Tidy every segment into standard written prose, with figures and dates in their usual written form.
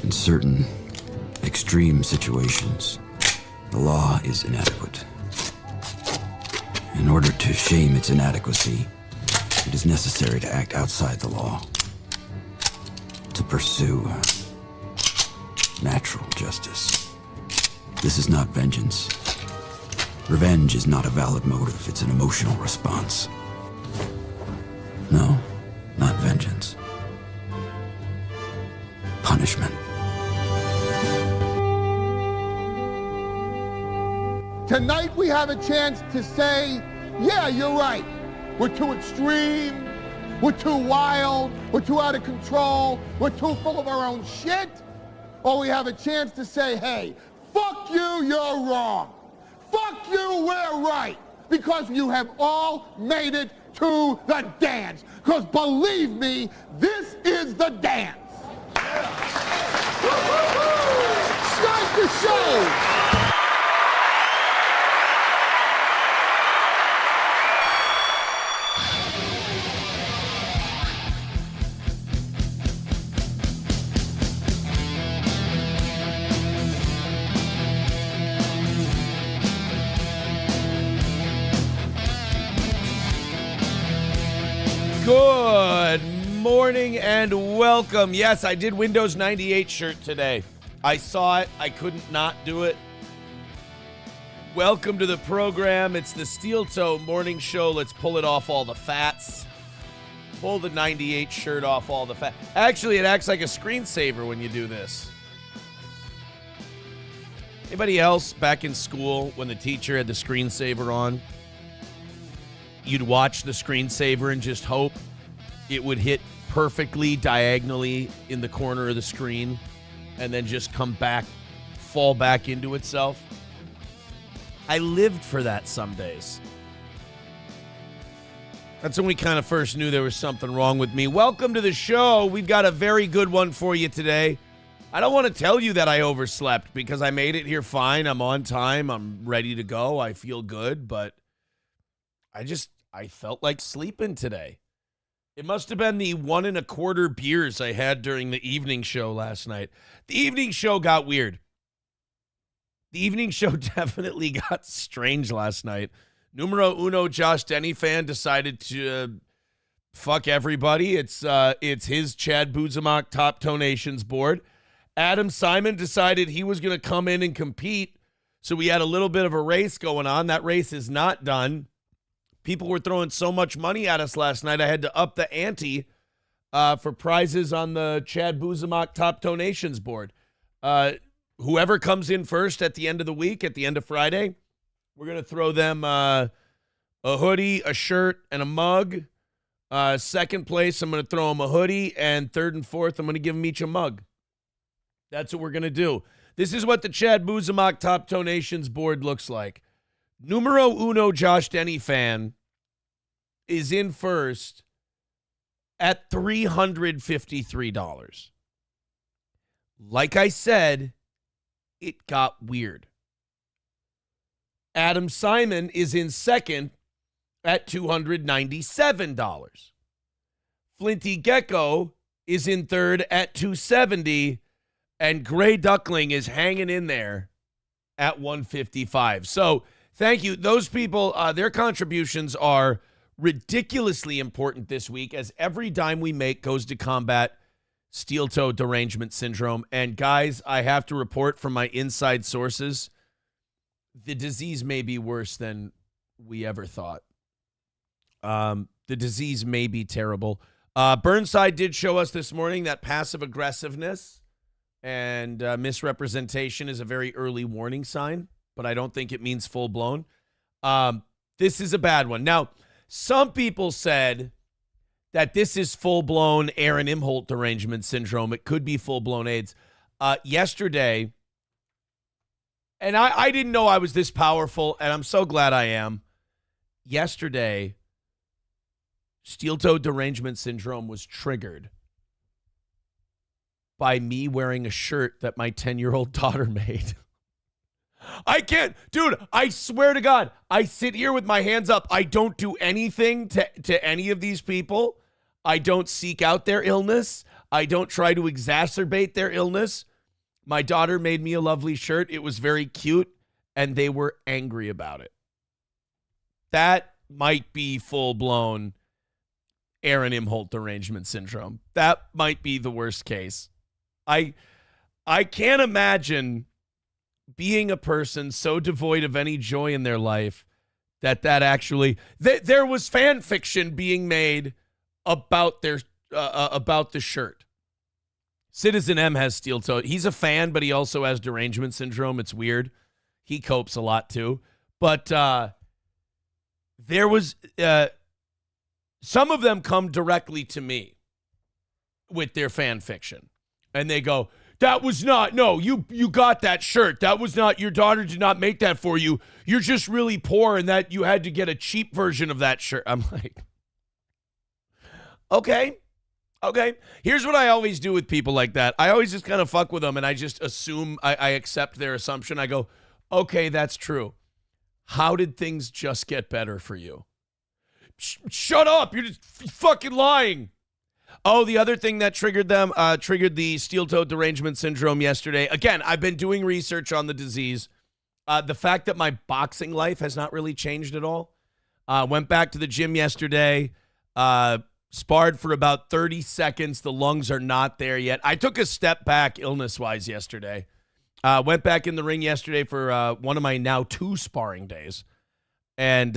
In certain extreme situations, the law is inadequate. In order to shame its inadequacy, it is necessary to act outside the law, to pursue natural justice. This is not vengeance. Revenge is not a valid motive, it's an emotional response. No, not vengeance. Punishment. Tonight we have a chance to say, yeah, you're right. We're too extreme, we're too wild, we're too out of control, we're too full of our own shit. Or we have a chance to say, hey, fuck you, you're wrong. Fuck you, we're right. Because you have all made it to the dance. Because believe me, this is the dance. Start the show. Good morning and welcome. Yes, I did Windows 98 shirt today. I saw it. I couldn't not do it. Welcome to the program. It's the Steel Toe Morning Show. Let's pull it off all the fats. Pull the 98 shirt off all the fat. Actually, it acts like a screensaver when you do this. Anybody else back in school when the teacher had the screensaver on? You'd watch the screensaver and just hope it would hit perfectly diagonally in the corner of the screen and then just come back, fall back into itself. I lived for that some days. That's when we kind of first knew there was something wrong with me. Welcome to the show. We've got a very good one for you today. I don't want to tell you that I overslept because I made it here fine. I'm on time. I'm ready to go. I feel good, but I felt like sleeping today. It must have been the 1 1/4 beers I had during the evening show last night. The evening show got weird. The evening show definitely got strange last night. Numero uno Josh Denny fan decided to fuck everybody. It's his Chad Boozemock Top Toenations board. Adam Simon decided he was going to come in and compete. So we had a little bit of a race going on. That race is not done. People were throwing so much money at us last night, I had to up the ante for prizes on the Chad Boozemock Top Toenations board. Whoever comes in first at the end of the week, at the end of Friday, we're going to throw them a hoodie, a shirt, and a mug. Second place, I'm going to throw them a hoodie. And third and fourth, I'm going to give them each a mug. That's what we're going to do. This is what the Chad Boozemock Top Toenations board looks like. Numero uno Josh Denny fan is in first at $353. Like I said, it got weird. Adam Simon is in second at $297. Flinty Gecko is in third at $270, and Gray Duckling is hanging in there at $155. So thank you. Those people, their contributions are ridiculously important this week, as every dime we make goes to combat steel-toe derangement syndrome. And guys, I have to report from my inside sources, the disease may be worse than we ever thought. The disease may be terrible. Burnside did show us this morning that passive aggressiveness and misrepresentation is a very early warning sign, but I don't think it means full-blown. This is a bad one. Now, some people said that this is full-blown Aaron Imholt derangement syndrome. It could be full-blown AIDS. Yesterday, and I didn't know I was this powerful, and I'm so glad I am. Yesterday, steel-toe derangement syndrome was triggered by me wearing a shirt that my 10-year-old daughter made. I can't. Dude, I swear to God, I sit here with my hands up. I don't do anything to any of these people. I don't seek out their illness. I don't try to exacerbate their illness. My daughter made me a lovely shirt. It was very cute, and they were angry about it. That might be full-blown Aaron Imholt derangement syndrome. That might be the worst case. I can't imagine being a person so devoid of any joy in their life that actually there was fan fiction being made about their about the shirt. Citizen M has steel toe. He's a fan, but he also has derangement syndrome. It's weird. He copes a lot too. But there was some of them come directly to me with their fan fiction, and they go, "That was not, no, you got that shirt. That was not, your daughter did not make that for you. You're just really poor and that you had to get a cheap version of that shirt." I'm like, okay. Here's what I always do with people like that. I always just kind of fuck with them, and I just assume, I accept their assumption. I go, okay, that's true. How did things just get better for you? Shut up. You're just fucking lying. Oh, the other thing that triggered them, triggered the steel-toed derangement syndrome yesterday. Again, I've been doing research on the disease. The fact that my boxing life has not really changed at all. Went back to the gym yesterday, sparred for about 30 seconds. The lungs are not there yet. I took a step back illness-wise yesterday. Went back in the ring yesterday for one of my now 2 sparring days. And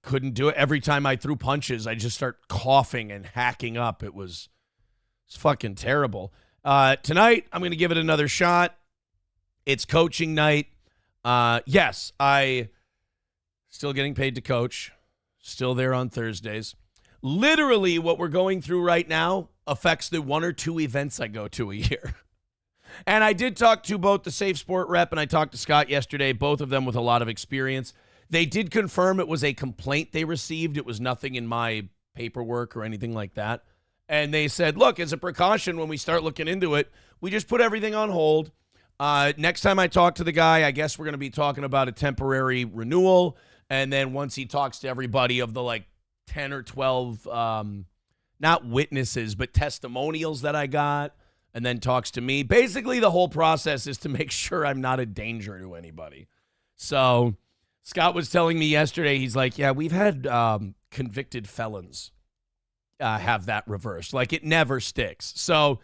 couldn't do it. Every time I threw punches, I just start coughing and hacking up. It's fucking terrible. Tonight, I'm going to give it another shot. It's coaching night. Yes, I still getting paid to coach. Still there on Thursdays. Literally, what we're going through right now affects the 1 or 2 events I go to a year. And I did talk to both the Safe Sport rep and I talked to Scott yesterday, both of them with a lot of experience. They did confirm it was a complaint they received. It was nothing in my paperwork or anything like that. And they said, look, as a precaution, when we start looking into it, we just put everything on hold. Next time I talk to the guy, I guess we're going to be talking about a temporary renewal. And then once he talks to everybody of the 10 or 12, not witnesses, but testimonials that I got, and then talks to me. Basically, the whole process is to make sure I'm not a danger to anybody. So Scott was telling me yesterday, he's like, yeah, we've had convicted felons have that reversed. It never sticks. So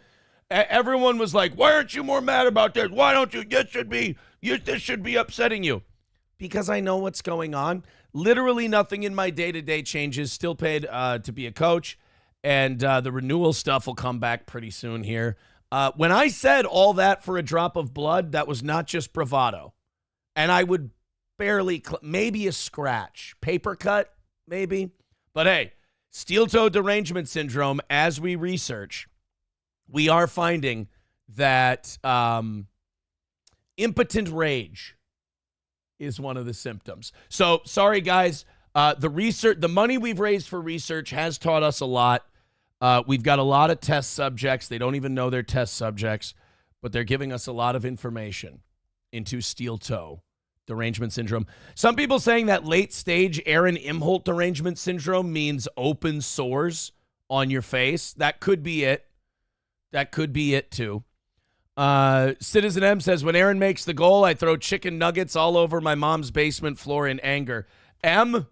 everyone was like, why aren't you more mad about this? Why don't you? This should be upsetting you. Because I know what's going on. Literally nothing in my day-to-day changes. Still paid to be a coach. And the renewal stuff will come back pretty soon here. When I said all that for a drop of blood, that was not just bravado. And I would barely, maybe a scratch. Paper cut, maybe. But hey, steel-toe derangement syndrome, as we research, we are finding that impotent rage is one of the symptoms. So, sorry, guys. The money we've raised for research has taught us a lot. We've got a lot of test subjects. They don't even know they're test subjects, but they're giving us a lot of information into steel-toe derangement syndrome. Some people saying that late-stage Aaron Imholt derangement syndrome means open sores on your face. That could be it. That could be it, too. Citizen M says, when Aaron makes the goal, I throw chicken nuggets all over my mom's basement floor in anger. M,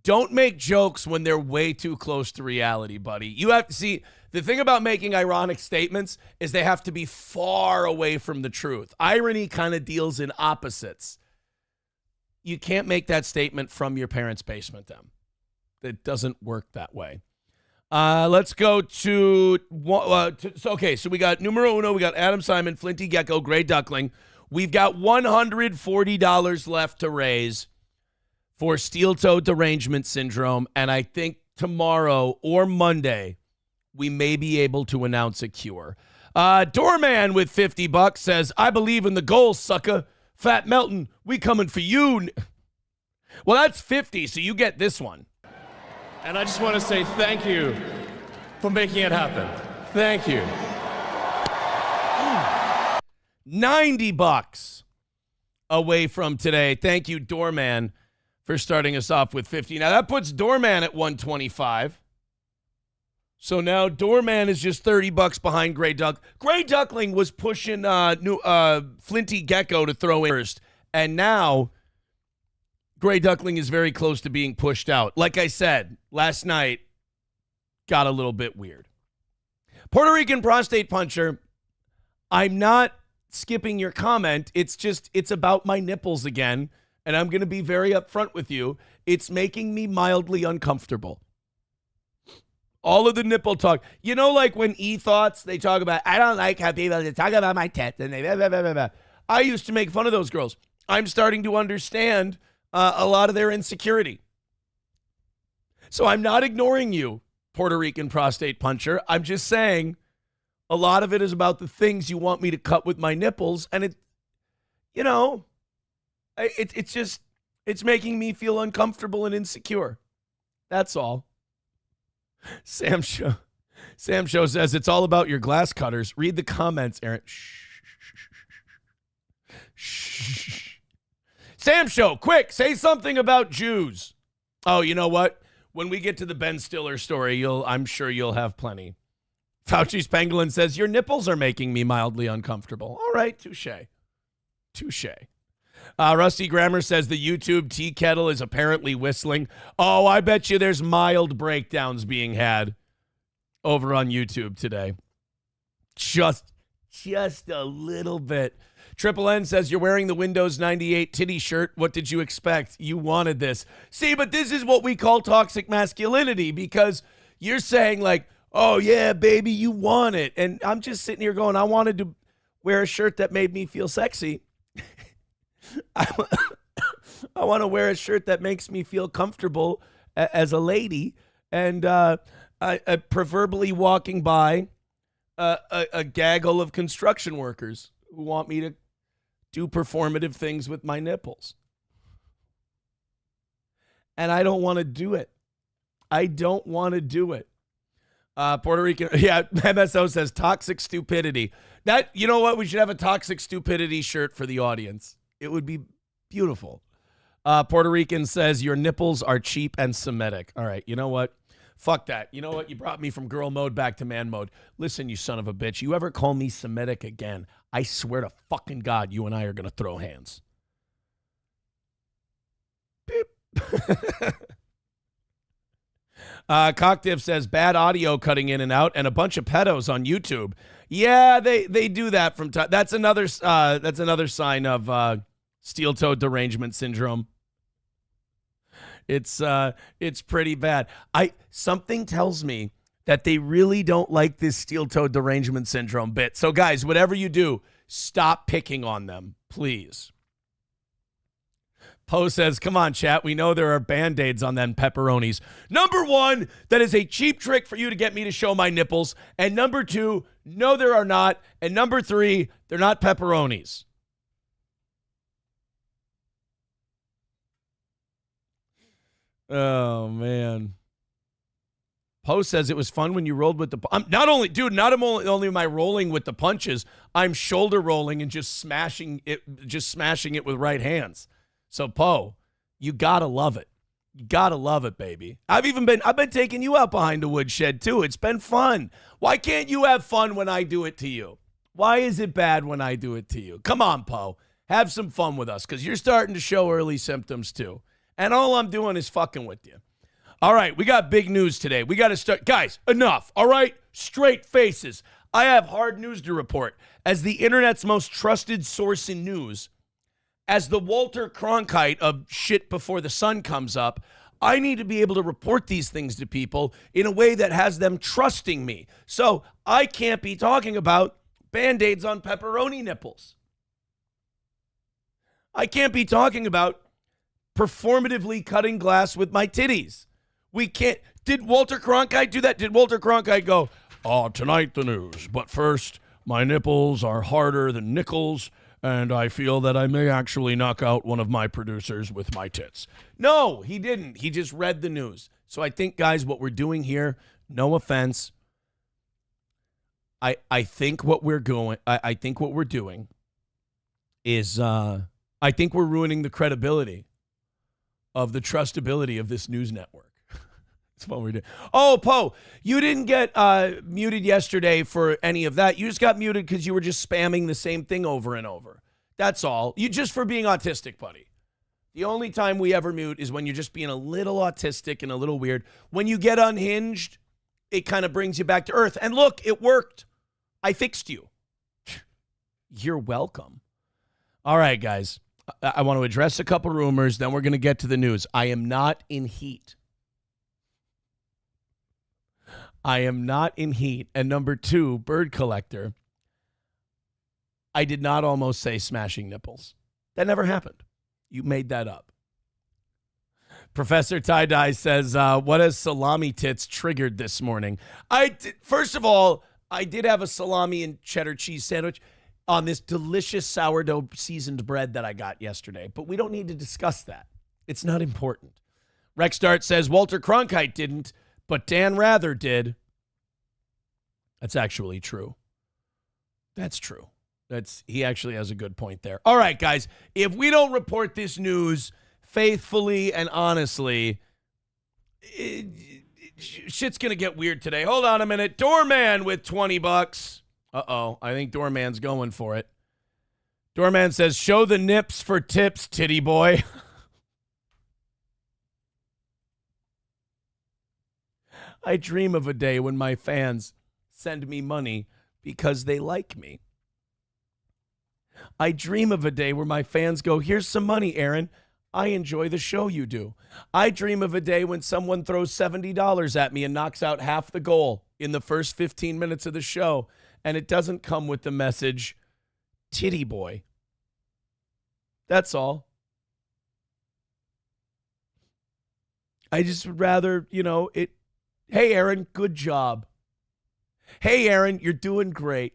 don't make jokes when they're way too close to reality, buddy. You have to see, the thing about making ironic statements is they have to be far away from the truth. Irony kind of deals in opposites. You can't make that statement from your parents' basement, them. It doesn't work that way. Let's go to so we got numero uno. We got Adam Simon, Flinty Gecko, Gray Duckling. We've got $140 left to raise for steel-toe derangement syndrome, and I think tomorrow or Monday we may be able to announce a cure. Doorman with $50 says, I believe in the goal, sucker. Fat Melton, we coming for you. Well, that's 50, so you get this one. And I just want to say thank you for making it happen. Thank you. $90 away from today. Thank you, Doorman, for starting us off with 50. Now, that puts Doorman at 125. So now Doorman is just $30 behind Gray Duck. Gray Duckling was pushing Flinty Gecko to throw in first. And now Gray Duckling is very close to being pushed out. Like I said, last night got a little bit weird. Puerto Rican prostate puncher, I'm not skipping your comment. It's about my nipples again. And I'm going to be very upfront with you. It's making me mildly uncomfortable. All of the nipple talk. You know, like when E-Thoughts, they talk about, I don't like how people talk about my tits. And they blah, blah, blah, blah, blah. I used to make fun of those girls. I'm starting to understand a lot of their insecurity. So I'm not ignoring you, Puerto Rican prostate puncher. I'm just saying a lot of it is about the things you want me to cut with my nipples. And it, you know, it's making me feel uncomfortable and insecure. That's all. Sam Show says it's all about your glass cutters. Read the comments, Aaron. Shh. Sam Show, quick, say something about Jews. Oh, you know what? When we get to the Ben Stiller story, I'm sure you'll have plenty. Fauci's Pangolin says, your nipples are making me mildly uncomfortable. All right, touche. Rusty Grammer says the YouTube tea kettle is apparently whistling. Oh, I bet you there's mild breakdowns being had over on YouTube today. Just a little bit. Triple N says you're wearing the Windows 98 titty shirt. What did you expect? You wanted this. See, but this is what we call toxic masculinity, because you're saying like, oh yeah, baby, you want it. And I'm just sitting here going, I wanted to wear a shirt that made me feel sexy. I want to wear a shirt that makes me feel comfortable as a lady, and preferably walking by a gaggle of construction workers who want me to do performative things with my nipples. And I don't want to do it. Puerto Rican, yeah, MSO says toxic stupidity. That, you know what? We should have a toxic stupidity shirt for the audience. It would be beautiful. Puerto Rican says, your nipples are cheap and Semitic. All right, you know what? Fuck that. You know what? You brought me from girl mode back to man mode. Listen, you son of a bitch. You ever call me Semitic again, I swear to fucking God, you and I are going to throw hands. Beep. Cocktiff says, bad audio cutting in and out and a bunch of pedos on YouTube. Yeah, they do that from time. That's another sign of steel-toed derangement syndrome. It's pretty bad. Something tells me that they really don't like this steel-toed derangement syndrome bit. So guys, whatever you do, stop picking on them, please. Poe says, come on, chat. We know there are Band-Aids on them pepperonis. Number one, that is a cheap trick for you to get me to show my nipples. And number two, no, there are not. And number three, they're not pepperonis. Oh, man. Poe says it was fun when you rolled with the... not only am I rolling with the punches, I'm shoulder rolling and just smashing it with right hands. So, Poe, you gotta love it. You gotta love it, baby. I've been taking you out behind the woodshed, too. It's been fun. Why can't you have fun when I do it to you? Why is it bad when I do it to you? Come on, Poe. Have some fun with us, because you're starting to show early symptoms, too. And all I'm doing is fucking with you. All right, we got big news today. We got to start. Guys, enough, all right? Straight faces. I have hard news to report. As the internet's most trusted source in news, as the Walter Cronkite of shit before the sun comes up, I need to be able to report these things to people in a way that has them trusting me. So I can't be talking about Band-Aids on pepperoni nipples. I can't be talking about performatively cutting glass with my titties. We can't. Did Walter Cronkite do that? Did Walter Cronkite go, tonight the news, but first, my nipples are harder than nickels, and I feel that I may actually knock out one of my producers with my tits. No, he didn't. He just read the news. So I think, guys, what we're doing here, no offense, I think what we're doing is I think we're ruining the credibility of the trustability of this news network. That's what we did. Oh, Poe, you didn't get muted yesterday for any of that. You just got muted because you were just spamming the same thing over and over. That's all. You just for being autistic, buddy. The only time we ever mute is when you're just being a little autistic and a little weird. When you get unhinged, it kind of brings you back to earth. And look, it worked. I fixed you. You're welcome. All right, guys. I want to address a couple rumors, then we're going to get to the news. I am not in heat. I am not in heat. And number two, bird collector, I did not almost say smashing nipples. That never happened. You made that up. Professor Tie-Dye says, what has salami tits triggered this morning? First of all, I did have a salami and cheddar cheese sandwich on this delicious sourdough seasoned bread that I got yesterday. But we don't need to discuss that. It's not important. Rex Dart says, Walter Cronkite didn't, but Dan Rather did. That's actually true. That's true. He actually has a good point there. All right, guys, if we don't report this news faithfully and honestly, shit's going to get weird today. Hold on a minute. Doorman with $20. Uh-oh, I think Doorman's going for it. Doorman says, show the nips for tips, titty boy. I dream of a day when my fans send me money because they like me. I dream of a day where my fans go, here's some money, Aaron. I enjoy the show you do. I dream of a day when someone throws $70 at me and knocks out half the goal in the first 15 minutes of the show, and it doesn't come with the message, titty boy. That's all. I just would rather, hey, Aaron, good job. Hey, Aaron, you're doing great.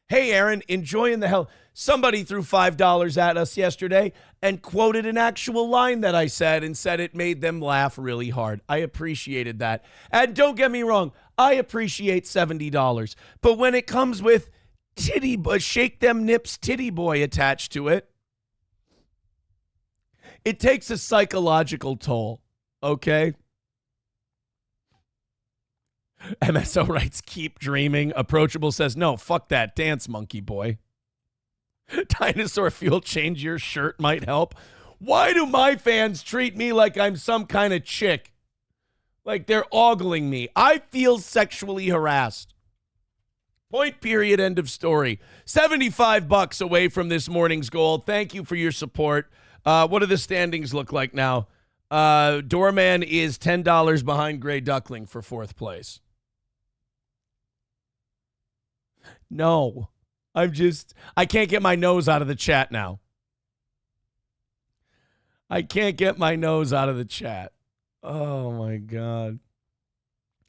Hey, Aaron, enjoying the hell. Somebody threw $5 at us yesterday and quoted an actual line that I said and said it made them laugh really hard. I appreciated that. And don't get me wrong, I appreciate $70. But when it comes with shake them nips titty boy attached to it, it takes a psychological toll, okay? MSO writes, keep dreaming. Approachable says, no, fuck that dance, monkey boy. Dinosaur Fuel, change your shirt might help. Why do my fans treat me like I'm some kind of chick? Like they're ogling me. I feel sexually harassed. Point, period, end of story. $75 away from this morning's goal. Thank you for your support. What do the standings look like now? Doorman is $10 behind Gray Duckling for fourth place. No, I can't get my nose out of the chat now. I can't get my nose out of the chat. Oh, my God.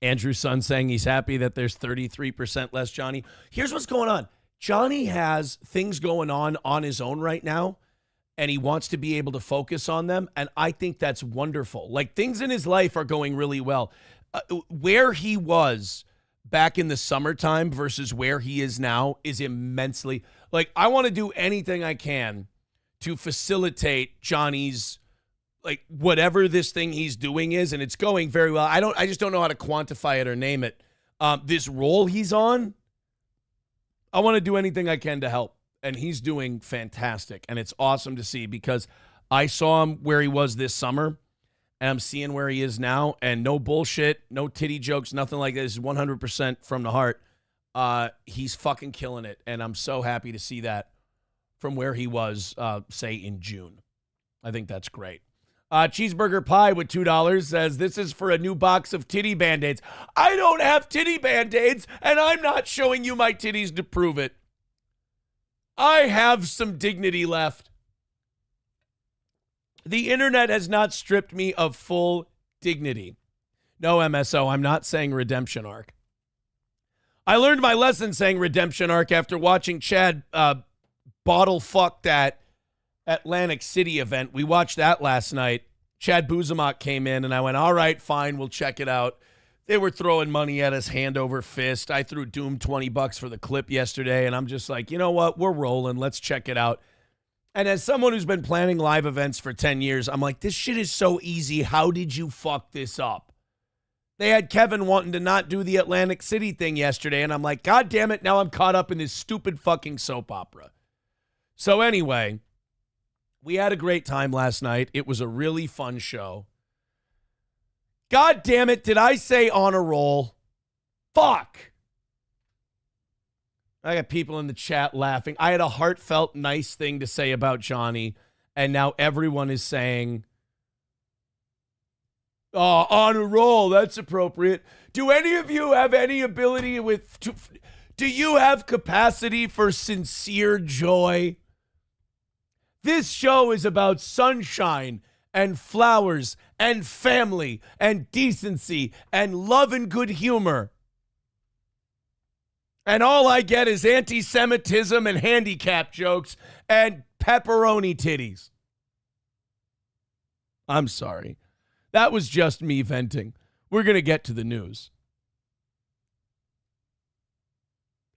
Andrew's son saying he's happy that there's 33% less Johnny. Here's what's going on. Johnny has things going on his own right now, and he wants to be able to focus on them, and I think that's wonderful. Like, things in his life are going really well. Where he was back in the summertime versus where he is now is immensely, like, I want to do anything I can to facilitate Johnny's, like, whatever this thing he's doing is, and it's going very well. I just don't know how to quantify it or name it. This role he's on, I want to do anything I can to help, and he's doing fantastic, and it's awesome to see because I saw him where he was this summer, and I'm seeing where he is now, and no bullshit, no titty jokes, nothing like this. 100% from the heart. He's fucking killing it, and I'm so happy to see that from where he was, say, in June. I think that's great. Cheeseburger Pie with $2 says, this is for a new box of titty Band-Aids. I don't have titty Band-Aids, and I'm not showing you my titties to prove it. I have some dignity left. The internet has not stripped me of full dignity. No, MSO, I'm not saying redemption arc. I learned my lesson saying redemption arc after watching Chad bottle fuck that Atlantic City event. We watched that last night. Chad Boozemock came in, and I went, all right, fine, we'll check it out. They were throwing money at us hand over fist. I threw Doom $20 for the clip yesterday, and I'm just like, you know what? We're rolling. Let's check it out. And as someone who's been planning live events for 10 years, I'm like, this shit is so easy. How did you fuck this up? They had Kevin wanting to not do the Atlantic City thing yesterday, and I'm like, God damn it, now I'm caught up in this stupid fucking soap opera. So anyway, we had a great time last night. It was a really fun show. God damn it, did I say on a roll? Fuck. I got people in the chat laughing. I had a heartfelt, nice thing to say about Johnny, and now everyone is saying, oh, on a roll, that's appropriate. Do any of you have any ability do you have capacity for sincere joy? This show is about sunshine and flowers and family and decency and love and good humor. And all I get is anti-Semitism and handicap jokes and pepperoni titties. I'm sorry. That was just me venting. We're going to get to the news.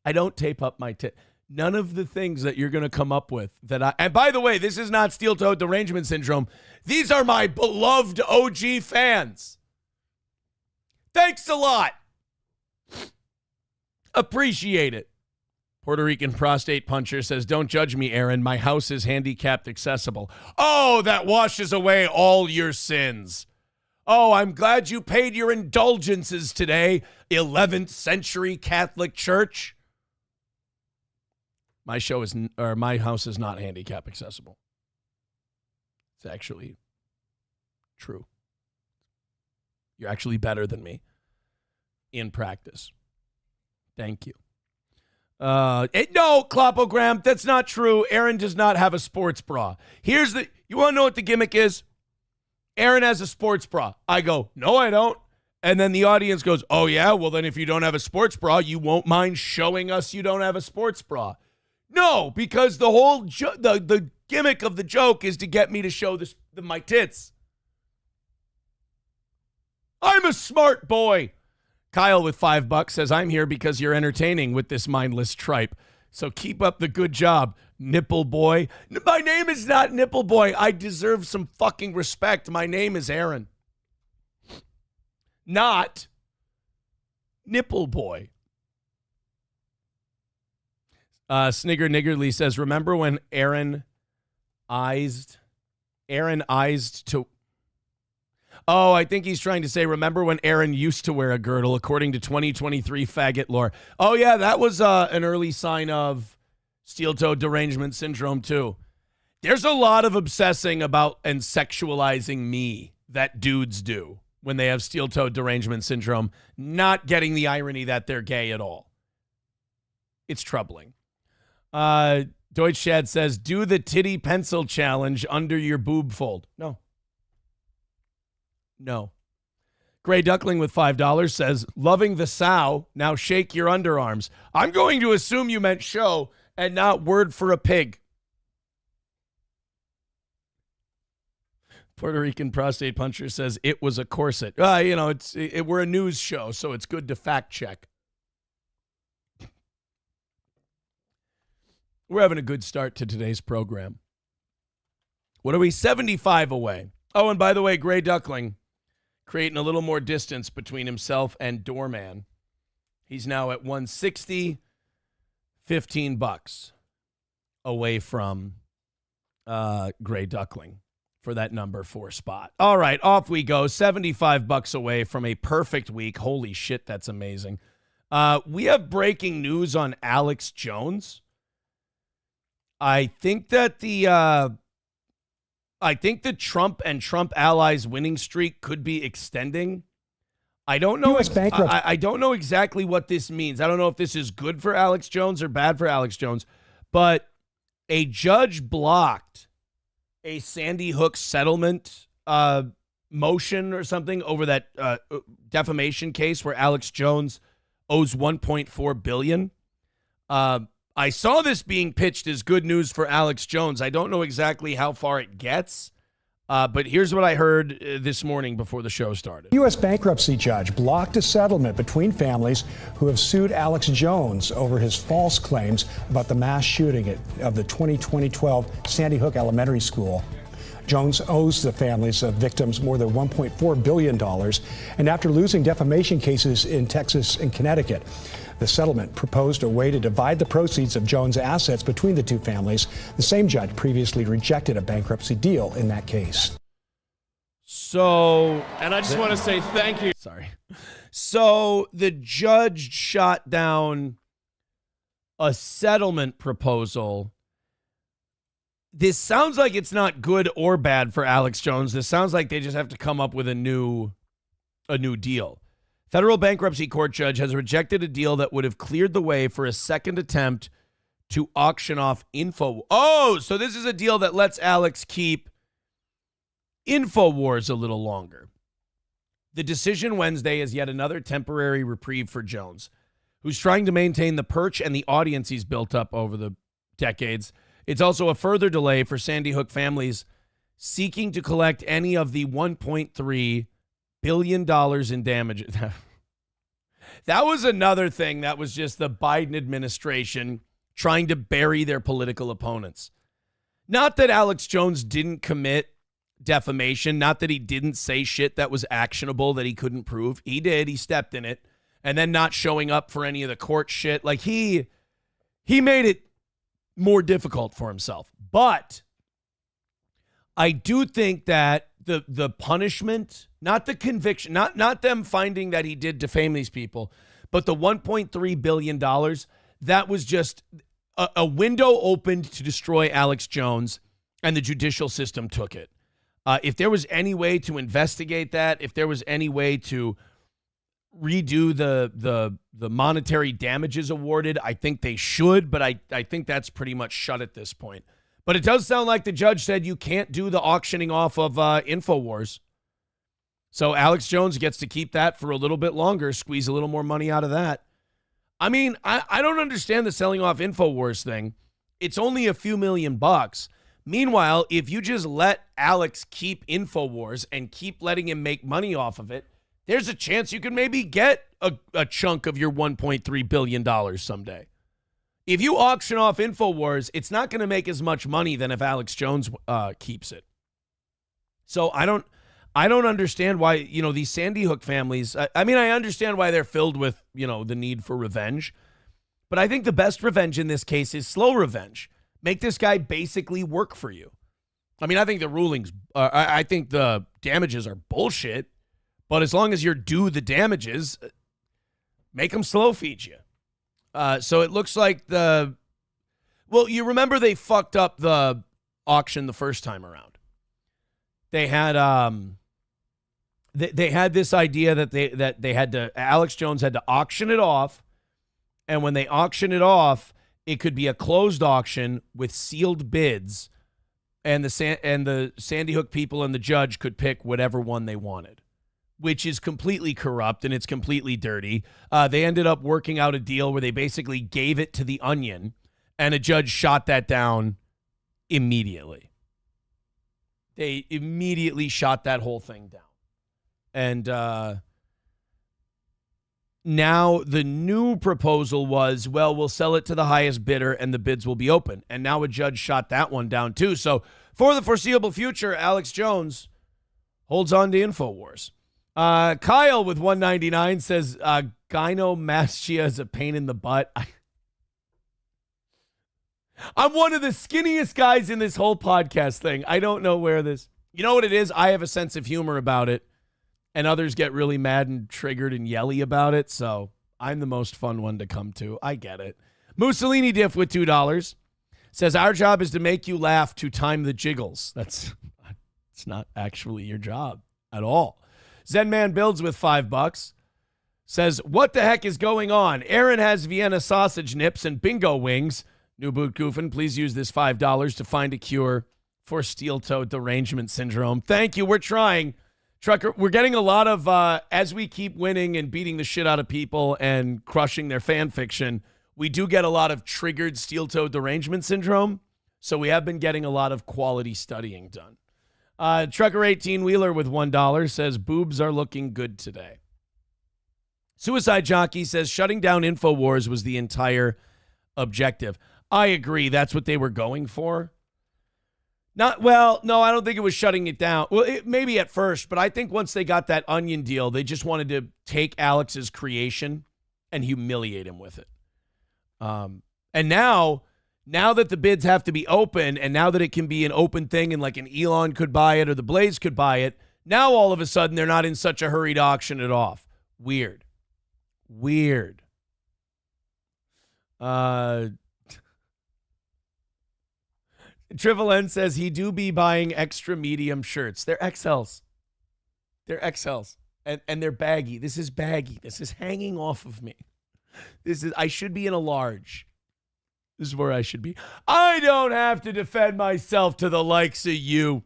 I don't tape up my none of the things that you're going to come up with and by the way, this is not steel-toed derangement syndrome. These are my beloved OG fans. Thanks a lot. Appreciate it. Puerto Rican prostate puncher says, don't judge me, Aaron. My house is handicapped accessible. Oh, that washes away all your sins. Oh, I'm glad you paid your indulgences today, 11th century Catholic Church. My house is not handicap accessible. It's actually true. You're actually better than me in practice. Thank you. No, Clopogram, that's not true. Aaron does not have a sports bra. You want to know what the gimmick is? Aaron has a sports bra. I go, no, I don't. And then the audience goes, oh, yeah? Well, then if you don't have a sports bra, you won't mind showing us you don't have a sports bra. No, because the whole the gimmick of the joke is to get me to show my tits. I'm a smart boy. Kyle with $5 says, I'm here because you're entertaining with this mindless tripe. So keep up the good job, nipple boy. My name is not nipple boy. I deserve some fucking respect. My name is Aaron. Not nipple boy. Snigger Niggerly says, remember when Aaron eyes to... Oh, I think he's trying to say, remember when Aaron used to wear a girdle, according to 2023 faggot lore. Oh, yeah, that was an early sign of steel-toed derangement syndrome, too. There's a lot of obsessing about and sexualizing me that dudes do when they have steel-toed derangement syndrome, not getting the irony that they're gay at all. It's troubling. Deutsch Chad says, do the titty pencil challenge under your boob fold. No. Gray Duckling with $5 says, loving the sow, now shake your underarms. I'm going to assume you meant show and not word for a pig. Puerto Rican prostate puncher says, it was a corset. We're a news show, so it's good to fact check. We're having a good start to today's program. What are we? 75 away. Oh, and by the way, Gray Duckling creating a little more distance between himself and Doorman. He's now at 160, $15 away from Gray Duckling for that number 4 spot. All right, off we go. $75 away from a perfect week. Holy shit, that's amazing. We have breaking news on Alex Jones. I think that the Trump and Trump allies winning streak could be extending. I don't know. I don't know exactly what this means. I don't know if this is good for Alex Jones or bad for Alex Jones, but a judge blocked a Sandy Hook settlement motion or something over that defamation case where Alex Jones owes $1.4 billion. I saw this being pitched as good news for Alex Jones. I don't know exactly how far it gets, but here's what I heard this morning before the show started. U.S. bankruptcy judge blocked a settlement between families who have sued Alex Jones over his false claims about the mass shooting of the 2012 Sandy Hook Elementary School. Jones owes the families of victims more than $1.4 billion. And after losing defamation cases in Texas and Connecticut, the settlement proposed a way to divide the proceeds of Jones' assets between the two families. The same judge previously rejected a bankruptcy deal in that case. So, And I just want to say thank you. sorry. So the judge shot down a settlement proposal. This sounds like it's not good or bad for Alex Jones. This sounds like they just have to come up with a new deal. Federal bankruptcy court judge has rejected a deal that would have cleared the way for a second attempt to auction off info. Oh, so this is a deal that lets Alex keep InfoWars a little longer. The decision Wednesday is yet another temporary reprieve for Jones, who's trying to maintain the perch and the audience he's built up over the decades. It's also a further delay for Sandy Hook families seeking to collect any of the $1.3 billion in damages. That was another thing that was just the Biden administration trying to bury their political opponents. Not that Alex Jones didn't commit defamation, not that he didn't say shit that was actionable that he couldn't prove. He did. He stepped in it. And then not showing up for any of the court shit. Like he made it more difficult for himself. But I do think that the punishment, not the conviction, not them finding that he did defame these people, but the $1.3 billion, that was just a window opened to destroy Alex Jones, and the judicial system took it. If there was any way to investigate that, if there was any way to redo the monetary damages awarded, I think they should, but I think that's pretty much shut at this point. But it does sound like the judge said you can't do the auctioning off of InfoWars. So Alex Jones gets to keep that for a little bit longer, squeeze a little more money out of that. I mean, I don't understand the selling off InfoWars thing. It's only a few $1,000,000. Meanwhile, if you just let Alex keep InfoWars and keep letting him make money off of it, there's a chance you can maybe get a chunk of your $1.3 billion someday. If you auction off InfoWars, it's not going to make as much money than if Alex Jones keeps it. So I don't understand why, these Sandy Hook families, I mean, I understand why they're filled with, the need for revenge. But I think the best revenge in this case is slow revenge. Make this guy basically work for you. I mean, I think the rulings, I think the damages are bullshit. But as long as you're due the damages, make them slow feed you. So it looks like you remember they fucked up the auction the first time around. They had they had this idea that they had to, Alex Jones had to auction it off, and when they auction it off, it could be a closed auction with sealed bids, and the Sandy Hook people and the judge could pick whatever one they wanted, which is completely corrupt and it's completely dirty. They ended up working out a deal where they basically gave it to the Onion, and a judge shot that down immediately. They immediately shot that whole thing down. And now the new proposal was, well, we'll sell it to the highest bidder and the bids will be open. And now a judge shot that one down too. So for the foreseeable future, Alex Jones holds on to InfoWars. Kyle with $1.99 says gynomastia is a pain in the butt. I'm one of the skinniest guys in this whole podcast thing. I don't know where this... You know what it is? I have a sense of humor about it, and others get really mad and triggered and yelly about it, so I'm the most fun one to come to. I get it. Mussolini Diff with $2 says, our job is to make you laugh to time the jiggles. It's not actually your job at all. Zen Man Builds with $5 says, what the heck is going on? Aaron has Vienna sausage nips and bingo wings. New Boot Goofin, please use this $5 to find a cure for steel-toed derangement syndrome. Thank you. We're trying. Trucker, we're getting a lot of, as we keep winning and beating the shit out of people and crushing their fan fiction, we do get a lot of triggered steel-toed derangement syndrome. So we have been getting a lot of quality studying done. Trucker 18-wheeler with $1 says, boobs are looking good today. Suicide Jockey says, shutting down InfoWars was the entire objective. I agree. That's what they were going for. No, I don't think it was shutting it down. Well, maybe at first, but I think once they got that Onion deal, they just wanted to take Alex's creation and humiliate him with it. And now that the bids have to be open, and now that it can be an open thing and like an Elon could buy it or the Blaze could buy it, now all of a sudden they're not in such a hurry to auction it off. Weird. Triple N says he do be buying extra medium shirts. They're XLs. And they're baggy. This is baggy. This is hanging off of me. I should be in a large. This is where I should be. I don't have to defend myself to the likes of you.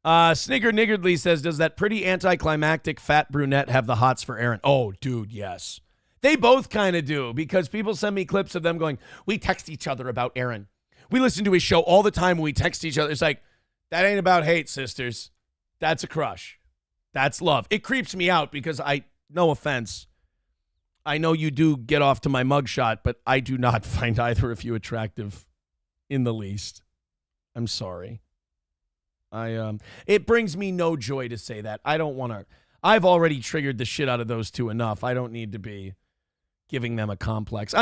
Snigger Niggardly says, does that pretty anticlimactic fat brunette have the hots for Aaron? Oh, dude, yes. They both kind of do, because people send me clips of them going, we text each other about Aaron. We listen to his show all the time when we text each other. It's like, that ain't about hate, sisters. That's a crush. That's love. It creeps me out because no offense, I know you do get off to my mugshot, but I do not find either of you attractive in the least. I'm sorry. It brings me no joy to say that. I don't want to. I've already triggered the shit out of those two enough. I don't need to be giving them a complex.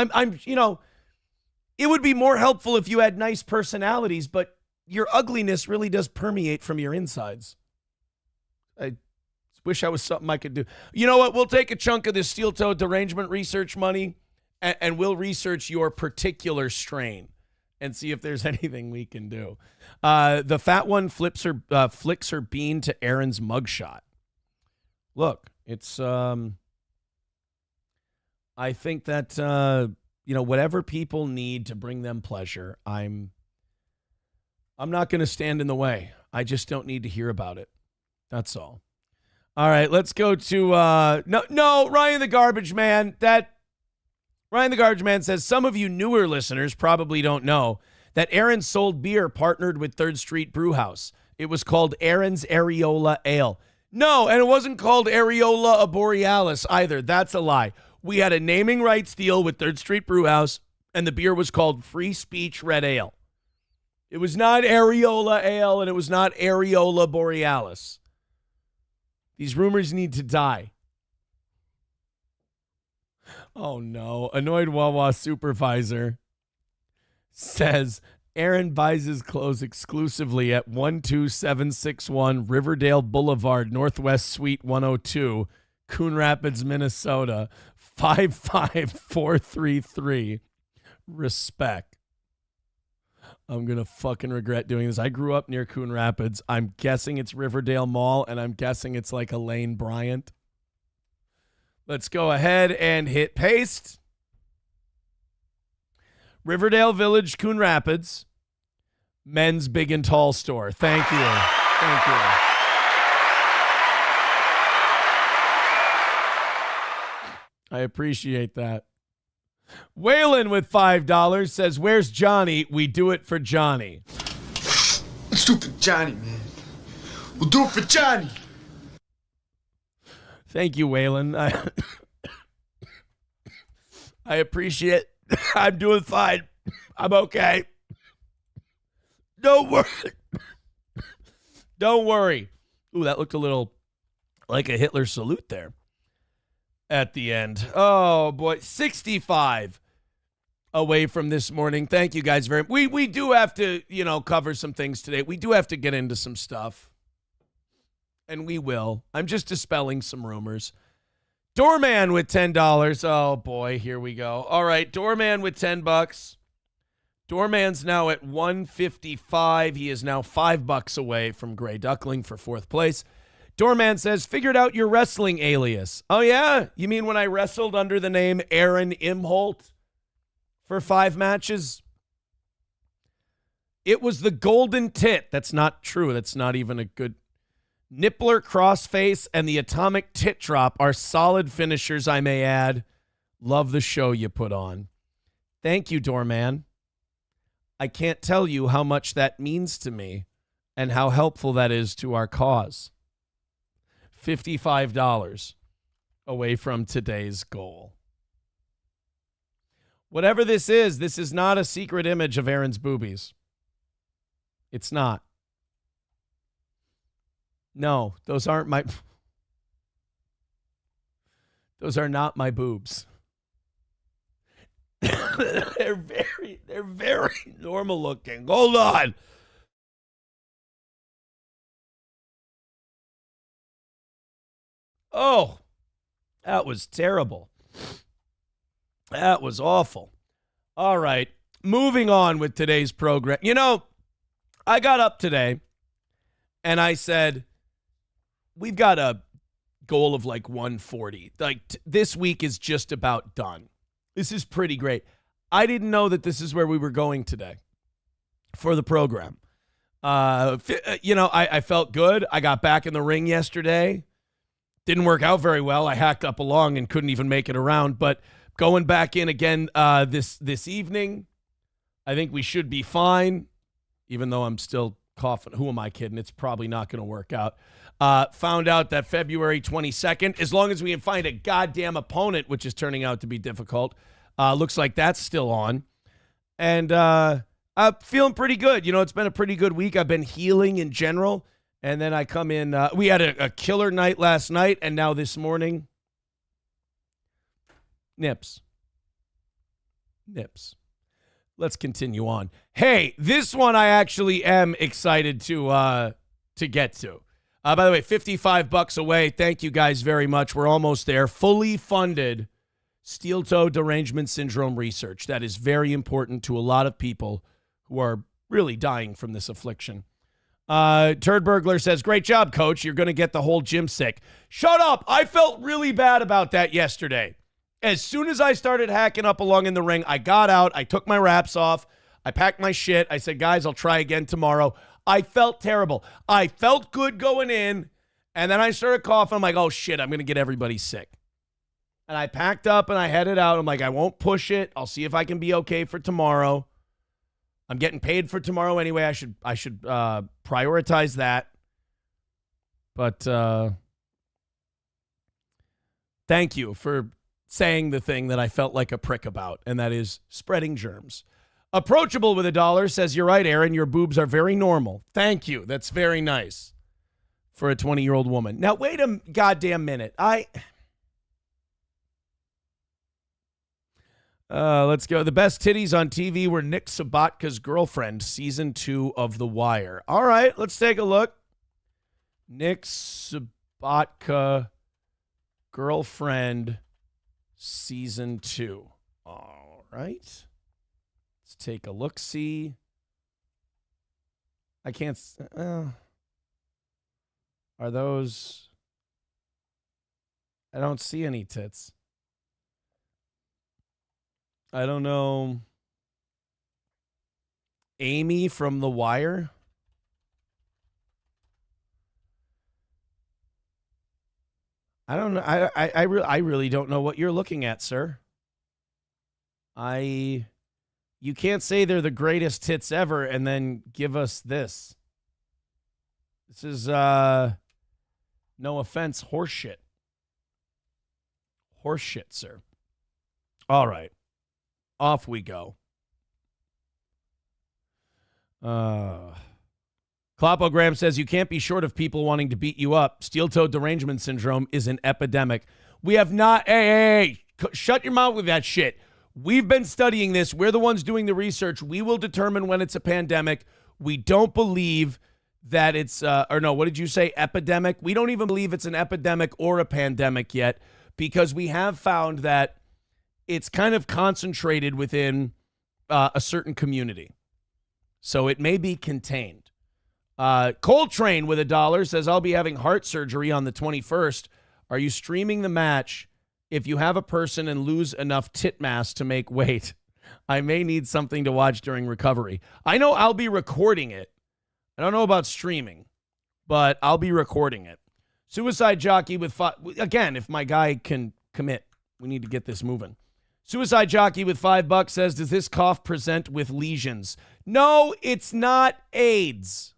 It would be more helpful if you had nice personalities, but your ugliness really does permeate from your insides. I wish I was something I could do. You know what? We'll take a chunk of this steel-toed derangement research money, and we'll research your particular strain and see if there's anything we can do. The fat one flicks her bean to Aaron's mugshot. Look, it's I think that whatever people need to bring them pleasure, I'm not going to stand in the way. I just don't need to hear about it. That's all. All right, let's go to Ryan the Garbage Man. Ryan the Garbage Man says, some of you newer listeners probably don't know that Aaron sold beer partnered with 3rd Street Brewhouse. It was called Aaron's Areola Ale. No, and it wasn't called Areola Borealis either. That's a lie. We had a naming rights deal with 3rd Street Brewhouse, and the beer was called Free Speech Red Ale. It was not Areola Ale, and it was not Areola Borealis. These rumors need to die. Oh, no. Annoyed Wawa supervisor says Aaron buys his clothes exclusively at 12761 Riverdale Boulevard, Northwest Suite 102, Coon Rapids, Minnesota, 55433. Respect. I'm going to fucking regret doing this. I grew up near Coon Rapids. I'm guessing it's Riverdale Mall, and I'm guessing it's like a Lane Bryant. Let's go ahead and hit paste. Riverdale Village, Coon Rapids, men's big and tall store. Thank you. Thank you. I appreciate that. Waylon with $5 says, where's Johnny? We do it for Johnny. Let's do it for Johnny, man. We'll do it for Johnny. Thank you, Waylon. I appreciate it. I'm doing fine. I'm okay. Don't worry. Don't worry. Ooh, that looked a little like a Hitler salute there at the end. Oh, boy. 65 away from this morning. Thank you guys very much. We do have to, cover some things today. We do have to get into some stuff. And we will. I'm just dispelling some rumors. Doorman with $10. Oh, boy. Here we go. All right. Doorman with $10. Doorman's now at 155. He is now $5 away from Gray Duckling for 4th place. Doorman says, figured out your wrestling alias. Oh, yeah? You mean when I wrestled under the name Aaron Imholt for 5 matches? It was the Golden Tit. That's not true. That's not even a good... Nippler Crossface and the Atomic Tit Drop are solid finishers, I may add. Love the show you put on. Thank you, Doorman. I can't tell you how much that means to me and how helpful that is to our cause. $55 away from today's goal. Whatever this is not a secret image of Aaron's boobies. It's not. No, those aren't my... Those are not my boobs. They're very normal looking. Hold on. Oh, that was terrible. That was awful. All right, moving on with today's program. You know, I got up today and I said, we've got a goal of like 140. Like this week is just about done. This is pretty great. I didn't know that this is where we were going today for the program. I felt good. I got back in the ring yesterday. Didn't work out very well. I hacked up along and couldn't even make it around. But going back in again this evening, I think we should be fine, even though I'm still coughing. Who am I kidding? It's probably not going to work out. Found out that February 22nd, as long as we can find a goddamn opponent, which is turning out to be difficult, looks like that's still on. And I'm feeling pretty good. You know, it's been a pretty good week. I've been healing in general. And then I come in. We had a killer night last night, and now this morning, nips. Let's continue on. Hey, this one I actually am excited to get to. By the way, $55 away. Thank you guys very much. We're almost there. Fully funded steel-toe derangement syndrome research. That is very important to a lot of people who are really dying from this affliction. Turd Burglar says, great job, coach. You're going to get the whole gym sick. Shut up. I felt really bad about that yesterday. As soon as I started hacking up along in the ring, I got out. I took my wraps off. I packed my shit. I said, guys, I'll try again tomorrow. I felt terrible. I felt good going in, and then I started coughing. I'm like, oh, shit, I'm going to get everybody sick. And I packed up, and I headed out. I'm like, I won't push it. I'll see if I can be okay for tomorrow. I'm getting paid for tomorrow anyway. I should prioritize that. But thank you for saying the thing that I felt like a prick about, and that is spreading germs. Approachable with $1 says, you're right, Aaron. Your boobs are very normal. Thank you. That's very nice for a 20-year-old woman. Now, wait a goddamn minute. Let's go. The best titties on TV were Nick Sabatka's girlfriend, season 2 of The Wire. All right, let's take a look. Nick Sabatka, girlfriend, season 2. All right. Let's take a look-see. I can't... are those... I don't see any tits. I don't know. Amy from The Wire? I don't know. I really don't know what you're looking at, sir. You can't say they're the greatest tits ever and then give us this. This is, no offense, horseshit. Horseshit, sir. All right. Off we go. Clopogram says, you can't be short of people wanting to beat you up. Steel-toe derangement syndrome is an epidemic. We have not... Hey, shut your mouth with that shit. We've been studying this. We're the ones doing the research. We will determine when it's a pandemic. We don't believe that it's... or no, what did you say? Epidemic? We don't even believe it's an epidemic or a pandemic yet, because we have found that it's kind of concentrated within a certain community. So it may be contained. Coltrane with $1 says, I'll be having heart surgery on the 21st. Are you streaming the match if you have a person and lose enough tit mass to make weight? I may need something to watch during recovery. I know I'll be recording it. I don't know about streaming, but I'll be recording it. Suicide Jockey with again, if my guy can commit, we need to get this moving. Suicide Jockey with $5 says, does this cough present with lesions? No, it's not AIDS.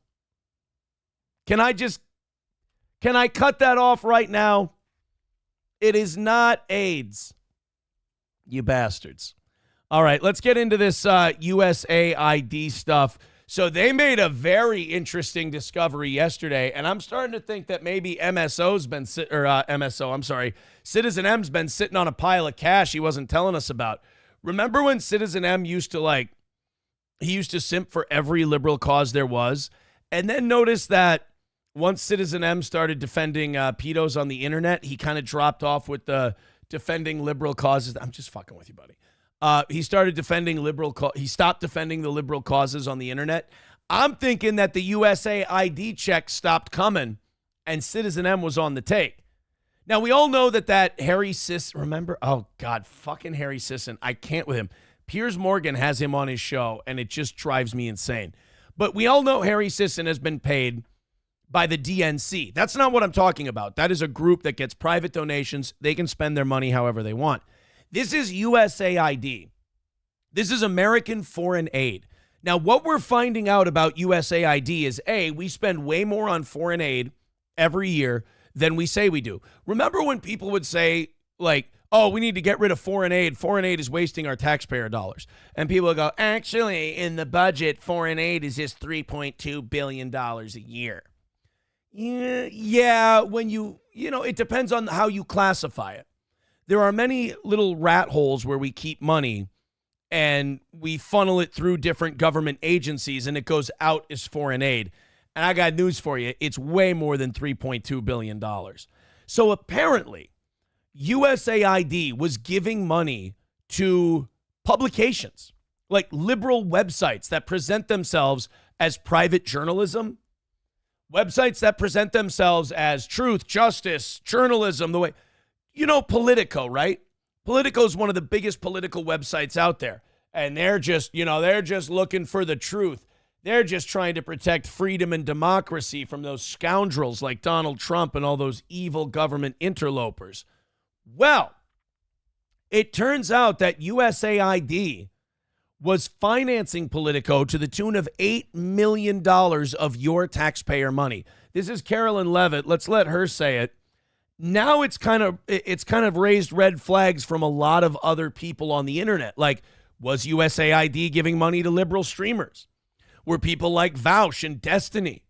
Can I cut that off right now? It is not AIDS. You bastards. All right, let's get into this USAID stuff. So they made a very interesting discovery yesterday, and I'm starting to think that maybe Citizen M's been sitting on a pile of cash he wasn't telling us about. Remember when Citizen M used to he used to simp for every liberal cause there was, and then notice that once Citizen M started defending pedos on the internet, he kind of dropped off with the defending liberal causes. I'm just fucking with you, buddy. He started defending he stopped defending the liberal causes on the internet. I'm thinking that the USA ID check stopped coming and Citizen M was on the take. Now, we all know that Harry Sisson, remember? Oh, God, fucking Harry Sisson. I can't with him. Piers Morgan has him on his show, and it just drives me insane. But we all know Harry Sisson has been paid by the DNC. That's not what I'm talking about. That is a group that gets private donations. They can spend their money however they want. This is USAID. This is American Foreign Aid. Now, what we're finding out about USAID is, A, we spend way more on foreign aid every year than we say we do. Remember when people would say, oh, we need to get rid of foreign aid. Foreign aid is wasting our taxpayer dollars. And people would go, actually, in the budget, foreign aid is just $3.2 billion a year. Yeah, when it depends on how you classify it. There are many little rat holes where we keep money and we funnel it through different government agencies and it goes out as foreign aid. And I got news for you. It's way more than $3.2 billion. So apparently, USAID was giving money to publications, like liberal websites that present themselves as private journalism, websites that present themselves as truth, justice, journalism, the way... You know Politico, right? Politico is one of the biggest political websites out there. And they're just looking for the truth. They're just trying to protect freedom and democracy from those scoundrels like Donald Trump and all those evil government interlopers. Well, it turns out that USAID was financing Politico to the tune of $8 million of your taxpayer money. This is Carolyn Levitt. Let's let her say it. Now it's kind of raised red flags from a lot of other people on the internet. Like, was USAID giving money to liberal streamers? Were people like Vaush and Destiny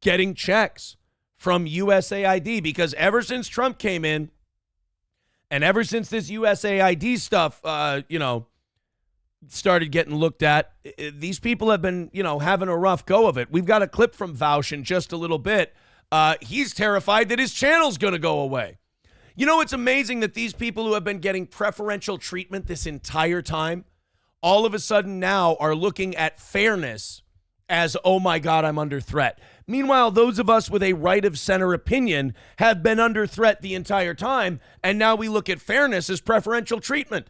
getting checks from USAID? Because ever since Trump came in, and ever since this USAID stuff, started getting looked at, these people have been, having a rough go of it. We've got a clip from Vaush in just a little bit. He's terrified that his channel's going to go away. It's amazing that these people who have been getting preferential treatment this entire time, all of a sudden now are looking at fairness as, oh my God, I'm under threat. Meanwhile, those of us with a right of center opinion have been under threat the entire time, and now we look at fairness as preferential treatment.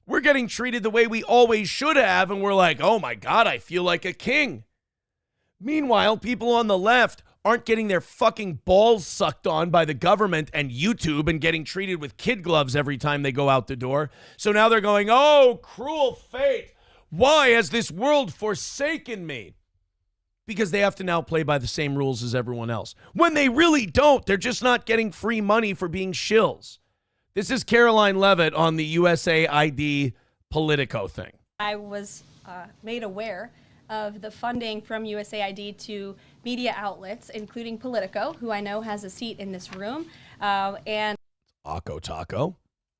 We're getting treated the way we always should have, and we're like, oh my God, I feel like a king. Meanwhile, people on the left aren't getting their fucking balls sucked on by the government and YouTube and getting treated with kid gloves every time they go out the door. So now they're going, oh, cruel fate. Why has this world forsaken me? Because they have to now play by the same rules as everyone else. When they really don't, they're just not getting free money for being shills. This is Caroline Levitt on the USAID Politico thing. I was made aware of the funding from USAID to media outlets, including Politico, who I know has a seat in this room. And Akko Taco.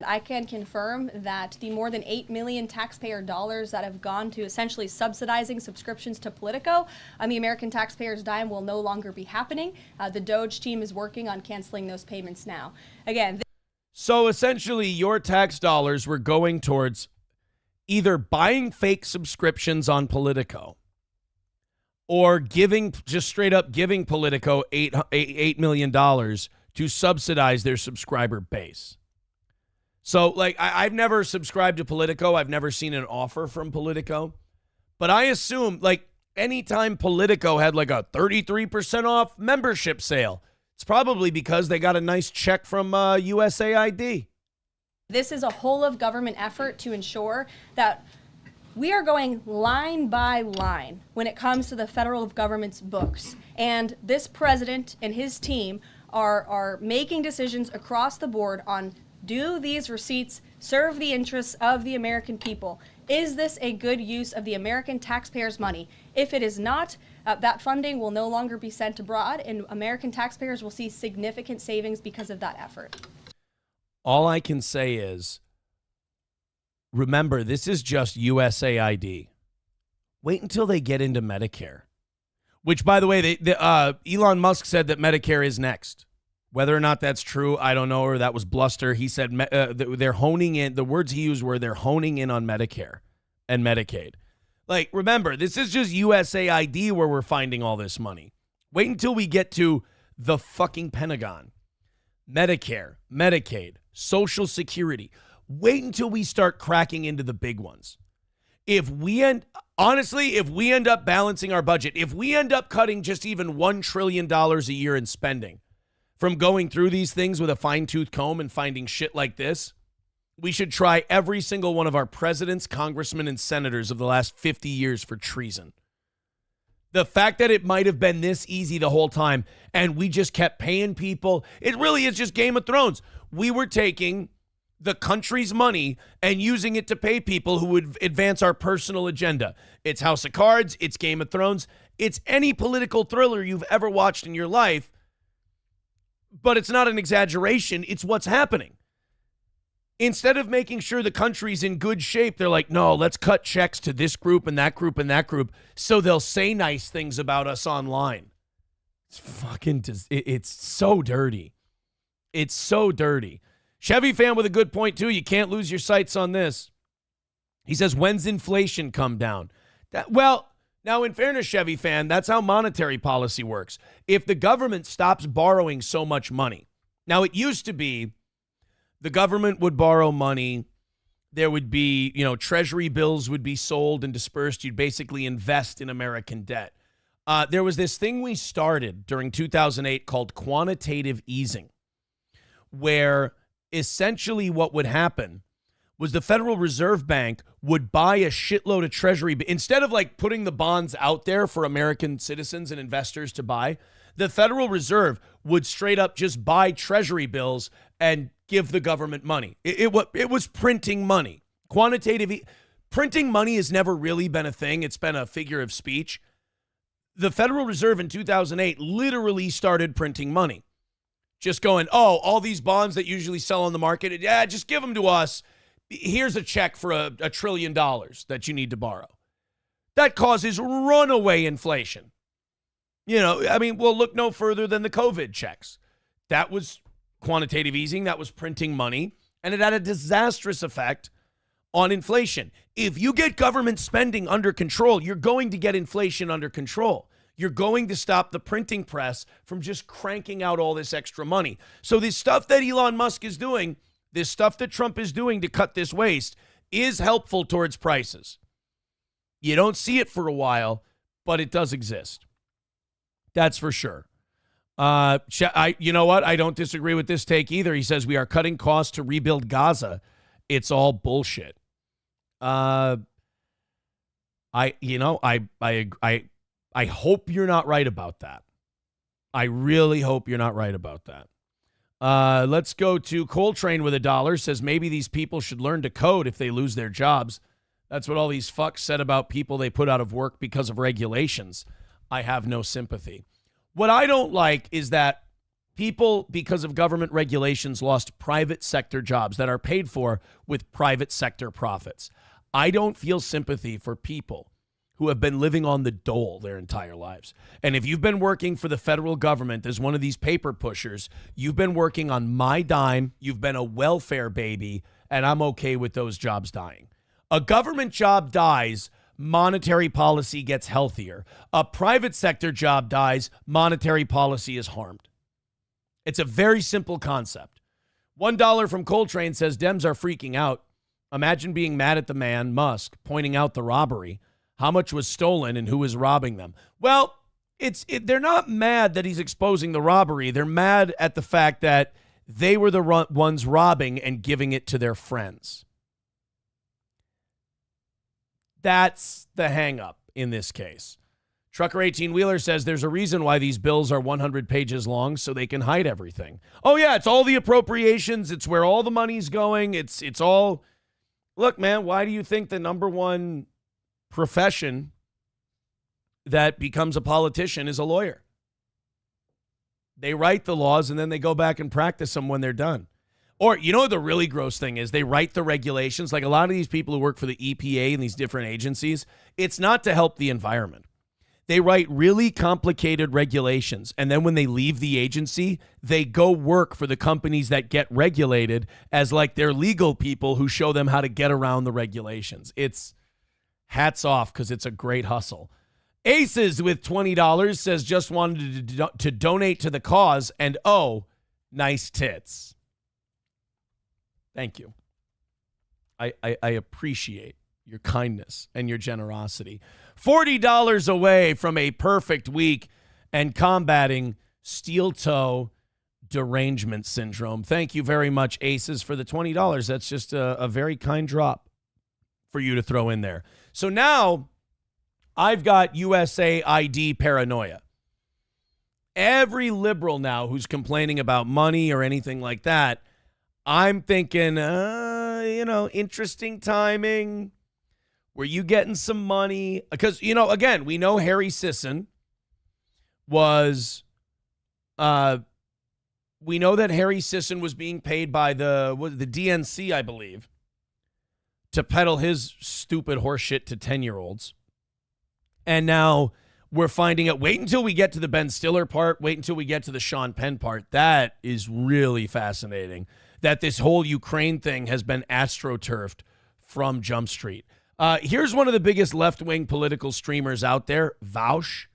I can confirm that the more than $8 million taxpayer dollars that have gone to essentially subsidizing subscriptions to Politico on the American taxpayers' dime will no longer be happening. The Doge team is working on canceling those payments now. Again, so essentially your tax dollars were going towards either buying fake subscriptions on Politico or just straight up giving Politico $8 million to subsidize their subscriber base. So, I've never subscribed to Politico. I've never seen an offer from Politico. But I assume, anytime Politico had, a 33% off membership sale, it's probably because they got a nice check from USAID. This is a whole of government effort to ensure that we are going line by line when it comes to the federal government's books. And this president and his team are making decisions across the board on, do these receipts serve the interests of the American people? Is this a good use of the American taxpayers' money? If it is not, that funding will no longer be sent abroad, and American taxpayers will see significant savings because of that effort. All I can say is, remember, this is just USAID. Wait until they get into Medicare. Which, by the way, Elon Musk said that Medicare is next. Whether or not that's true, I don't know, or that was bluster. He said they're honing in. The words he used were they're honing in on Medicare and Medicaid. Like, remember, this is just USAID where we're finding all this money. Wait until we get to the fucking Pentagon. Medicare, Medicaid, Social Security. Wait until we start cracking into the big ones. If we end up balancing our budget, if we end up cutting just even $1 trillion a year in spending from going through these things with a fine-tooth comb and finding shit like this, we should try every single one of our presidents, congressmen, and senators of the last 50 years for treason. The fact that it might have been this easy the whole time and we just kept paying people, it really is just Game of Thrones. We were taking the country's money and using it to pay people who would advance our personal agenda. It's House of Cards, it's Game of Thrones, it's any political thriller you've ever watched in your life, but it's not an exaggeration, it's what's happening. Instead of making sure the country's in good shape, they're like, no, let's cut checks to this group and that group and that group so they'll say nice things about us online. It's fucking, it's so dirty. It's so dirty. Chevy fan with a good point, too. You can't lose your sights on this. He says, when's inflation come down? Well, now, in fairness, Chevy fan, that's how monetary policy works. If the government stops borrowing so much money. Now, it used to be the government would borrow money. There would be, treasury bills would be sold and dispersed. You'd basically invest in American debt. There was this thing we started during 2008 called quantitative easing, where essentially what would happen was the Federal Reserve Bank would buy a shitload of treasury. Instead of like putting the bonds out there for American citizens and investors to buy, the Federal Reserve would straight up just buy treasury bills and give the government money. It was printing money. Printing money has never really been a thing. It's been a figure of speech. The Federal Reserve in 2008 literally started printing money. Just going, all these bonds that usually sell on the market, just give them to us. Here's a check for $1 trillion that you need to borrow. That causes runaway inflation. We'll look no further than the COVID checks. That was quantitative easing. That was printing money. And it had a disastrous effect on inflation. If you get government spending under control, you're going to get inflation under control. You're going to stop the printing press from just cranking out all this extra money. So this stuff that Elon Musk is doing, this stuff that Trump is doing to cut this waste is helpful towards prices. You don't see it for a while, but it does exist. That's for sure. You know what? I don't disagree with this take either. He says we are cutting costs to rebuild Gaza. It's all bullshit. I hope you're not right about that. I really hope you're not right about that. Let's go to Coltrane with $1. Says maybe these people should learn to code if they lose their jobs. That's what all these fucks said about people they put out of work because of regulations. I have no sympathy. What I don't like is that people, because of government regulations, lost private sector jobs that are paid for with private sector profits. I don't feel sympathy for people who have been living on the dole their entire lives. And if you've been working for the federal government as one of these paper pushers, you've been working on my dime, you've been a welfare baby, and I'm okay with those jobs dying. A government job dies, monetary policy gets healthier. A private sector job dies, monetary policy is harmed. It's a very simple concept. $1 from Coltrane says Dems are freaking out. Imagine being mad at the man, Musk, pointing out the robbery. How much was stolen and who was robbing them? Well, they're not mad that he's exposing the robbery. They're mad at the fact that they were the ones robbing and giving it to their friends. That's the hang-up in this case. Trucker 18-Wheeler says there's a reason why these bills are 100 pages long, so they can hide everything. Oh, yeah, it's all the appropriations. It's where all the money's going. It's all Look, man, why do you think the number one profession that becomes a politician is a lawyer? They write the laws and then they go back and practice them when they're done. Or, you know what the really gross thing is? They write the regulations. Like a lot of these people who work for the EPA and these different agencies, it's not to help the environment. They write really complicated regulations, and then when they leave the agency, they go work for the companies that get regulated as like their legal people who show them how to get around the regulations. It's hats off because it's a great hustle. Aces with $20 says just wanted to donate to the cause, and oh, nice tits. Thank you. I appreciate your kindness and your generosity. $40 away from a perfect week and combating steel toe derangement syndrome. Thank you very much, Aces, for the $20. That's just a very kind drop for you to throw in there. So now I've got USAID paranoia. Every liberal now who's complaining about money or anything like that, I'm thinking, interesting timing. Were you getting some money? Because, again, we know Harry Sisson was, we know that Harry Sisson was being paid by the DNC, I believe, to peddle his stupid horseshit to 10-year-olds. And now we're finding out, wait until we get to the Ben Stiller part, wait until we get to the Sean Penn part. That is really fascinating, that this whole Ukraine thing has been astroturfed from Jump Street. Here's one of the biggest left-wing political streamers out there, Vaush.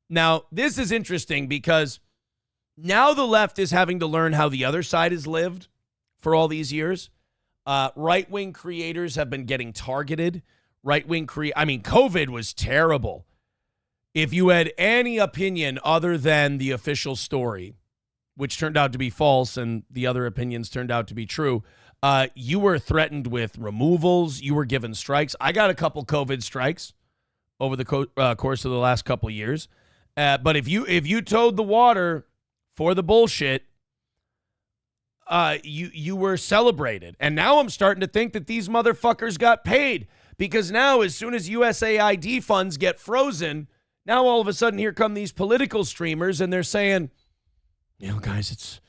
Now, this is interesting because now the left is having to learn how the other side has lived for all these years. Right-wing creators have been getting targeted. COVID was terrible. If you had any opinion other than the official story, which turned out to be false and the other opinions turned out to be true, you were threatened with removals. You were given strikes. I got a couple COVID strikes over the course of the last couple of years. But if you towed the water for the bullshit, you were celebrated. And now I'm starting to think that these motherfuckers got paid, because now as soon as USAID funds get frozen, now all of a sudden here come these political streamers and they're saying, guys, it's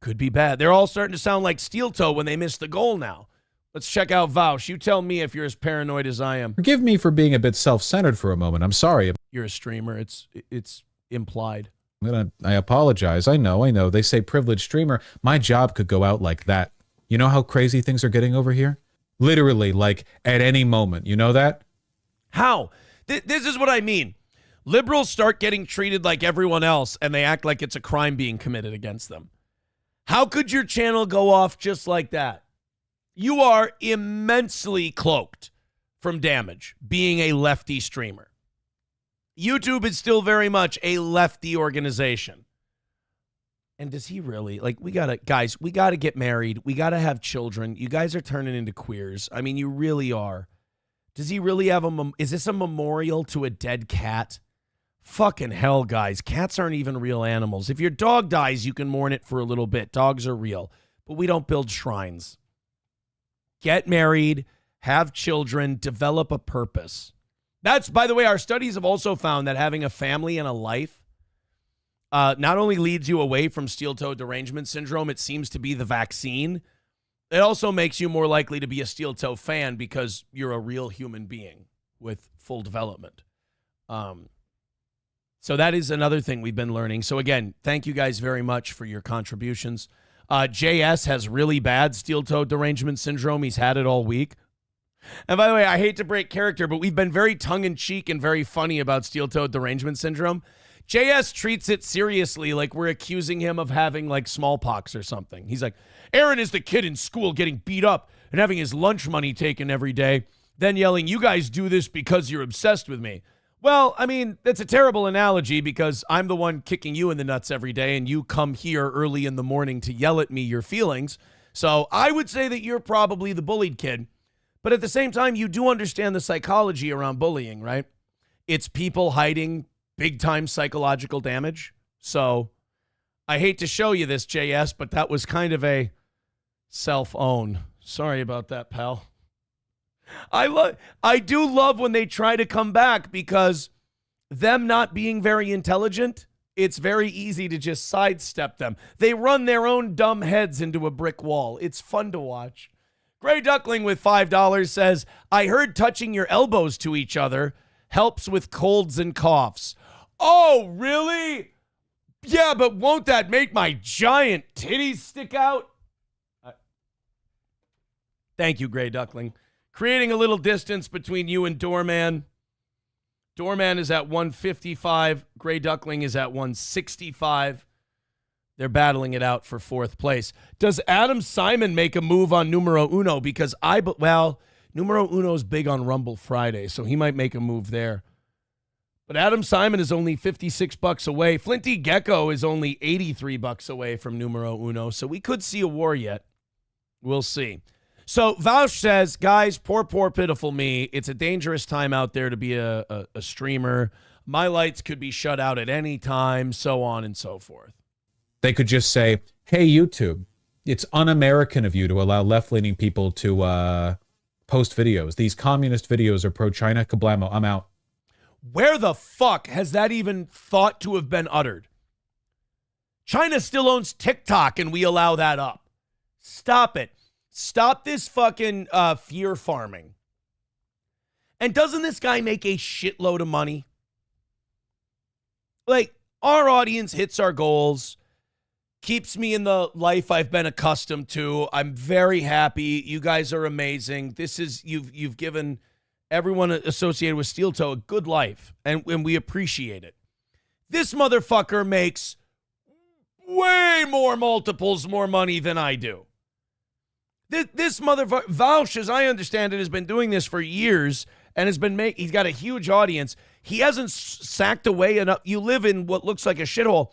could be bad. They're all starting to sound like Steel Toe when they miss the goal now. Let's check out Vaush. You tell me if you're as paranoid as I am. Forgive me for being a bit self-centered for a moment. I'm sorry. You're a streamer. It's implied. I apologize. I know. They say privileged streamer. My job could go out like that. You know how crazy things are getting over here? Literally, like at any moment. You know that? How? This is what I mean. Liberals start getting treated like everyone else, and they act like it's a crime being committed against them. How could your channel go off just like that? You are immensely cloaked from damage being a lefty streamer. YouTube is still very much a lefty organization. And does he really? We got to get married. We got to have children. You guys are turning into queers. I mean, you really are. Does he really have is this a memorial to a dead cat? Fucking hell, guys. Cats aren't even real animals. If your dog dies, you can mourn it for a little bit. Dogs are real. But we don't build shrines. Get married, have children, develop a purpose. That's, by the way, our studies have also found that having a family and a life not only leads you away from steel-toe derangement syndrome, it seems to be the vaccine. It also makes you more likely to be a steel-toe fan because you're a real human being with full development. So that is another thing we've been learning. So again, thank you guys very much for your contributions. JS has really bad steel-toe derangement syndrome. He's had it all week. And by the way, I hate to break character, but we've been very tongue-in-cheek and very funny about steel-toe derangement syndrome. JS treats it seriously, like we're accusing him of having smallpox or something. He's like, Aaron is the kid in school getting beat up and having his lunch money taken every day, then yelling, you guys do this because you're obsessed with me. Well, I mean, that's a terrible analogy because I'm the one kicking you in the nuts every day and you come here early in the morning to yell at me your feelings. So I would say that you're probably the bullied kid. But at the same time, you do understand the psychology around bullying, right? It's people hiding big-time psychological damage. So I hate to show you this, JS, but that was kind of a self-own. Sorry about that, pal. I do love when they try to come back because them not being very intelligent, it's very easy to just sidestep them. They run their own dumb heads into a brick wall. It's fun to watch. Gray Duckling with $5 says, I heard touching your elbows to each other helps with colds and coughs. Oh, really? Yeah, but won't that make my giant titties stick out? Thank you, Gray Duckling. Creating a little distance between you and Doorman. Doorman is at 155. Gray Duckling is at 165. They're battling it out for fourth place. Does Adam Simon make a move on numero uno? Because numero uno's big on Rumble Friday, so he might make a move there. But Adam Simon is only $56 away. Flinty Gecko is only $83 away from numero uno, so we could see a war yet. We'll see. So Vaush says, guys, poor, pitiful me. It's a dangerous time out there to be a streamer. My lights could be shut out at any time, so on and so forth. They could just say, hey, YouTube, it's un-American of you to allow left-leaning people to post videos. These communist videos are pro-China. Kablamo, I'm out. Where the fuck has that even thought to have been uttered? China still owns TikTok and we allow that up. Stop it. Stop this fucking fear farming. And doesn't this guy make a shitload of money? Like, our audience hits our goals, keeps me in the life I've been accustomed to. I'm very happy. You guys are amazing. This is, you've given everyone associated with Steel Toe a good life, and we appreciate it. This motherfucker makes way more multiples more money than I do. This motherfucker, Vaush, as I understand it, has been doing this for years and he's got a huge audience. He hasn't sacked away enough. You live in what looks like a shithole.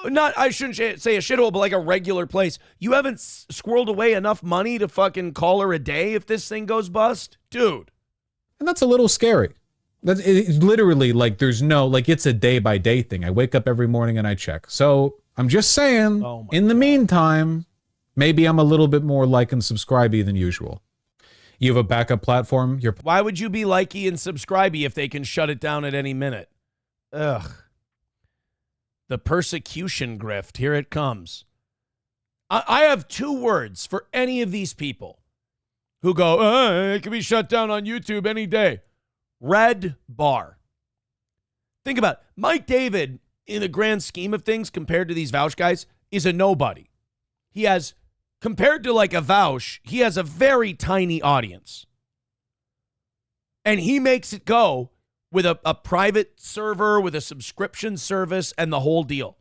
I shouldn't say a shithole, but like a regular place. You haven't squirreled away enough money to fucking call her a day if this thing goes bust? Dude. And that's a little scary. It's literally like there's no, like it's a day-by-day thing. I wake up every morning and I check. So I'm just saying, in the meantime, maybe I'm a little bit more like and subscribey than usual. You have a backup platform. Why would you be likey and subscribey if they can shut it down at any minute? Ugh. The persecution grift. Here it comes. I have two words for any of these people who go, it can be shut down on YouTube any day. Red bar. Think about it. Mike David, in the grand scheme of things, compared to these Vaush guys, is a nobody. He has, compared to like a Vaush, he has a very tiny audience. And he makes it go with a private server, with a subscription service, and the whole deal.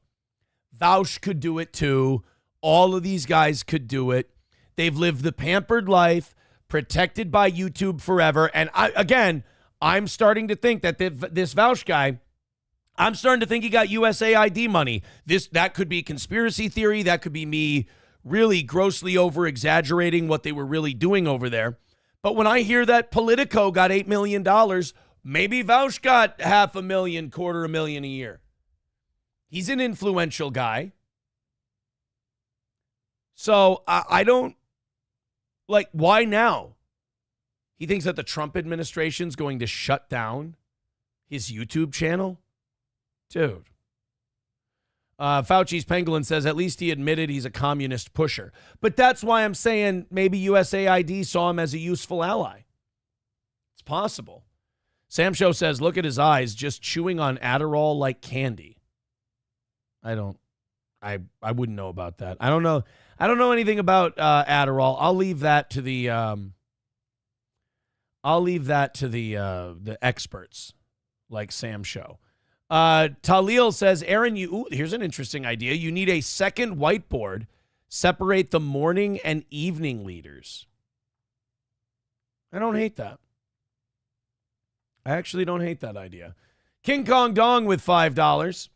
Vaush could do it too. All of these guys could do it. They've lived the pampered life, protected by YouTube forever. And I'm starting to think that this Vaush guy, I'm starting to think he got USAID money. That could be conspiracy theory. That could be me really grossly over-exaggerating what they were really doing over there. But when I hear that Politico got $8 million, maybe Vaush got $500,000, $250,000 a year. He's an influential guy. So I don't, like, why now? He thinks that the Trump administration's going to shut down his YouTube channel? Dude. Fauci's Pangolin says, at least he admitted he's a communist pusher. But that's why I'm saying maybe USAID saw him as a useful ally. It's possible. Sam Show says, look at his eyes, just chewing on Adderall like candy. I wouldn't know about that. I don't know anything about Adderall. I'll leave that to the experts like Sam Show. Talil says, Aaron, here's an interesting idea. You need a second whiteboard, separate the morning and evening leaders. I don't hate that. I actually don't hate that idea. King Kong Dong with $5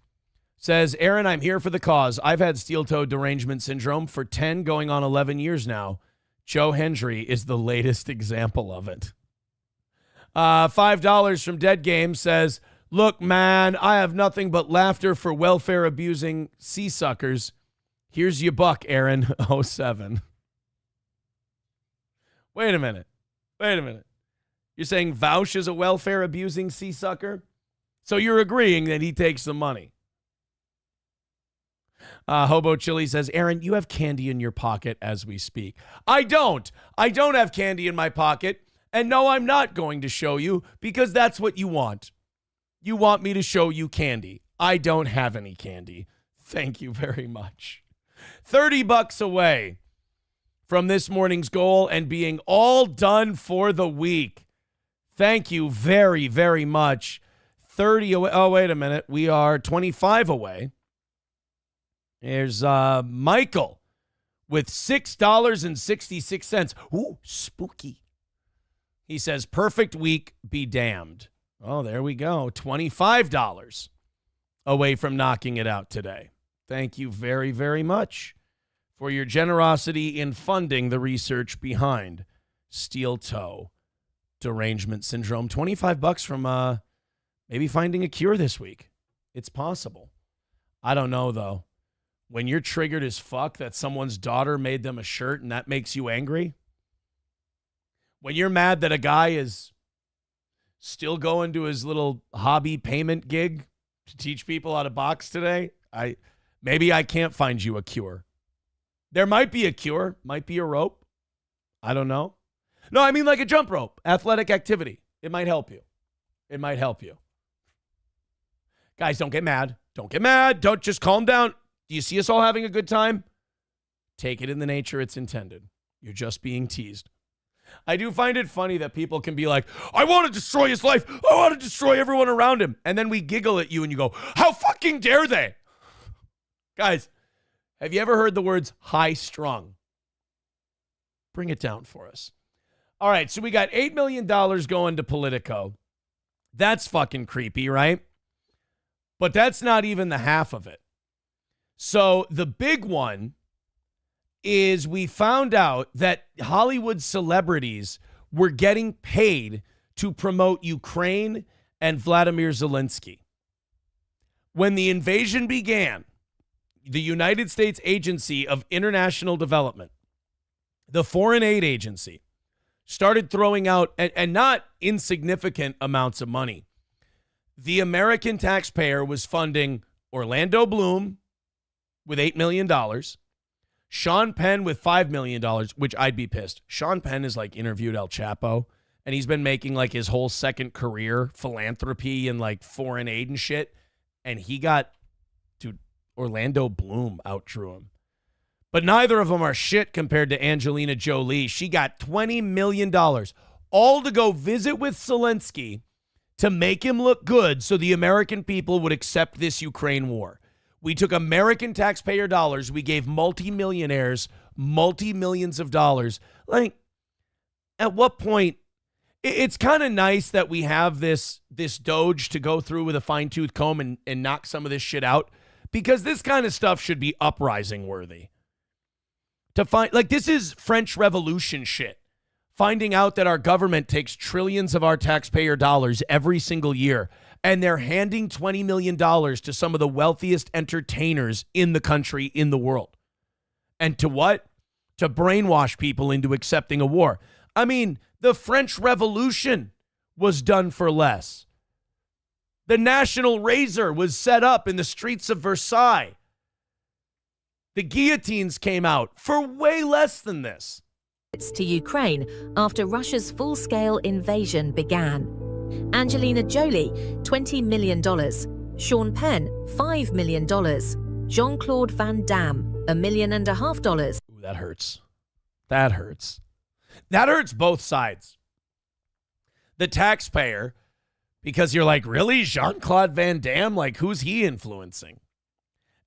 says, Aaron, I'm here for the cause. I've had steel-toe derangement syndrome for 10 going on 11 years now. Joe Hendry is the latest example of it. $5 from Dead Game says, look, man, I have nothing but laughter for welfare-abusing sea suckers. Here's your buck, Aaron, 07. Wait a minute. Wait a minute. You're saying Vaush is a welfare-abusing sea-sucker? So you're agreeing that he takes the money. Hobo Chili says, Aaron, you have candy in your pocket as we speak. I don't. I don't have candy in my pocket. And no, I'm not going to show you because that's what you want. You want me to show you candy. I don't have any candy. Thank you very much. $30 away from this morning's goal and being all done for the week. Thank you very, very much. 30 away. Oh, wait a minute. We are 25 away. There's Michael with $6.66. Ooh, spooky. He says, perfect week, be damned. Oh, there we go. $25 away from knocking it out today. Thank you very, very much for your generosity in funding the research behind steel toe derangement syndrome. $25 from maybe finding a cure this week. It's possible. I don't know, though. When you're triggered as fuck that someone's daughter made them a shirt and that makes you angry, when you're mad that a guy is still going to his little hobby payment gig to teach people how to box today, maybe I can't find you a cure. There might be a cure, might be a rope. I don't know. No, I mean like a jump rope, athletic activity. It might help you. It might help you. Guys, don't get mad. Don't get mad. Don't just calm down. Do you see us all having a good time? Take it in the nature it's intended. You're just being teased. I do find it funny that people can be like, I want to destroy his life. I want to destroy everyone around him. And then we giggle at you and you go, how fucking dare they? Guys, have you ever heard the words high strung? Bring it down for us. All right, so we got $8 million going to Politico. That's fucking creepy, right? But that's not even the half of it. So the big one is we found out that Hollywood celebrities were getting paid to promote Ukraine and Vladimir Zelensky. When the invasion began, the United States Agency of International Development, the Foreign Aid Agency, started throwing out, and not insignificant amounts of money. The American taxpayer was funding Orlando Bloom with $8 million, Sean Penn with $5 million, which I'd be pissed. Sean Penn is like interviewed El Chapo, and he's been making like his whole second career philanthropy and like foreign aid and shit. And he got, dude, Orlando Bloom outdrew him. But neither of them are shit compared to Angelina Jolie. She got $20 million, all to go visit with Zelensky to make him look good so the American people would accept this Ukraine war. We took American taxpayer dollars. We gave multimillionaires multi-millions of dollars. Like, at what point? It's kind of nice that we have this Doge to go through with a fine-tooth comb and knock some of this shit out, because this kind of stuff should be uprising worthy. To find, like, this is French Revolution shit. Finding out that our government takes trillions of our taxpayer dollars every single year, and they're handing $20 million to some of the wealthiest entertainers in the country, in the world. And to what? To brainwash people into accepting a war. I mean, the French Revolution was done for less. The National Razor was set up in the streets of Versailles. The guillotines came out for way less than this. To Ukraine after Russia's full-scale invasion began. Angelina Jolie, $20 million. Sean Penn, $5 million. Jean-Claude Van Damme, $1.5 million. Ooh, that hurts. That hurts. That hurts both sides. The taxpayer, because you're like, really? Jean-Claude Van Damme? Like, who's he influencing?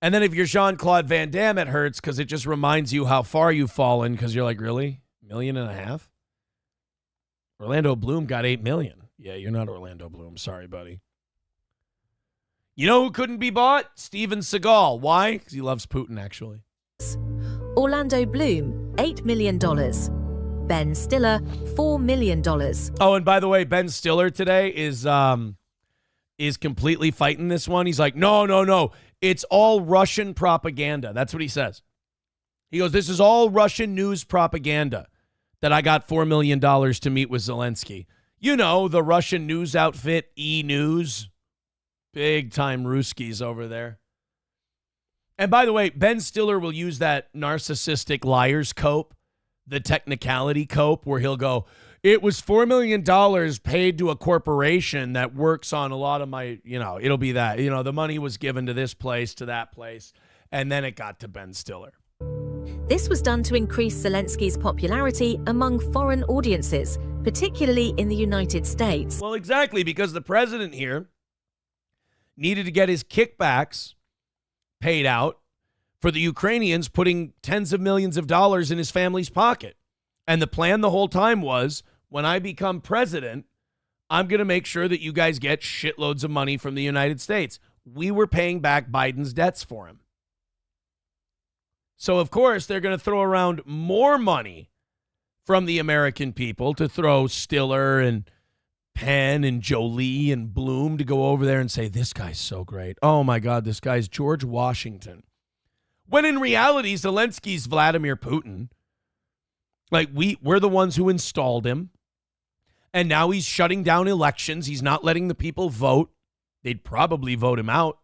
And then if you're Jean-Claude Van Damme, it hurts because it just reminds you how far you've fallen, because you're like, really? $1.5 million? Orlando Bloom got $8 million. Yeah, you're not Orlando Bloom. Sorry, buddy. You know who couldn't be bought? Steven Seagal. Why? Because he loves Putin, actually. Orlando Bloom, $8 million. Ben Stiller, $4 million. Oh, and by the way, Ben Stiller today is completely fighting this one. He's like, no. It's all Russian propaganda. That's what he says. He goes, this is all Russian news propaganda. that I got $4 million to meet with Zelensky. You know, the Russian news outfit, E-News. Big time Ruskies over there. And by the way, Ben Stiller will use that narcissistic liar's cope, the technicality cope, where he'll go, it was $4 million paid to a corporation that works on a lot of my, it'll be that. The money was given to this place, to that place, and then it got to Ben Stiller. This was done to increase Zelensky's popularity among foreign audiences, particularly in the United States. Well, exactly, because the president here needed to get his kickbacks paid out for the Ukrainians putting tens of millions of dollars in his family's pocket. And the plan the whole time was, when I become president, I'm going to make sure that you guys get shitloads of money from the United States. We were paying back Biden's debts for him. So, of course, they're going to throw around more money from the American people to throw Stiller and Penn and Jolie and Bloom to go over there and say, this guy's so great. Oh, my God, this guy's George Washington. When in reality, Zelensky's Vladimir Putin. Like, we're the ones who installed him. And now he's shutting down elections. He's not letting the people vote. They'd probably vote him out.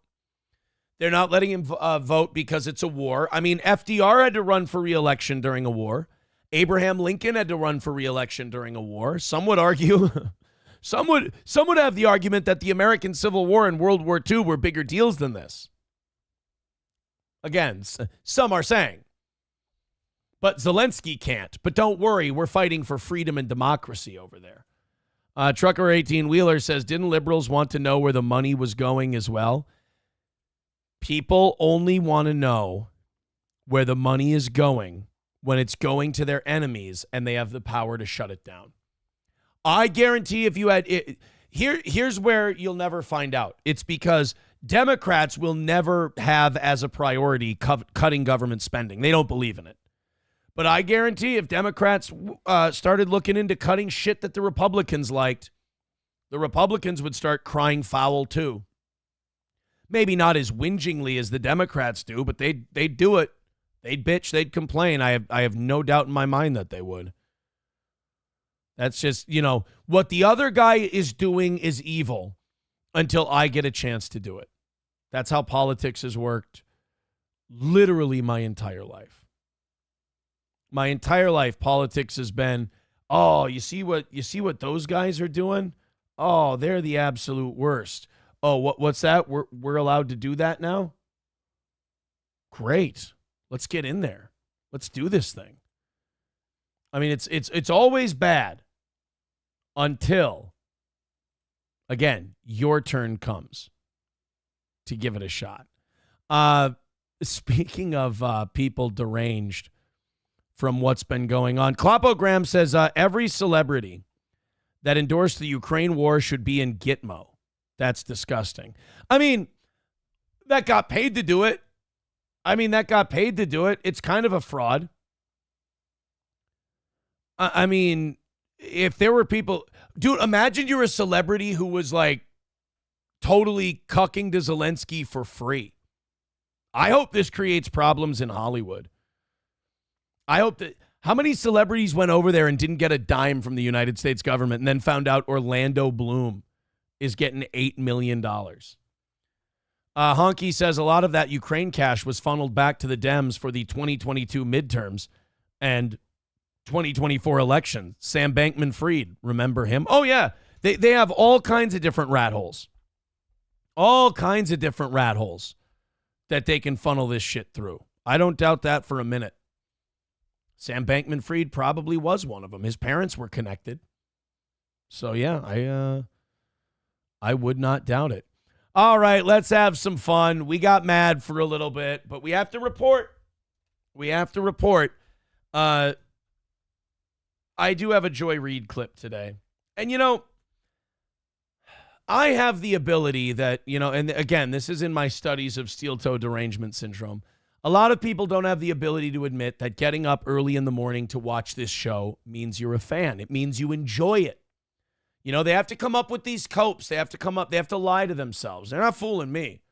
They're not letting him vote because it's a war. I mean, FDR had to run for re-election during a war. Abraham Lincoln had to run for re-election during a war. Some would argue... Some would have the argument that the American Civil War and World War II were bigger deals than this. Again, some are saying. But Zelensky can't. But don't worry, we're fighting for freedom and democracy over there. Trucker 18-Wheeler says, didn't liberals want to know where the money was going as well? People only want to know where the money is going when it's going to their enemies and they have the power to shut it down. I guarantee if you had it, here's where you'll never find out. It's because Democrats will never have as a priority cutting government spending. They don't believe in it. But I guarantee if Democrats started looking into cutting shit that the Republicans liked, the Republicans would start crying foul too. Maybe not as whingingly as the Democrats do, but they'd do it. They'd bitch, they'd complain. I have no doubt in my mind that they would. That's just, what the other guy is doing is evil until I get a chance to do it. That's how politics has worked literally my entire life. My entire life, politics has been, oh, you see what those guys are doing? Oh, they're the absolute worst. Oh, what's that? We're allowed to do that now? Great. Let's get in there. Let's do this thing. I mean, it's always bad until, again, your turn comes to give it a shot. Speaking of people deranged from what's been going on, Klopogram says every celebrity that endorsed the Ukraine war should be in Gitmo. That's disgusting. I mean, that got paid to do it. It's kind of a fraud. I mean, if there were people... Dude, imagine you're a celebrity who was like totally cucking to Zelensky for free. I hope this creates problems in Hollywood. I hope that... How many celebrities went over there and didn't get a dime from the United States government and then found out Orlando Bloom is getting $8 million? Honky says a lot of that Ukraine cash was funneled back to the Dems for the 2022 midterms and 2024 election. Sam Bankman-Fried, remember him? Oh, yeah. They have all kinds of different rat holes. All kinds of different rat holes that they can funnel this shit through. I don't doubt that for a minute. Sam Bankman-Fried probably was one of them. His parents were connected. So, yeah, I would not doubt it. All right, let's have some fun. We got mad for a little bit, but we have to report. I do have a Joy Reid clip today. And, I have the ability that, and again, this is in my studies of steel-toe derangement syndrome. A lot of people don't have the ability to admit that getting up early in the morning to watch this show means you're a fan. It means you enjoy it. They have to come up with these copes. They have to lie to themselves. They're not fooling me.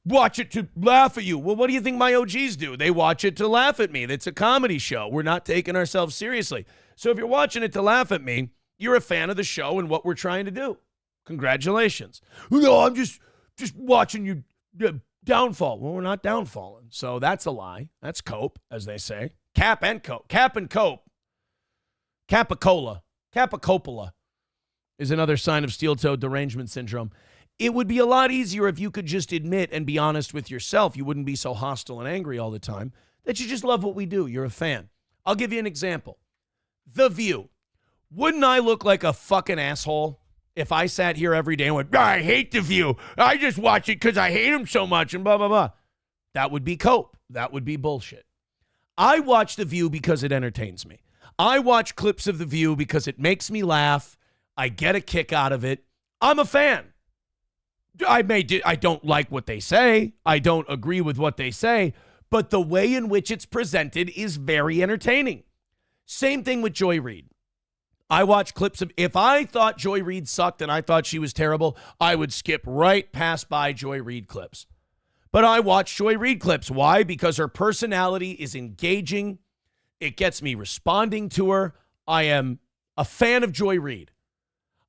watch it to laugh at you. Well, what do you think my OGs do? They watch it to laugh at me. It's a comedy show. We're not taking ourselves seriously. So if you're watching it to laugh at me, you're a fan of the show and what we're trying to do. Congratulations. No, I'm just watching you downfall. Well, we're not downfalling. So that's a lie. That's cope, as they say. Cap and cope. Cap and cope. Capicola. Capicopola is another sign of steel-toed derangement syndrome. It would be a lot easier if you could just admit and be honest with yourself. You wouldn't be so hostile and angry all the time, that you just love what we do. You're a fan. I'll give you an example. The View. Wouldn't I look like a fucking asshole if I sat here every day and went, I hate The View. I just watch it because I hate him so much and blah, blah, blah. That would be cope. That would be bullshit. I watch The View because it entertains me. I watch clips of The View because it makes me laugh. I get a kick out of it. I'm a fan. I don't like what they say. I don't agree with what they say, but the way in which it's presented is very entertaining. Same thing with Joy Reid. I watch clips of, if I thought Joy Reid sucked and I thought she was terrible, I would skip right past by Joy Reid clips. But I watch Joy Reid clips. Why? Because her personality is engaging. It gets me responding to her. I am a fan of Joy Reid.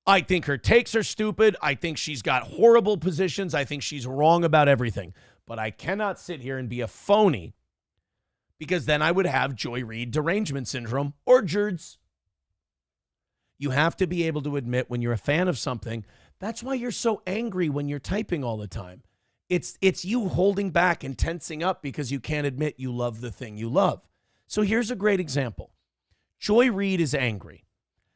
I think her takes are stupid. I think she's got horrible positions. I think she's wrong about everything. But I cannot sit here and be a phony, because then I would have Joy Reid derangement syndrome or JERDS. You have to be able to admit when you're a fan of something. That's why you're so angry when you're typing all the time. It's you holding back and tensing up because you can't admit you love the thing you love. So here's a great example. Joy Reid is angry.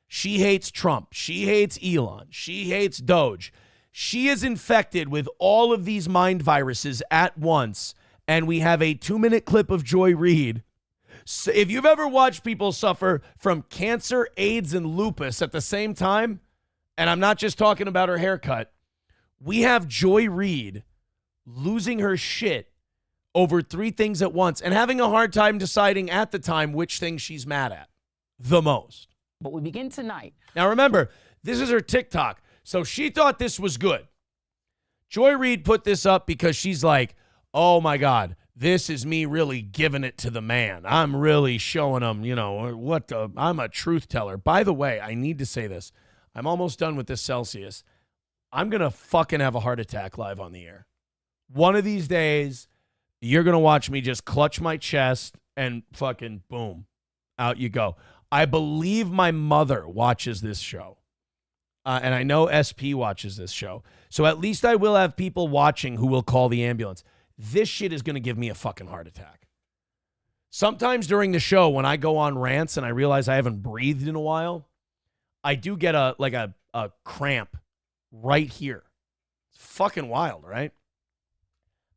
She hates Trump. She hates Elon. She hates Doge. She is infected with all of these mind viruses at once. And we have a 2-minute clip of Joy Reid. So if you've ever watched people suffer from cancer, AIDS, and lupus at the same time, and I'm not just talking about her haircut, we have Joy Reid losing her shit over 3 things at once and having a hard time deciding at the time which thing she's mad at the most. But we begin tonight. Now remember, this is her TikTok, so she thought this was good. Joy Reid put this up because she's like, oh my God, this is me really giving it to the man. I'm really showing him, I'm a truth teller. By the way, I need to say this. I'm almost done with this Celsius. I'm going to fucking have a heart attack live on the air. One of these days, you're going to watch me just clutch my chest and fucking boom, out you go. I believe my mother watches this show. And I know SP watches this show. So at least I will have people watching who will call the ambulance. This shit is going to give me a fucking heart attack. Sometimes during the show, when I go on rants and I realize I haven't breathed in a while, I do get a cramp right here. It's fucking wild, right?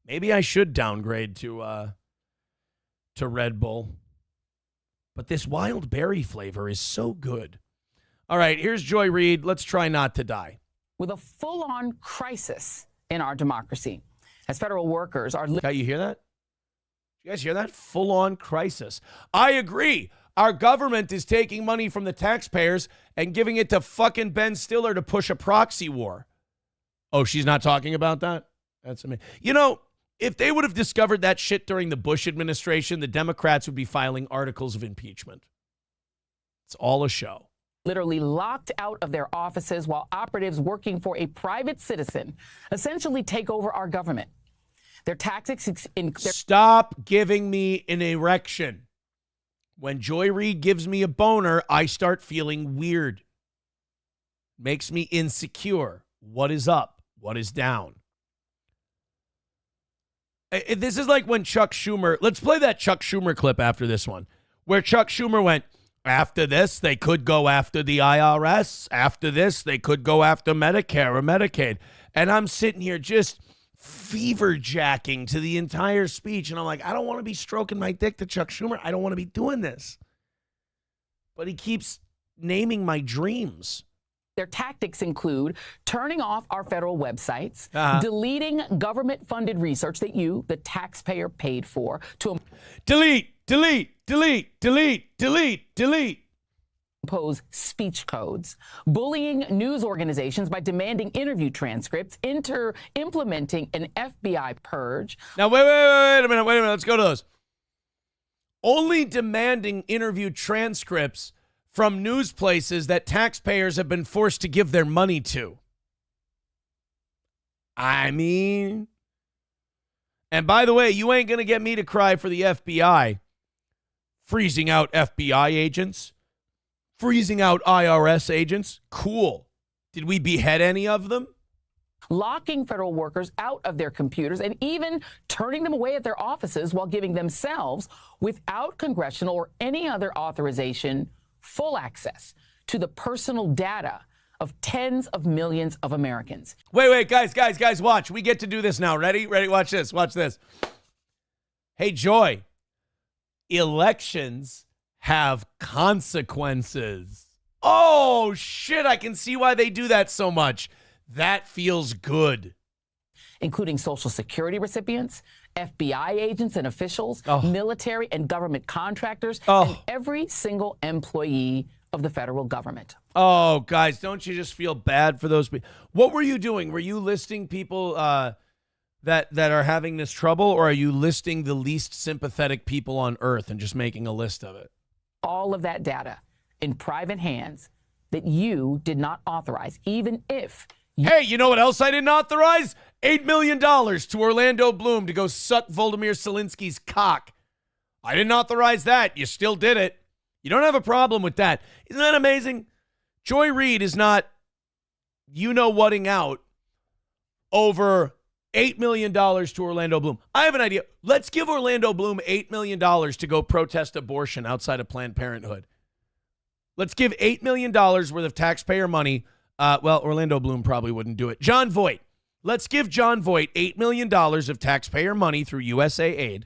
Maybe I should downgrade to Red Bull. But this wild berry flavor is so good. All right, here's Joy Reid. Let's try not to die. With a full-on crisis in our democracy, as federal workers are... You hear that? You guys hear that? Full-on crisis. I agree. Our government is taking money from the taxpayers and giving it to fucking Ben Stiller to push a proxy war. Oh, she's not talking about that? That's amazing. If they would have discovered that shit during the Bush administration, the Democrats would be filing articles of impeachment. It's all a show. Literally locked out of their offices while operatives working for a private citizen essentially take over our government. Their tactics... Stop giving me an erection. When Joy Reid gives me a boner, I start feeling weird. Makes me insecure. What is up? What is down? This is like when Chuck Schumer, let's play that Chuck Schumer clip after this one, where Chuck Schumer went, after this, they could go after the IRS. After this, they could go after Medicare or Medicaid. And I'm sitting here just fever jacking to the entire speech. And I'm like, I don't want to be stroking my dick to Chuck Schumer. I don't want to be doing this. But he keeps naming my dreams. Their tactics include turning off our federal websites, deleting government-funded research that you, the taxpayer, paid for. Delete. impose speech codes, bullying news organizations by demanding interview transcripts, implementing an FBI purge. Now, wait a minute. Let's go to those. Only demanding interview transcripts from news places that taxpayers have been forced to give their money to. I mean, and by the way, you ain't going to get me to cry for the FBI freezing out FBI agents, freezing out IRS agents. Cool. Did we behead any of them? Locking federal workers out of their computers and even turning them away at their offices while giving themselves, without congressional or any other authorization, full access to the personal data of tens of millions of Americans. Wait, guys, watch. We get to do this now. Ready? Watch this. Hey, Joy, elections have consequences. Oh, shit, I can see why they do that so much. That feels good. Including Social Security recipients, FBI agents and officials, military and government contractors, and every single employee of the federal government. Oh, guys, don't you just feel bad for those people? What were you doing? Were you listing people that are having this trouble, or are you listing the least sympathetic people on earth and just making a list of it? All of that data in private hands that you did not authorize, even if... Hey, you know what else I didn't authorize? $8 million to Orlando Bloom to go suck Volodymyr Zelensky's cock. I didn't authorize that. You still did it. You don't have a problem with that. Isn't that amazing? Joy Reid is not you-know-whatting out over $8 million to Orlando Bloom. I have an idea. Let's give Orlando Bloom $8 million to go protest abortion outside of Planned Parenthood. Let's give $8 million worth of taxpayer money. Well, Orlando Bloom probably wouldn't do it. John Voight. Let's give John Voight $8 million of taxpayer money through USAID.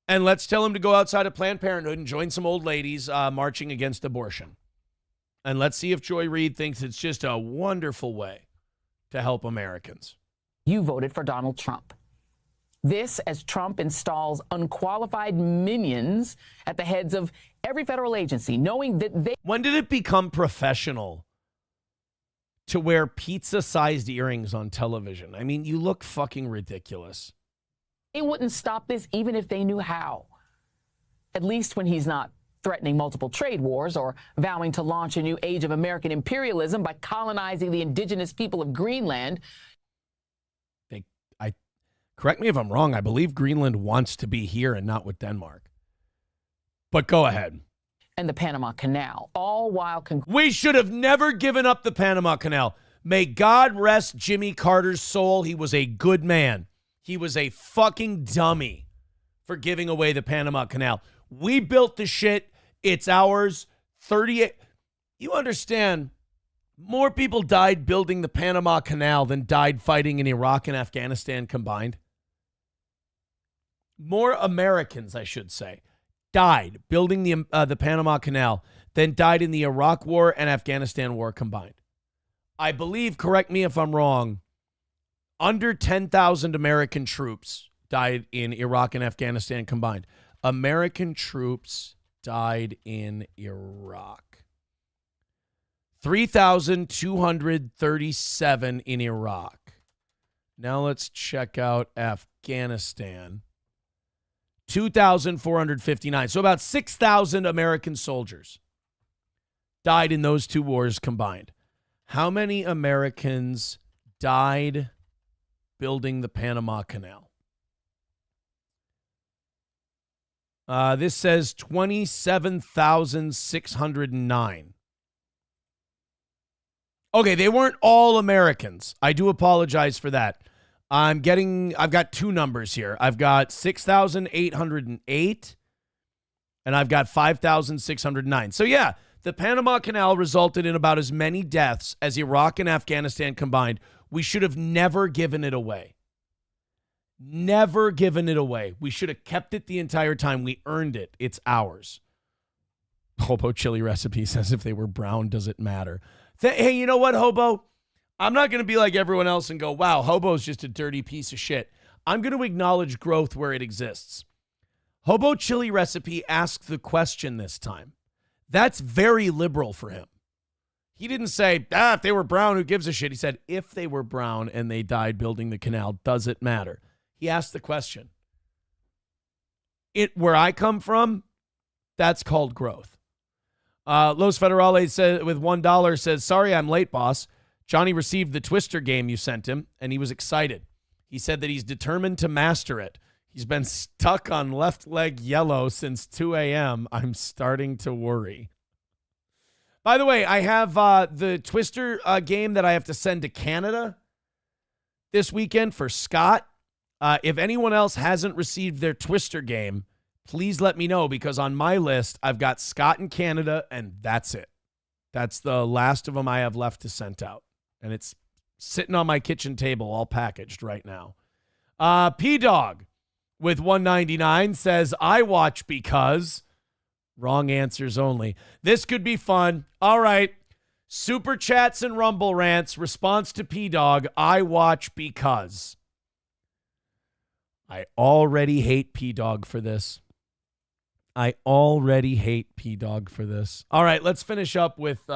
And let's tell him to go outside of Planned Parenthood and join some old ladies marching against abortion. And let's see if Joy Reid thinks it's just a wonderful way to help Americans. You voted for Donald Trump. This as Trump installs unqualified minions at the heads of every federal agency, knowing that they... When did it become professional to wear pizza-sized earrings on television? I mean, you look fucking ridiculous. They wouldn't stop this even if they knew how. At least when he's not threatening multiple trade wars or vowing to launch a new age of American imperialism by colonizing the indigenous people of Greenland. Correct me if I'm wrong, I believe Greenland wants to be here and not with Denmark. But go ahead. And the Panama Canal, all while... We should have never given up the Panama Canal. May God rest Jimmy Carter's soul. He was a good man. He was a fucking dummy for giving away the Panama Canal. We built the shit. It's ours. 38. You understand, more people died building the Panama Canal than died fighting in Iraq and Afghanistan combined. More Americans, I should say, died building the Panama Canal than died in the Iraq War and Afghanistan War combined. I believe, correct me if I'm wrong, under 10,000 American troops died in Iraq and Afghanistan combined. American troops died in Iraq. 3,237 in Iraq. Now let's check out Afghanistan. 2,459. So about 6,000 American soldiers died in those two wars combined. How many Americans died building the Panama Canal? This says 27,609. Okay, they weren't all Americans. I do apologize for that. I've got two numbers here. I've got 6,808 and I've got 5,609. So yeah, the Panama Canal resulted in about as many deaths as Iraq and Afghanistan combined. We should have never given it away. Never given it away. We should have kept it the entire time. We earned it. It's ours. Hobo chili recipe says if they were brown, does it matter? Hey, you know what, Hobo? I'm not going to be like everyone else and go, wow, Hobo's just a dirty piece of shit. I'm going to acknowledge growth where it exists. Hobo chili recipe asked the question this time. That's very liberal for him. He didn't say, if they were brown, who gives a shit? He said, if they were brown and they died building the canal, does it matter? He asked the question. Where I come from, that's called growth. Los Federales said, with $1 says, sorry, I'm late, boss. Johnny received the Twister game you sent him, and he was excited. He said that he's determined to master it. He's been stuck on left leg yellow since 2 a.m. I'm starting to worry. By the way, I have the Twister game that I have to send to Canada this weekend for Scott. If anyone else hasn't received their Twister game, please let me know, because on my list, I've got Scott in Canada, and that's it. That's the last of them I have left to send out. And it's sitting on my kitchen table all packaged right now. P-Dog with $1.99 says, I watch because... Wrong answers only. This could be fun. All right. Super chats and Rumble rants. Response to P-Dog. I watch because. I already hate P-Dog for this. All right, let's finish up with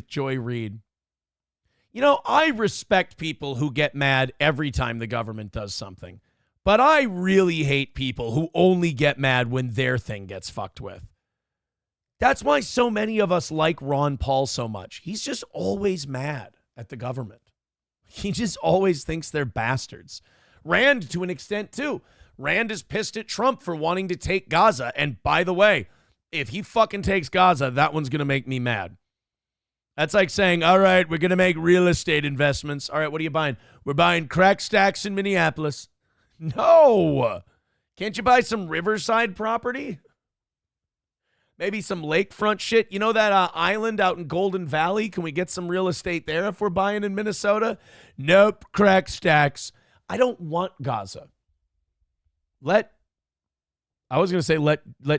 Joy Reid. You know, I respect people who get mad every time the government does something. But I really hate people who only get mad when their thing gets fucked with. That's why so many of us like Ron Paul so much. He's just always mad at the government. He just always thinks they're bastards. Rand, to an extent, too. Rand is pissed at Trump for wanting to take Gaza. And by the way, if he fucking takes Gaza, that one's going to make me mad. That's like saying, all right, we're going to make real estate investments. All right, what are you buying? We're buying crack stacks in Minneapolis. No. Can't you buy some riverside property? Maybe some lakefront shit. You know that island out in Golden Valley? Can we get some real estate there if we're buying in Minnesota? Nope. Crack stacks. I don't want Gaza. Let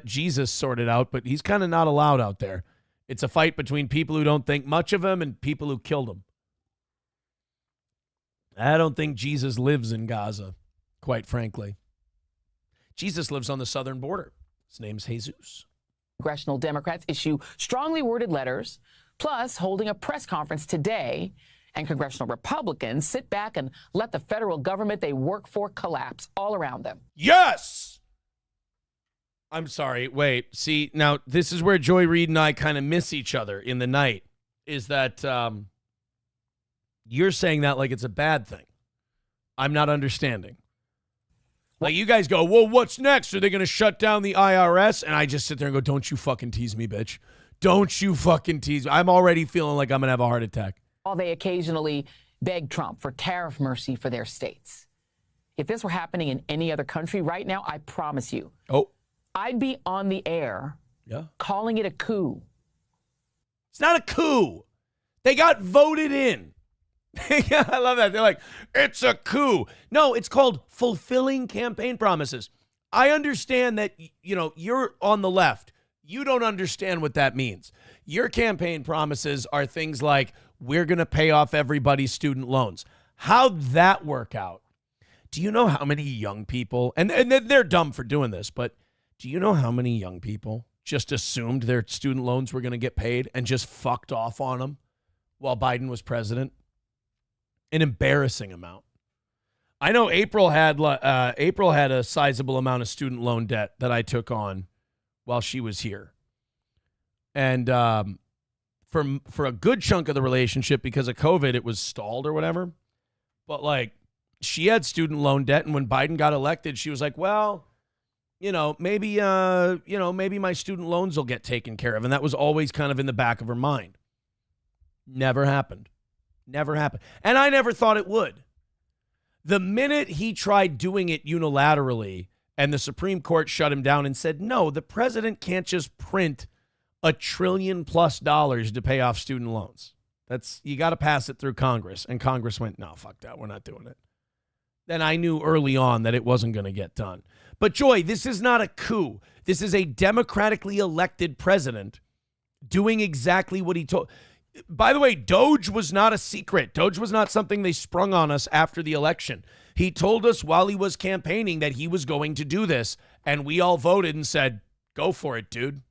Jesus sort it out, but he's kind of not allowed out there. It's a fight between people who don't think much of him and people who killed him. I don't think Jesus lives in Gaza. Quite frankly. Jesus lives on the southern border. His name's Jesus. Congressional Democrats issue strongly worded letters, plus holding a press conference today, and congressional Republicans sit back and let the federal government they work for collapse all around them. Yes! I'm sorry. Wait. See, now this is where Joy Reid and I kind of miss each other in the night, is that you're saying that like it's a bad thing. I'm not understanding. Like, you guys go, well, what's next? Are they going to shut down the IRS? And I just sit there and go, don't you fucking tease me, bitch. Don't you fucking tease me. I'm already feeling like I'm going to have a heart attack. While they occasionally beg Trump for tariff mercy for their states. If this were happening in any other country right now, I promise you, I'd be on the air calling it a coup. It's not a coup. They got voted in. I love that. They're like, it's a coup. No, it's called fulfilling campaign promises. I understand that, you know, you're on the left. You don't understand what that means. Your campaign promises are things like, we're going to pay off everybody's student loans. How'd that work out? Do you know how many young people, and they're dumb for doing this, but do you know how many young people just assumed their student loans were going to get paid and just fucked off on them while Biden was president? An embarrassing amount. I know April had a sizable amount of student loan debt that I took on while she was here. And for a good chunk of the relationship, because of COVID, it was stalled or whatever. But like, she had student loan debt, and when Biden got elected, she was like, well, maybe my student loans will get taken care of. And that was always kind of in the back of her mind. Never happened. Never happened. And I never thought it would. The minute he tried doing it unilaterally and the Supreme Court shut him down and said, no, the president can't just print $1 trillion+ to pay off student loans. You got to pass it through Congress. And Congress went, no, fuck that. We're not doing it. Then I knew early on that it wasn't going to get done. But Joy, this is not a coup. This is a democratically elected president doing exactly what he told. By the way, Doge was not a secret. Doge was not something they sprung on us after the election. He told us while he was campaigning that he was going to do this, and we all voted and said, go for it, dude.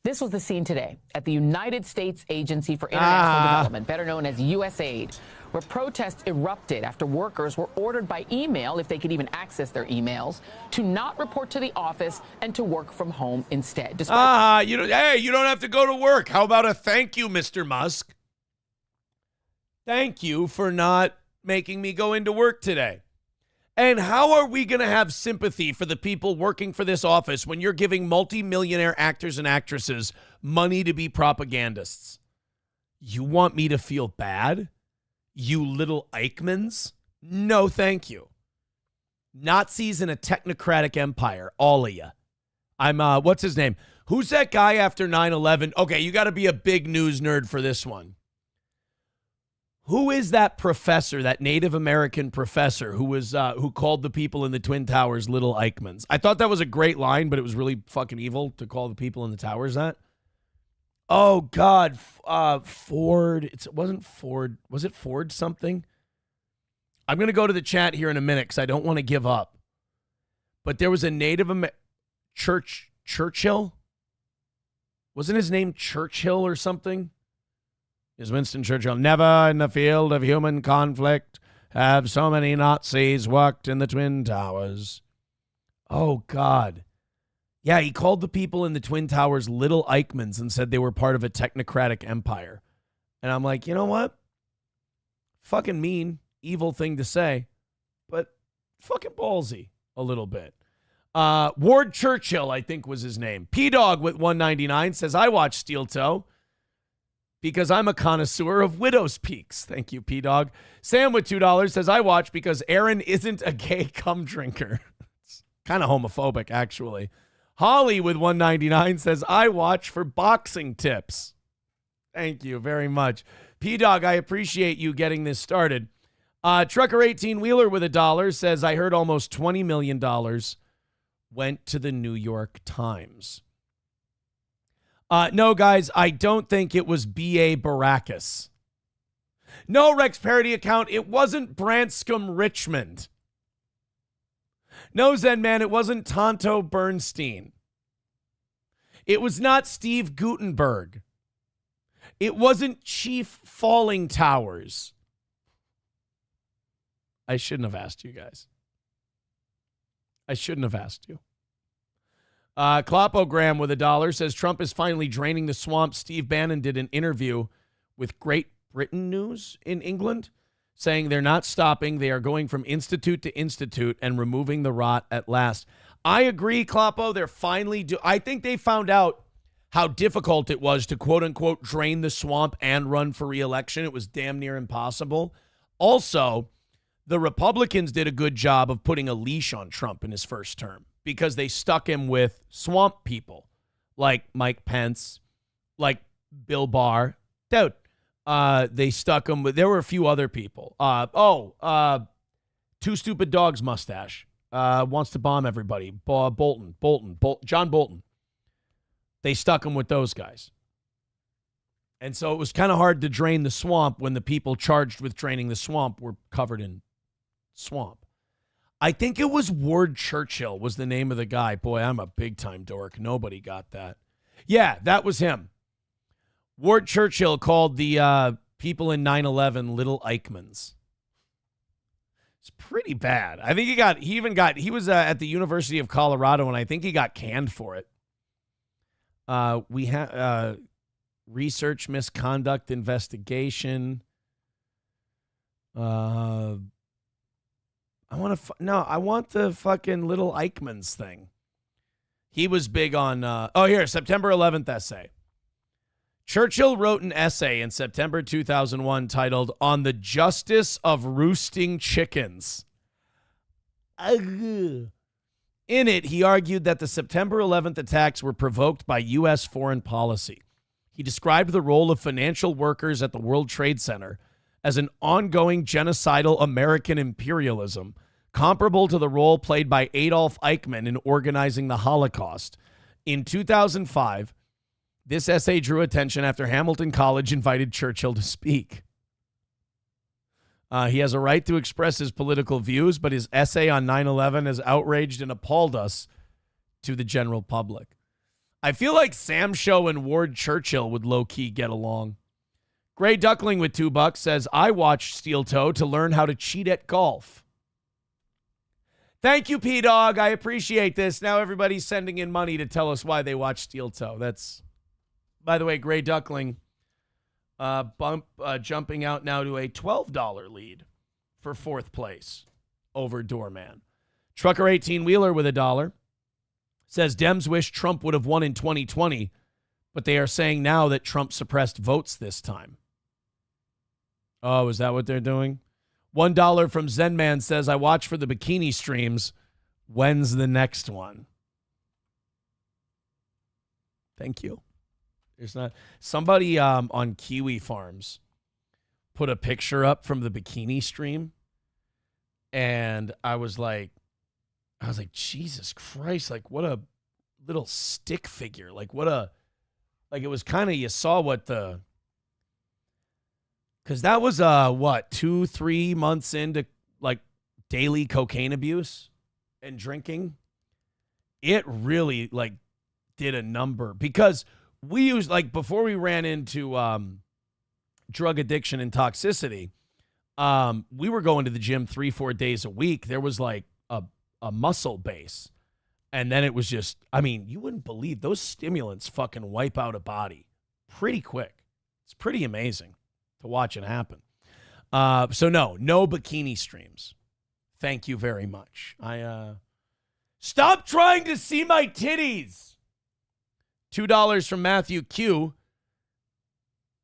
This was the scene today at the United States Agency for International Development, better known as USAID, where protests erupted after workers were ordered by email, if they could even access their emails, to not report to the office and to work from home instead. You don't have to go to work. How about a thank you, Mr. Musk? Thank you for not making me go into work today. And how are we going to have sympathy for the people working for this office when you're giving multi-millionaire actors and actresses money to be propagandists? You want me to feel bad? You little Eichmanns? No, thank you. Nazis in a technocratic empire, all of you. I'm, what's his name? Who's that guy after 9/11? Okay, you got to be a big news nerd for this one. Who is that professor, that Native American professor who called the people in the Twin Towers little Eichmanns? I thought that was a great line, but it was really fucking evil to call the people in the towers that. Oh, God. Ford. It wasn't Ford. Was it Ford something? I'm going to go to the chat here in a minute because I don't want to give up. But there was a Native American Churchill? Wasn't his name Churchill or something? Is Winston Churchill, never in the field of human conflict have so many Nazis worked in the Twin Towers. Oh, God. Yeah, he called the people in the Twin Towers little Eichmanns and said they were part of a technocratic empire. And I'm like, you know what? Fucking mean, evil thing to say, but fucking ballsy a little bit. Ward Churchill, I think was his name. P-Dog with 199 says, I watch Steel Toe because I'm a connoisseur of Widow's Peaks. Thank you, P-Dog. Sam with $2 says, I watch because Aaron isn't a gay cum drinker. It's kind of homophobic, actually. Holly with 199 says, I watch for boxing tips. Thank you very much. P-Dog, I appreciate you getting this started. Trucker 18 Wheeler with $1 says, I heard almost $20 million went to the New York Times. No, guys, I don't think it was B.A. Baracus. No, Rex Parody account, it wasn't Branscombe Richmond. No, Zen Man, it wasn't Tonto Bernstein. It was not Steve Gutenberg. It wasn't Chief Falling Towers. I shouldn't have asked you guys. I shouldn't have asked you. Clopogram with $1 says Trump is finally draining the swamp. Steve Bannon did an interview with Great Britain News in England saying they're not stopping. They are going from institute to institute and removing the rot at last. I agree, Clopo. They're finally I think they found out how difficult it was to quote unquote drain the swamp and run for re-election. It was damn near impossible. Also, the Republicans did a good job of putting a leash on Trump in his first term because they stuck him with swamp people like Mike Pence, like Bill Barr. Dude, they stuck him with, there were a few other people. Two Stupid Dogs mustache wants to bomb everybody. John Bolton. They stuck him with those guys. And so it was kind of hard to drain the swamp when the people charged with draining the swamp were covered in swamp. I think it was Ward Churchill was the name of the guy. Boy, I'm a big-time dork. Nobody got that. Yeah, that was him. Ward Churchill called the people in 9/11 little Eichmanns. It's pretty bad. I think he was at the University of Colorado, and I think he got canned for it. We have research misconduct investigation. I want the fucking little Eichmanns thing. He was big on, September 11th essay. Churchill wrote an essay in September 2001 titled On the Justice of Roosting Chickens. In it, he argued that the September 11th attacks were provoked by U.S. foreign policy. He described the role of financial workers at the World Trade Center as an ongoing genocidal American imperialism, comparable to the role played by Adolf Eichmann in organizing the Holocaust. In 2005, this essay drew attention after Hamilton College invited Churchill to speak. He has a right to express his political views, but his essay on 9/11 has outraged and appalled us to the general public. I feel like Sam Show and Ward Churchill would low-key get along. Gray Duckling with $2 says, I watched Steel Toe to learn how to cheat at golf. Thank you, P-Dog. I appreciate this. Now everybody's sending in money to tell us why they watch Steel Toe. That's, by the way, Gray Duckling jumping out now to a $12 lead for 4th place over Doorman. Trucker 18-wheeler with $1 says Dems wish Trump would have won in 2020, but they are saying now that Trump suppressed votes this time. Oh, is that what they're doing? $1 from Zenman says, I watch for the bikini streams. When's the next one? Thank you. There's not somebody on Kiwi Farms put a picture up from the bikini stream, and I was like, Jesus Christ, like what a little stick figure. Like it was kind of, you saw what because that was 2-3 months into like daily cocaine abuse and drinking. It really like did a number, because we used, like, before we ran into drug addiction and toxicity, we were going to the gym 3-4 days a week. There was like a muscle base. And then it was just, I mean, you wouldn't believe those stimulants fucking wipe out a body pretty quick. It's pretty amazing to watch it happen. So no bikini streams. Thank you very much. Stop trying to see my titties. $2 from Matthew Q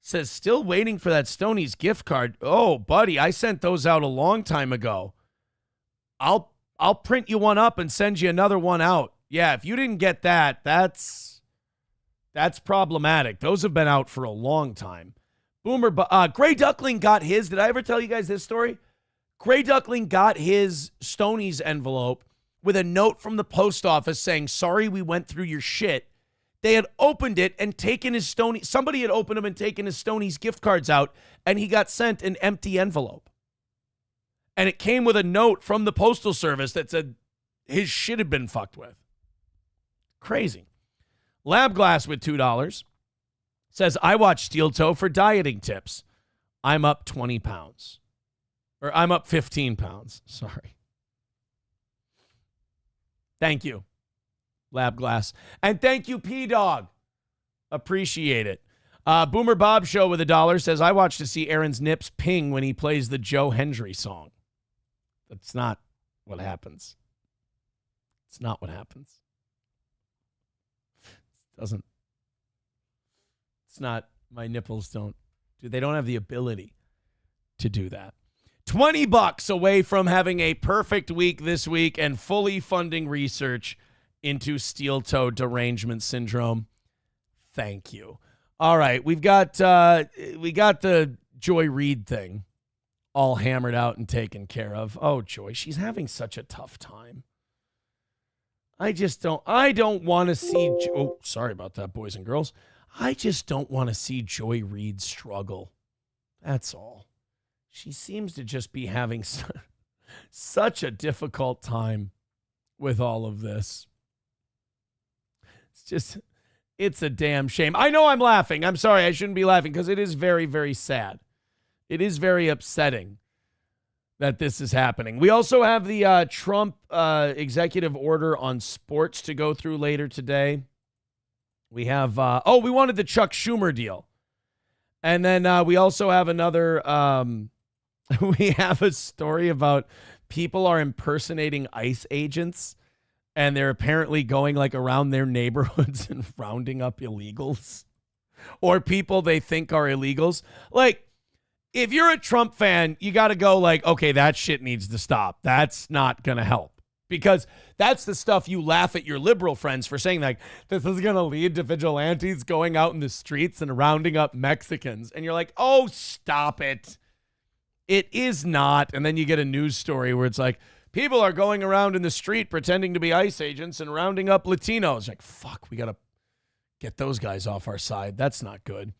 says, still waiting for that Stoney's gift card. Oh, buddy, I sent those out a long time ago. I'll print you one up and send you another one out. Yeah, if you didn't get that, that's problematic. Those have been out for a long time. Boomer, Gray Duckling got his. Did I ever tell you guys this story? Gray Duckling got his Stoney's envelope with a note from the post office saying, sorry we went through your shit. They had opened it and taken his Stoney. Somebody had opened them and taken his Stoney's gift cards out, and he got sent an empty envelope. And it came with a note from the Postal Service that said his shit had been fucked with. Crazy. Lab Glass with $2 says, I watch Steel Toe for dieting tips. I'm up 20 pounds. Or I'm up 15 pounds. Sorry. Thank you, Lab Glass. And thank you, P-Dog. Appreciate it. Boomer Bob Show with $1 says, I watch to see Aaron's nips ping when he plays the Joe Hendry song. That's not what happens. It's not what happens. It's not, my nipples they don't have the ability to do that. $20 away from having a perfect week this week and fully funding research into steel toe derangement syndrome. Thank you. All right, we got the Joy Reid thing all hammered out and taken care of. Oh, Joy, she's having such a tough time. I don't want to see, oh, sorry about that, boys and girls. I just don't want to see Joy Reid struggle. That's all. She seems to just be having such a difficult time with all of this. It's a damn shame. I know I'm laughing. I'm sorry. I shouldn't be laughing because it is very, very sad. It is very upsetting that this is happening. We also have the Trump executive order on sports to go through later today. We have, we wanted the Chuck Schumer deal. And then we also have another, we have a story about people are impersonating ICE agents, and they're apparently going like around their neighborhoods and rounding up illegals or people they think are illegals. Like, if you're a Trump fan, you got to go like, okay, that shit needs to stop. That's not going to help, because that's the stuff you laugh at your liberal friends for saying, like, this is going to lead to vigilantes going out in the streets and rounding up Mexicans. And you're like, oh, stop it. It is not. And then you get a news story where it's like, people are going around in the street pretending to be ICE agents and rounding up Latinos. Like, fuck, we got to get those guys off our side. That's not good.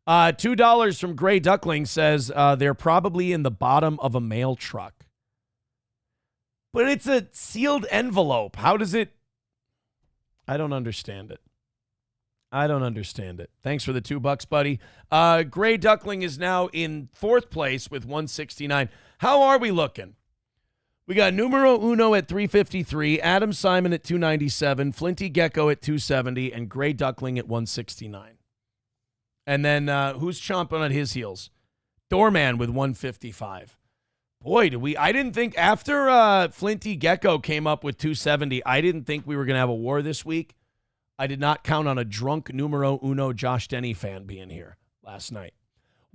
$2 from Gray Duckling says they're probably in the bottom of a mail truck. But it's a sealed envelope. How does it? I don't understand it. I don't understand it. Thanks for the $2, buddy. Gray Duckling is now in 4th place with 169. How are we looking? We got numero uno at 353, Adam Simon at 297, Flinty Gecko at 270, and Gray Duckling at 169. And then who's chomping on his heels? Doorman with 155. Boy, I didn't think after Flinty Gecko came up with 270, I didn't think we were going to have a war this week. I did not count on a drunk numero uno Josh Denny fan being here last night.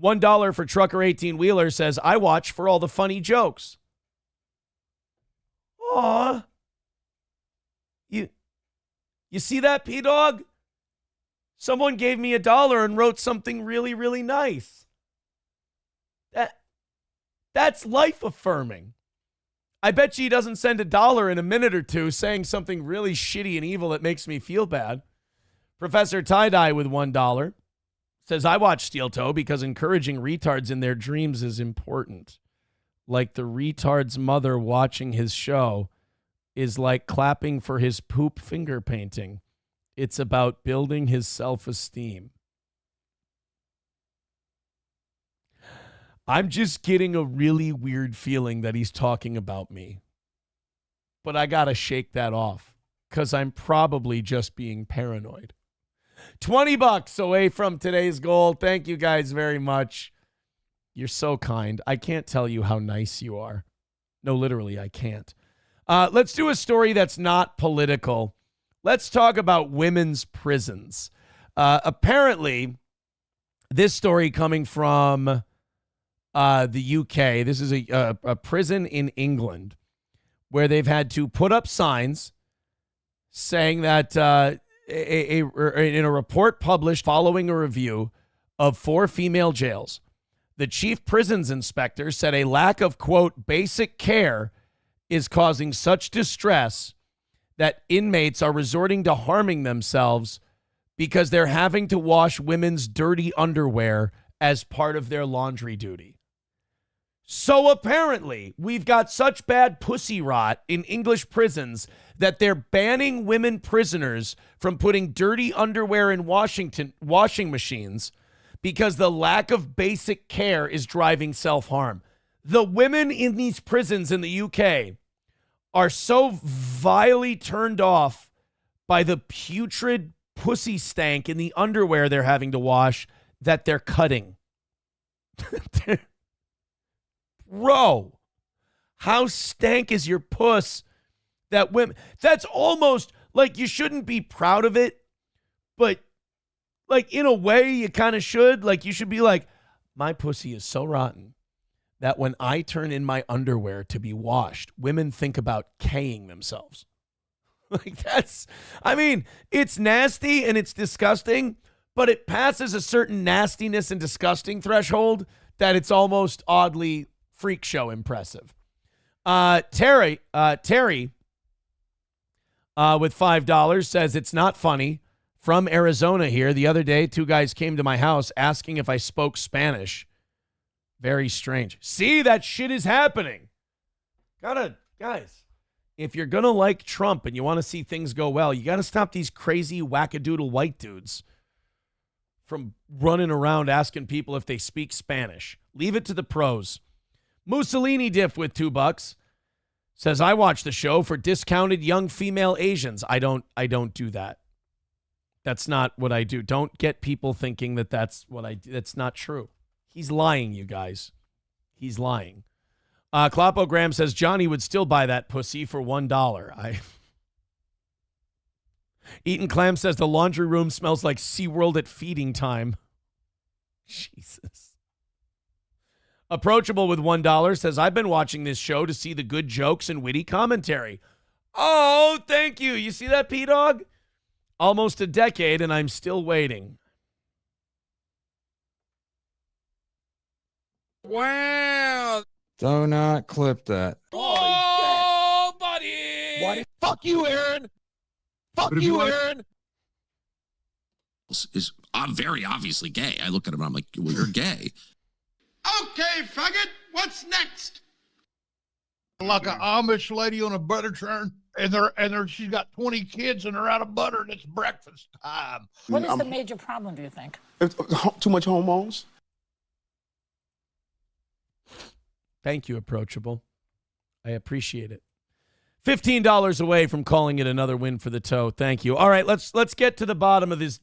$1 for Trucker 18-Wheeler says, I watch for all the funny jokes. Aw. You see that, P-Dog? Someone gave me $1 and wrote something really, really nice. That's life-affirming. I bet you he doesn't send $1 in a minute or two saying something really shitty and evil that makes me feel bad. Professor Tie-Dye with $1 says, I watch Steel Toe because encouraging retards in their dreams is important. Like the retard's mother watching his show is like clapping for his poop finger painting. It's about building his self-esteem. I'm just getting a really weird feeling that he's talking about me. But I got to shake that off because I'm probably just being paranoid. $20 away from today's goal. Thank you guys very much. You're so kind. I can't tell you how nice you are. No, literally, I can't. Let's do a story that's not political. Let's talk about women's prisons. Apparently, this story coming from the UK. This is a prison in England where they've had to put up signs saying that in a report published following a review of 4 female jails, the chief prisons inspector said a lack of, quote, basic care is causing such distress that inmates are resorting to harming themselves because they're having to wash women's dirty underwear as part of their laundry duty. So apparently, we've got such bad pussy rot in English prisons that they're banning women prisoners from putting dirty underwear in washing machines because the lack of basic care is driving self-harm. The women in these prisons in the UK are so vilely turned off by the putrid pussy stank in the underwear they're having to wash that they're cutting. Bro, how stank is your puss that women... That's almost like you shouldn't be proud of it, but like in a way you kind of should. Like you should be like, my pussy is so rotten that when I turn in my underwear to be washed, women think about K-ing themselves. Like that's... I mean, it's nasty and it's disgusting, but it passes a certain nastiness and disgusting threshold that it's almost oddly... freak show impressive. Terry with $5 says it's not funny. From Arizona here. The other day, 2 guys came to my house asking if I spoke Spanish. Very strange. See, that shit is happening. Guys, if you're going to like Trump and you want to see things go well, you got to stop these crazy wackadoodle white dudes from running around asking people if they speak Spanish. Leave it to the pros. Mussolini Diff with $2 says, I watch the show for discounted young female Asians. I don't do that. That's not what I do. Don't get people thinking that that's what I do. That's not true. He's lying, you guys. He's lying. Clopogram says, Johnny would still buy that pussy for $1. Eaton Clam says, the laundry room smells like SeaWorld at feeding time. Jesus. Approachable with $1 says, I've been watching this show to see the good jokes and witty commentary. Oh, thank you. You see that, P-Dog? Almost a decade, and I'm still waiting. Wow. Do not clip that. Oh, buddy. What? Fuck you, Aaron. Fuck you, Aaron. Is very obviously gay. I look at him and I'm like, well, you're gay. Okay, faggot, what's next? Like an Amish lady on a butter churn. and she's got 20 kids and they're out of butter and it's breakfast time. What is the major problem, do you think? Too much hormones. Thank you, Approachable. I appreciate it. $15 away from calling it another win for the toe. Thank you. All right, let's get to the bottom of these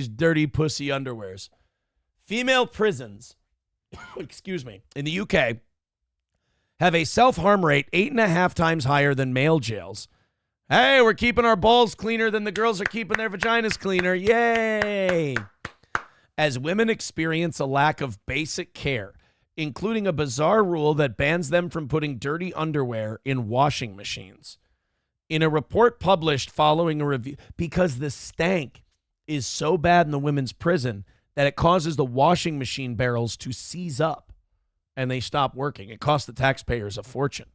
dirty pussy underwears. Female prisons, excuse me, in the UK have a self-harm rate 8.5 times higher than male jails. Hey, we're keeping our balls cleaner than the girls are keeping their vaginas cleaner. Yay! As women experience a lack of basic care, including a bizarre rule that bans them from putting dirty underwear in washing machines. In a report published following a review, because the stank is so bad in the women's prison that it causes the washing machine barrels to seize up and they stop working. It costs the taxpayers a fortune.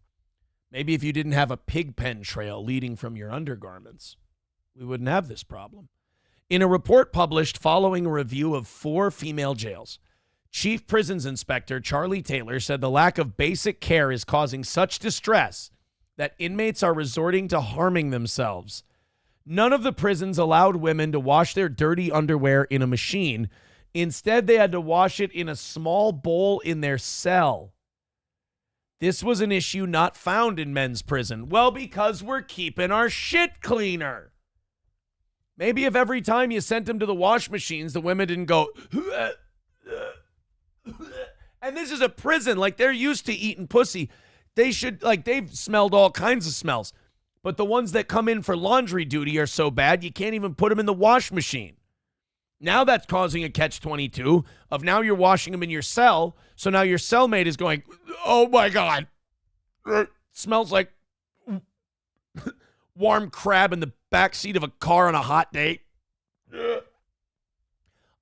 Maybe if you didn't have a pig pen trail leading from your undergarments, we wouldn't have this problem. In a report published following a review of 4 female jails, Chief Prisons Inspector Charlie Taylor said the lack of basic care is causing such distress that inmates are resorting to harming themselves. None of the prisons allowed women to wash their dirty underwear in a machine. Instead, they had to wash it in a small bowl in their cell. This was an issue not found in men's prison. Well, because we're keeping our shit cleaner. Maybe if every time you sent them to the wash machines, the women didn't go... And this is a prison. Like, they're used to eating pussy. They should, like, they've smelled all kinds of smells. But the ones that come in for laundry duty are so bad, you can't even put them in the wash machine. Now that's causing a catch-22 of now you're washing them in your cell. So now your cellmate is going, oh, my God. Smells like warm crab in the backseat of a car on a hot day.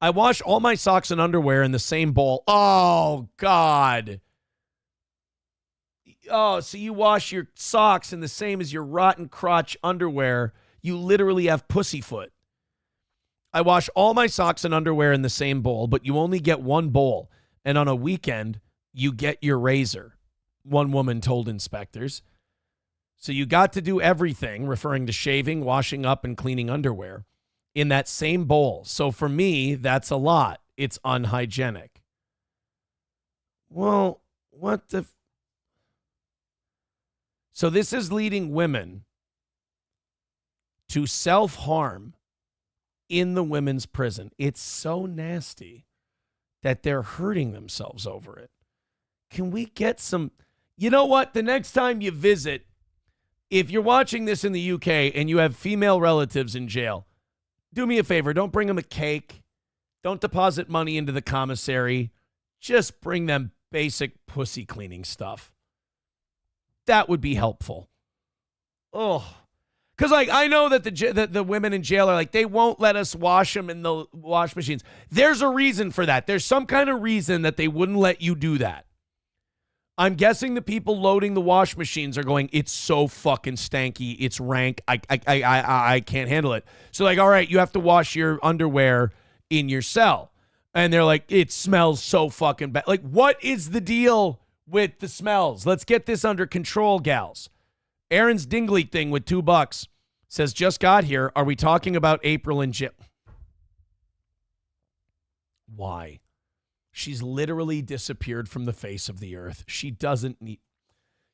I wash all my socks and underwear in the same bowl. Oh, God. Oh, so you wash your socks in the same as your rotten crotch underwear. You literally have pussyfoot. I wash all my socks and underwear in the same bowl, but you only get one bowl. And on a weekend, you get your razor, one woman told inspectors. So you got to do everything, referring to shaving, washing up, and cleaning underwear, in that same bowl. So for me, that's a lot. It's unhygienic. Well, what the... So this is leading women to self-harm in the women's prison. It's so nasty that they're hurting themselves over it. Can we get some... You know what? The next time you visit, if you're watching this in the UK and you have female relatives in jail, do me a favor. Don't bring them a cake. Don't deposit money into the commissary. Just bring them basic pussy cleaning stuff. That would be helpful. Oh, because like I know that the women in jail are like, they won't let us wash them in the wash machines. There's a reason for that. There's some kind of reason that they wouldn't let you do that. I'm guessing the people loading the wash machines are going, it's so fucking stanky. It's rank. I can't handle it. So like, all right, you have to wash your underwear in your cell. And they're like, it smells so fucking bad. Like, what is the deal with the smells? Let's get this under control, gals. Aaron's Dingley thing with $2 says, just got here. Are we talking about April and Jim? Why? She's literally disappeared from the face of the earth. She doesn't need...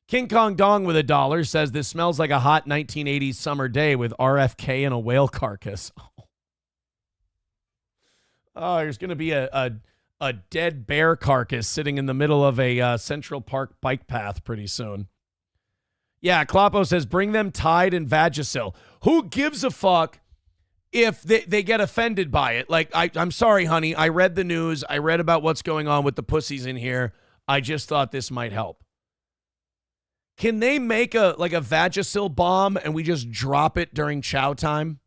King Kong Dong with $1 says, this smells like a hot 1980s summer day with RFK and a whale carcass. Oh, there's going to be a dead bear carcass sitting in the middle of a Central Park bike path pretty soon. Yeah, Kloppo says, bring them Tide and Vagisil. Who gives a fuck if they get offended by it? Like, I'm sorry, honey. I read the news. I read about what's going on with the pussies in here. I just thought this might help. Can they make a Vagisil bomb and we just drop it during chow time?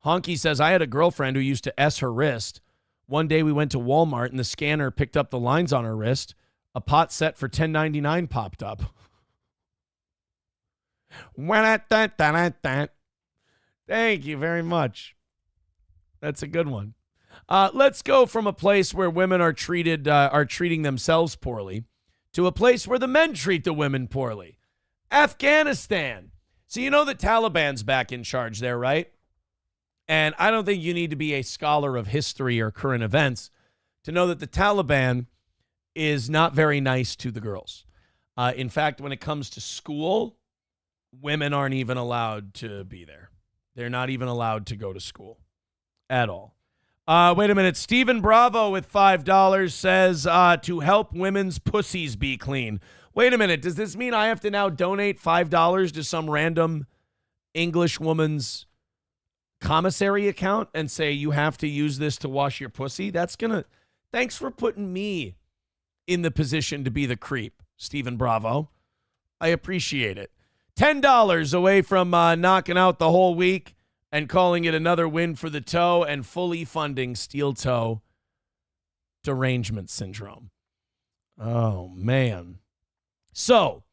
Honky says, I had a girlfriend who used to S her wrist. One day we went to Walmart and the scanner picked up the lines on her wrist. A pot set for $10.99 popped up. Thank you very much. That's a good one. Let's go from a place where women are treating themselves poorly to a place where the men treat the women poorly. Afghanistan. So you know the Taliban's back in charge there, right? And I don't think you need to be a scholar of history or current events to know that the Taliban is not very nice to the girls. In fact, when it comes to school, women aren't even allowed to be there. They're not even allowed to go to school at all. Wait a minute. Stephen Bravo with $5 says to help women's pussies be clean. Wait a minute. Does this mean I have to now donate $5 to some random English woman's commissary account and say you have to use this to wash your pussy? Thanks for putting me in the position to be the creep, Stephen Bravo. I appreciate it. $10 away from knocking out the whole week and calling it another win for the toe and fully funding steel toe derangement syndrome. Oh, man. So,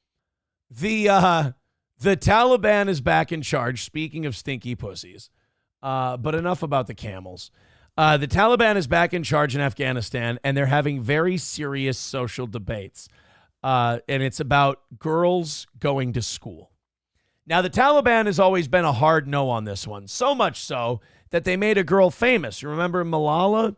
the Taliban is back in charge, speaking of stinky pussies. But enough about the camels. The Taliban is back in charge in Afghanistan, and they're having very serious social debates. And it's about girls going to school. Now, the Taliban has always been a hard no on this one, so much so that they made a girl famous. You remember Malala?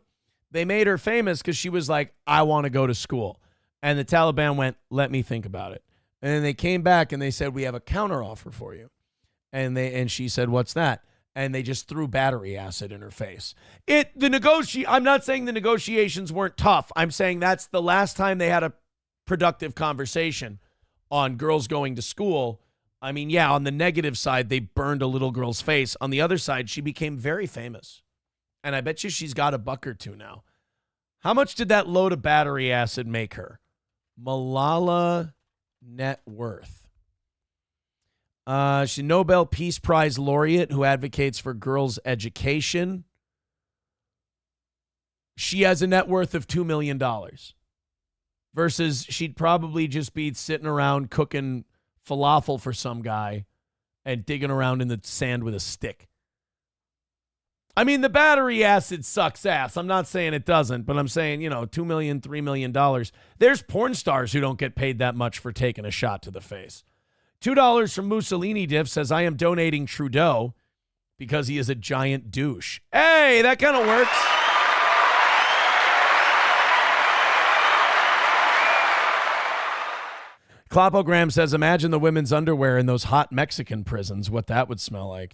They made her famous because she was like, I want to go to school. And the Taliban went, let me think about it. And then they came back and they said, we have a counteroffer for you. And she said, what's that? And they just threw battery acid in her face. I'm not saying the negotiations weren't tough. I'm saying that's the last time they had a productive conversation on girls going to school. I mean, yeah, on the negative side, they burned a little girl's face. On the other side, she became very famous. And I bet you she's got a buck or two now. How much did that load of battery acid make her? Malala net worth. She's a Nobel Peace Prize laureate who advocates for girls' education. She has a net worth of $2 million. Versus she'd probably just be sitting around cooking falafel for some guy and digging around in the sand with a stick. I mean, the battery acid sucks ass. I'm not saying it doesn't, but I'm saying, $2 million, $3 million. There's porn stars who don't get paid that much for taking a shot to the face. $2 from Mussolini Diff says, I am donating Trudeau because he is a giant douche. Hey, that kind of works. Klopogram says, imagine the women's underwear in those hot Mexican prisons, what that would smell like.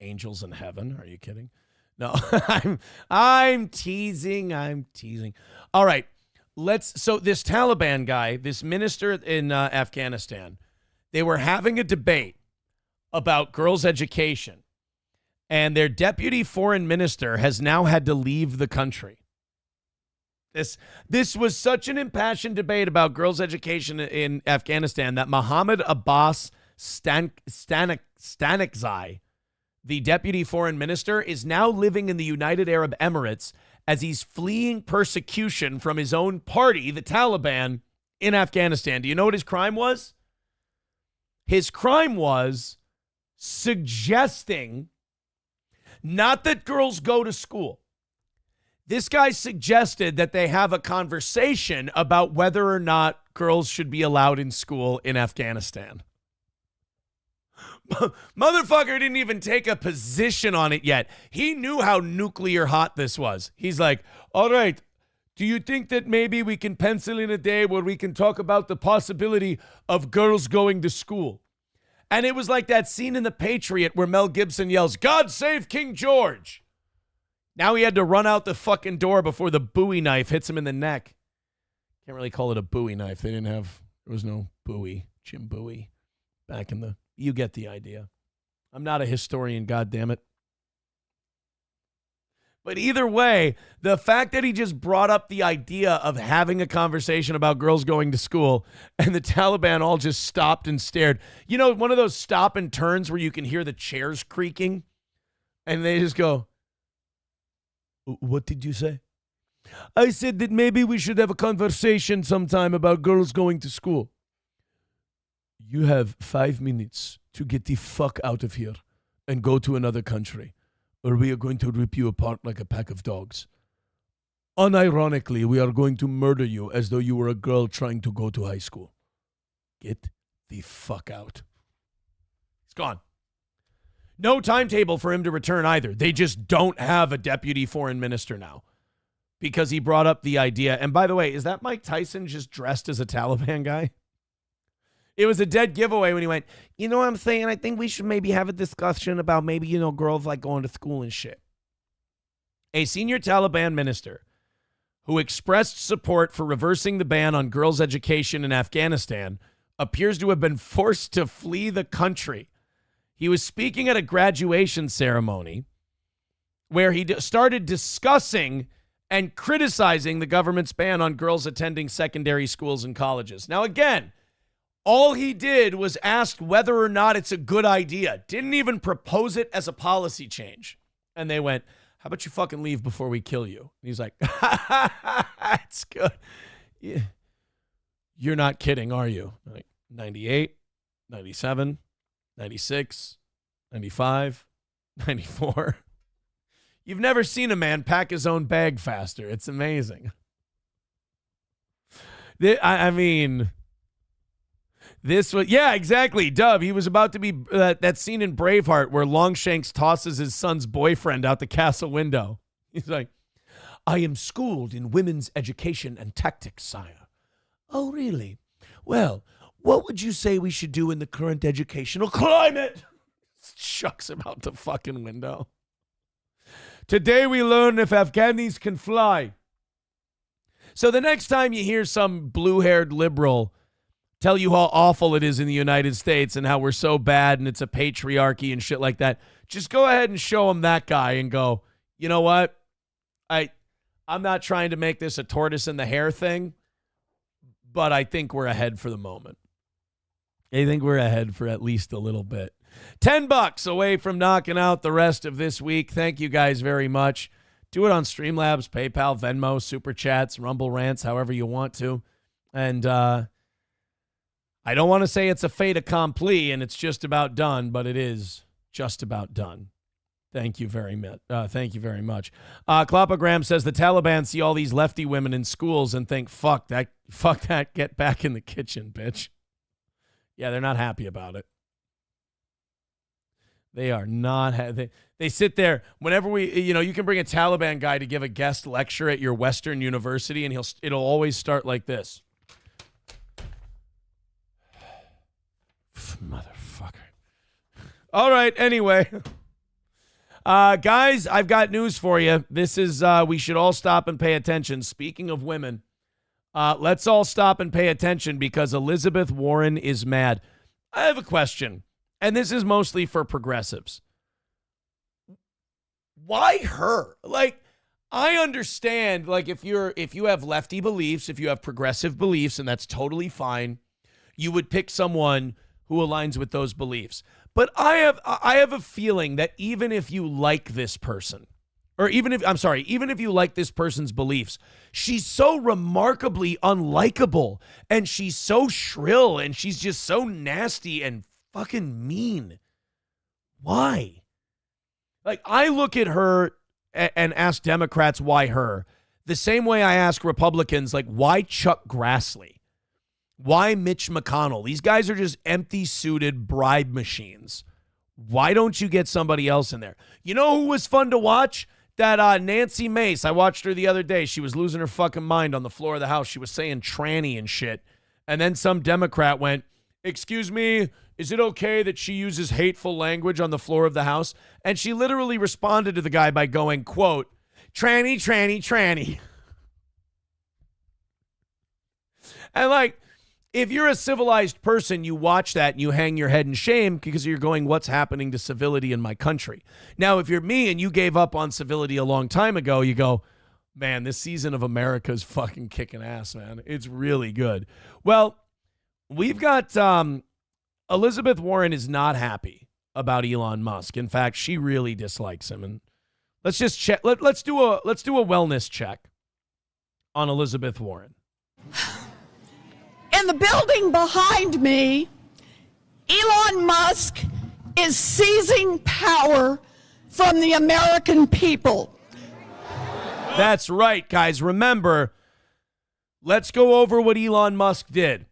Angels in heaven. Are you kidding? No, I'm teasing. All right. So this Taliban guy, this minister in Afghanistan, they were having a debate about girls' education, and their deputy foreign minister has now had to leave the country. This was such an impassioned debate about girls' education in Afghanistan that Mohammed Abbas Stanikzai, the deputy foreign minister, is now living in the United Arab Emirates as he's fleeing persecution from his own party, the Taliban, in Afghanistan. Do you know what his crime was? His crime was suggesting not that girls go to school. This guy suggested that they have a conversation about whether or not girls should be allowed in school in Afghanistan. Motherfucker didn't even take a position on it yet. He knew how nuclear hot this was. He's like, all right, do you think that maybe we can pencil in a day where we can talk about the possibility of girls going to school? And it was like that scene in The Patriot where Mel Gibson yells, God save King George. Now he had to run out the fucking door before the Bowie knife hits him in the neck. Can't really call it a Bowie knife. There was no Bowie, Jim Bowie back in the, you get the idea. I'm not a historian, goddammit. But either way, the fact that he just brought up the idea of having a conversation about girls going to school and the Taliban all just stopped and stared. You know, one of those stop and turns where you can hear the chairs creaking and they just go, what did you say? I said that maybe we should have a conversation sometime about girls going to school. You have 5 minutes to get the fuck out of here and go to another country, or we are going to rip you apart like a pack of dogs. Unironically, we are going to murder you as though you were a girl trying to go to high school. Get the fuck out. It's gone. No timetable for him to return either. They just don't have a deputy foreign minister now because he brought up the idea. And by the way, is that Mike Tyson just dressed as a Taliban guy? It was a dead giveaway when he went, you know what I'm saying? I think we should maybe have a discussion about maybe, girls like going to school and shit. A senior Taliban minister who expressed support for reversing the ban on girls' education in Afghanistan appears to have been forced to flee the country. He was speaking at a graduation ceremony where he started discussing and criticizing the government's ban on girls attending secondary schools and colleges. Now, again, all he did was ask whether or not it's a good idea. Didn't even propose it as a policy change. And they went, how about you fucking leave before we kill you? And he's like, it's good. Yeah. You're not kidding, are you? Like 98, 97, 96, 95, 94. You've never seen a man pack his own bag faster. It's amazing. I mean... This was, yeah, exactly. Dub, he was about to be that scene in Braveheart where Longshanks tosses his son's boyfriend out the castle window. He's like, I am schooled in women's education and tactics, sire. Oh, really? Well, what would you say we should do in the current educational climate? Shucks him out the fucking window. Today we learn if Afghanis can fly. So the next time you hear some blue-haired liberal tell you how awful it is in the United States and how we're so bad and it's a patriarchy and shit like that, just go ahead and show him that guy and go, you know what? I'm not trying to make this a tortoise in the hare thing, but I think we're ahead for the moment. I think we're ahead for at least a little bit. $10 away from knocking out the rest of this week. Thank you guys very much. Do it on Streamlabs, PayPal, Venmo, Super Chats, Rumble Rants, however you want to. And I don't want to say it's a fait accompli and it's just about done, but it is just about done. Thank you very much. Thank you very much. Klopogram says the Taliban see all these lefty women in schools and think, fuck that, get back in the kitchen, bitch. Yeah, they're not happy about it. They are not. They sit there whenever you can bring a Taliban guy to give a guest lecture at your Western university, and it'll always start like this. Motherfucker. All right. Anyway, guys, I've got news for you. This is we should all stop and pay attention. Speaking of women, let's all stop and pay attention because Elizabeth Warren is mad. I have a question. And this is mostly for progressives. Why her? Like, I understand, like, if you have lefty beliefs, if you have progressive beliefs, and that's totally fine, you would pick someone who aligns with those beliefs. But I have a feeling that even if you like this person, or even if you like this person's beliefs, she's so remarkably unlikable, and she's so shrill, and she's just so nasty and fucking mean. Why? Like, I look at her and ask Democrats why her, the same way I ask Republicans, like, why Chuck Grassley? Why Mitch McConnell? These guys are just empty-suited bribe machines. Why don't you get somebody else in there? You know who was fun to watch? That Nancy Mace. I watched her the other day. She was losing her fucking mind on the floor of the House. She was saying tranny and shit. And then some Democrat went, excuse me, is it okay that she uses hateful language on the floor of the House? And she literally responded to the guy by going, quote, tranny, tranny, tranny. And like, if you're a civilized person, you watch that and you hang your head in shame because you're going, what's happening to civility in my country? Now, if you're me and you gave up on civility a long time ago, you go, man, this season of America is fucking kicking ass, man. It's really good. Well, we've got Elizabeth Warren is not happy about Elon Musk. In fact, she really dislikes him. And let's just check. Let's do a wellness check on Elizabeth Warren. In the building behind me, Elon Musk is seizing power from the American people. That's right, guys. Remember, let's go over what Elon Musk did.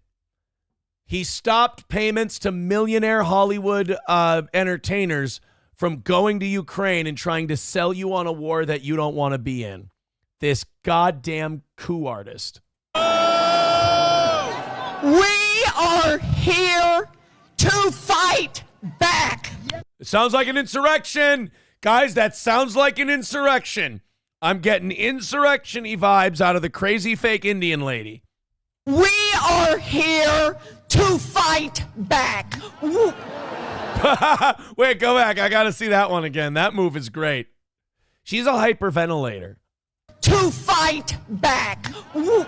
He stopped payments to millionaire Hollywood entertainers from going to Ukraine and trying to sell you on a war that you don't want to be in. This goddamn coup artist. We are here to fight back. It sounds like an insurrection. Guys, that sounds like an insurrection. I'm getting insurrection-y vibes out of the crazy fake Indian lady. We are here to fight back. Wait, go back. I got to see that one again. That move is great. She's a hyperventilator. To fight back. Woo.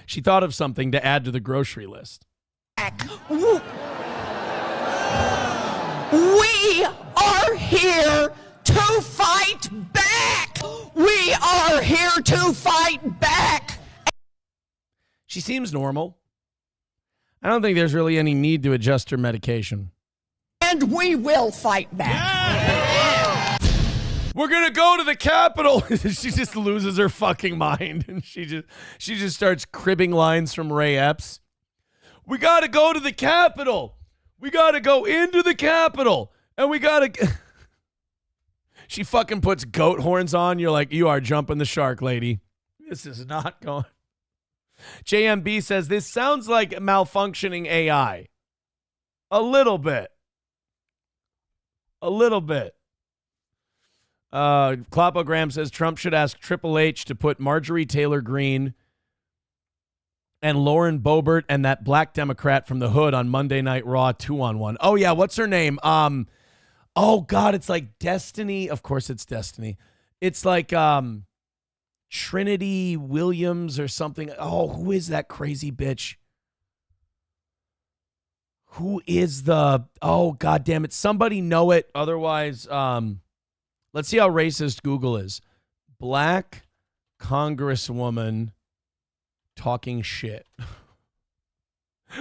She thought of something to add to the grocery list. We are here to fight back. We are here to fight back. She seems normal. I don't think there's really any need to adjust her medication. And we will fight back. We're going to go to the Capitol. She just loses her fucking mind. And she just starts cribbing lines from Ray Epps. We got to go to the Capitol. We got to go into the Capitol. And we got to... She fucking puts goat horns on. You're like, you are jumping the shark, lady. This is not going... JMB says, this sounds like malfunctioning AI. A little bit. Klopogram says Trump should ask Triple H to put Marjorie Taylor Greene and Lauren Boebert and that black Democrat from the hood on Monday Night Raw 2-on-1. Oh, yeah. What's her name? Oh, God. It's like Destiny. Of course it's Destiny. It's like Trinity Williams or something. Oh, who is that crazy bitch? Who is the... Oh, God damn it. Somebody know it. Otherwise, let's see how racist Google is. Black Congresswoman talking shit.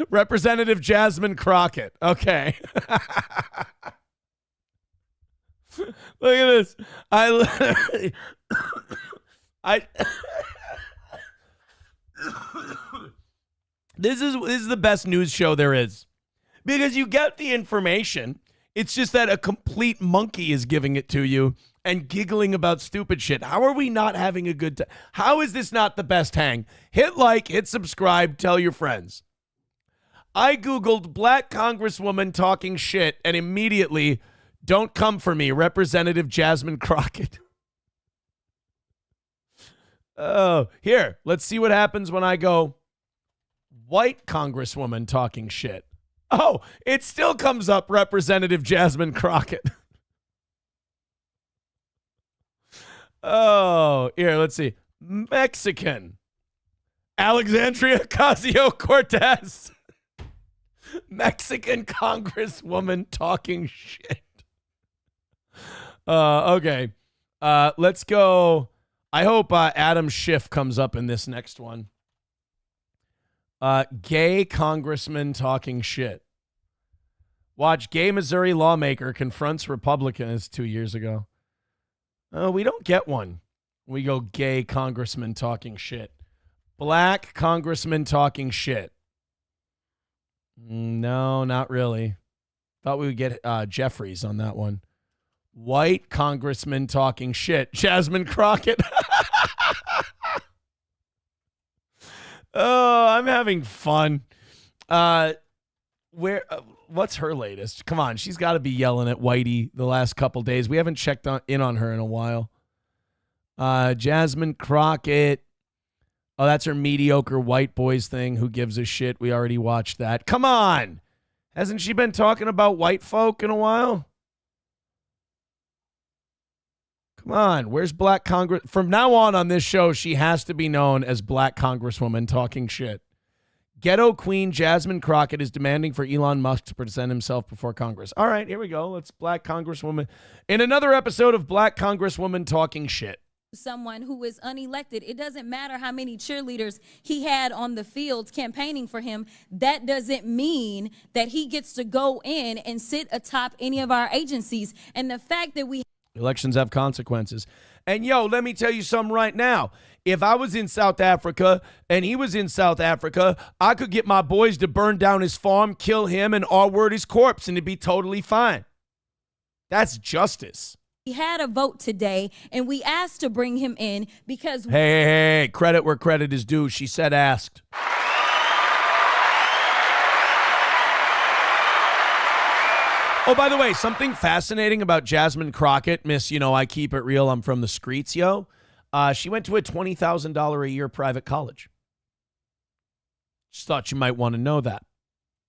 Representative Jasmine Crockett. Okay. Look at this. This is the best news show there is. Because you get the information. It's just that a complete monkey is giving it to you and giggling about stupid shit. How are we not having a good time? How is this not the best hang? Hit like, hit subscribe, tell your friends. I Googled black congresswoman talking shit and immediately, don't come for me, Representative Jasmine Crockett. Oh, here, let's see what happens when I go white congresswoman talking shit. Oh, it still comes up Representative Jasmine Crockett. Oh, here, let's see. Mexican. Alexandria Ocasio-Cortez. Mexican congresswoman talking shit. Okay. Let's go. I hope Adam Schiff comes up in this next one. Gay congressman talking shit. Watch, gay Missouri lawmaker confronts Republicans 2 years ago. We don't get one. We go gay congressman talking shit. Black congressman talking shit. No, not really. Thought we would get Jeffries on that one. White congressman talking shit. Jasmine Crockett. Oh, I'm having fun. What's her latest? Come on, she's got to be yelling at Whitey the last couple days. We haven't checked in on her in a while. Jasmine Crockett. Oh, that's her mediocre white boys thing. Who gives a shit? We already watched that. Come on. Hasn't she been talking about white folk in a while? Come on. Where's Black Congress? From now on this show, she has to be known as Black Congresswoman talking shit. Ghetto Queen Jasmine Crockett is demanding for Elon Musk to present himself before Congress. All right, here we go. Let's Black Congresswoman. In another episode of Black Congresswoman talking shit. Someone who is unelected. It doesn't matter how many cheerleaders he had on the field campaigning for him. That doesn't mean that he gets to go in and sit atop any of our agencies. And the fact that we... Elections have consequences. And yo, let me tell you something right now. If I was in South Africa and he was in South Africa, I could get my boys to burn down his farm, kill him, and R-word his corpse, and it'd be totally fine. That's justice. We had a vote today, and we asked to bring him in because... Hey, credit where credit is due. She said asked. Oh, by the way, something fascinating about Jasmine Crockett, Miss, I keep it real, I'm from the streets, yo. She went to a $20,000 a year private college. Just thought you might want to know that.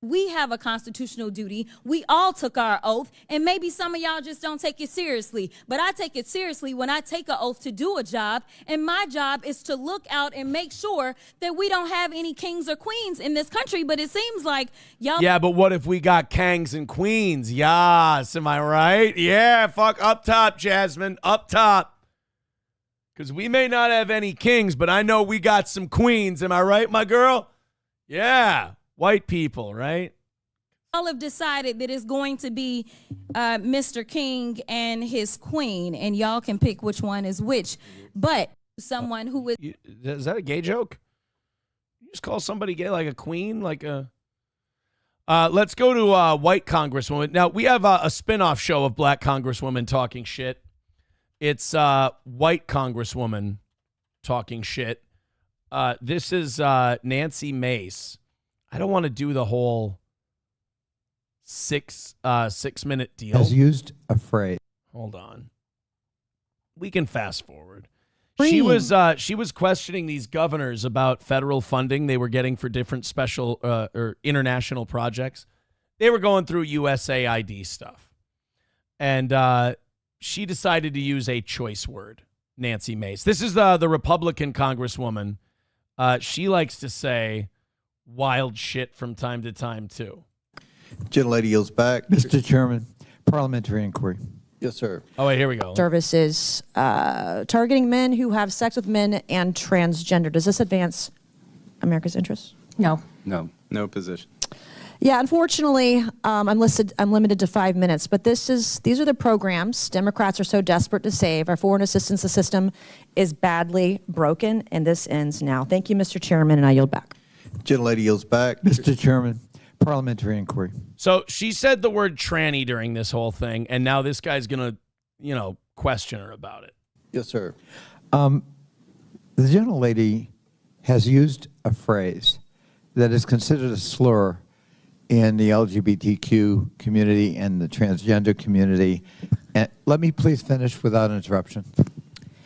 We have a constitutional duty. We all took our oath, and maybe some of y'all just don't take it seriously. But I take it seriously when I take an oath to do a job, and my job is to look out and make sure that we don't have any kings or queens in this country. But it seems like y'all... Yeah, but what if we got kangs and queens? Yas, am I right? Yeah, fuck, up top, Jasmine, up top. Because we may not have any kings, but I know we got some queens. Am I right, my girl? Yeah. White people, right? All have decided that it's going to be Mr. King and his queen, and y'all can pick which one is which. But someone who is... Is that a gay joke? You just call somebody gay like a queen? Like a... let's go to white congresswoman. Now, we have a spinoff show of black congresswoman talking shit. It's white congresswoman talking shit. This is Nancy Mace. I don't want to do the whole 6 minute deal. Has used a phrase. Hold on. We can fast forward. She was questioning these governors about federal funding they were getting for different special or international projects. They were going through USAID stuff. And she decided to use a choice word, Nancy Mace. This is the Republican congresswoman. She likes to say wild shit from time to time, too. Gentlelady yields back. Mr. Chairman, parliamentary inquiry. Yes, sir. Oh, wait, here we go. Services targeting men who have sex with men and transgender. Does this advance America's interests? No. No position. Yeah, unfortunately, I'm limited to 5 minutes, but these are the programs Democrats are so desperate to save. Our foreign assistance system is badly broken, and this ends now. Thank you, Mr. Chairman, and I yield back. Gentlelady yields back. Mr. Chairman, parliamentary inquiry. So she said the word tranny during this whole thing, and now this guy's going to, question her about it. Yes, sir. The gentlelady has used a phrase that is considered a slur in the LGBTQ community and the transgender community. And let me please finish without interruption.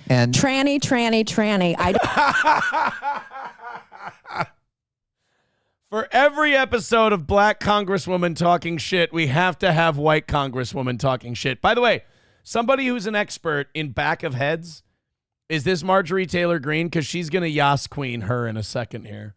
And tranny. For every episode of Black Congresswoman talking shit, we have to have White Congresswoman talking shit. By the way, somebody who's an expert in back of heads, is this Marjorie Taylor Greene? Because she's going to Yas Queen her in a second here.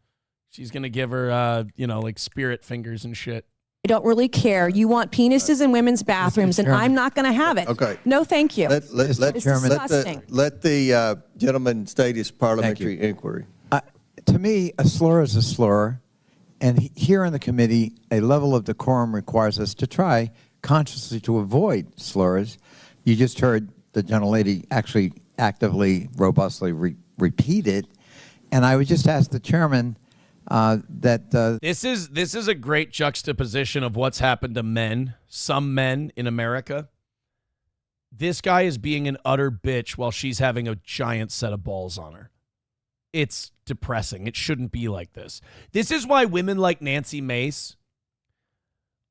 She's going to give her, like spirit fingers and shit. I don't really care. You want penises in women's bathrooms, and I'm not going to have it. Okay. No, thank you. It's disgusting. Let the gentleman state his parliamentary inquiry. to me, a slur is a slur. And here in the committee, a level of decorum requires us to try consciously to avoid slurs. You just heard the gentlelady actually actively, robustly repeat it. And I would just ask the chairman that... This is a great juxtaposition of what's happened to men, some men in America. This guy is being an utter bitch while she's having a giant set of balls on her. It's depressing. It shouldn't be like this. This is why women like Nancy Mace,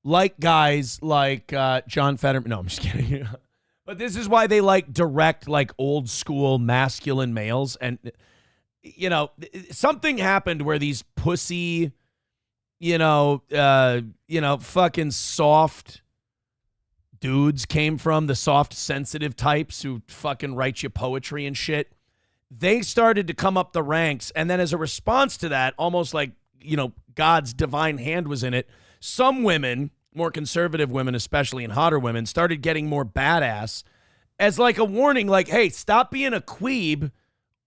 like guys like John Fetterman. No, I'm just kidding. But this is why they like direct, like old school masculine males. And, you know, something happened where these pussy, fucking soft dudes came from, the soft, sensitive types who fucking write you poetry and shit. They started to come up the ranks, and then as a response to that, almost like, God's divine hand was in it, some women, more conservative women especially, and hotter women, started getting more badass as like a warning, like, hey, stop being a queeb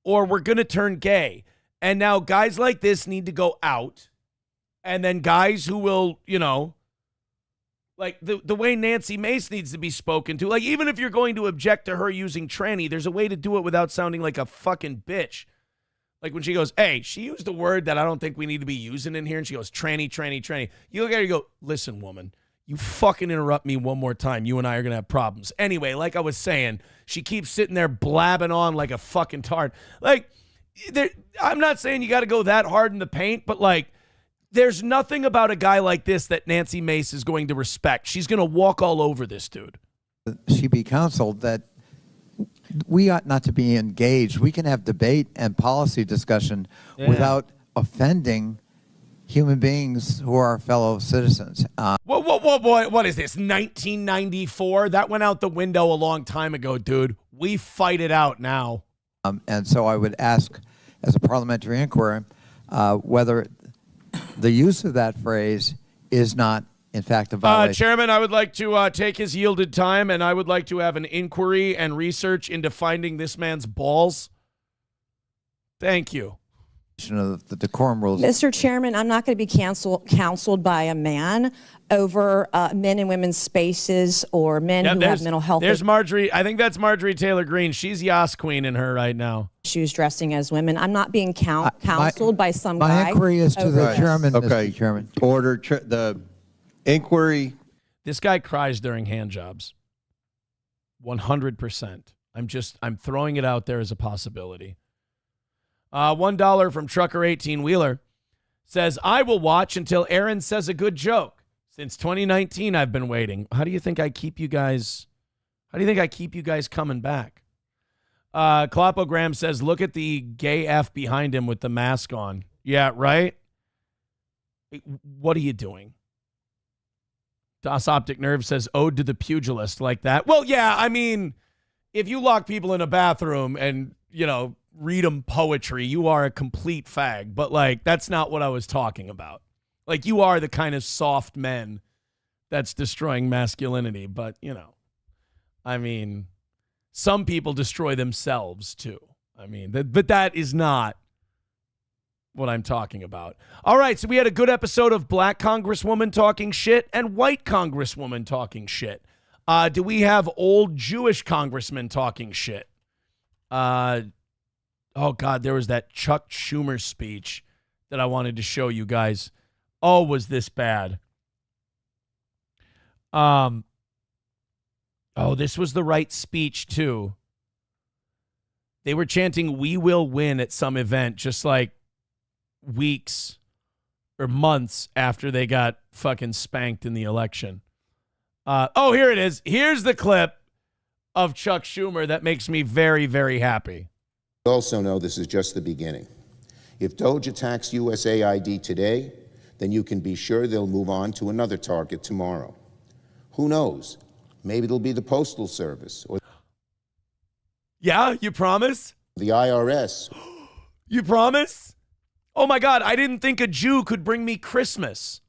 or we're going to turn gay. And now guys like this need to go out, and then guys who will, Like, the way Nancy Mace needs to be spoken to. Like, even if you're going to object to her using tranny, there's a way to do it without sounding like a fucking bitch. Like when she goes, hey, she used a word that I don't think we need to be using in here, and she goes, tranny, tranny, tranny. You look at her, you go, listen, woman, you fucking interrupt me one more time, you and I are going to have problems. Anyway, like I was saying, she keeps sitting there blabbing on like a fucking tart. Like, I'm not saying you got to go that hard in the paint, but like, there's nothing about a guy like this that Nancy Mace is going to respect. She's going to walk all over this dude. She be counseled that we ought not to be engaged. We can have debate and policy discussion without offending human beings who are our fellow citizens. What is this, 1994? That went out the window a long time ago, dude. We fight it out now. And so I would ask, as a parliamentary inquiry, whether the use of that phrase is not, in fact, a violation. Chairman, I would like to take his yielded time, and I would like to have an inquiry and research into finding this man's balls. Thank you. Of the decorum rules. Mr. Chairman, I'm not going to be counseled by a man over men and women's spaces or men who have mental health. There's Marjorie. I think that's Marjorie Taylor Greene. She's Yas Queen in her right now. Issues dressing as women. I'm not being counseled by some guy. My inquiry is to the chairman, Okay. Mr. Chairman. Order. The inquiry. This guy cries during hand jobs. 100%. I'm throwing it out there as a possibility. $1 from Trucker 18 Wheeler says, I will watch until Aaron says a good joke. Since 2019, I've been waiting. How do you think I keep you guys coming back? Klopogram says, look at the gay F behind him with the mask on. Yeah, right? What are you doing? Das Optic Nerve says, ode to the pugilist, like that. Well, yeah, I mean, if you lock people in a bathroom and, read them poetry, you are a complete fag. But, like, that's not what I was talking about. Like, you are the kind of soft men that's destroying masculinity. But, I mean, some people destroy themselves, too. I mean, but that is not what I'm talking about. All right, so we had a good episode of Black Congresswoman talking shit and White Congresswoman talking shit. Do we have old Jewish congressman talking shit? Oh, God, there was that Chuck Schumer speech that I wanted to show you guys. Oh, was this bad? Oh, this was the right speech, too. They were chanting, we will win at some event, just like weeks or months after they got fucking spanked in the election. Oh, here it is. Here's the clip of Chuck Schumer that makes me very, very happy. We also know this is just the beginning. If Doge attacks USAID today, then you can be sure they'll move on to another target tomorrow. Who knows? Maybe it'll be the Postal Service or yeah, you promise? The IRS. You promise? Oh my God, I didn't think a Jew could bring me Christmas.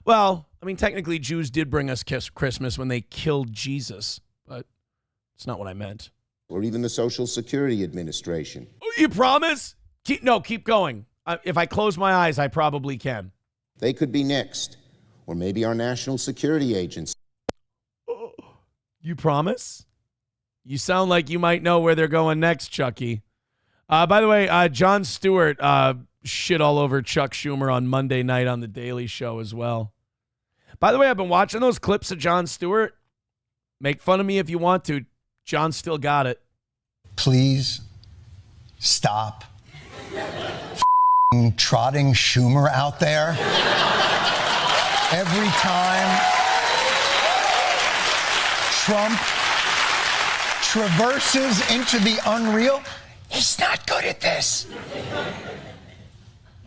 Well, I mean, technically Jews did bring us Christmas when they killed Jesus, but it's not what I meant. Or even the Social Security Administration. Oh, you promise? Keep going. If I close my eyes, I probably can. They could be next. Or maybe our National Security Agency. You promise? You sound like you might know where they're going next, Chucky. By the way, Jon Stewart shit all over Chuck Schumer on Monday night on The Daily Show as well. By the way, I've been watching those clips of Jon Stewart. Make fun of me if you want to. John still got it. Please stop trotting Schumer out there every time Trump traverses into the unreal. He's not good at this.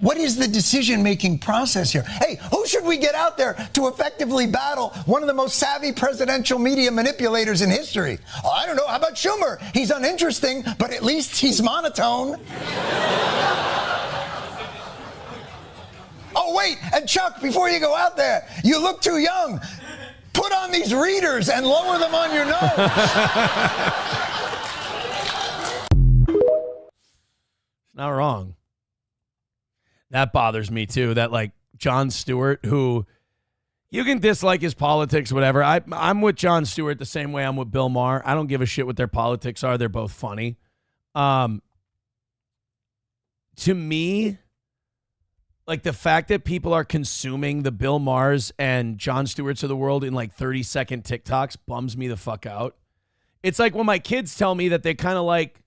What is the decision-making process here? Hey, who should we get out there to effectively battle one of the most savvy presidential media manipulators in history? Oh, I don't know. How about Schumer? He's uninteresting, but at least he's monotone. Oh, wait. And Chuck, before you go out there, you look too young. Put on these readers and lower them on your nose. Not wrong. That bothers me too. That like Jon Stewart, who You can dislike his politics, whatever. I'm with Jon Stewart the same way I'm with Bill Maher. I don't give a shit what their politics are. They're both funny. To me, like the fact that people are consuming the Bill Mahers and Jon Stewarts of the world in like 30-second TikToks bums me the fuck out. It's like when my kids tell me that they kind of like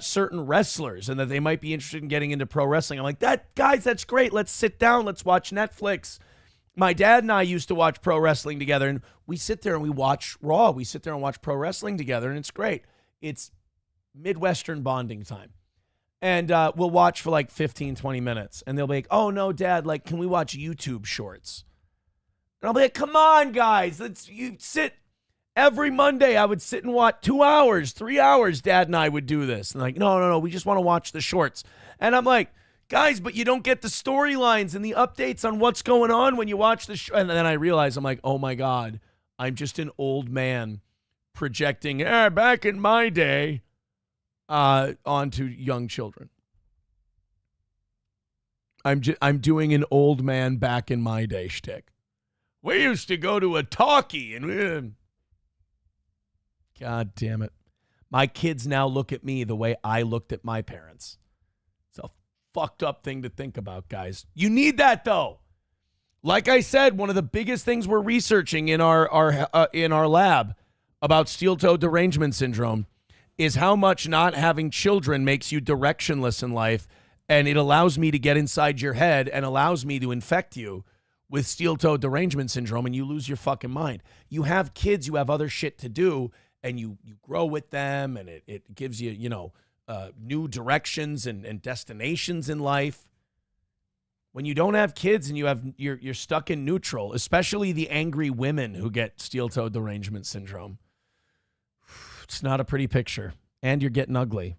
certain wrestlers and that they might be interested in getting into pro wrestling. I'm like, guys, that's great. Let's sit down. Let's watch Netflix. My dad and I used to watch pro wrestling together, and we sit there and we watch Raw. We sit there and watch pro wrestling together, and it's great. It's Midwestern bonding time. And we'll watch for like 15, 20 minutes, and they'll be like, oh, no, Dad, like, can we watch YouTube shorts? And I'll be like, come on, guys. You sit. Every Monday, I would sit and watch 2 hours, 3 hours, Dad and I would do this. And like, no, we just want to watch the shorts. And I'm like, guys, but you don't get the storylines and the updates on what's going on when you watch the show. And then I realize, I'm like, oh my God, I'm just an old man projecting, back in my day, onto young children. I'm doing an old man back in my day shtick. We used to go to a talkie and God damn it. My kids now look at me the way I looked at my parents. It's a fucked up thing to think about, guys. You need that, though. Like I said, one of the biggest things we're researching in our lab about steel-toe derangement syndrome is how much not having children makes you directionless in life, and it allows me to get inside your head and allows me to infect you with steel-toe derangement syndrome, and you lose your fucking mind. You have kids, you have other shit to do, and you grow with them, and it gives you, new directions and destinations in life. When you don't have kids and you're stuck in neutral, especially the angry women who get steel-toe derangement syndrome, it's not a pretty picture. And you're getting ugly.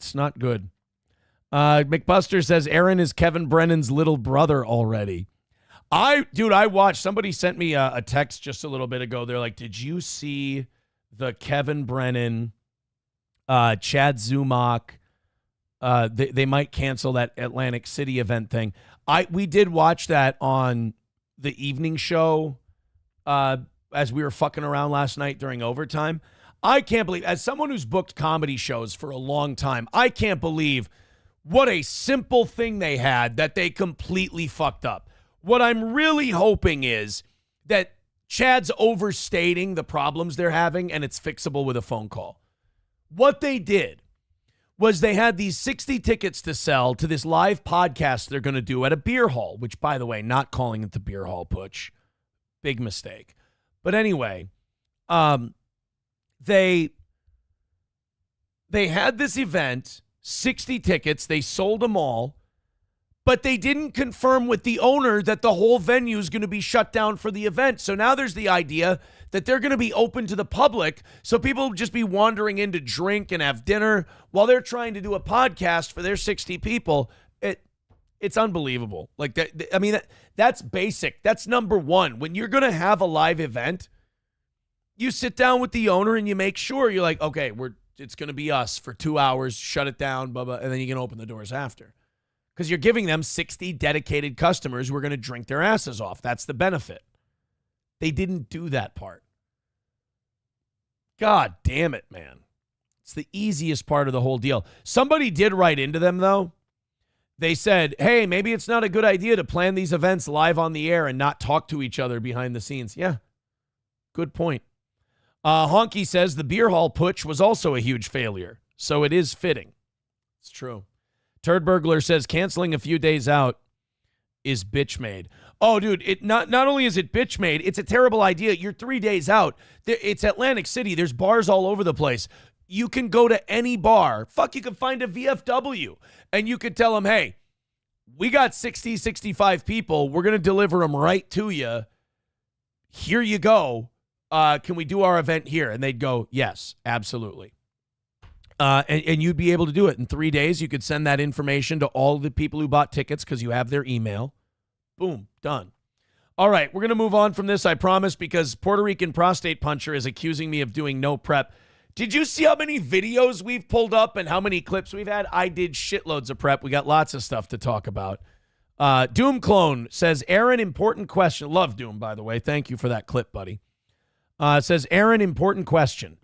It's not good. McBuster says Aaron is Kevin Brennan's little brother already. I watched, somebody sent me a text just a little bit ago. They're like, did you see the Kevin Brennan, Chad Boozemock, they might cancel that Atlantic City event thing. We did watch that on the evening show as we were fucking around last night during overtime. I can't believe, as someone who's booked comedy shows for a long time, I can't believe what a simple thing they had that they completely fucked up. What I'm really hoping is that Chad's overstating the problems they're having, and it's fixable with a phone call. What they did was they had these 60 tickets to sell to this live podcast they're going to do at a beer hall, which, by the way, not calling it the beer hall, Putsch. Big mistake. But anyway, they had this event, 60 tickets. They sold them all. But they didn't confirm with the owner that the whole venue is going to be shut down for the event. So now there's the idea that they're going to be open to the public, so people will just be wandering in to drink and have dinner while they're trying to do a podcast for their 60 people. It's unbelievable. Like that. I mean, that's basic. That's number one. When you're going to have a live event, you sit down with the owner and you make sure you're like, okay, it's going to be us for 2 hours. Shut it down, blah blah, and then you can open the doors after. Because you're giving them 60 dedicated customers who are going to drink their asses off. That's the benefit. They didn't do that part. God damn it, man. It's the easiest part of the whole deal. Somebody did write into them, though. They said, hey, maybe it's not a good idea to plan these events live on the air and not talk to each other behind the scenes. Yeah, good point. Honky says the beer hall putsch was also a huge failure, so it is fitting. It's true. Turd Burglar says canceling a few days out is bitch made. Oh, dude, it not only is it bitch made, it's a terrible idea. You're 3 days out. It's Atlantic City. There's bars all over the place. You can go to any bar. Fuck, you can find a VFW. And you could tell them, hey, we got 60, 65 people. We're going to deliver them right to you. Here you go. Can we do our event here? And they'd go, yes, absolutely. And you'd be able to do it in 3 days. You could send that information to all the people who bought tickets because you have their email. Boom, done. All right, we're going to move on from this, I promise, because Puerto Rican prostate puncher is accusing me of doing no prep. Did you see how many videos we've pulled up and how many clips we've had? I did shitloads of prep. We got lots of stuff to talk about. Doom Clone says, Aaron, important question. Love Doom, by the way. Thank you for that clip, buddy. Says, Aaron, important question.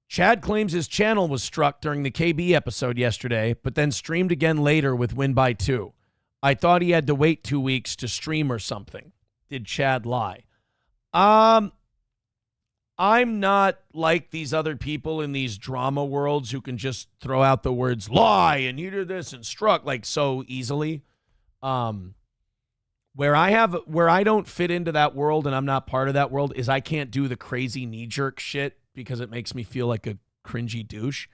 Chad claims his channel was struck during the KB episode yesterday, but then streamed again later with Win by 2. I thought he had to wait 2 weeks to stream or something. Did Chad lie? I'm not like these other people in these drama worlds who can just throw out the words lie and you did this and struck like so easily. Where I don't fit into that world and I'm not part of that world is I can't do the crazy knee-jerk shit because it makes me feel like a cringy douche.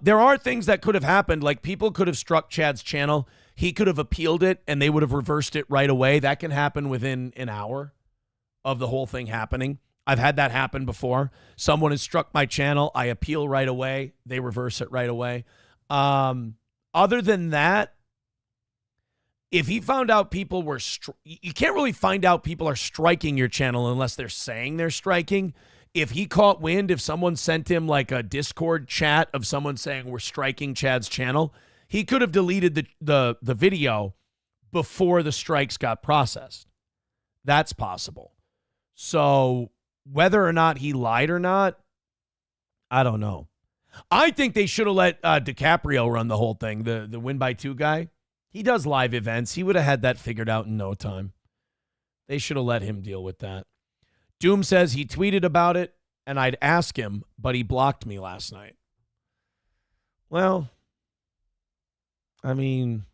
There are things that could have happened, like people could have struck Chad's channel. He could have appealed it and they would have reversed it right away. That can happen within an hour of the whole thing happening. I've had that happen before. Someone has struck my channel. I appeal right away. They reverse it right away. Other than that, if he found out people were, you can't really find out people are striking your channel unless they're saying they're striking. If he caught wind, if someone sent him like a Discord chat of someone saying we're striking Chad's channel, he could have deleted the video before the strikes got processed. That's possible. So whether or not he lied or not, I don't know. I think they should have let DiCaprio run the whole thing, the Win by 2 guy. He does live events. He would have had that figured out in no time. They should have let him deal with that. Doom says he tweeted about it, and I'd ask him, but he blocked me last night. Well, I mean,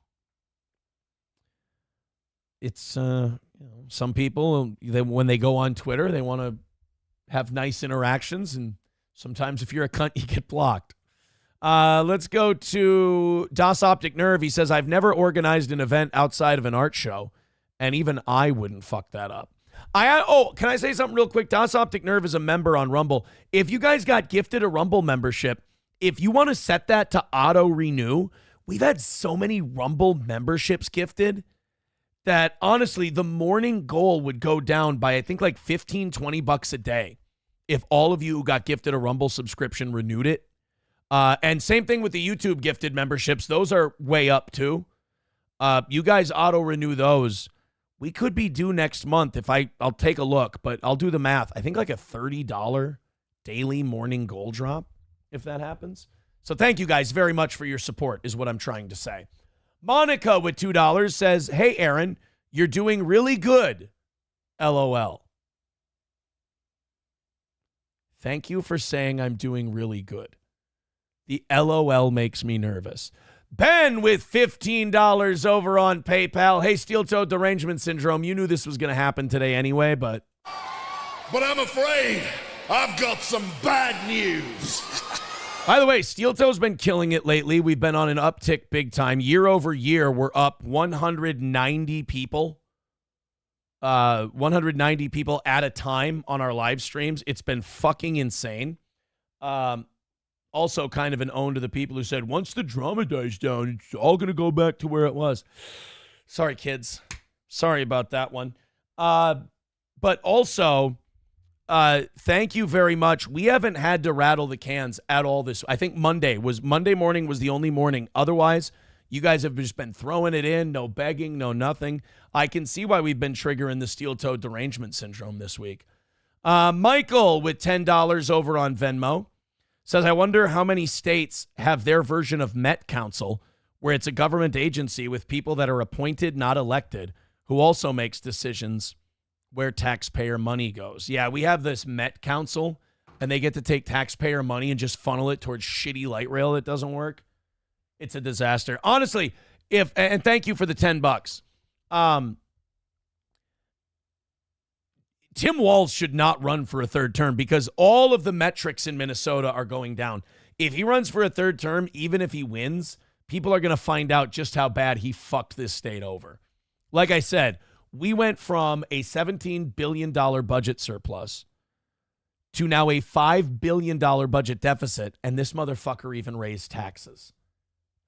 it's some people, when they go on Twitter, they want to have nice interactions, and sometimes if you're a cunt, you get blocked. Let's go to Das Optic Nerve. He says, I've never organized an event outside of an art show, and even I wouldn't fuck that up. Can I say something real quick? Das Optic Nerve is a member on Rumble. If you guys got gifted a Rumble membership, if you want to set that to auto-renew, we've had so many Rumble memberships gifted that, honestly, the morning goal would go down by, I think, like $15-20 a day if all of you who got gifted a Rumble subscription renewed it. And same thing with the YouTube gifted memberships. Those are way up too. You guys auto-renew those. We could be due next month I'll take a look, but I'll do the math. I think like a $30 daily morning goal drop if that happens. So thank you guys very much for your support is what I'm trying to say. Monica with $2 says, hey, Aaron, you're doing really good. LOL. Thank you for saying I'm doing really good. The LOL makes me nervous. Ben with $15 over on PayPal. Hey, steel-toed derangement syndrome, you knew this was going to happen today anyway, but I'm afraid I've got some bad news. By the way, steel-toe's been killing it lately. We've been on an uptick big time. Year over year, we're up 190 people. 190 people at a time on our live streams. It's been fucking insane. Also kind of an own to the people who said, once the drama dies down, it's all going to go back to where it was. Sorry, kids. Sorry about that one. But also, thank you very much. We haven't had to rattle the cans at all this. I think Monday morning was the only morning. Otherwise, you guys have just been throwing it in. No begging, no nothing. I can see why we've been triggering the steel-toed derangement syndrome this week. Michael with $10 over on Venmo says, I wonder how many states have their version of Met Council, where it's a government agency with people that are appointed, not elected, who also makes decisions where taxpayer money goes. Yeah, we have this Met Council, and they get to take taxpayer money and just funnel it towards shitty light rail that doesn't work. It's a disaster. Honestly, and thank you for the $10. Tim Walz should not run for a third term because all of the metrics in Minnesota are going down. If he runs for a third term, even if he wins, people are going to find out just how bad he fucked this state over. Like I said, we went from a $17 billion budget surplus to now a $5 billion budget deficit, and this motherfucker even raised taxes.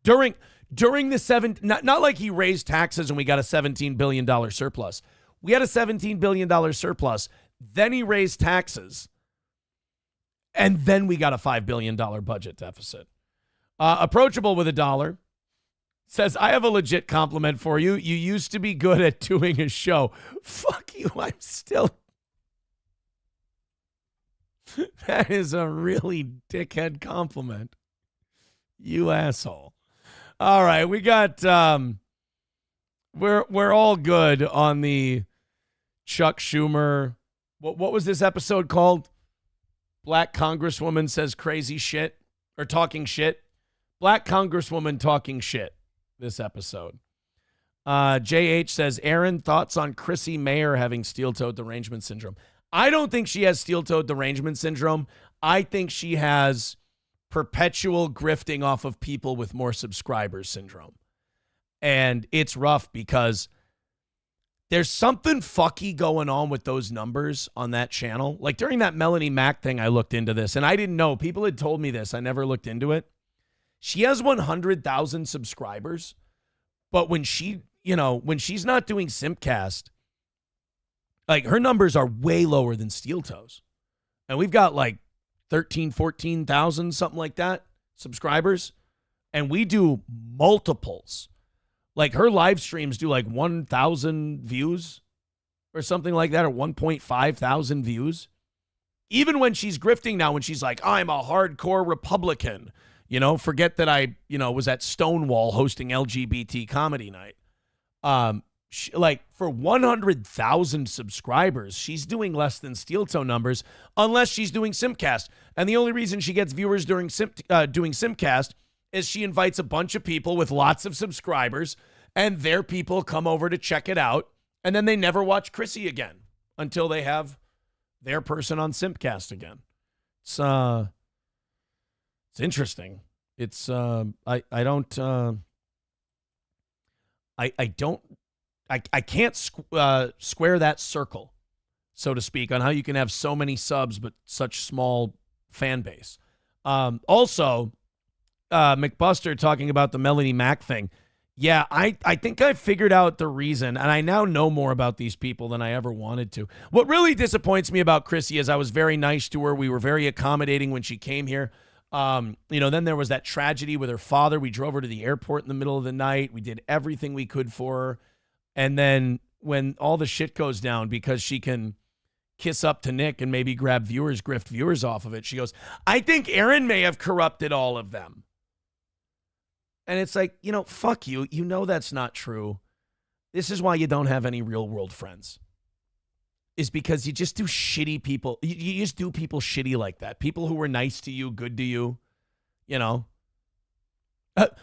During the not like he raised taxes and we got a $17 billion surplus. We had a $17 billion surplus. Then he raised taxes. And then we got a $5 billion budget deficit. Approachable with $1 says, I have a legit compliment for you. You used to be good at doing a show. Fuck you. I'm still. That is a really dickhead compliment. You asshole. All right, we got we're all good on the Chuck Schumer. What was this episode called? Black Congresswoman says crazy shit or talking shit. Black Congresswoman talking shit. This episode. JH says, Aaron, thoughts on Chrissy Mayer having steel-toed derangement syndrome? I don't think she has steel-toed derangement syndrome. I think she has perpetual grifting off of people with more subscribers syndrome. And it's rough because there's something fucky going on with those numbers on that channel. Like during that Melanie Mack thing, I looked into this and I didn't know. People had told me this. I never looked into it. She has 100,000 subscribers, but when she's not doing Simpcast, like her numbers are way lower than Steel Toes. And we've got like 13, 14,000, something like that, subscribers. And we do multiples. Like her live streams do like 1,000 views or something like that, or 1.5 thousand views. Even when she's grifting now, when she's like, I'm a hardcore Republican, forget that I, was at Stonewall hosting LGBT comedy night. Like for 100,000 subscribers, she's doing less than Steel Toe numbers unless she's doing Simcast. And the only reason she gets viewers during doing Simcast is she invites a bunch of people with lots of subscribers and their people come over to check it out. And then they never watch Chrissy again until they have their person on Simpcast again. It's interesting. It's I can't square that circle, so to speak, on how you can have so many subs but such small fan base. Also, McBuster talking about the Melanie Mack thing. Yeah, I think I figured out the reason, and I now know more about these people than I ever wanted to. What really disappoints me about Chrissy is I was very nice to her. We were very accommodating when she came here. Then there was that tragedy with her father. We drove her to the airport in the middle of the night. We did everything we could for her. And then when all the shit goes down because she can kiss up to Nick and maybe grift viewers off of it, she goes, I think Aaron may have corrupted all of them. And it's like, fuck you. You know that's not true. This is why you don't have any real world friends. Is because you just do shitty people. You just do people shitty like that. People who were nice to you, good to you,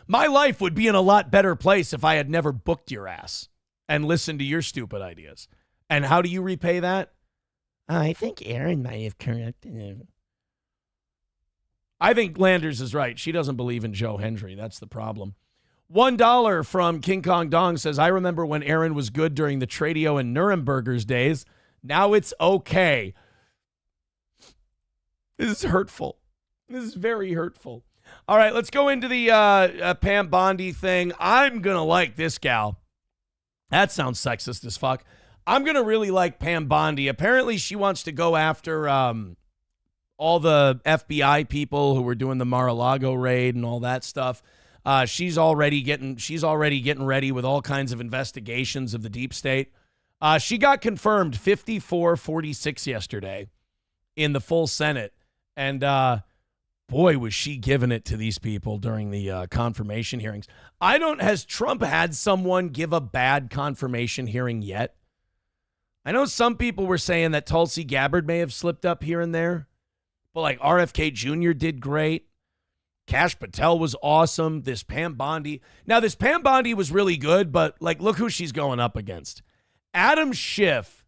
my life would be in a lot better place if I had never booked your ass and listened to your stupid ideas. And how do you repay that? I think Aaron might have corrected him. I think Landers is right. She doesn't believe in Joe Hendry. That's the problem. $1 from King Kong Dong says, I remember when Aaron was good during the Tradio and Nuremberger's days. Now it's okay. This is hurtful. This is very hurtful. All right, let's go into the Pam Bondi thing. I'm going to like this gal. That sounds sexist as fuck. I'm going to really like Pam Bondi. Apparently, she wants to go after all the FBI people who were doing the Mar-a-Lago raid and all that stuff. She's already getting ready with all kinds of investigations of the deep state. She got confirmed 54-46 yesterday in the full Senate. And boy, was she giving it to these people during the confirmation hearings. Has Trump had someone give a bad confirmation hearing yet? I know some people were saying that Tulsi Gabbard may have slipped up here and there, but like RFK Jr. did great. Kash Patel was awesome. This Pam Bondi was really good, but like, look who she's going up against. Adam Schiff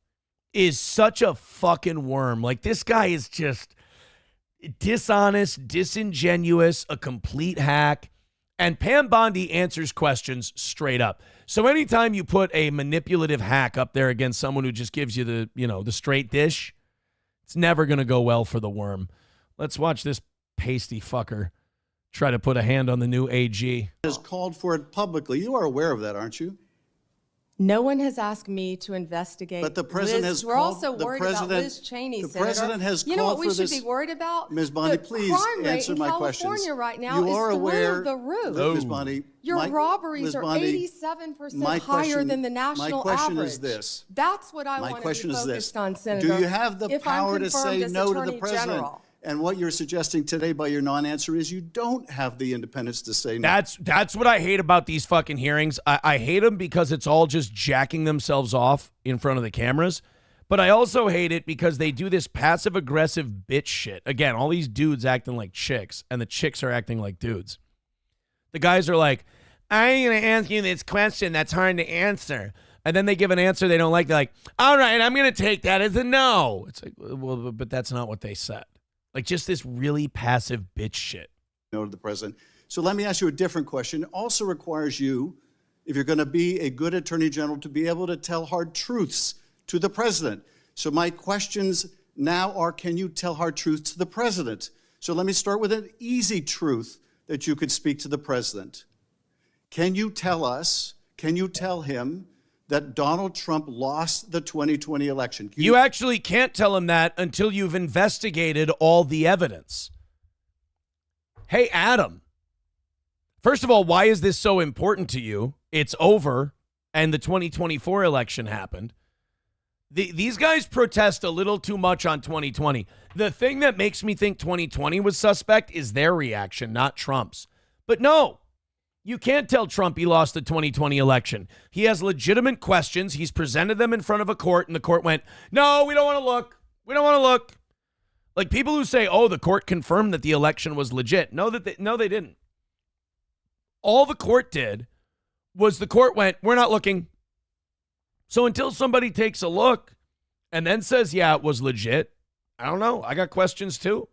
is such a fucking worm. Like, this guy is just dishonest, disingenuous, a complete hack. And Pam Bondi answers questions straight up. So anytime you put a manipulative hack up there against someone who just gives you the straight dish, it's never going to go well for the worm. Let's watch this pasty fucker try to put a hand on the new AG. Has called for it publicly. You are aware of that, aren't you? No one has asked me to investigate. But the president Liz. has We're called, also the worried president, about Liz Cheney, the Senator. president has You know what called we for should this. be worried about? Ms. Bondi, The please crime rate answer in my California questions. right now You is are through aware, the roof. Ms. Bondi, Your robberies Ms. are Bondi, 87% my higher question- than the national My question average. is this. That's what I My want to be question is focused this. on, Senator. Do you have the if I'm power to confirmed say as no to the Attorney president? General. And what you're suggesting today by your non-answer is you don't have the independence to say no. That's what I hate about these fucking hearings. I hate them because it's all just jacking themselves off in front of the cameras. But I also hate it because they do this passive-aggressive bitch shit. Again, all these dudes acting like chicks, and the chicks are acting like dudes. The guys are like, I'm going to ask you this question that's hard to answer. And then they give an answer they don't like. They're like, all right, I'm going to take that as a no. It's like, well, but that's not what they said. Like, just this really passive bitch shit. No to the president. So let me ask you a different question. It also requires you, if you're going to be a good attorney general, to be able to tell hard truths to the president. So my questions now are, can you tell hard truths to the president? So let me start with an easy truth that you could speak to the president. Can you tell us, can you tell him that Donald Trump lost the 2020 election? You actually can't tell him that until you've investigated all the evidence. Hey, Adam. First of all, why is this so important to you? It's over, and the 2024 election happened. These guys protest a little too much on 2020. The thing that makes me think 2020 was suspect is their reaction, not Trump's. But no, you can't tell Trump he lost the 2020 election. He has legitimate questions. He's presented them in front of a court, and the court went, no, we don't want to look. We don't want to look. Like people who say, oh, the court confirmed that the election was legit. No, they didn't. All the court did was the court went, we're not looking. So until somebody takes a look and then says, yeah, it was legit, I don't know. I got questions too.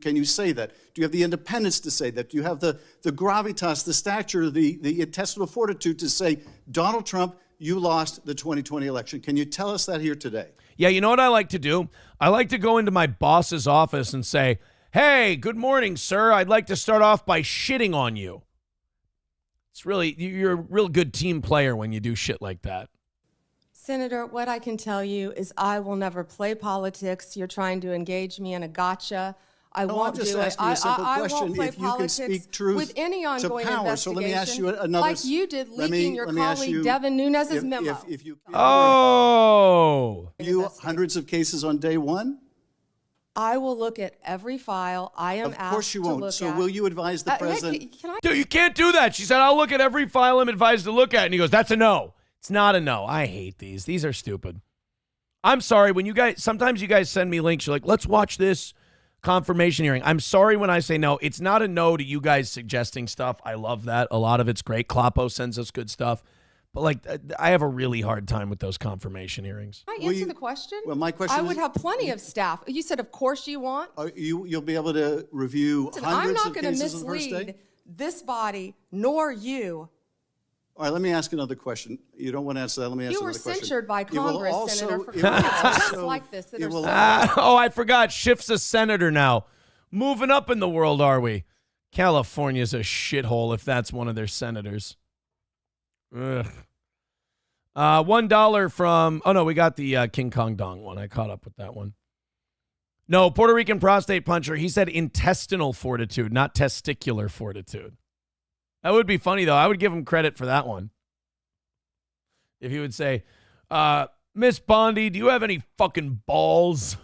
Can you say that? Do you have the independence to say that? Do you have the gravitas, the stature, the intestinal fortitude to say, Donald Trump, you lost the 2020 election? Can you tell us that here today? Yeah, you know what I like to do? I like to go into my boss's office and say, hey, good morning, sir. I'd like to start off by shitting on you. It's really, you're a real good team player when you do shit like that. Senator, what I can tell you is I will never play politics. You're trying to engage me in a gotcha. I won't do it. I'm just asking you a simple question. I won't play If you can speak truth with any ongoing to power. investigation, So let me ask you another. like you did leaking your colleague Devin Nunes's memo. If you, you hundreds of cases on day one? I will look at every file I am asked to look at. Of course you won't. So will you advise the president? Dude, you can't do that. She said, I'll look at every file I'm advised to look at. And he goes, that's a no. It's not a no. I hate these. These are stupid. I'm sorry. When you guys, sometimes you guys send me links. You're like, let's watch this confirmation hearing. I'm sorry when I say no. It's not a no to you guys suggesting stuff. I love that. A lot of it's great. Kloppo sends us good stuff. But like, I have a really hard time with those confirmation hearings. Can I answer the question? Well, my question I is, would have plenty of staff. You said, of course you want. You'll be able to review Listen, hundreds I'm of not going to cases on the first day? mislead this body nor you. All right, let me ask another question. You don't want to answer that. Let me ask You were another question. censured by It will Congress, also- Senator, for it will comments just also- like this that it are will- so Oh, I forgot. Schiff's a senator now. Moving up in the world, are we? California's a shithole if that's one of their senators. Ugh. $1 from, oh no, we got the King Kong Dong one. I caught up with that one. No, Puerto Rican prostate puncher. He said intestinal fortitude, not testicular fortitude. That would be funny, though. I would give him credit for that one. If he would say, Miss Bondi, do you have any fucking balls?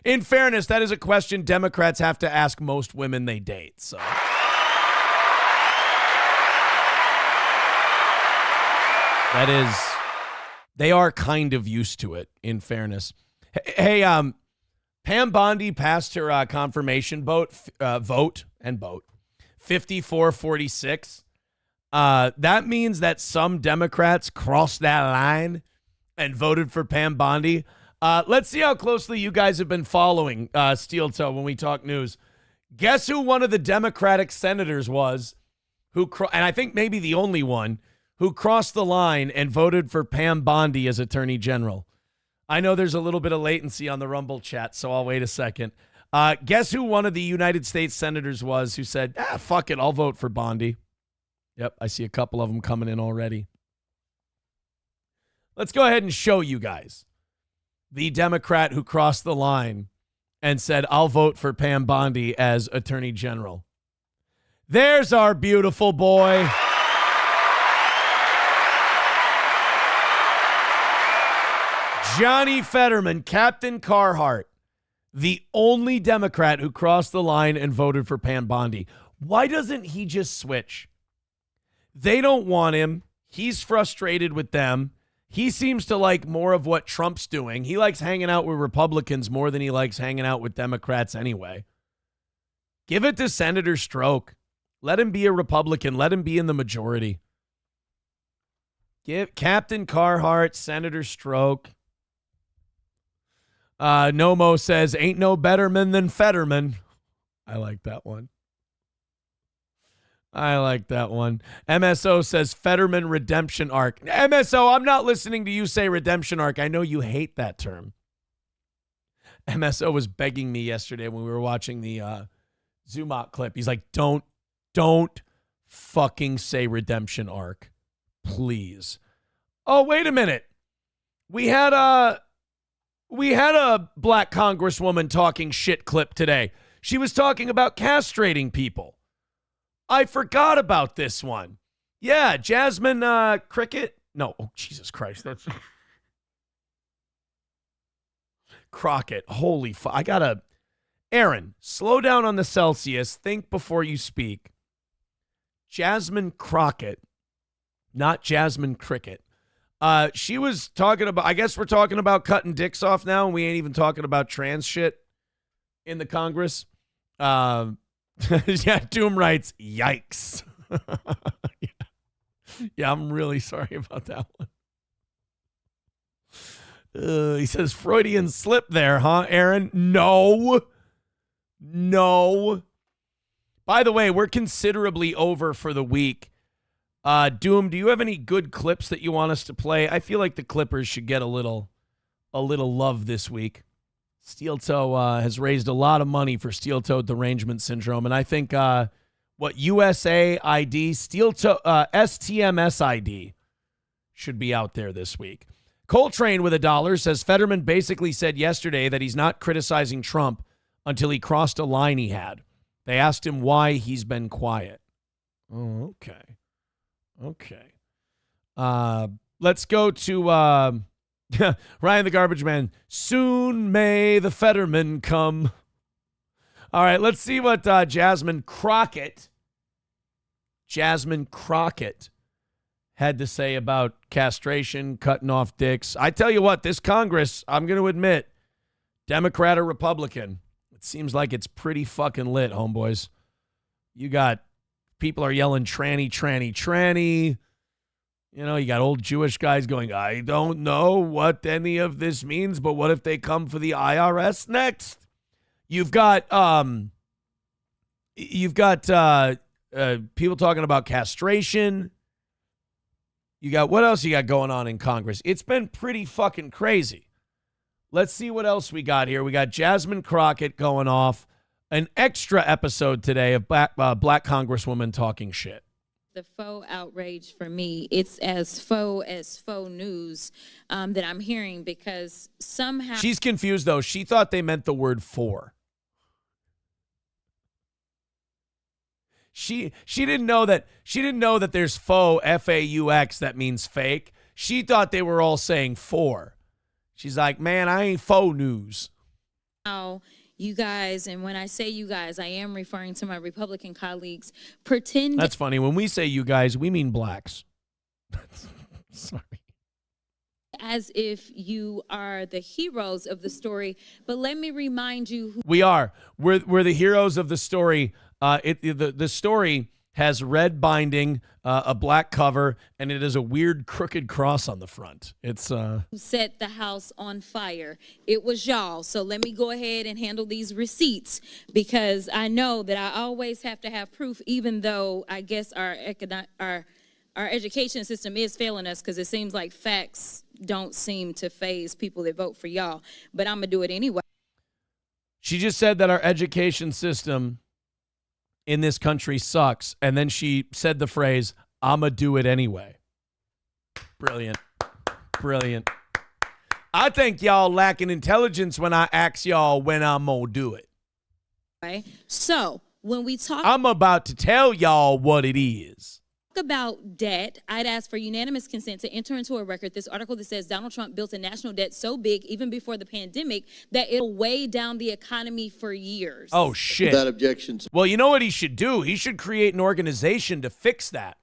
In fairness, that is a question Democrats have to ask most women they date. So. That is, they are kind of used to it, in fairness. Hey, Pam Bondi passed her confirmation vote, 54-46. That means that some Democrats crossed that line and voted for Pam Bondi. Let's see how closely you guys have been following Steel Toe when we talk news. Guess who one of the Democratic senators was, and I think maybe the only one, who crossed the line and voted for Pam Bondi as Attorney General. I know there's a little bit of latency on the Rumble chat, so I'll wait a second. Guess who one of the United States senators was who said, fuck it, I'll vote for Bondi. Yep, I see a couple of them coming in already. Let's go ahead and show you guys the Democrat who crossed the line and said, I'll vote for Pam Bondi as Attorney General. There's our beautiful boy. Johnny Fetterman, Captain Carhart, the only Democrat who crossed the line and voted for Pam Bondi. Why doesn't he just switch? They don't want him. He's frustrated with them. He seems to like more of what Trump's doing. He likes hanging out with Republicans more than he likes hanging out with Democrats anyway. Give it to Senator Stroke. Let him be a Republican. Let him be in the majority. Give Captain Carhart, Senator Stroke. Nomo says, ain't no betterman than Fetterman. I like that one. MSO says Fetterman redemption arc. MSO, I'm not listening to you say redemption arc. I know you hate that term. MSO was begging me yesterday when we were watching the Boozemock clip. He's like, don't fucking say redemption arc, please. Oh, wait a minute. We had a black congresswoman talking shit clip today. She was talking about castrating people. I forgot about this one. Yeah, Jasmine Cricket. No, oh, Jesus Christ. That's Crockett. Holy fuck. I gotta. Aaron, slow down on the Celsius. Think before you speak. Jasmine Crockett, not Jasmine Cricket. She was talking about, I guess we're talking about cutting dicks off now, and we ain't even talking about trans shit in the Congress. Yeah, Doom writes, yikes. Yeah, I'm really sorry about that one. He says, Freudian slip there, huh, Aaron? No. By the way, we're considerably over for the week. Doom, do you have any good clips that you want us to play? I feel like the Clippers should get a little love this week. Steel Toe has raised a lot of money for Steel Toe derangement syndrome, and I think USA ID, Steel Toe, STMS ID should be out there this week. Coltrane with $1 says Fetterman basically said yesterday that he's not criticizing Trump until he crossed a line he had. They asked him why he's been quiet. Oh, okay. Let's go to Ryan the Garbage Man. Soon may the Fetterman come. All right, let's see what Jasmine Crockett had to say about castration, cutting off dicks. I tell you what, this Congress, I'm going to admit, Democrat or Republican, it seems like it's pretty fucking lit, homeboys. You got people are yelling tranny, tranny, tranny. You know, you got old Jewish guys going, I don't know what any of this means, but what if they come for the IRS next? You've got people talking about castration. You got, what else you got going on in Congress? It's been pretty fucking crazy. Let's see what else we got here. We got Jasmine Crockett going off. An extra episode today of Black Congresswoman talking shit. The faux outrage for me, it's as faux news that I'm hearing, because somehow she's confused though. She thought they meant the word for. She didn't know that there's faux, F-A-U-X, that means fake. She thought they were all saying for. She's like, man, I ain't faux news. Now, you guys, and when I say you guys, I am referring to my Republican colleagues, pretend. That's funny. When we say you guys, we mean blacks. Sorry. As if you are the heroes of the story. But let me remind you. We are. We're the heroes of the story. The story has red binding, a black cover, and it is a weird crooked cross on the front. It's who set the house on fire. It was y'all. So let me go ahead and handle these receipts, because I know that I always have to have proof, even though I guess our education system is failing us, because it seems like facts don't seem to faze people that vote for y'all. But I'm gonna do it anyway. She just said that our education system in this country sucks, and then she said the phrase, "I'ma do it anyway." Brilliant. Brilliant. I think y'all lacking intelligence when I ask y'all when I'm gonna do it. Right. So when we talk I'm about to tell y'all what it is. about debt, I'd ask for unanimous consent to enter into a record this article that says Donald Trump built a national debt so big, even before the pandemic, that it'll weigh down the economy for years. Oh, shit. Without objections. Well, you know what he should do? He should create an organization to fix that.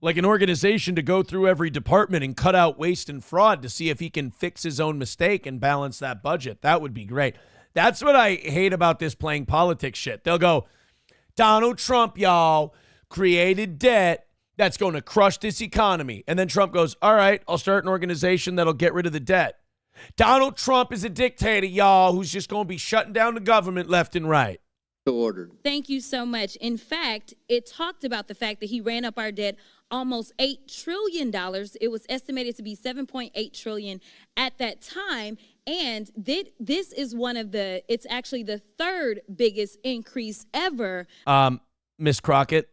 Like an organization to go through every department and cut out waste and fraud to see if he can fix his own mistake and balance that budget. That would be great. That's what I hate about this playing politics shit. They'll go, Donald Trump, y'all, created debt that's going to crush this economy. And then Trump goes, all right, I'll start an organization that'll get rid of the debt. Donald Trump is a dictator, y'all, who's just going to be shutting down the government left and right. Ordered. Thank you so much. In fact, it talked about the fact that he ran up our debt almost $8 trillion. It was estimated to be $7.8 trillion at that time. And this is it's actually the third biggest increase ever. Miss Crockett,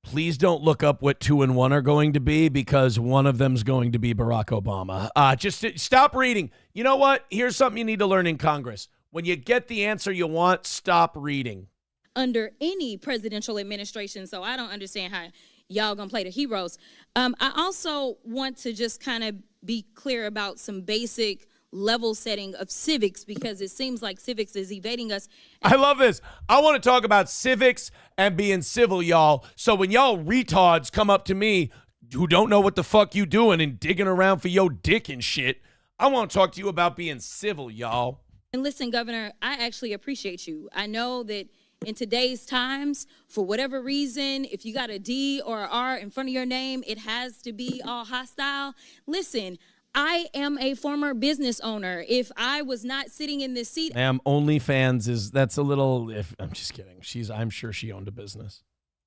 please don't look up what 2 and 1 are going to be, because one of them's going to be Barack Obama. Just stop reading. You know what? Here's something you need to learn in Congress. When you get the answer you want, stop reading. Under any presidential administration, so I don't understand how y'all gonna play the heroes. I also want to just kind of be clear about some basic level setting of civics, because it seems like civics is evading us. I love this. I want to talk about civics and being civil, y'all. So when y'all retards come up to me who don't know what the fuck you doing and digging around for your dick and shit, I want to talk to you about being civil, y'all. And listen, Governor, I actually appreciate you. I know that in today's times, for whatever reason, if you got a D or an R in front of your name, it has to be all hostile. Listen, I am a former business owner. If I was not sitting in this seat, Ma'am, OnlyFans that's a little, I'm just kidding. I'm sure she owned a business.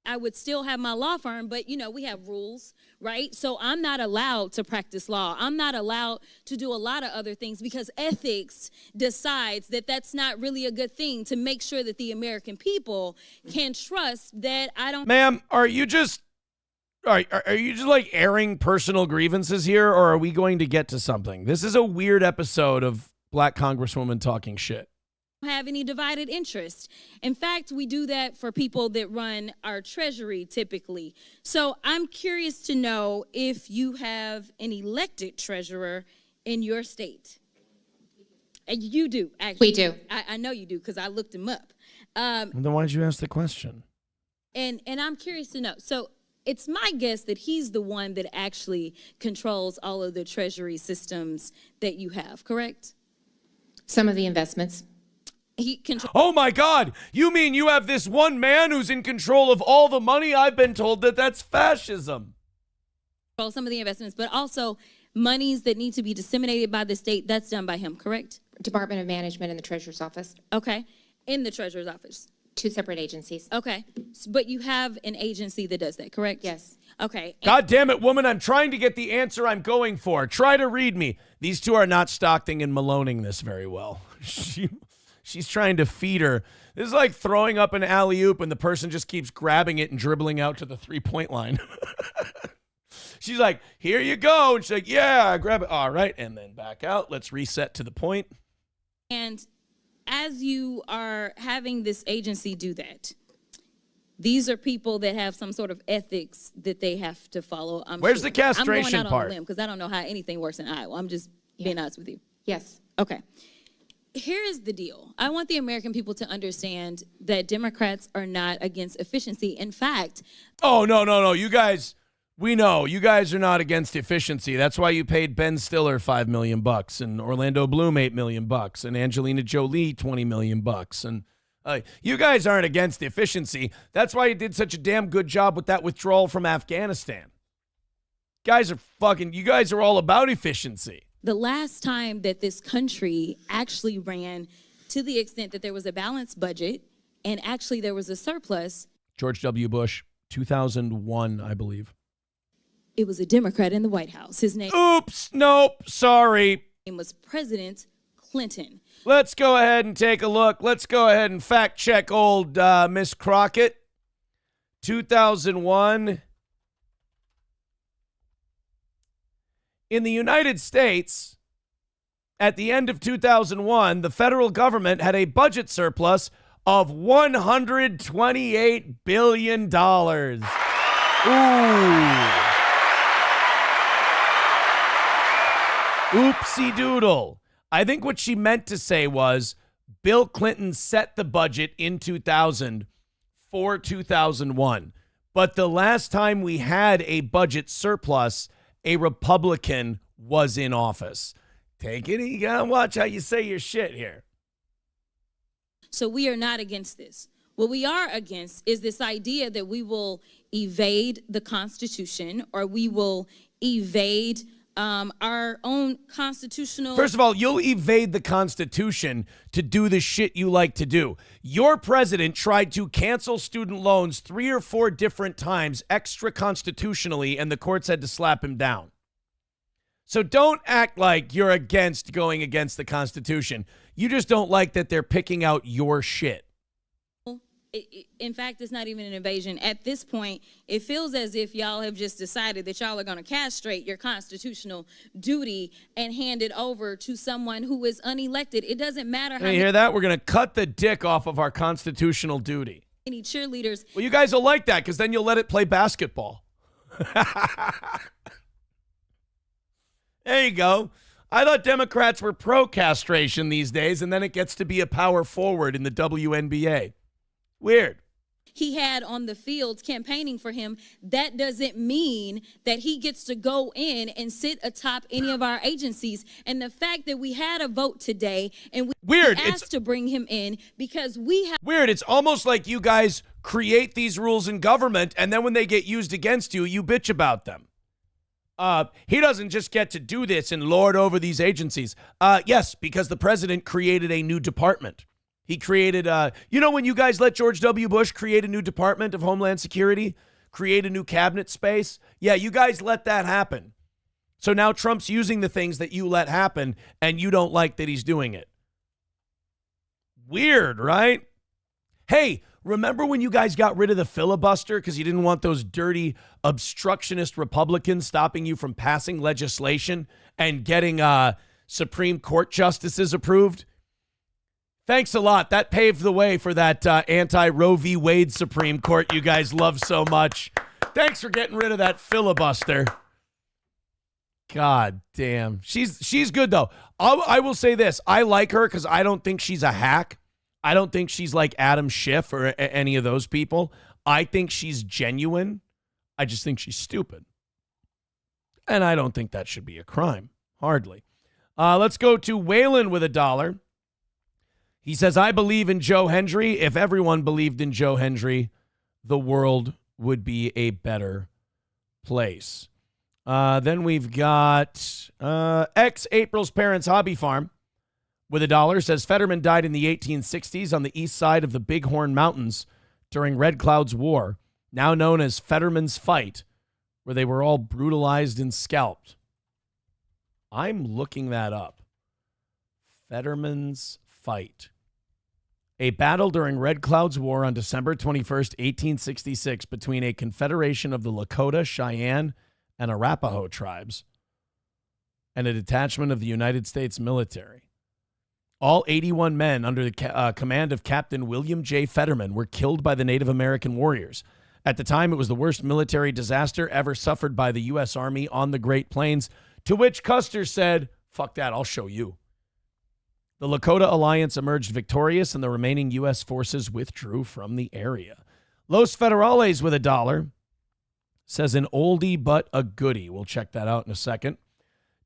I would still have my law firm, but we have rules, right? So I'm not allowed to practice law. I'm not allowed to do a lot of other things because ethics decides that that's not really a good thing, to make sure that the American people can trust that I don't. Ma'am, are you just like airing personal grievances here, or are we going to get to something? This is a weird episode of Black Congresswoman talking shit. Have any divided interest. In fact, we do that for people that run our treasury typically. So I'm curious to know if you have an elected treasurer in your state. And you do, actually. We do. I know you do, because I looked him up. Then why did you ask the question? And I'm curious to know. So it's my guess that he's the one that actually controls all of the treasury systems that you have, correct? Some of the investments. Oh my God! You mean you have this one man who's in control of all the money? I've been told that that's fascism. Well, some of the investments, but also monies that need to be disseminated by the state, that's done by him, correct? Department of Management in the Treasurer's Office. Okay. In the Treasurer's Office. 2 separate agencies. Okay. But you have an agency that does that, correct? Yes. Okay. God damn it, woman. I'm trying to get the answer I'm going for. Try to read me. These two are not Stockton and Maloning this very well. She's trying to feed her. This is like throwing up an alley-oop and the person just keeps grabbing it and dribbling out to the 3-point line. She's like, here you go. And she's like, yeah, grab it. All right. And then back out. Let's reset to the point. And as you are having this agency do that, these are people that have some sort of ethics that they have to follow. Where's the castration I'm going out part? on a limb because I don't know how anything works in Iowa. I'm just being honest with you. Yes. Okay. Here is the deal. I want the American people to understand that Democrats are not against efficiency. In fact, oh, no. You guys, we know you guys are not against efficiency. That's why you paid Ben Stiller $5 million and Orlando Bloom $8 million and Angelina Jolie $20 million. And you guys aren't against efficiency. That's why you did such a damn good job with that withdrawal from Afghanistan. You guys are all about efficiency. The last time that this country actually ran to the extent that there was a balanced budget and actually there was a surplus. George W. Bush, 2001, I believe. It was a Democrat in the White House. His name. Oops, nope, sorry. Was President Clinton. Let's go ahead and take a look. Let's go ahead and fact check old Miss Crockett. 2001. In the United States, at the end of 2001, the federal government had a budget surplus of $128 billion. Ooh. Oopsie doodle. I think what she meant to say was Bill Clinton set the budget in 2000 for 2001. But the last time we had a budget surplus, a Republican was in office. Take it, you gotta watch how you say your shit here. So we are not against this. What we are against is this idea that we will evade the Constitution or we will evade our own constitutional... First of all, you'll evade the Constitution to do the shit you like to do. Your president tried to cancel student loans 3 or 4 different times extra constitutionally, and the courts had to slap him down. So don't act like you're against going against the Constitution. You just don't like that they're picking out your shit. In fact, it's not even an invasion. At this point, it feels as if y'all have just decided that y'all are going to castrate your constitutional duty and hand it over to someone who is unelected. It doesn't matter how You hear that? We're going to cut the dick off of our constitutional duty. many cheerleaders. Well, you guys will like that because then you'll let it play basketball. There you go. I thought Democrats were pro-castration these days, and then it gets to be a power forward in the WNBA. Weird. He had on the field campaigning for him. That doesn't mean that he gets to go in and sit atop any of our agencies. And the fact that we had a vote today and we asked to bring him in because we have... Weird. It's almost like you guys create these rules in government, and then when they get used against you, you bitch about them. He doesn't just get to do this and lord over these agencies. Yes, because the president created a new department. He created, when you guys let George W. Bush create a new Department of Homeland Security, create a new cabinet space? Yeah, you guys let that happen. So now Trump's using the things that you let happen, and you don't like that he's doing it. Weird, right? Hey, remember when you guys got rid of the filibuster because you didn't want those dirty obstructionist Republicans stopping you from passing legislation and getting Supreme Court justices approved? Thanks a lot. That paved the way for that anti-Roe v. Wade Supreme Court you guys love so much. Thanks for getting rid of that filibuster. God damn. She's good, though. I will say this. I like her because I don't think she's a hack. I don't think she's like Adam Schiff or any of those people. I think she's genuine. I just think she's stupid. And I don't think that should be a crime. Hardly. Let's go to Waylon with $1. He says, I believe in Joe Hendry. If everyone believed in Joe Hendry, the world would be a better place. Then we've got ex-April's Parents Hobby Farm with $1. Says Fetterman died in the 1860s on the east side of the Bighorn Mountains during Red Cloud's War, now known as Fetterman's Fight, where they were all brutalized and scalped. I'm looking that up. Fetterman's Fight. A battle during Red Cloud's War on December 21st, 1866, between a confederation of the Lakota, Cheyenne, and Arapaho tribes and a detachment of the United States military. All 81 men under the command of Captain William J. Fetterman were killed by the Native American warriors. At the time, it was the worst military disaster ever suffered by the U.S. Army on the Great Plains, to which Custer said, fuck that, I'll show you. The Lakota Alliance emerged victorious, and the remaining U.S. forces withdrew from the area. Los Federales with $1 says an oldie but a goodie. We'll check that out in a second.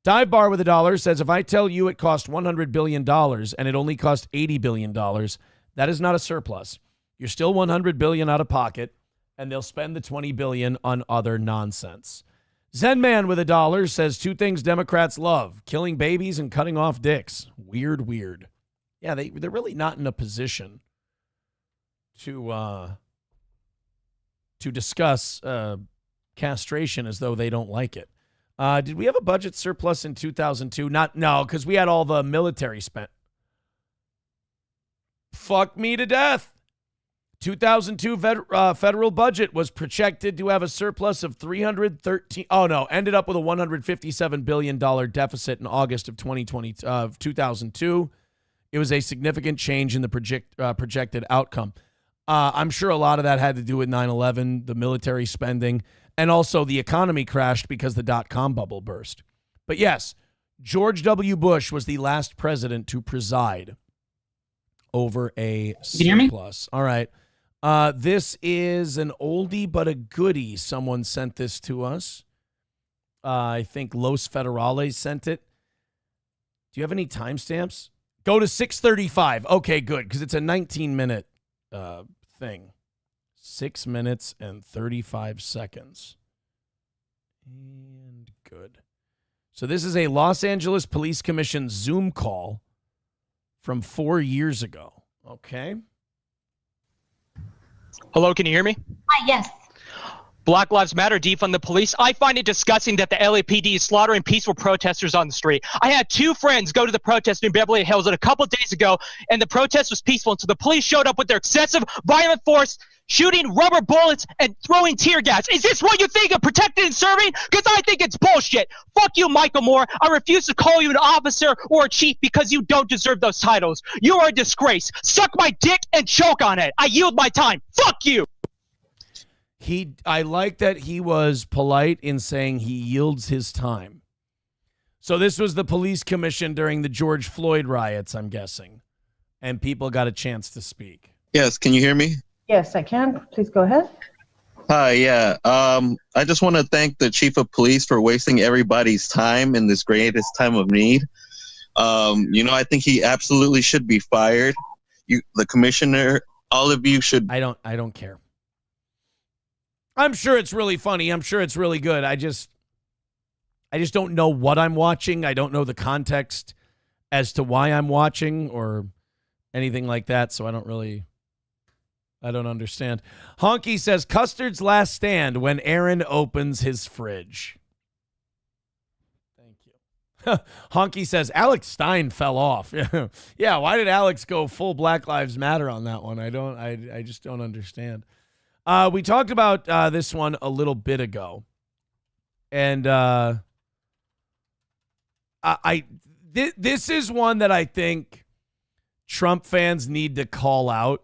Dive Bar with $1 says, if I tell you it cost $100 billion and it only cost $80 billion, that is not a surplus. You're still $100 billion out of pocket, and they'll spend the $20 billion on other nonsense. Zen Man with $1 says 2 things Democrats love: killing babies and cutting off dicks. Weird. Yeah, they're really not in a position to discuss castration as though they don't like it. Did we have a budget surplus in 2002? No, because we had all the military spent. Fuck me to death. 2002 federal budget was projected to have a surplus of ended up with a $157 billion deficit in August of 2002. It was a significant change in the projected outcome. I'm sure a lot of that had to do with 9/11, the military spending, and also the economy crashed because the dot-com bubble burst. But yes, George W. Bush was the last president to preside over a surplus. Can you hear me? All right. This is an oldie but a goodie. Someone sent this to us. I think Los Federales sent it. Do you have any timestamps? Go to 6:35. Okay, good, because it's a 19-minute thing. 6 minutes and 35 seconds. And good. So this is a Los Angeles Police Commission Zoom call from 4 years ago. Okay. Hello, can you hear me? Hi, yes. Black Lives Matter, defund the police. I find it disgusting that the LAPD is slaughtering peaceful protesters on the street. I had 2 friends go to the protest in Beverly Hills a couple days ago, and the protest was peaceful until the police showed up with their excessive violent force, shooting rubber bullets and throwing tear gas. Is this what you think of protecting and serving? Because I think it's bullshit. Fuck you, Michael Moore. I refuse to call you an officer or a chief because you don't deserve those titles. You are a disgrace. Suck my dick and choke on it. I yield my time. Fuck you. I like that he was polite in saying he yields his time. So this was the police commission during the George Floyd riots, I'm guessing. And people got a chance to speak. Yes, can you hear me? Yes, I can. Please go ahead. Hi, yeah. I just want to thank the chief of police for wasting everybody's time in this greatest time of need. I think he absolutely should be fired. The commissioner, all of you should. I don't care. I'm sure it's really funny. I'm sure it's really good. I just don't know what I'm watching. I don't know the context as to why I'm watching or anything like that, so I don't understand. Honky says, Custard's last stand when Aaron opens his fridge. Thank you. Honky says, Alex Stein fell off. Yeah, why did Alex go full Black Lives Matter on that one? I just don't understand. We talked about this one a little bit ago. And this is one that I think Trump fans need to call out.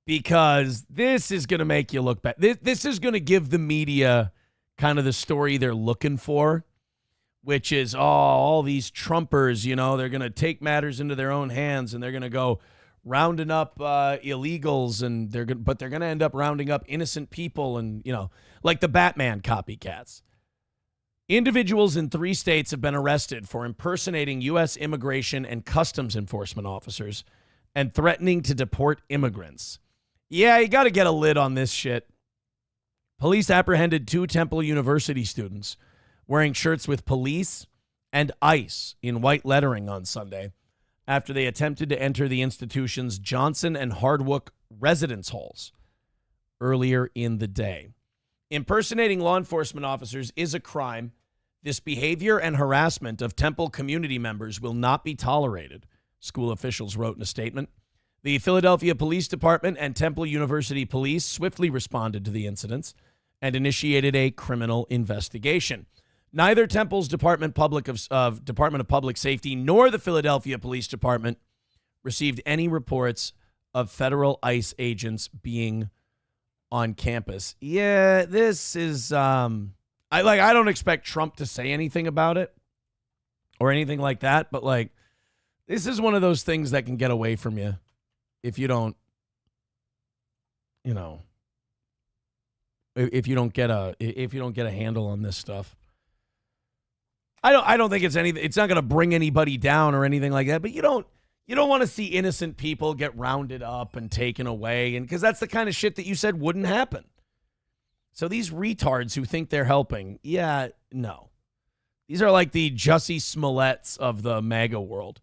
Because this is going to make you look bad. This is going to give the media kind of the story they're looking for, which is, all these Trumpers, they're going to take matters into their own hands and they're going to go rounding up illegals but they're going to end up rounding up innocent people and, like the Batman copycats. Individuals in 3 states have been arrested for impersonating U.S. immigration and customs enforcement officers and threatening to deport immigrants. Yeah, you got to get a lid on this shit. Police apprehended 2 Temple University students wearing shirts with police and ICE in white lettering on Sunday after they attempted to enter the institution's Johnson and Hardwood residence halls earlier in the day. Impersonating law enforcement officers is a crime. This behavior and harassment of Temple community members will not be tolerated, school officials wrote in a statement. The Philadelphia Police Department and Temple University Police swiftly responded to the incidents and initiated a criminal investigation. Neither Temple's Department of Public Safety nor the Philadelphia Police Department received any reports of federal ICE agents being on campus. Yeah, this is I don't expect Trump to say anything about it or anything like that, but this is one of those things that can get away from you if you don't, if you don't get a handle on this stuff. I don't think it's not going to bring anybody down or anything like that, but you don't want to see innocent people get rounded up and taken away, and because that's the kind of shit that you said wouldn't happen. So these retards who think they're helping, no. These are like the Jussie Smolletts of the MAGA world.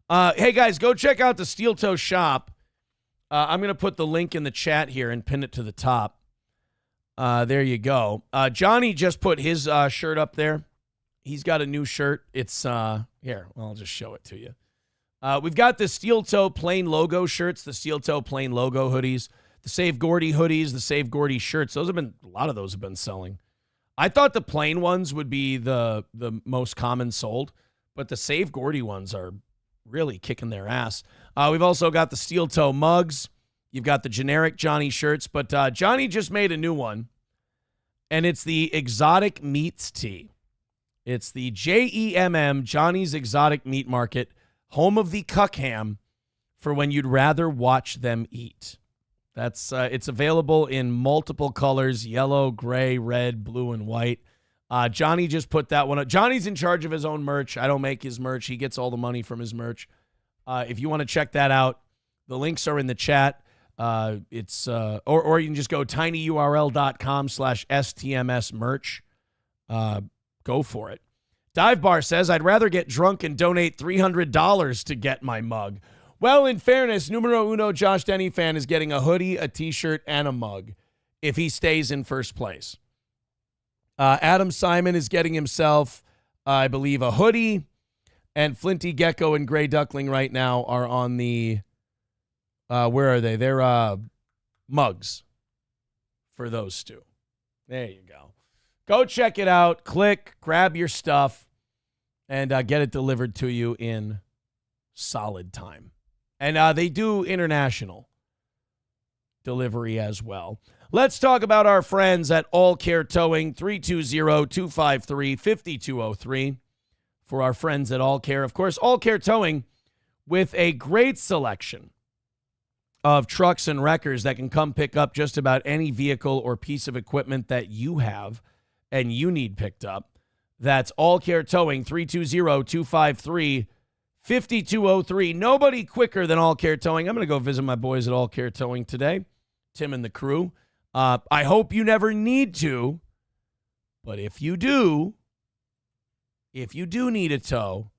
Hey, guys, go check out the Steel Toe Shop. I'm going to put the link in the chat here and pin it to the top. There you go. Johnny just put his shirt up there. He's got a new shirt. It's, here, I'll just show it to you. We've got the steel toe plain logo shirts, the steel toe plain logo hoodies, the Save Gordy hoodies, the Save Gordy shirts. A lot of those have been selling. I thought the plain ones would be the most common sold, but the Save Gordy ones are really kicking their ass. We've also got the steel toe mugs. You've got the generic Johnny shirts, but Johnny just made a new one, and it's the Exotic Meats tee. It's the JEMM, Johnny's Exotic Meat Market, home of the cuck ham for when you'd rather watch them eat. It's available in multiple colors: yellow, gray, red, blue, and white. Johnny just put that one up. Johnny's in charge of his own merch. I don't make his merch. He gets all the money from his merch. If you want to check that out, the links are in the chat. Or you can just go tinyurl.com/STMS merch. Go for it. Dive Bar says, I'd rather get drunk and donate $300 to get my mug. Well, in fairness, numero uno Josh Denny fan is getting a hoodie, a t-shirt, and a mug if he stays in first place. Adam Simon is getting himself, I believe, a hoodie, and Flinty Gecko and Gray Duckling right now are on the, where are they? They're mugs for those two. There you go. Go check it out. Click, grab your stuff, and get it delivered to you in solid time. And they do international delivery as well. Let's talk about our friends at All Care Towing, 320-253-5203 for our friends at All Care. Of course, All Care Towing with a great selection of trucks and wreckers that can come pick up just about any vehicle or piece of equipment that you have and you need picked up. That's All Care Towing, 320-253-5203. Nobody quicker than All Care Towing. I'm going to go visit my boys at All Care Towing today, Tim and the crew. I hope you never need to, but if you do need a tow,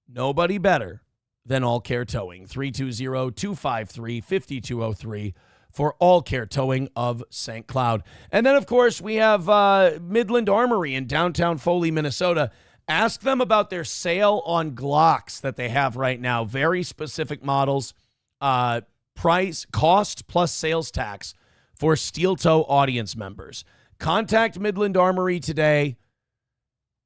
nobody better than All Care Towing, 320-253-5203 for All Care Towing of St. Cloud. And then, of course, we have Midland Armory in downtown Foley, Minnesota. Ask them about their sale on Glocks that they have right now. Very specific models, price, cost plus sales tax for Steel Toe audience members. Contact Midland Armory today.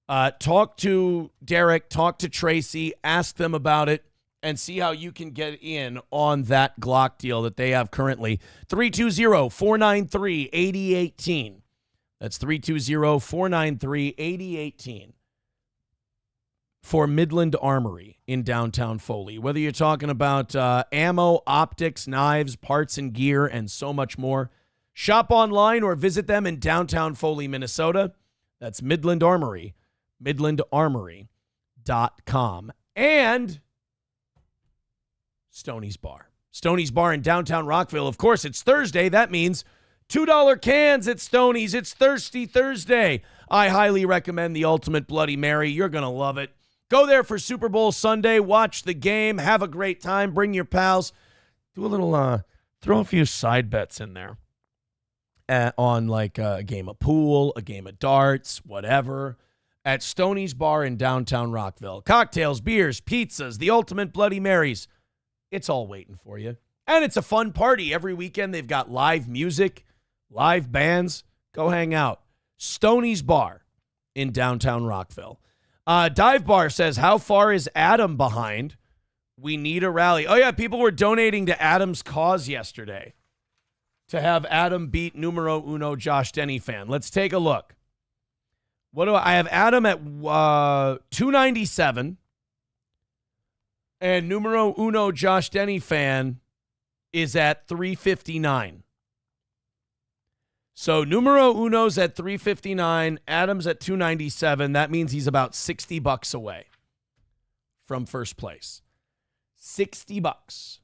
Talk to Derek, talk to Tracy, ask them about it, and see how you can get in on that Glock deal that they have currently. 320-493-8018. That's 320-493-8018 for Midland Armory in downtown Foley. Whether you're talking about ammo, optics, knives, parts and gear, and so much more, shop online or visit them in downtown Foley, Minnesota. That's Midland Armory, midlandarmory.com. And Stoney's Bar. Stoney's Bar in downtown Rockville. Of course, it's Thursday. That means $2 cans at Stoney's. It's Thirsty Thursday. I highly recommend the Ultimate Bloody Mary. You're going to love it. Go there for Super Bowl Sunday. Watch the game. Have a great time. Bring your pals. Do a little, throw a few side bets in there on like a game of pool, a game of darts, whatever. At Stoney's Bar in downtown Rockville. Cocktails, beers, pizzas, the Ultimate Bloody Marys. It's all waiting for you. And it's a fun party. Every weekend they've got live music, live bands. Go hang out. Stoney's Bar in downtown Rockville. Dive Bar says, how far is Adam behind? We need a rally. Oh, yeah, people were donating to Adam's cause yesterday to have Adam beat numero uno Josh Denny fan. Let's take a look. What do I have? Adam at 297. And numero uno Josh Denny fan is at 359. So numero uno's at 359, Adam's at 297. That means he's about $60 away from first place. $60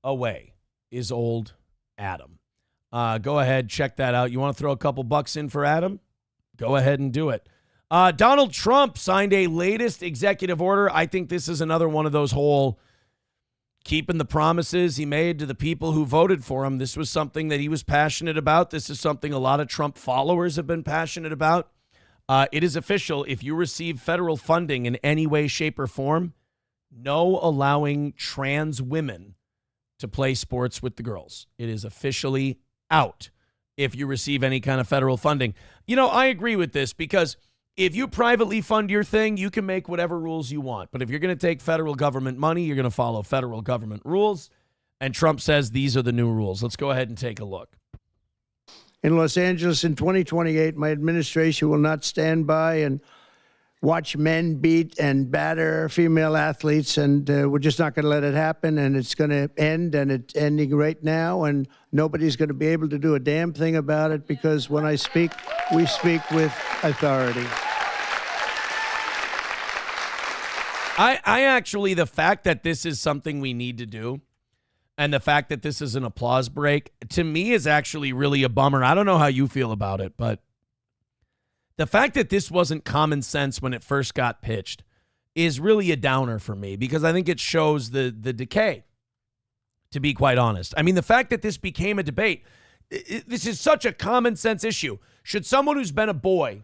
away is old Adam. Go ahead, check that out. You want to throw a couple bucks in for Adam? Go ahead and do it. Donald Trump signed a latest executive order. I think this is another one of those whole keeping the promises he made to the people who voted for him. This was something that he was passionate about. This is something a lot of Trump followers have been passionate about. It is official. If you receive federal funding in any way, shape, or form, no allowing trans women to play sports with the girls. It is officially out if you receive any kind of federal funding. You know, I agree with this because if you privately fund your thing, you can make whatever rules you want. But if you're going to take federal government money, you're going to follow federal government rules. And Trump says these are the new rules. Let's go ahead and take a look. In Los Angeles in 2028, my administration will not stand by and watch men beat and batter female athletes, and we're just not going to let it happen, and it's going to end, and it's ending right now, and nobody's going to be able to do a damn thing about it because when I speak, we speak with authority. I actually, the fact that this is something we need to do and the fact that this is an applause break, to me is actually really a bummer. I don't know how you feel about it, but the fact that this wasn't common sense when it first got pitched is really a downer for me because I think it shows the decay, to be quite honest. I mean, the fact that this became a debate, this is such a common sense issue. Should someone who's been a boy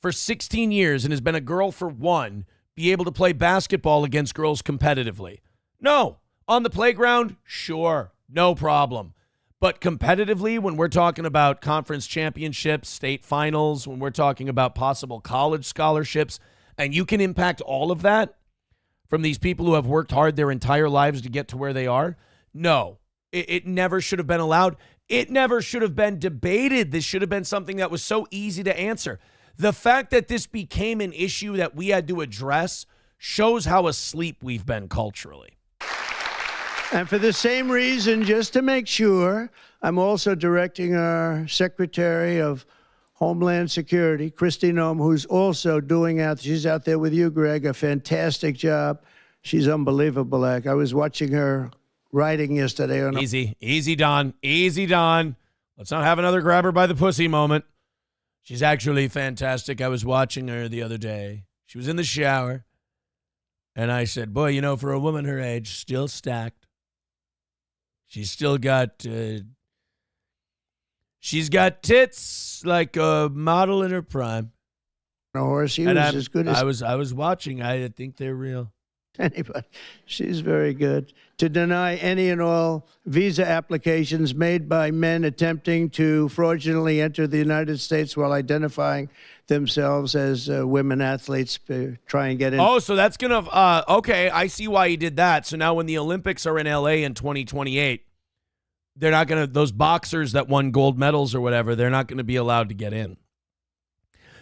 for 16 years and has been a girl for 1 be able to play basketball against girls competitively? No. On the playground? Sure. No problem. But competitively, when we're talking about conference championships, state finals, when we're talking about possible college scholarships, and you can impact all of that from these people who have worked hard their entire lives to get to where they are, no. It never should have been allowed. It never should have been debated. This should have been something that was so easy to answer. The fact that this became an issue that we had to address shows how asleep we've been culturally. And for the same reason, just to make sure, I'm also directing our Secretary of Homeland Security, Kristi Noem, who's also she's out there with you, Greg, a fantastic job. She's unbelievable. I was watching her riding yesterday. Easy, Don. Easy, Don. Let's not have another grab her by the pussy moment. She's actually fantastic. I was watching her the other day. She was in the shower. And I said, boy, you know, for a woman her age, still stacked. She's still got, she's got tits like a model in her prime. A horse, he was as good as I was watching. I think they're real. Anybody. She's very good. To deny any and all visa applications made by men attempting to fraudulently enter the United States while identifying themselves as women athletes, try and get in. Oh, so that's going to, okay, I see why he did that. So now when the Olympics are in LA in 2028, they're not going to, those boxers that won gold medals or whatever, they're not going to be allowed to get in.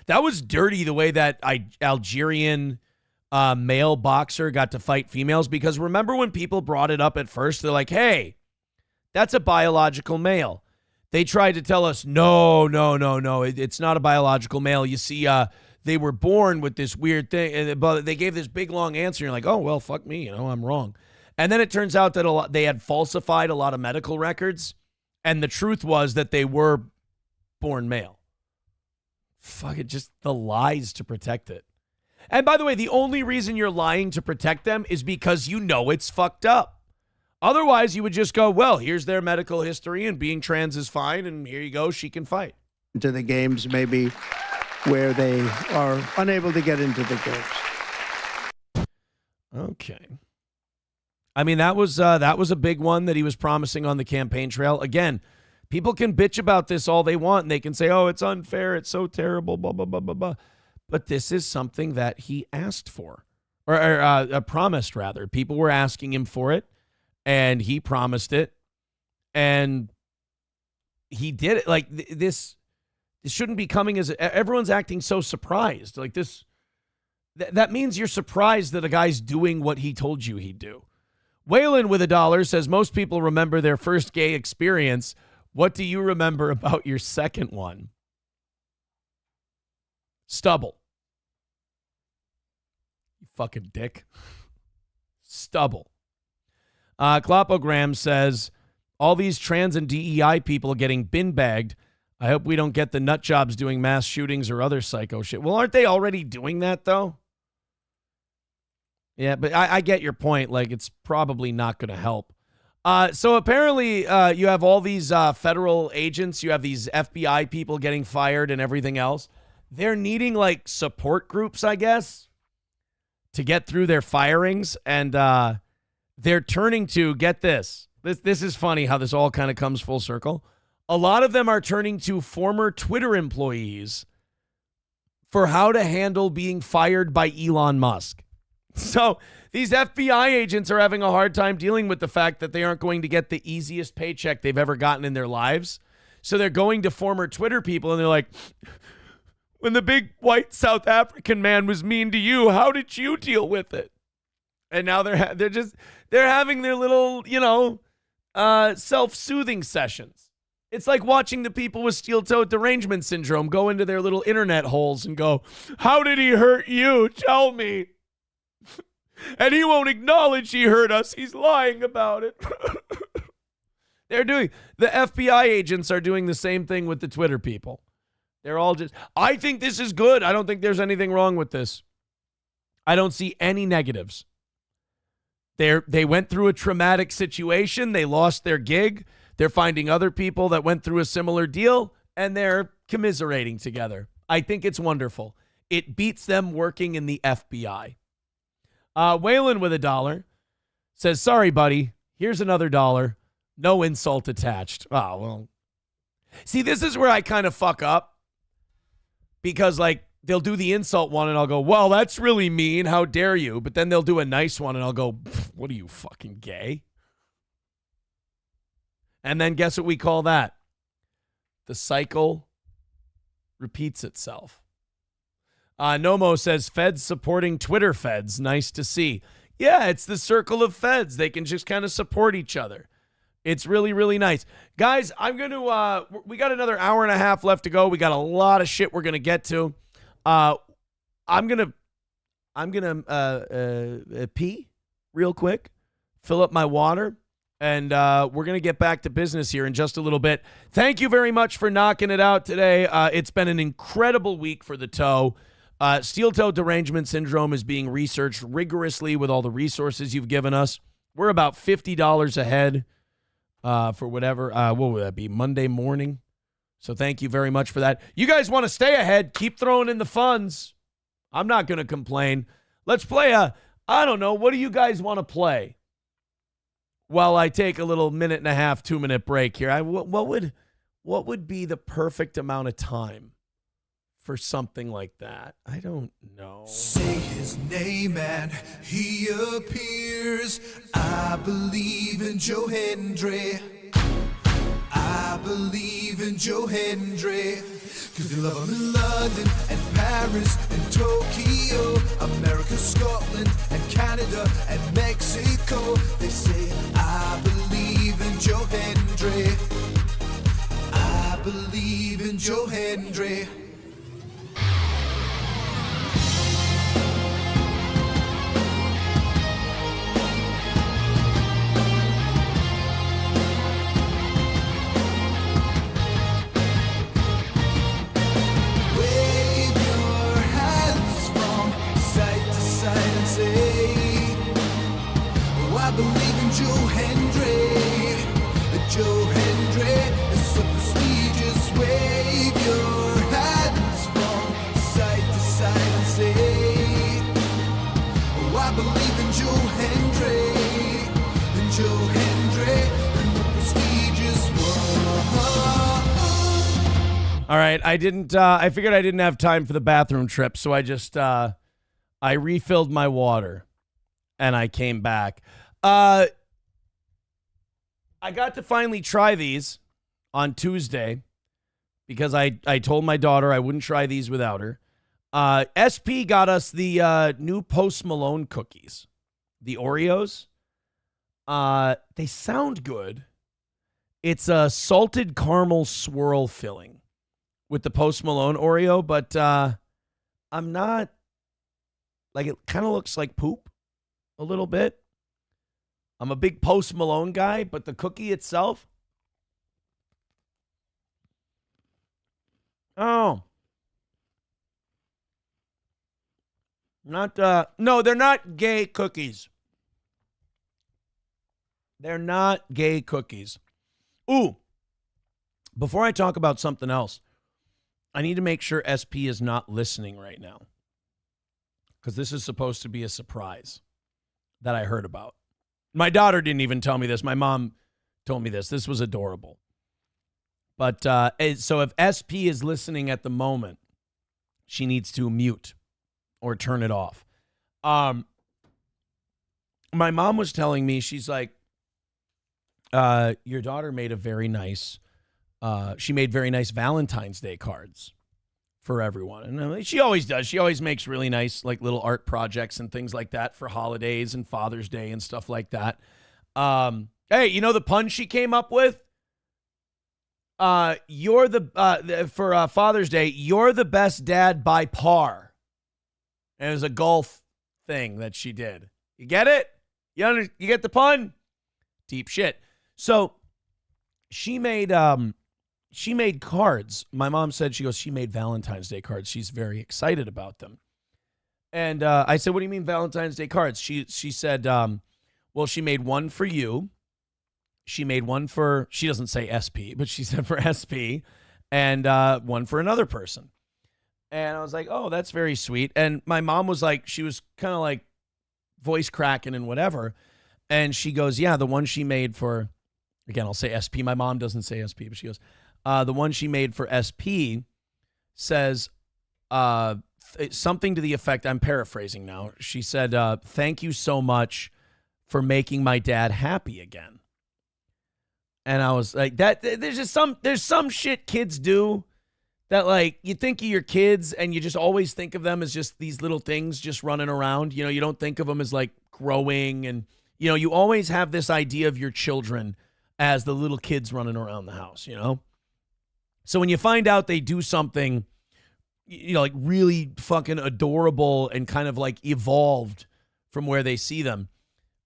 That was dirty the way that Algerian male boxer got to fight females, because remember when people brought it up at first, they're like, hey, that's a biological male. They tried to tell us, no, it's not a biological male. You see, they were born with this weird thing, but they gave this big long answer. You're like, oh, well, fuck me, I'm wrong. And then it turns out that they had falsified a lot of medical records, and the truth was that they were born male. Fuck it, just the lies to protect it. And by the way, the only reason you're lying to protect them is because you know it's fucked up. Otherwise, you would just go, well, here's their medical history, and being trans is fine, and here you go, she can fight. Into the games, maybe where they are unable to get into the games. Okay. I mean, that was a big one that he was promising on the campaign trail. Again, people can bitch about this all they want, and they can say, oh, it's unfair, it's so terrible, blah, blah, blah, blah, blah. But this is something that he asked for, or promised, rather. People were asking him for it, and he promised it, and he did it. Like, this shouldn't be coming as, everyone's acting so surprised. Like, this, that means you're surprised that a guy's doing what he told you he'd do. Waylon with $1 says, most people remember their first gay experience. What do you remember about your second one? Stubble. You fucking dick. Stubble. Klopogram says, all these trans and DEI people getting bin bagged. I hope we don't get the nut jobs doing mass shootings or other psycho shit. Well, aren't they already doing that, though? Yeah, but I get your point. Like, it's probably not going to help. So apparently you have all these federal agents. You have these FBI people getting fired and everything else. They're needing, like, support groups, I guess, to get through their firings, and they're turning to, get this. This is funny how this all kind of comes full circle. A lot of them are turning to former Twitter employees for how to handle being fired by Elon Musk. So these FBI agents are having a hard time dealing with the fact that they aren't going to get the easiest paycheck they've ever gotten in their lives. So they're going to former Twitter people and they're like, when the big white South African man was mean to you, how did you deal with it? And now they're having their little, self-soothing sessions. It's like watching the people with steel-toed derangement syndrome go into their little internet holes and go, how did he hurt you? Tell me. And he won't acknowledge he hurt us. He's lying about it. The FBI agents are doing the same thing with the Twitter people. They're all just, I think this is good. I don't think there's anything wrong with this. I don't see any negatives. They went through a traumatic situation. They lost their gig. They're finding other people that went through a similar deal, and they're commiserating together. I think it's wonderful. It beats them working in the FBI. Waylon with $1 says, sorry, buddy. Here's another $1. No insult attached. Oh, well. See, this is where I kind of fuck up. Because, they'll do the insult one, and I'll go, well, that's really mean. How dare you? But then they'll do a nice one, and I'll go, what are you, fucking gay? And then guess what we call that? The cycle repeats itself. Nomo says, feds supporting Twitter feds. Nice to see. Yeah, it's the circle of feds. They can just kind of support each other. It's really, really nice. Guys, I'm going to, we got another hour and a half left to go. We got a lot of shit we're going to get to. I'm going to pee real quick, fill up my water, and we're going to get back to business here in just a little bit. Thank you very much for knocking it out today. It's been an incredible week for the toe. Steel-toe derangement syndrome is being researched rigorously with all the resources you've given us. We're about $50 ahead for whatever, what would that be, Monday morning? So thank you very much for that. You guys want to stay ahead, keep throwing in the funds. I'm not going to complain. Let's play I don't know, what do you guys want to play? While I take a little 1.5 minute, 2 minute break here. What would be the perfect amount of time for something like that? I don't know. Say his name and he appears. I believe in Joe Hendry. I believe in Joe Hendry. Cause they love him in London and Paris and Tokyo, America, Scotland and Canada and Mexico. They say, I believe in Joe Hendry. I believe in Joe Hendry. I believe in Joe Hendry. Joe Hendry is so prestigious. Wave your hands from side to side and say, oh, I believe in Joe Hendry. In Joe Hendry and the prestigious one. All right, I figured I didn't have time for the bathroom trip, so I just, I refilled my water and I came back. I got to finally try these on Tuesday because I told my daughter I wouldn't try these without her. SP got us the new Post Malone cookies, the Oreos. They sound good. It's a salted caramel swirl filling with the Post Malone Oreo, but I'm not, it kind of looks like poop a little bit. I'm a big Post Malone guy, but the cookie itself, no, they're not gay cookies. They're not gay cookies. Ooh, before I talk about something else, I need to make sure SP is not listening right now. because this is supposed to be a surprise that I heard about. My daughter didn't even tell me this. My mom told me this. This was adorable. But so if SP is listening at the moment, she needs to mute or turn it off. My mom was telling me, she's like, your daughter made a very nice, she made very nice Valentine's Day cards for everyone. And she always does. She always makes really nice, like, little art projects and things like that for holidays and Father's Day and stuff like that. Hey, you know the pun she came up with? You're for Father's Day, you're the best dad by par. And it was a golf thing that she did. You get it? You get the pun? Deep shit. So she made cards. My mom said, she made Valentine's Day cards. She's very excited about them. And I said, what do you mean Valentine's Day cards? She said, well, she made one for you. She made one for, she doesn't say SP, but she said for SP, and one for another person. And I was like, oh, that's very sweet. And my mom was like, she was kind of like voice cracking and whatever. And she goes, yeah, the one she made for, again, I'll say SP. My mom doesn't say SP, but she goes, the one she made for SP says something to the effect, I'm paraphrasing now. She said, thank you so much for making my dad happy again. And I was like, there's some shit kids do that, like, you think of your kids and you just always think of them as just these little things just running around. You know, you don't think of them as like growing, and, you know, you always have this idea of your children as the little kids running around the house, you know? So when you find out they do something, you know, like really fucking adorable and kind of like evolved from where they see them,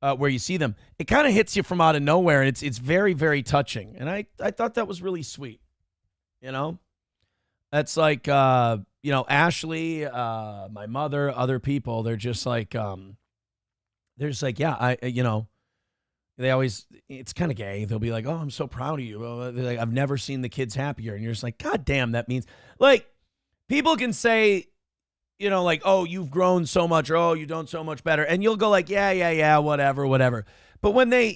where you see them, it kind of hits you from out of nowhere, and it's very, very touching. And I thought that was really sweet. You know, that's like, you know, Ashley, my mother, other people, they're just like, yeah, you know, they always, it's kind of gay. They'll be like, oh, I'm so proud of you. They're like, I've never seen the kids happier. And you're just like, God damn, that means, like, people can say, you know, like, oh, you've grown so much, or oh, you've done so much better. And you'll go like, yeah, whatever. But when they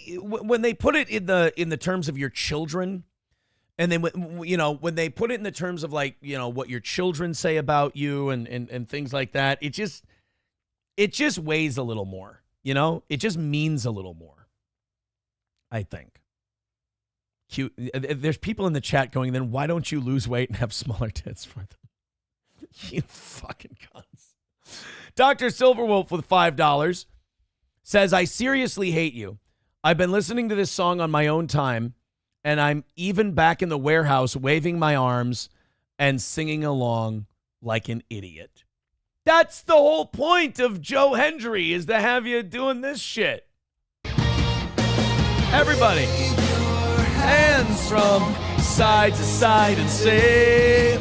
put it in the terms of your children, and then, you know, when they put it in the terms of, like, you know, what your children say about you and things like that, it just weighs a little more, you know? It just means a little more, I think. Cute. There's people in the chat going, then why don't you lose weight and have smaller tits for them? You fucking cunts. Dr. Silverwolf with $5 says, I seriously hate you. I've been listening to this song on my own time, and I'm even back in the warehouse waving my arms and singing along like an idiot. That's the whole point of Joe Hendry, is to have you doing this shit. Everybody, hands from side to side and say,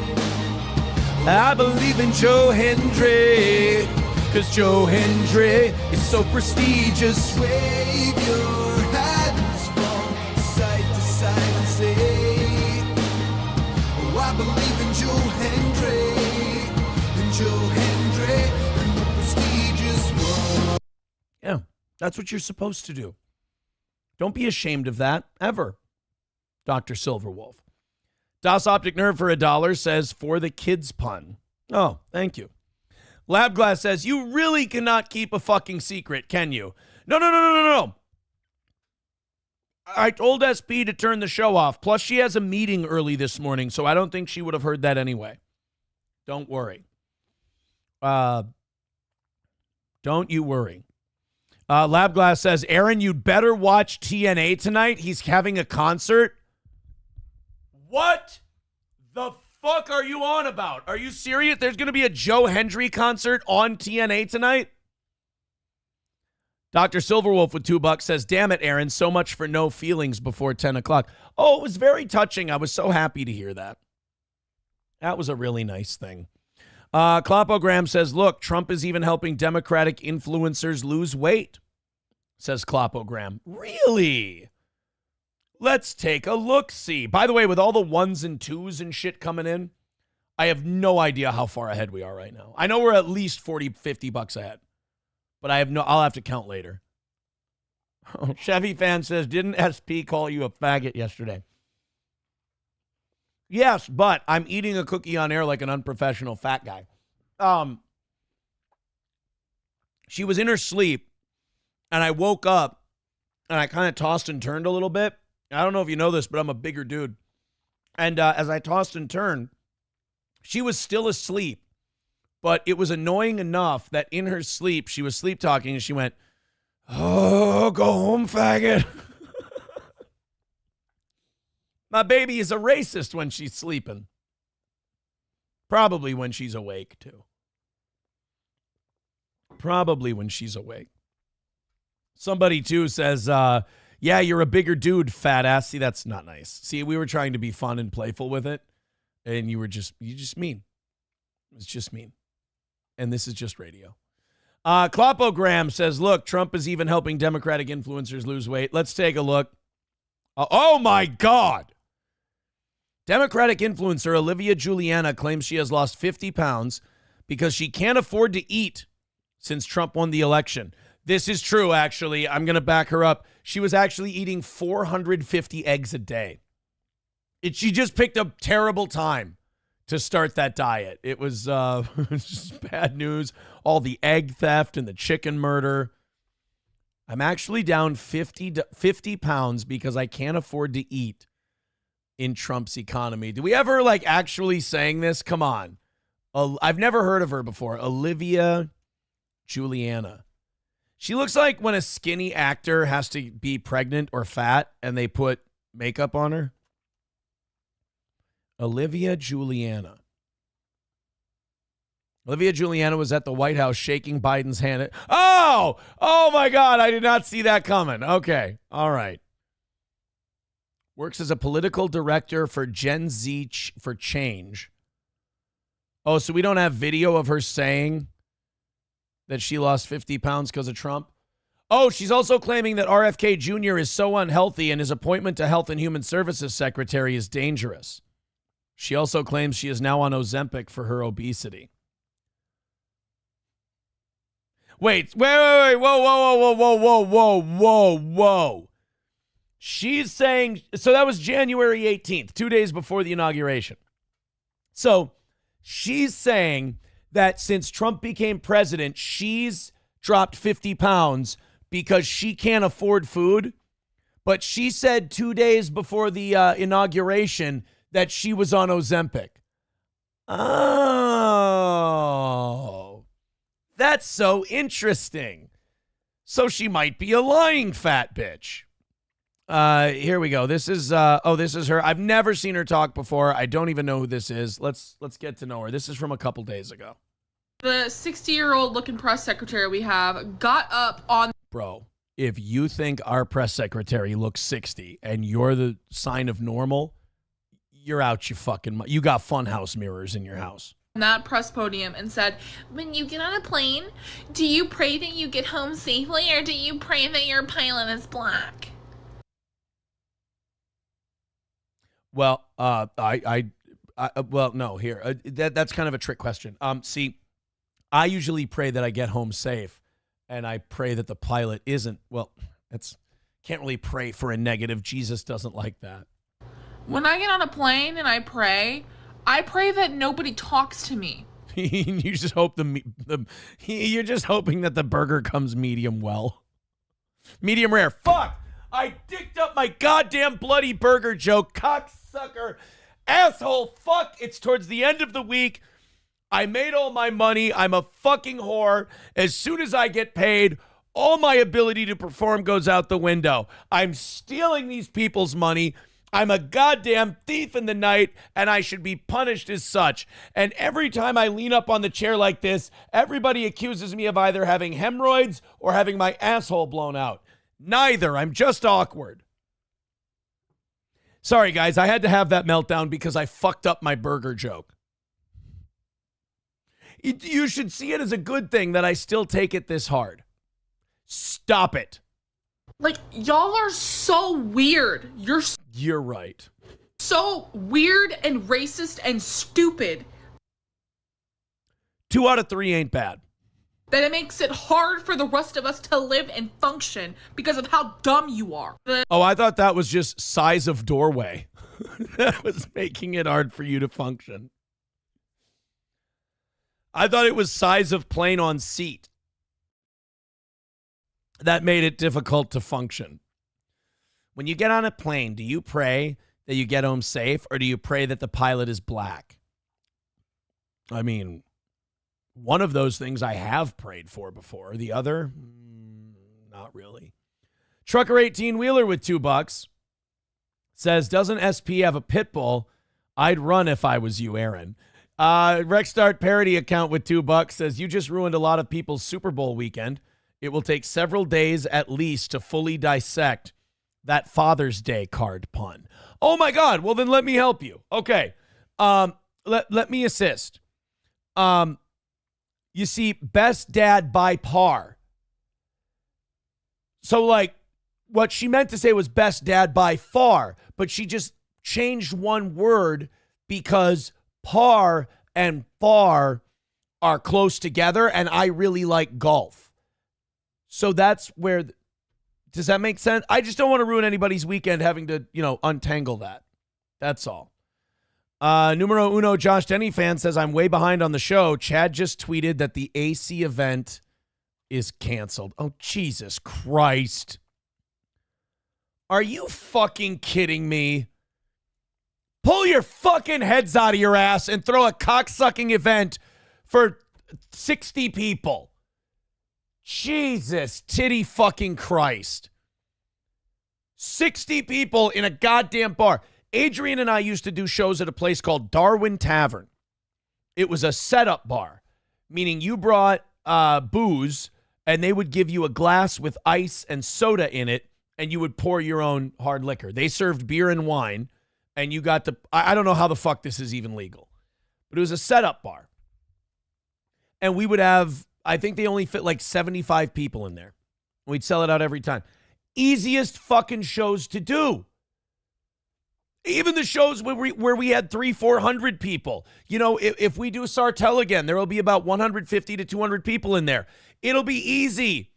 I believe in Joe Hendry, 'cause Joe Hendry is so prestigious. Wave your hands from side to side and say, oh, I believe in Joe Hendry, and the prestigious one. Yeah, that's what you're supposed to do. Don't be ashamed of that, ever. Dr. Silverwolf. Das Optic Nerve for $1 says, for the kids pun. Oh, thank you. Labglass says, you really cannot keep a fucking secret, can you? No. I told SP to turn the show off. Plus, she has a meeting early this morning, so I don't think she would have heard that anyway. Don't worry. Don't you worry. Labglass says, Aaron, you'd better watch TNA tonight. He's having a concert. What the fuck are you on about? Are you serious? There's going to be a Joe Hendry concert on TNA tonight? Dr. Silverwolf with $2 says, damn it, Aaron, so much for no feelings before 10 o'clock. Oh, it was very touching. I was so happy to hear that. That was a really nice thing. Klopogram says, look, Trump is even helping Democratic influencers lose weight, says Klopogram. Really? Let's take a look-see. By the way, with all the ones and twos and shit coming in, I have no idea how far ahead we are right now. I know we're at least 40, 50 bucks ahead. But I'll have to count later. Chevy fan says, didn't SP call you a faggot yesterday? Yes, but I'm eating a cookie on air like an unprofessional fat guy. She was in her sleep, and I woke up, and I kind of tossed and turned a little bit. I don't know if you know this, but I'm a bigger dude. And as I tossed and turned, she was still asleep, but it was annoying enough that in her sleep, she was sleep talking, and she went, "Oh, go home, faggot." My baby is a racist when she's sleeping. Probably when she's awake, too. Probably when she's awake. Somebody, too, says, yeah, you're a bigger dude, fat ass. See, that's not nice. See, we were trying to be fun and playful with it, and you just mean. It's just mean. And this is just radio. Clopogram says, look, Trump is even helping Democratic influencers lose weight. Let's take a look. Oh, my God. Democratic influencer Olivia Juliana claims she has lost 50 pounds because she can't afford to eat since Trump won the election. This is true, actually. I'm going to back her up. She was actually eating 450 eggs a day. She just picked a terrible time to start that diet. It was just bad news. All the egg theft and the chicken murder. I'm actually down 50 pounds because I can't afford to eat in Trump's economy. Do we ever actually saying this? Come on. I've never heard of her before. Olivia Juliana. She looks like when a skinny actor has to be pregnant or fat and they put makeup on her. Olivia Juliana. Olivia Juliana was at the White House shaking Biden's hand. Oh my God. I did not see that coming. Okay. All right. Works as a political director for Gen Z for Change. Oh, so we don't have video of her saying that she lost 50 pounds because of Trump? Oh, she's also claiming that RFK Jr. is so unhealthy and his appointment to Health and Human Services Secretary is dangerous. She also claims she is now on Ozempic for her obesity. Wait. Whoa. She's saying, so that was January 18th, 2 days before the inauguration. So she's saying that since Trump became president, she's dropped 50 pounds because she can't afford food. But she said 2 days before the inauguration that she was on Ozempic. Oh, that's so interesting. So she might be a lying fat bitch. Here we go. This is her. I've never seen her talk before. I don't even know who this is. Let's get to know her. This is from a couple days ago. The 60-year-old looking press secretary we have got up on... Bro, if you think our press secretary looks 60 and you're the sign of normal, you're out your fucking... You got funhouse mirrors in your house. That press podium and said, when you get on a plane, do you pray that you get home safely or do you pray that your pilot is black? Well, well, no, here. That's kind of a trick question. See, I usually pray that I get home safe, and I pray that the pilot isn't. Well, can't really pray for a negative. Jesus doesn't like that. When I get on a plane and I pray that nobody talks to me. You just hope you're just hoping that the burger comes medium well. Medium rare. Fuck! I dicked up my goddamn bloody burger joke. Cocksucker. Asshole. Fuck. It's towards the end of the week. I made all my money. I'm a fucking whore. As soon as I get paid, all my ability to perform goes out the window. I'm stealing these people's money. I'm a goddamn thief in the night, and I should be punished as such. And every time I lean up on the chair like this, everybody accuses me of either having hemorrhoids or having my asshole blown out. Neither. I'm just awkward. Sorry, guys. I had to have that meltdown because I fucked up my burger joke. You should see it as a good thing that I still take it this hard. Stop it. Y'all are so weird. You're right. So weird and racist and stupid 2 out of 3 ain't bad. That it makes it hard for the rest of us to live and function because of how dumb you are. Oh, I thought that was just size of doorway. That was making it hard for you to function. I thought it was size of plane on seat. That made it difficult to function. When you get on a plane, do you pray that you get home safe, or do you pray that the pilot is black? I mean, one of those things I have prayed for before. The other, not really. Trucker 18-wheeler with $2 says, doesn't SP have a pit bull? I'd run if I was you, Aaron. Rexstart parody account with $2 says, you just ruined a lot of people's Super Bowl weekend. It will take several days at least to fully dissect that Father's Day card pun. Oh my God. Well, then let me help you. Okay. Let me assist. You see, best dad by par. So, like, what she meant to say was best dad by far, but she just changed one word because par and far are close together, and I really like golf. So that's where, does that make sense? I just don't want to ruin anybody's weekend having to, untangle that. That's all. Numero uno, Josh Denny fan says, I'm way behind on the show. Chad just tweeted that the AC event is canceled. Oh, Jesus Christ. Are you fucking kidding me? Pull your fucking heads out of your ass and throw a cocksucking event for 60 people. Jesus, titty fucking Christ. 60 people in a goddamn bar. Adrian and I used to do shows at a place called Darwin Tavern. It was a setup bar, meaning you brought booze and they would give you a glass with ice and soda in it, and you would pour your own hard liquor. They served beer and wine, and you got I don't know how the fuck this is even legal, but it was a setup bar. And we would have, I think they only fit like 75 people in there. We'd sell it out every time. Easiest fucking shows to do. Even the shows where we had 300-400 people. If we do Sartell again, there will be about 150 to 200 people in there. It'll be easy.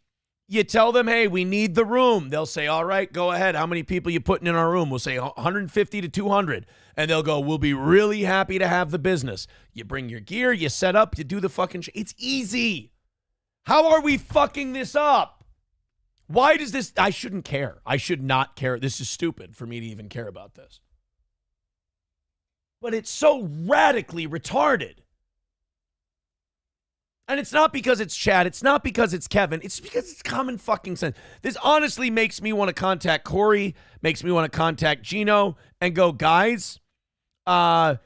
You tell them, hey, we need the room. They'll say, all right, go ahead. How many people you putting in our room? We'll say 150 to 200. And they'll go, we'll be really happy to have the business. You bring your gear, you set up, you do the fucking It's easy. How are we fucking this up? Why does this? I shouldn't care. I should not care. This is stupid for me to even care about this. But it's so radically retarded. And it's not because it's Chad. It's not because it's Kevin. It's because it's common fucking sense. This honestly makes me want to contact Corey, makes me want to contact Gino and go, guys, why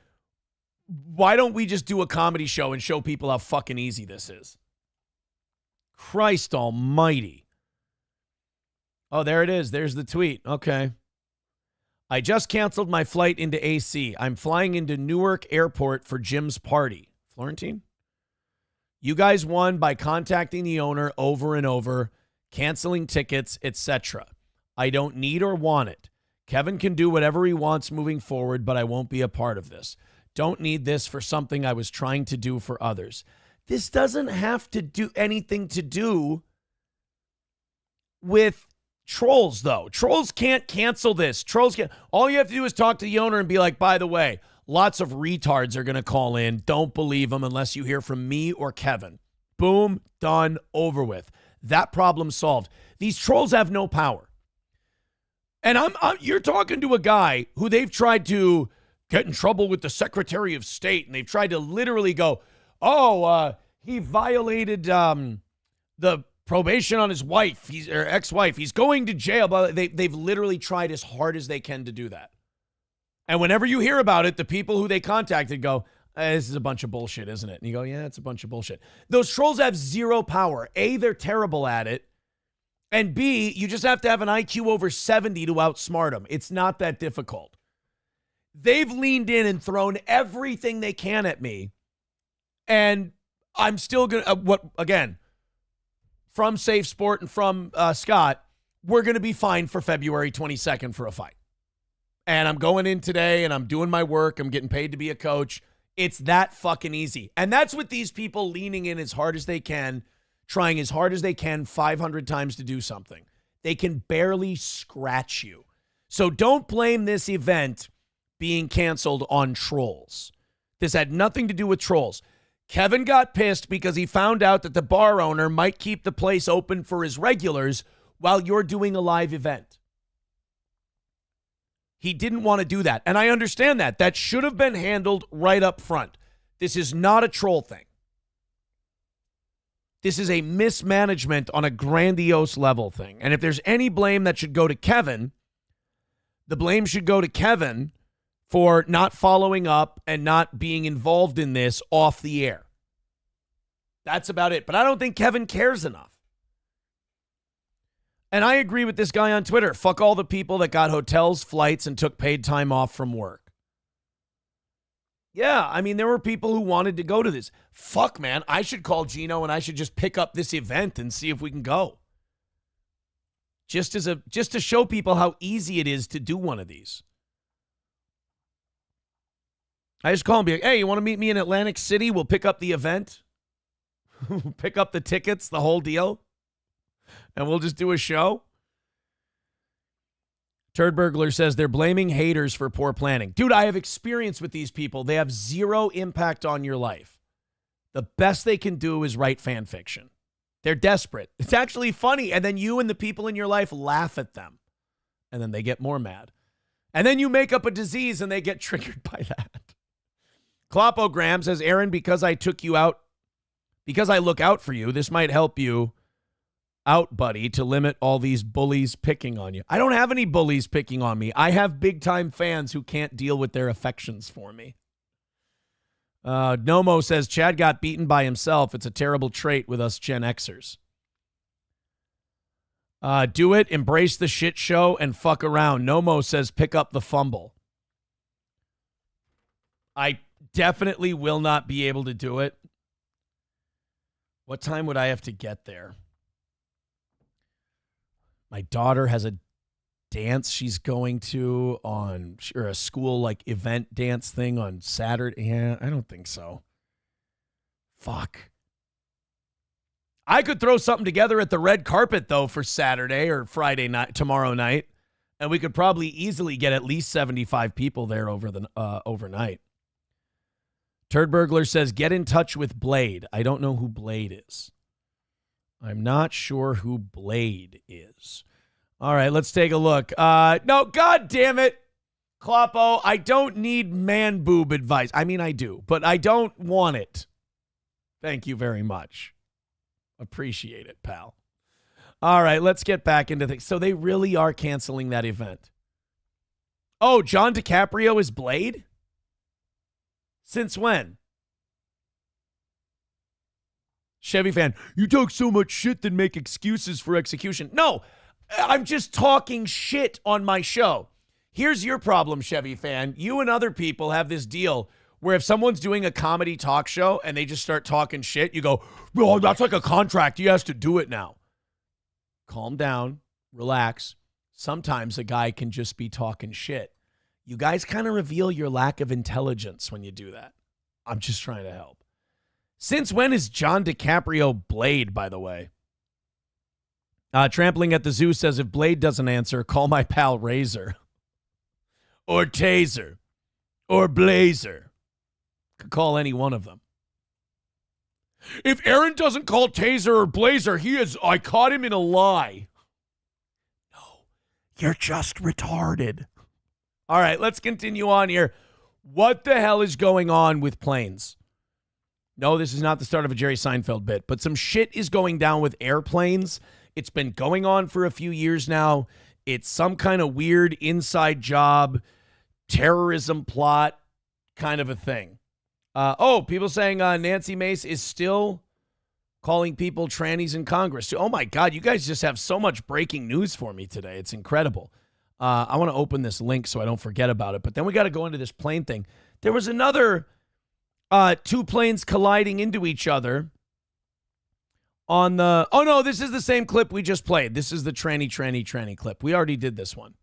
don't we just do a comedy show and show people how fucking easy this is? Christ almighty. Oh, there it is. There's the tweet. Okay. I just canceled my flight into AC. I'm flying into Newark Airport for Jim's party. Florentine? You guys won by contacting the owner over and over, canceling tickets, etc. I don't need or want it. Kevin can do whatever he wants moving forward, but I won't be a part of this. Don't need this for something I was trying to do for others. This doesn't have to do anything to do with trolls, though. Trolls can't cancel this. Trolls can't. All you have to do is talk to the owner and be like, by the way, lots of retards are going to call in. Don't believe them unless you hear from me or Kevin. Boom, done, over with. That problem solved. These trolls have no power. And you're talking to a guy who they've tried to get in trouble with the Secretary of State, and they've tried to literally go, he violated the probation on his wife, or ex-wife. He's going to jail. But they've literally tried as hard as they can to do that. And whenever you hear about it, the people who they contacted go, this is a bunch of bullshit, isn't it? And you go, yeah, it's a bunch of bullshit. Those trolls have zero power. A, they're terrible at it. And B, you just have to have an IQ over 70 to outsmart them. It's not that difficult. They've leaned in and thrown everything they can at me. And I'm still going to, again, from Safe Sport and from Scott, we're going to be fine for February 22nd for a fight. And I'm going in today and I'm doing my work. I'm getting paid to be a coach. It's that fucking easy. And that's with these people leaning in as hard as they can, trying as hard as they can 500 times to do something. They can barely scratch you. So don't blame this event being canceled on trolls. This had nothing to do with trolls. Kevin got pissed because he found out that the bar owner might keep the place open for his regulars while you're doing a live event. He didn't want to do that. And I understand that. That should have been handled right up front. This is not a troll thing. This is a mismanagement on a grandiose level thing. And if there's any blame that should go to Kevin, the blame should go to Kevin for not following up and not being involved in this off the air. That's about it. But I don't think Kevin cares enough. And I agree with this guy on Twitter. Fuck all the people that got hotels, flights, and took paid time off from work. Yeah, I mean, there were people who wanted to go to this. Fuck, man, I should call Gino and I should just pick up this event and see if we can go. Just to show people how easy it is to do one of these. I just call him and be like, hey, you want to meet me in Atlantic City? We'll pick up the event. Pick up the tickets, the whole deal. And we'll just do a show. Turd Burglar says they're blaming haters for poor planning. Dude, I have experience with these people. They have zero impact on your life. The best they can do is write fan fiction. They're desperate. It's actually funny. And then you and the people in your life laugh at them. And then they get more mad. And then you make up a disease and they get triggered by that. Clopogram says, Aaron, because I took you out, because I look out for you, this might help you out, buddy, to limit all these bullies picking on you. I don't have any bullies picking on me. I have big-time fans who can't deal with their affections for me. Nomo says, Chad got beaten by himself. It's a terrible trait with us Gen Xers. Do it, embrace the shit show, and fuck around. Nomo says, pick up the fumble. I definitely will not be able to do it. What time would I have to get there? My daughter has a dance she's going to on, or a school like event dance thing on Saturday. Yeah, I don't think so. Fuck. I could throw something together at the red carpet though for Saturday or Friday night, tomorrow night, and we could probably easily get at least 75 people there over the overnight. Turd Burglar says, get in touch with Blade. I don't know who Blade is. I'm not sure who Blade is. All right, let's take a look. No, God damn it, Kloppo, I don't need man boob advice. I mean, I do, but I don't want it. Thank you very much. Appreciate it, pal. All right, let's get back into things. So they really are canceling that event. Oh, John DiCaprio is Blade? Since when? Chevy fan, you talk so much shit that make excuses for execution. No, I'm just talking shit on my show. Here's your problem, Chevy fan. You and other people have this deal where if someone's doing a comedy talk show and they just start talking shit, you go, oh, that's like a contract. He has to do it now. Calm down. Relax. Sometimes a guy can just be talking shit. You guys kind of reveal your lack of intelligence when you do that. I'm just trying to help. Since when is John DiCaprio Blade, by the way? Trampling at the Zoo says, if Blade doesn't answer, call my pal Razor. Or Taser. Or Blazer. Could call any one of them. If Aaron doesn't call Taser or Blazer, I caught him in a lie. No, you're just retarded. All right, let's continue on here. What the hell is going on with planes? No, this is not the start of a Jerry Seinfeld bit, but some shit is going down with airplanes. It's been going on for a few years now. It's some kind of weird inside job, terrorism plot kind of a thing. People saying Nancy Mace is still calling people trannies in Congress. Oh, my God, you guys just have so much breaking news for me today. It's incredible. I want to open this link so I don't forget about it. But then we got to go into this plane thing. There was another two planes colliding into each other on the... Oh, no, this is the same clip we just played. This is the tranny clip. We already did this one.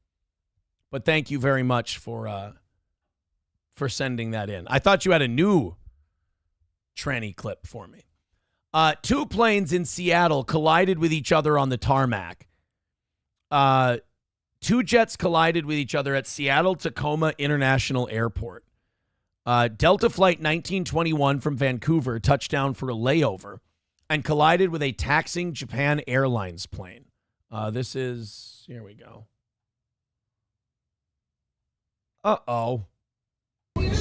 But thank you very much for for sending that in. I thought you had a new tranny clip for me. 2 planes in Seattle collided with each other on the tarmac. 2 jets collided with each other at Seattle-Tacoma International Airport. Delta Flight 1921 from Vancouver touched down for a layover and collided with a taxiing Japan Airlines plane. Here we go. Uh-oh. Look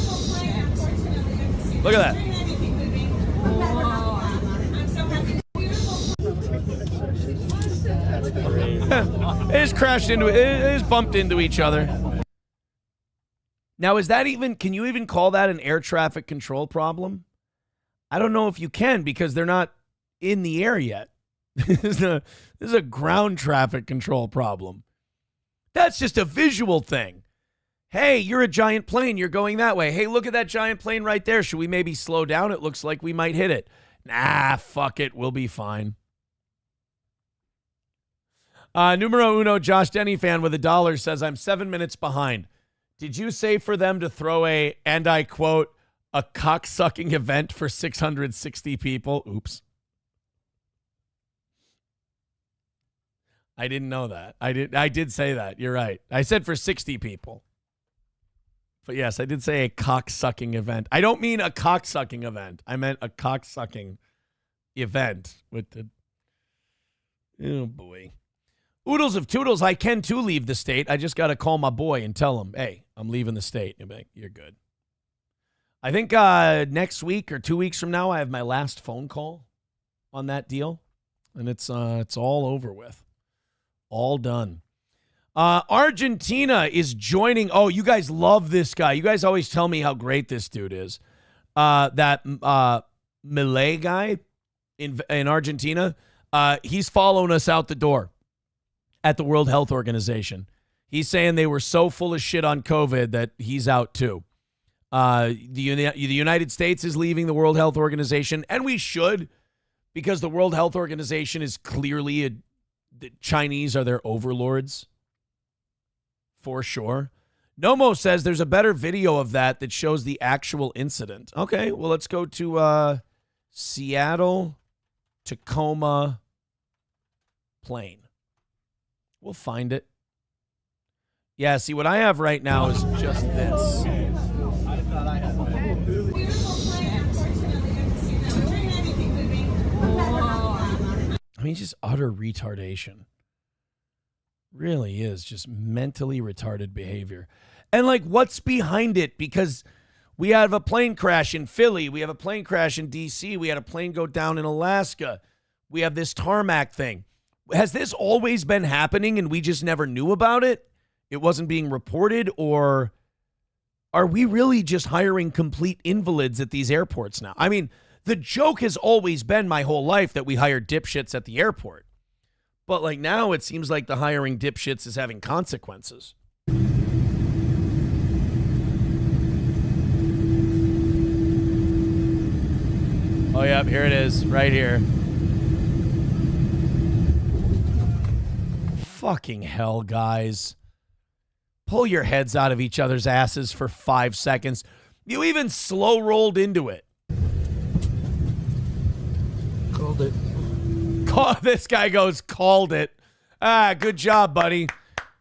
at that. It just crashed into it. It just bumped into each other. Now, is that even, can you even call that an air traffic control problem? I don't know if you can because they're not in the air yet. This is a ground traffic control problem. That's just a visual thing. Hey, you're a giant plane. You're going that way. Hey, look at that giant plane right there. Should we maybe slow down? It looks like we might hit it. Nah, fuck it. We'll be fine. Numero uno, Josh Denny fan with $1 says, I'm 7 minutes behind. Did you say for them to throw a, and I quote, a cocksucking event for 660 people? Oops. I didn't know that. I did say that. You're right. I said for 60 people. But yes, I did say a cocksucking event. I don't mean a cocksucking event. I meant a cocksucking event with the, oh boy. Oodles of Toodles, I can too leave the state. I just got to call my boy and tell him, hey, I'm leaving the state. You'll be like, you're good. I think next week or 2 weeks from now, I have my last phone call on that deal. And it's all over with. All done. Argentina is joining. Oh, you guys love this guy. You guys always tell me how great this dude is. That Milei guy in Argentina, he's following us out the door at the World Health Organization. He's saying they were so full of shit on COVID that he's out too. The United States is leaving the World Health Organization, and we should, because the World Health Organization is clearly the Chinese are their overlords. For sure. Nomo says there's a better video of that shows the actual incident. Okay, well, let's go to Seattle, Tacoma plane. We'll find it. Yeah, see, what I have right now is just this. I mean, just utter retardation. Really is just mentally retarded behavior. And like, what's behind it? Because we have a plane crash in Philly. We have a plane crash in DC. We had a plane go down in Alaska. We have this tarmac thing. Has this always been happening and we just never knew about it? It wasn't being reported? Or are we really just hiring complete invalids at these airports now? I mean, the joke has always been my whole life that we hire dipshits at the airport. But like now it seems like the hiring dipshits is having consequences. Oh, yeah, here it is, right here. Fucking hell, guys. Pull your heads out of each other's asses for 5 seconds. You even slow rolled into it. Called it. This guy goes, called it. Ah, good job, buddy.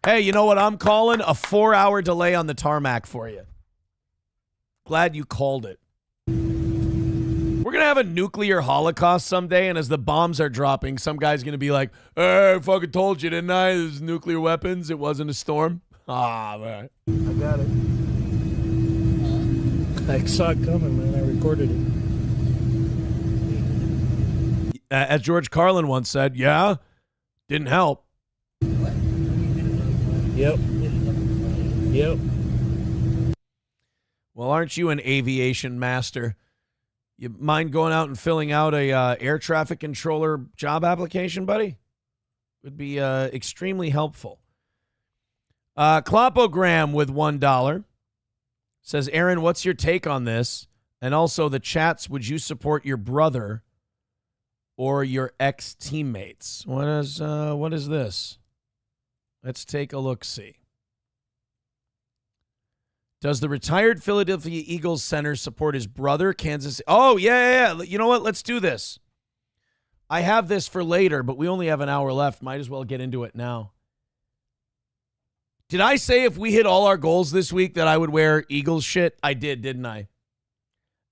Hey, you know what I'm calling? A 4-hour delay on the tarmac for you. Glad you called it. We're going to have a nuclear holocaust someday, and as the bombs are dropping, some guy's going to be like, hey, I fucking told you, didn't I? There's nuclear weapons. It wasn't a storm. Ah, all right. I got it. I saw it coming, man. I recorded it. As George Carlin once said, yeah, didn't help. Yep. Well, aren't you an aviation master? You mind going out and filling out a air traffic controller job application, buddy? Would be extremely helpful. Clopogram with $1 says, Aaron, what's your take on this? And also the chats, would you support your brother or your ex-teammates? What is this? Let's take a look-see. Does the retired Philadelphia Eagles center support his brother, Kansas? Oh, yeah. You know what? Let's do this. I have this for later, but we only have an hour left. Might as well get into it now. Did I say if we hit all our goals this week that I would wear Eagles shit? I did, didn't I?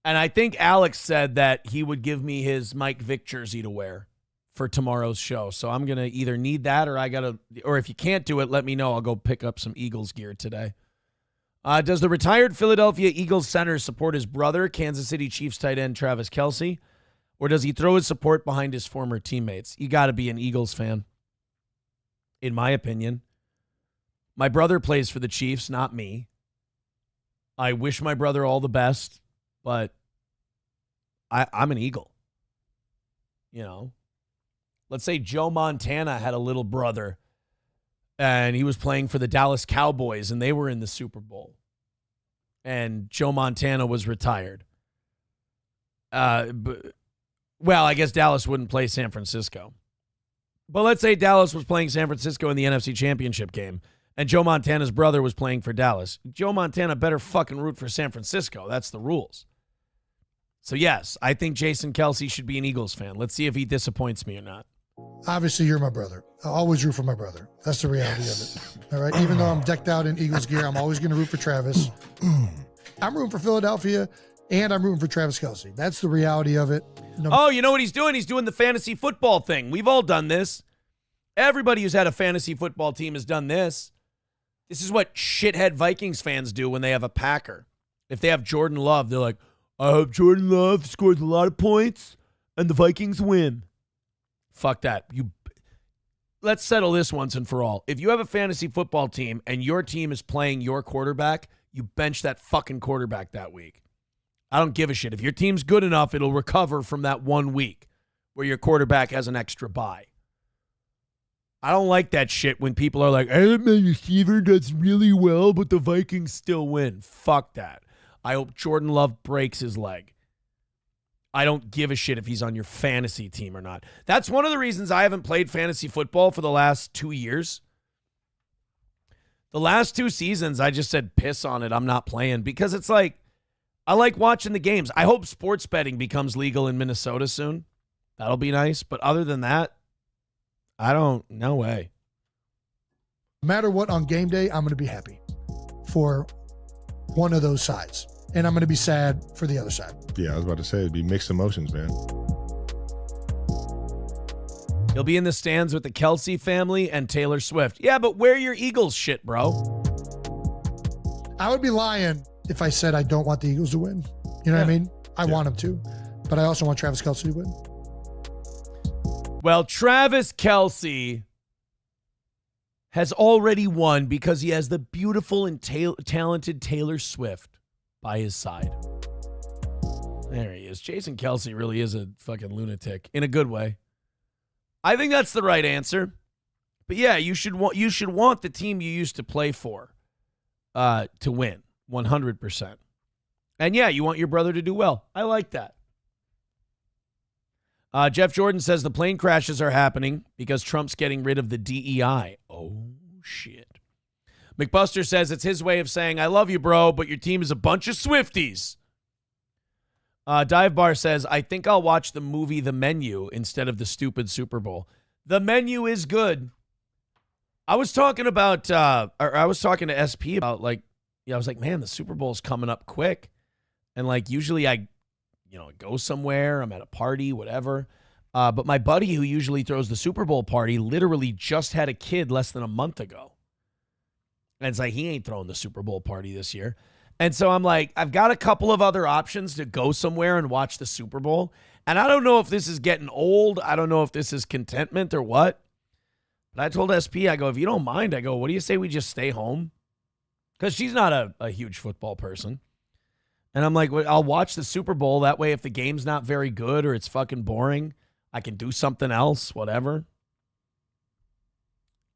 And I think Alex said that he would give me his Mike Vick jersey to wear for tomorrow's show. So I'm going to either need that or if you can't do it, let me know. I'll go pick up some Eagles gear today. Does the retired Philadelphia Eagles center support his brother, Kansas City Chiefs tight end Travis Kelce? Or does he throw his support behind his former teammates? You got to be an Eagles fan, in my opinion. My brother plays for the Chiefs, not me. I wish my brother all the best, but I'm an Eagle. You know, let's say Joe Montana had a little brother and he was playing for the Dallas Cowboys and they were in the Super Bowl and Joe Montana was retired. Well, I guess Dallas wouldn't play San Francisco. But let's say Dallas was playing San Francisco in the NFC Championship game and Joe Montana's brother was playing for Dallas. Joe Montana better fucking root for San Francisco. That's the rules. So, yes, I think Jason Kelce should be an Eagles fan. Let's see if he disappoints me or not. Obviously, you're my brother. I'll always root for my brother. That's the reality of it. All right? Even though I'm decked out in Eagles gear, I'm always going to root for Travis. I'm rooting for Philadelphia, and I'm rooting for Travis Kelce. That's the reality of it. Oh, you know what he's doing? He's doing the fantasy football thing. We've all done this. Everybody who's had a fantasy football team has done this. This is what shithead Vikings fans do when they have a Packer. If they have Jordan Love, they're like, I hope Jordan Love scores a lot of points and the Vikings win. Fuck that. Let's settle this once and for all. If you have a fantasy football team and your team is playing your quarterback, you bench that fucking quarterback that week. I don't give a shit. If your team's good enough, it'll recover from that 1 week where your quarterback has an extra bye. I don't like that shit when people are like, hey, my receiver does really well, but the Vikings still win. Fuck that. I hope Jordan Love breaks his leg. I don't give a shit if he's on your fantasy team or not. That's one of the reasons I haven't played fantasy football for the last 2 years. The last 2 seasons, I just said piss on it. I'm not playing because it's like, I like watching the games. I hope sports betting becomes legal in Minnesota soon. That'll be nice. But other than that, no way. No matter what, on game day, I'm going to be happy for one of those sides. And I'm going to be sad for the other side. Yeah, I was about to say, it'd be mixed emotions, man. You'll be in the stands with the Kelce family and Taylor Swift. Yeah, but wear your Eagles shit, bro. I would be lying if I said I don't want the Eagles to win. You know what I mean? I want them to. But I also want Travis Kelce to win. Well, Travis Kelce has already won because he has the beautiful and talented Taylor Swift by his side. There he is. Jason Kelce really is a fucking lunatic in a good way. I think that's the right answer. But yeah, you should want the team you used to play for to win 100%. And yeah, you want your brother to do well. I like that. Jeff Jordan says the plane crashes are happening because Trump's getting rid of the DEI. Oh, shit. McBuster says it's his way of saying, I love you, bro, but your team is a bunch of Swifties. Dive Bar says, I think I'll watch the movie The Menu instead of the stupid Super Bowl. The Menu is good. I was talking to SP about, I was like, man, the Super Bowl's coming up quick. And, usually I go somewhere, I'm at a party, whatever. But my buddy who usually throws the Super Bowl party literally just had a kid less than a month ago. And it's like, he ain't throwing the Super Bowl party this year. And so I'm like, I've got a couple of other options to go somewhere and watch the Super Bowl. And I don't know if this is getting old. I don't know if this is contentment or what. But I told SP, I go, if you don't mind, I go, what do you say we just stay home? Because she's not a huge football person. And I'm like, well, I'll watch the Super Bowl. That way, if the game's not very good or it's fucking boring, I can do something else, whatever.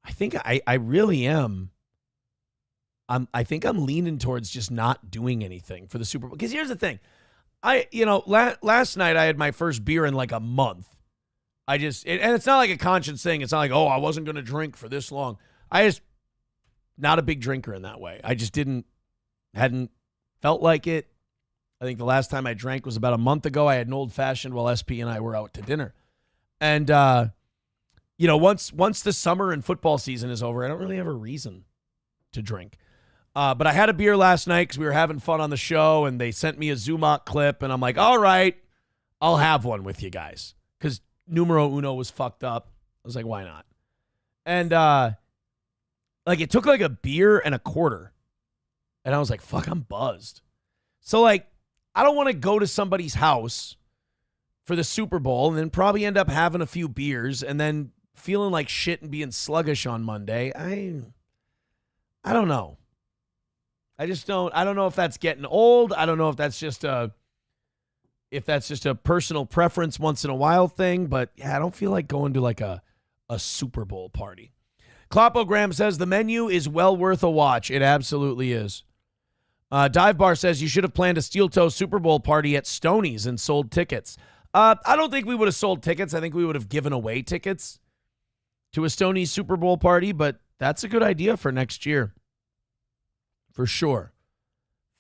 I think I really am. I think I'm leaning towards just not doing anything for the Super Bowl. Because here's the thing. Last night I had my first beer in a month. And it's not like a conscience thing. It's not like, oh, I wasn't going to drink for this long. Not a big drinker in that way. I just didn't Hadn't felt like it. I think the last time I drank was about a month ago. I had an old-fashioned while SP and I were out to dinner. And, once the summer and football season is over, I don't really have a reason to drink. But I had a beer last night because we were having fun on the show, and they sent me a Boozemock clip, and I'm like, all right, I'll have one with you guys. Because numero uno was fucked up. I was like, why not? And, it took like a beer and a quarter. And I was like, fuck, I'm buzzed. So, I don't want to go to somebody's house for the Super Bowl and then probably end up having a few beers and then feeling like shit and being sluggish on Monday. I don't know. I don't know if that's getting old. I don't know if that's just a personal preference once in a while thing, but yeah, I don't feel like going to like a Super Bowl party. Clopogram says the menu is well worth a watch. It absolutely is. Dive Bar says you should have planned a steel toe Super Bowl party at Stoney's and sold tickets. I don't think we would have sold tickets. I think we would have given away tickets to a Stoney's Super Bowl party, but that's a good idea for next year. For sure.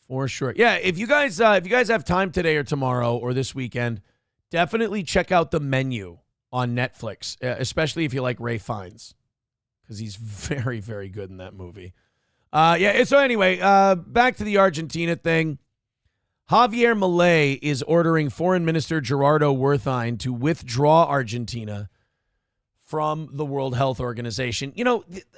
For sure. Yeah, if you guys have time today or tomorrow or this weekend, definitely check out the menu on Netflix, especially if you like Ralph Fiennes, because he's very, very good in that movie. So anyway, back to the Argentina thing. Javier Milei is ordering Foreign Minister Gerardo Wertheim to withdraw Argentina from the World Health Organization.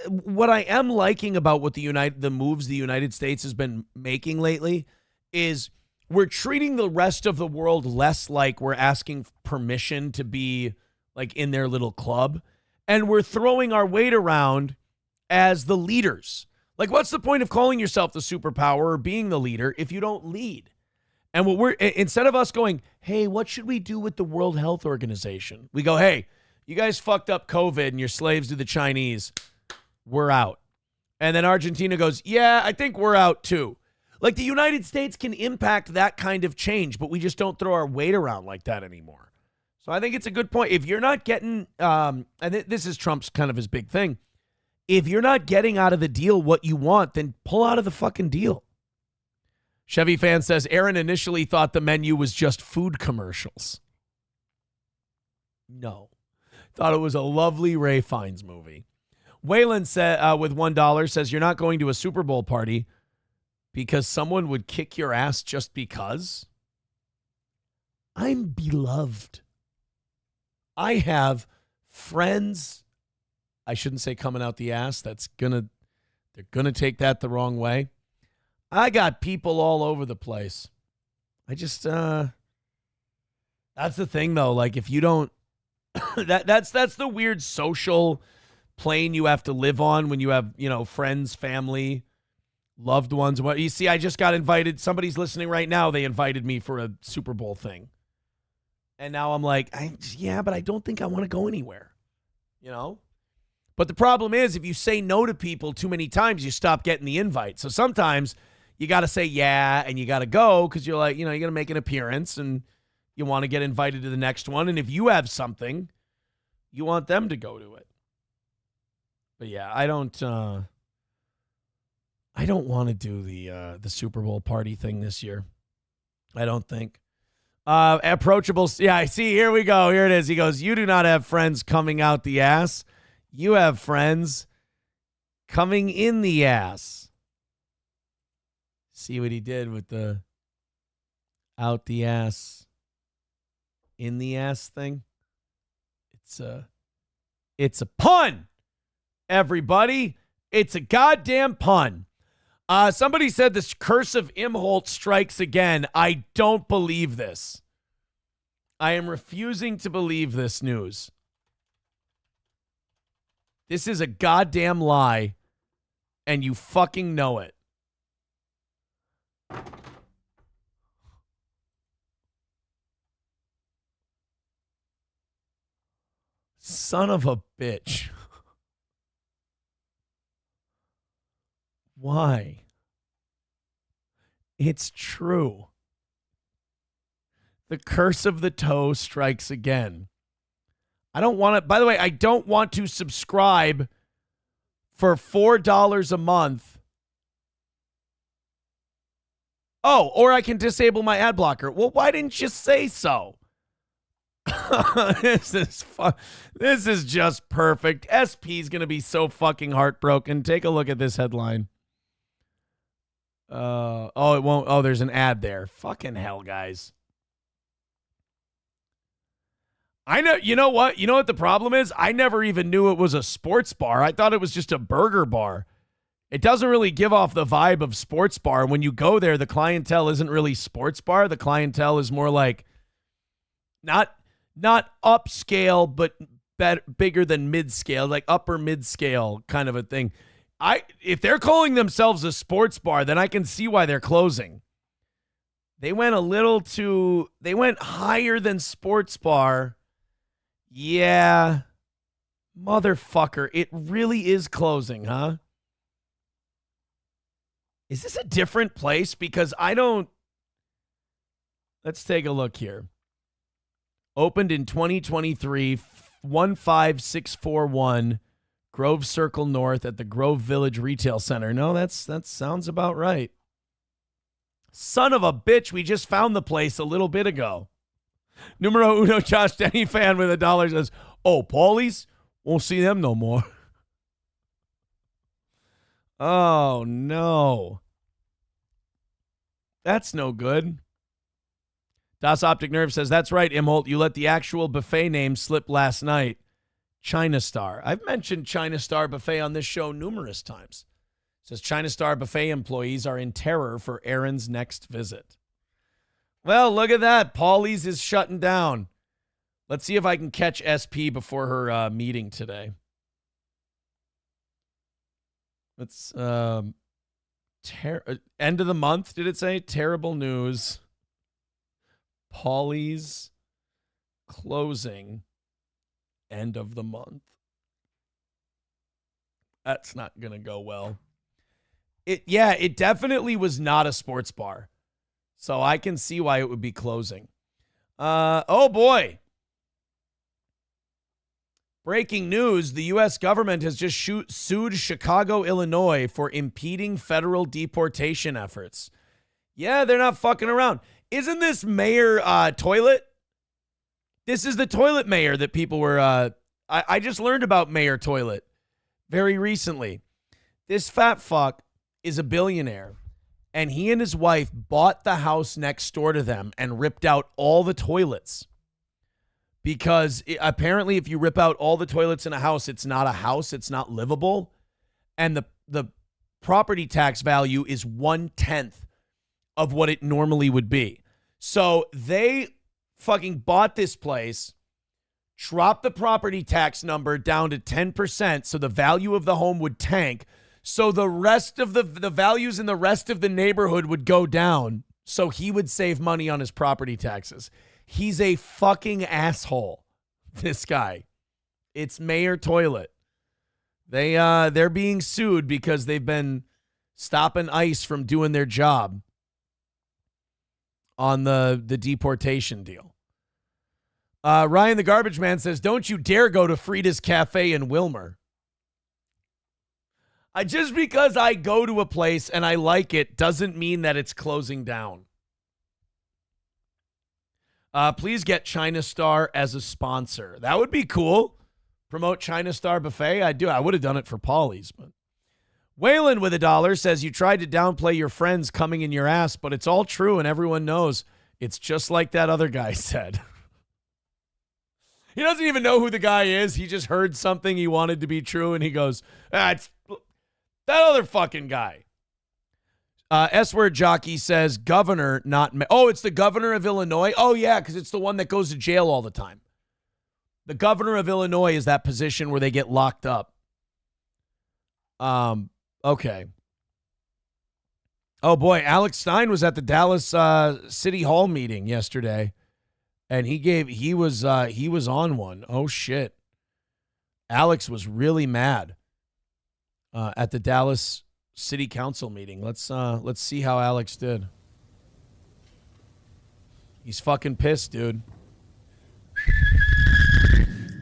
What I am liking about what the moves the United States has been making lately is we're treating the rest of the world less like we're asking permission to be like in their little club, and we're throwing our weight around as the leaders. Like, what's the point of calling yourself the superpower or being the leader if you don't lead? And instead of us going, hey, what should we do with the World Health Organization? We go, hey, you guys fucked up COVID and you're slaves to the Chinese. We're out. And then Argentina goes, yeah, I think we're out too. Like, the United States can impact that kind of change, but we just don't throw our weight around like that anymore. So I think it's a good point. If you're not getting, and this is Trump's kind of his big thing, if you're not getting out of the deal what you want, then pull out of the fucking deal. Chevy Fan says, Aaron initially thought the menu was just food commercials. No. Thought it was a lovely Ralph Fiennes movie. Waylon said, with $1 says, you're not going to a Super Bowl party because someone would kick your ass just because? I'm beloved. I have friends. I shouldn't say coming out the ass. They're gonna take that the wrong way. I got people all over the place. I just that's the thing though. Like, if you don't that's the weird social plane you have to live on when you have, friends, family, loved ones. What you see, I just got invited. Somebody's listening right now. They invited me for a Super Bowl thing. And now I'm like, but I don't think I want to go anywhere. But the problem is, if you say no to people too many times, you stop getting the invite. So sometimes you got to say yeah, and you got to go because you're like, you're going to make an appearance and you want to get invited to the next one. And if you have something, you want them to go to it. But yeah, I don't want to do the Super Bowl party thing this year. I don't think. Approachable. Yeah, I see. Here we go. Here it is. He goes, you do not have friends coming out the ass. You have friends coming in the ass. See what he did with the out the ass, in the ass thing? It's a pun, everybody. It's a goddamn pun. Somebody said this curse of Imholt strikes again. I don't believe this. I am refusing to believe this news. This is a goddamn lie, and you fucking know it. Son of a bitch. Why? It's true. The curse of the toe strikes again. I don't want to, by the way, I don't want to subscribe for $4 a month Oh, or I can disable my ad blocker. Well, why didn't you say so? This is fun. This is just perfect. SP's going to be so fucking heartbroken. Take a look at this headline. Oh, it won't. Oh, there's an ad there. Fucking hell, guys. I know. You know what? You know what the problem is? I never even knew it was a sports bar. I thought it was just a burger bar. It doesn't really give off the vibe of sports bar. When you go there, the clientele isn't really sports bar. The clientele is more like not upscale, but bigger than mid-scale, like upper mid-scale kind of a thing. If they're calling themselves a sports bar, then I can see why they're closing. They went they went higher than sports bar. Yeah. Motherfucker, it really is closing, huh? Is this a different place? Because let's take a look here. Opened in 2023, 15641 Grove Circle North at the Grove Village Retail Center. No, that sounds about right. Son of a bitch, we just found the place a little bit ago. Numero uno, Josh Denny fan with $1 says, oh, Paulie's? Won't see them no more. Oh, no. That's no good. Das Optic Nerve says, that's right, Imholt. You let the actual buffet name slip last night. China Star. I've mentioned China Star Buffet on this show numerous times. It says China Star Buffet employees are in terror for Aaron's next visit. Well, look at that. Paulie's is shutting down. Let's see if I can catch SP before her meeting today. Let's end of the month, did it say? Terrible news. Paulie's closing end of the month. That's not going to go well. It definitely was not a sports bar. So I can see why it would be closing. Oh boy. Breaking news, the U.S. government has just sued Chicago, Illinois for impeding federal deportation efforts. Yeah, they're not fucking around. Isn't this Mayor Toilet? This is the toilet mayor that people were... I just learned about Mayor Toilet very recently. This fat fuck is a billionaire, and he and his wife bought the house next door to them and ripped out all the toilets. Because apparently if you rip out all the toilets in a house, it's not livable. And the property tax value is 1/10 of what it normally would be. So they fucking bought this place, dropped the property tax number down to 10%, so the value of the home would tank. So the rest of the values in the rest of the neighborhood would go down, so he would save money on his property taxes. He's a fucking asshole, this guy. It's Mayor Toilet. They're being sued because they've been stopping ICE from doing their job on the deportation deal. Ryan the Garbage Man says, don't you dare go to Frida's Cafe in Wilmer. Just because I go to a place and I like it doesn't mean that it's closing down. Please get China Star as a sponsor. That would be cool. Promote China Star Buffet. I would have done it for Paulie's. But Waylon with $1 says, you tried to downplay your friends coming in your ass, but it's all true and everyone knows. It's just like that other guy said. He doesn't even know who the guy is. He just heard something he wanted to be true, and he goes, it's that other fucking guy. S-word jockey says governor, not it's the governor of Illinois. Oh, yeah, because it's the one that goes to jail all the time. The governor of Illinois is that position where they get locked up. Okay. Oh, boy, Alex Stein was at the Dallas City Hall meeting yesterday, and he was on one. Oh, shit. Alex was really mad at the Dallas City Council meeting. Let's see how Alex did. He's fucking pissed, dude.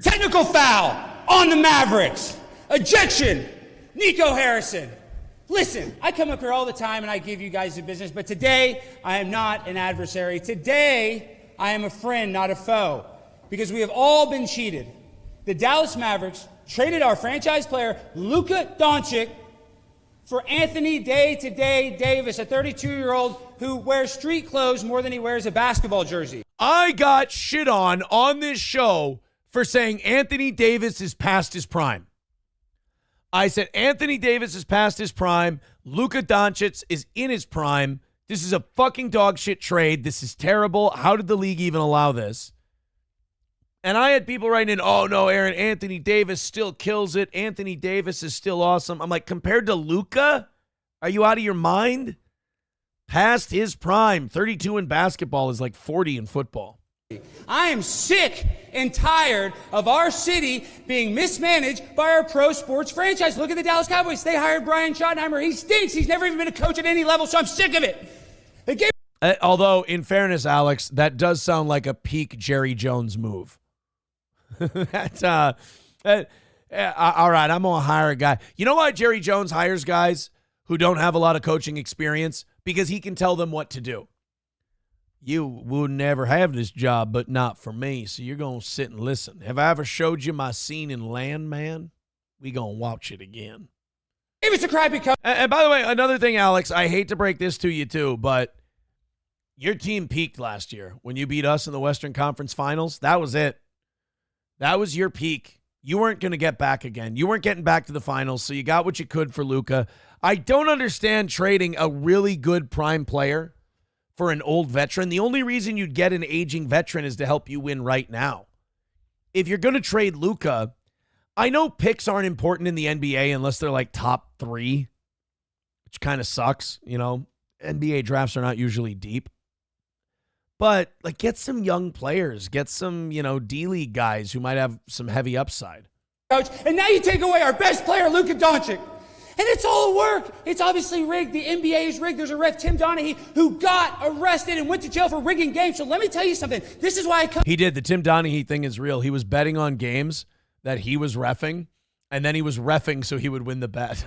Technical foul on the Mavericks. Ejection. Nico Harrison. Listen, I come up here all the time and I give you guys the business, but today I am not an adversary. Today I am a friend, not a foe, because we have all been cheated. The Dallas Mavericks traded our franchise player, Luka Doncic, for Anthony Day-to-Day Davis, a 32-year-old who wears street clothes more than he wears a basketball jersey. I got shit on this show for saying Anthony Davis is past his prime. I said Anthony Davis is past his prime. Luka Doncic is in his prime. This is a fucking dog shit trade. This is terrible. How did the league even allow this? And I had people writing in, oh, no, Aaron, Anthony Davis still kills it. Anthony Davis is still awesome. I'm like, compared to Luka? Are you out of your mind? Past his prime. 32 in basketball is like 40 in football. I am sick and tired of our city being mismanaged by our pro sports franchise. Look at the Dallas Cowboys. They hired Brian Schottenheimer. He stinks. He's never even been a coach at any level, so I'm sick of it. They gave although, in fairness, Alex, that does sound like a peak Jerry Jones move. That's all right, I'm going to hire a guy. You know why Jerry Jones hires guys who don't have a lot of coaching experience? Because he can tell them what to do. You will never have this job, but not for me, so you're going to sit and listen. Have I ever showed you my scene in Landman? We going to watch it again. It's a crappy coach. And by the way, another thing, Alex, I hate to break this to you too, but your team peaked last year when you beat us in the Western Conference Finals. That was it. That was your peak. You weren't going to get back again. You weren't getting back to the finals, so you got what you could for Luka. I don't understand trading a really good prime player for an old veteran. The only reason you'd get an aging veteran is to help you win right now. If you're going to trade Luka, I know picks aren't important in the NBA unless they're like top 3, which kind of sucks. You know, NBA drafts are not usually deep. But, like, get some young players. Get some, D-League guys who might have some heavy upside. Coach, and now you take away our best player, Luka Doncic. And it's all a work. It's obviously rigged. The NBA is rigged. There's a ref, Tim Donaghy, who got arrested and went to jail for rigging games. So let me tell you something. This is why I come. He did. The Tim Donaghy thing is real. He was betting on games that he was reffing, and then he was reffing so he would win the bet.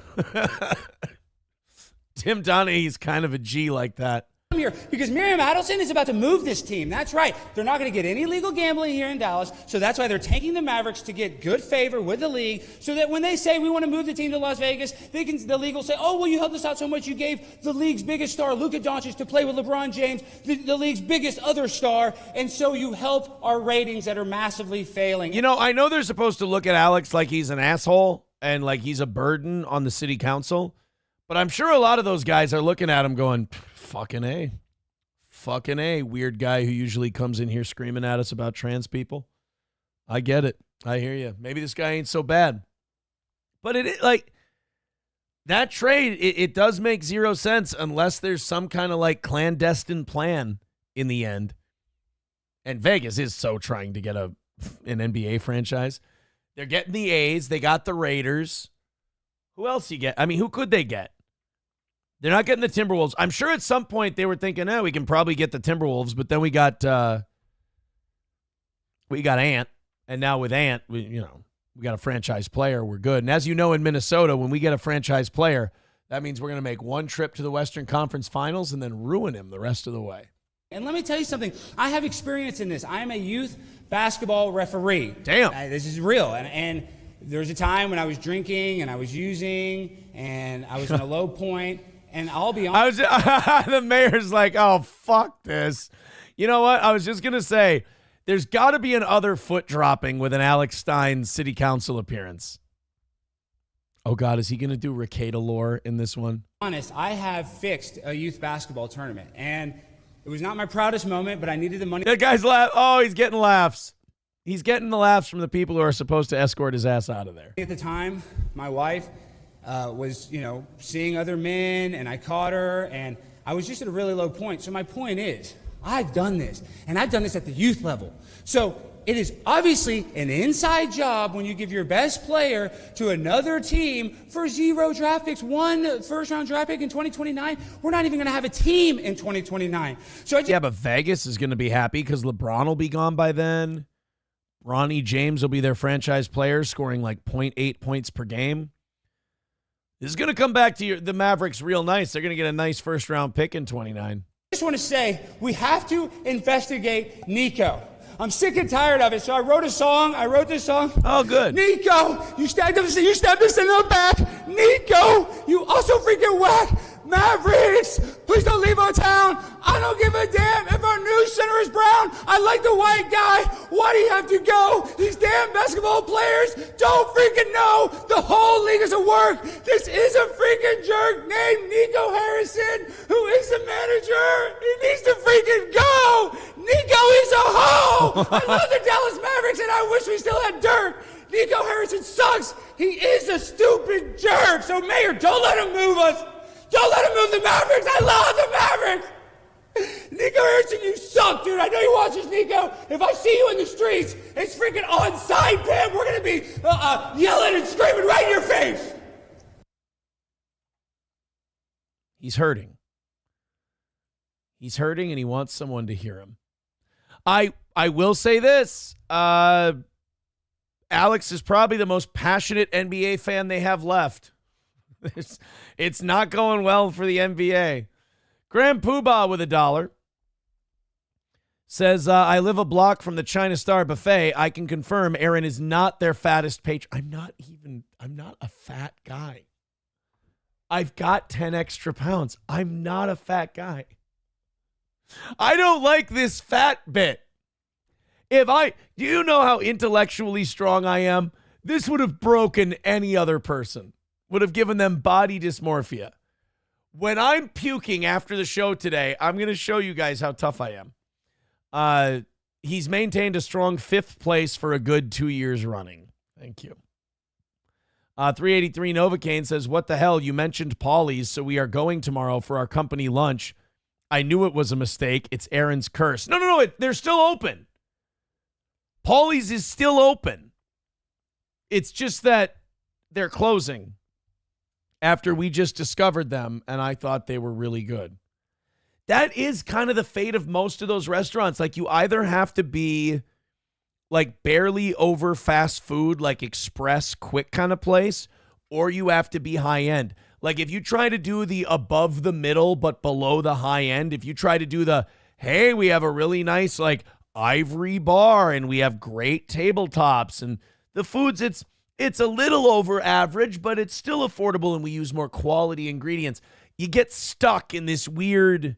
Tim Donaghy's kind of a G like that. Here because Miriam Adelson is about to move this team. That's right. They're not going to get any legal gambling here in Dallas, so that's why they're taking the Mavericks to get good favor with the league, so that when they say we want to move the team to Las Vegas, the league will say, oh, well, you helped us out so much, you gave the league's biggest star, Luka Doncic, to play with LeBron James, the league's biggest other star, and so you help our ratings that are massively failing. You know, I know they're supposed to look at Alex like he's an asshole and like he's a burden on the city council, but I'm sure a lot of those guys are looking at him going, fucking A, weird guy who usually comes in here screaming at us about trans people. I get it. I hear you. Maybe this guy ain't so bad. But that trade, it does make zero sense unless there's some kind of like clandestine plan in the end. And Vegas is so trying to get an NBA franchise. They're getting the A's. They got the Raiders. Who else you get? I mean, who could they get? They're not getting the Timberwolves. I'm sure at some point they were thinking, we can probably get the Timberwolves, but then we got Ant, and now with Ant, we got a franchise player. We're good. And as you know, in Minnesota, when we get a franchise player, that means we're going to make one trip to the Western Conference Finals and then ruin him the rest of the way. And let me tell you something. I have experience in this. I am a youth basketball referee. Damn. This is real. And there was a time when I was drinking and I was using and I was in a low point. And I'll be honest. The mayor's like, oh, fuck this. You know what? I was just going to say, there's got to be an other foot dropping with an Alex Stein city council appearance. Oh, God, is he going to do Ricada lore in this one? Honest, I have fixed a youth basketball tournament. And it was not my proudest moment, but I needed the money. That guy's laugh. Oh, he's getting laughs. He's getting the laughs from the people who are supposed to escort his ass out of there. At the time, my wife was, seeing other men, and I caught her, and I was just at a really low point. So my point is, I've done this, and I've done this at the youth level. So it is obviously an inside job when you give your best player to another team for 0 draft picks, 1 first-round draft pick in 2029. We're not even going to have a team in 2029. So yeah, but Vegas is going to be happy because LeBron will be gone by then. Ronnie James will be their franchise player, scoring like 0.8 points per game. This is going to come back to the Mavericks real nice. They're going to get a nice first-round pick in 29. I just want to say we have to investigate Nico. I'm sick and tired of it. So I wrote this song. Oh, good. Nico, you stabbed us in the back. Nico, you also freaking whack. Mavericks, please don't leave our town. I don't give a damn if our new center is brown. I like the white guy. Why do you have to go? These damn basketball players don't freaking know. The whole league is at work. This is a freaking jerk named Nico Harrison, who is the manager. He needs to freaking go. Nico is a hoe. I love the Dallas Mavericks, and I wish we still had Dirk. Nico Harrison sucks. He is a stupid jerk. So, Mayor, don't let him move us. Don't let him move the Mavericks. I love the Mavericks. Nico Harrison, you suck, dude. I know you watch this, Nico. If I see you in the streets, it's freaking on-site, Pam. We're going to be yelling and screaming right in your face. He's hurting. He's hurting, and he wants someone to hear him. I will say this. Alex is probably the most passionate NBA fan they have left. It's not going well for the NBA. Graham Poobah with $1 says, I live a block from the China Star Buffet. I can confirm Aaron is not their fattest patron. I'm not a fat guy. I've got 10 extra pounds. I'm not a fat guy. I don't like this fat bit. Do you know how intellectually strong I am? This would have broken any other person. Would have given them body dysmorphia. When I'm puking after the show today, I'm going to show you guys how tough I am. He's maintained a strong 5th place for a good 2 years running. Thank you. 383 Novocaine says, what the hell? You mentioned Paulie's, so we are going tomorrow for our company lunch. I knew it was a mistake. It's Aaron's curse. No. They're still open. Paulie's is still open. It's just that they're closing after we just discovered them, and I thought they were really good. That is kind of the fate of most of those restaurants. Like, you either have to be like barely over fast food, like express quick kind of place, or you have to be high end. Like, if you try to do the above the middle but below the high end, if you try to do the, hey, we have a really nice like ivory bar and we have great tabletops and the foods, it's a little over average, but it's still affordable and we use more quality ingredients. You get stuck in this weird,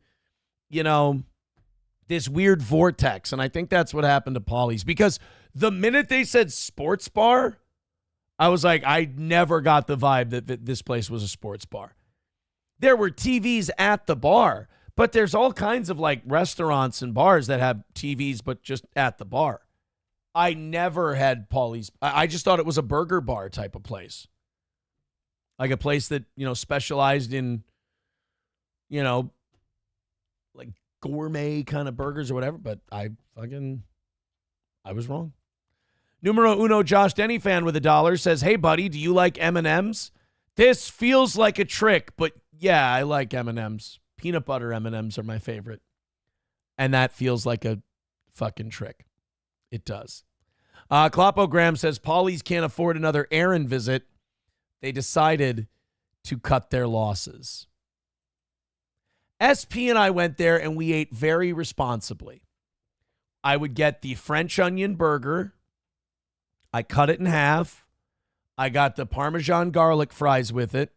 this weird vortex. And I think that's what happened to Paulie's, because the minute they said sports bar, I was like, I never got the vibe that this place was a sports bar. There were TVs at the bar, but there's all kinds of like restaurants and bars that have TVs, but just at the bar. I never had Paulie's. I just thought it was a burger bar type of place. Like a place that, specialized in, like gourmet kind of burgers or whatever. But I was wrong. Numero uno Josh Denny fan with $1 says, hey, buddy, do you like M&Ms? This feels like a trick, but yeah, I like M&Ms. Peanut butter M&Ms are my favorite. And that feels like a fucking trick. It does. Klopogram says, Paulie's can't afford another Aaron visit. They decided to cut their losses. SP and I went there and we ate very responsibly. I would get the French onion burger. I cut it in half. I got the Parmesan garlic fries with it.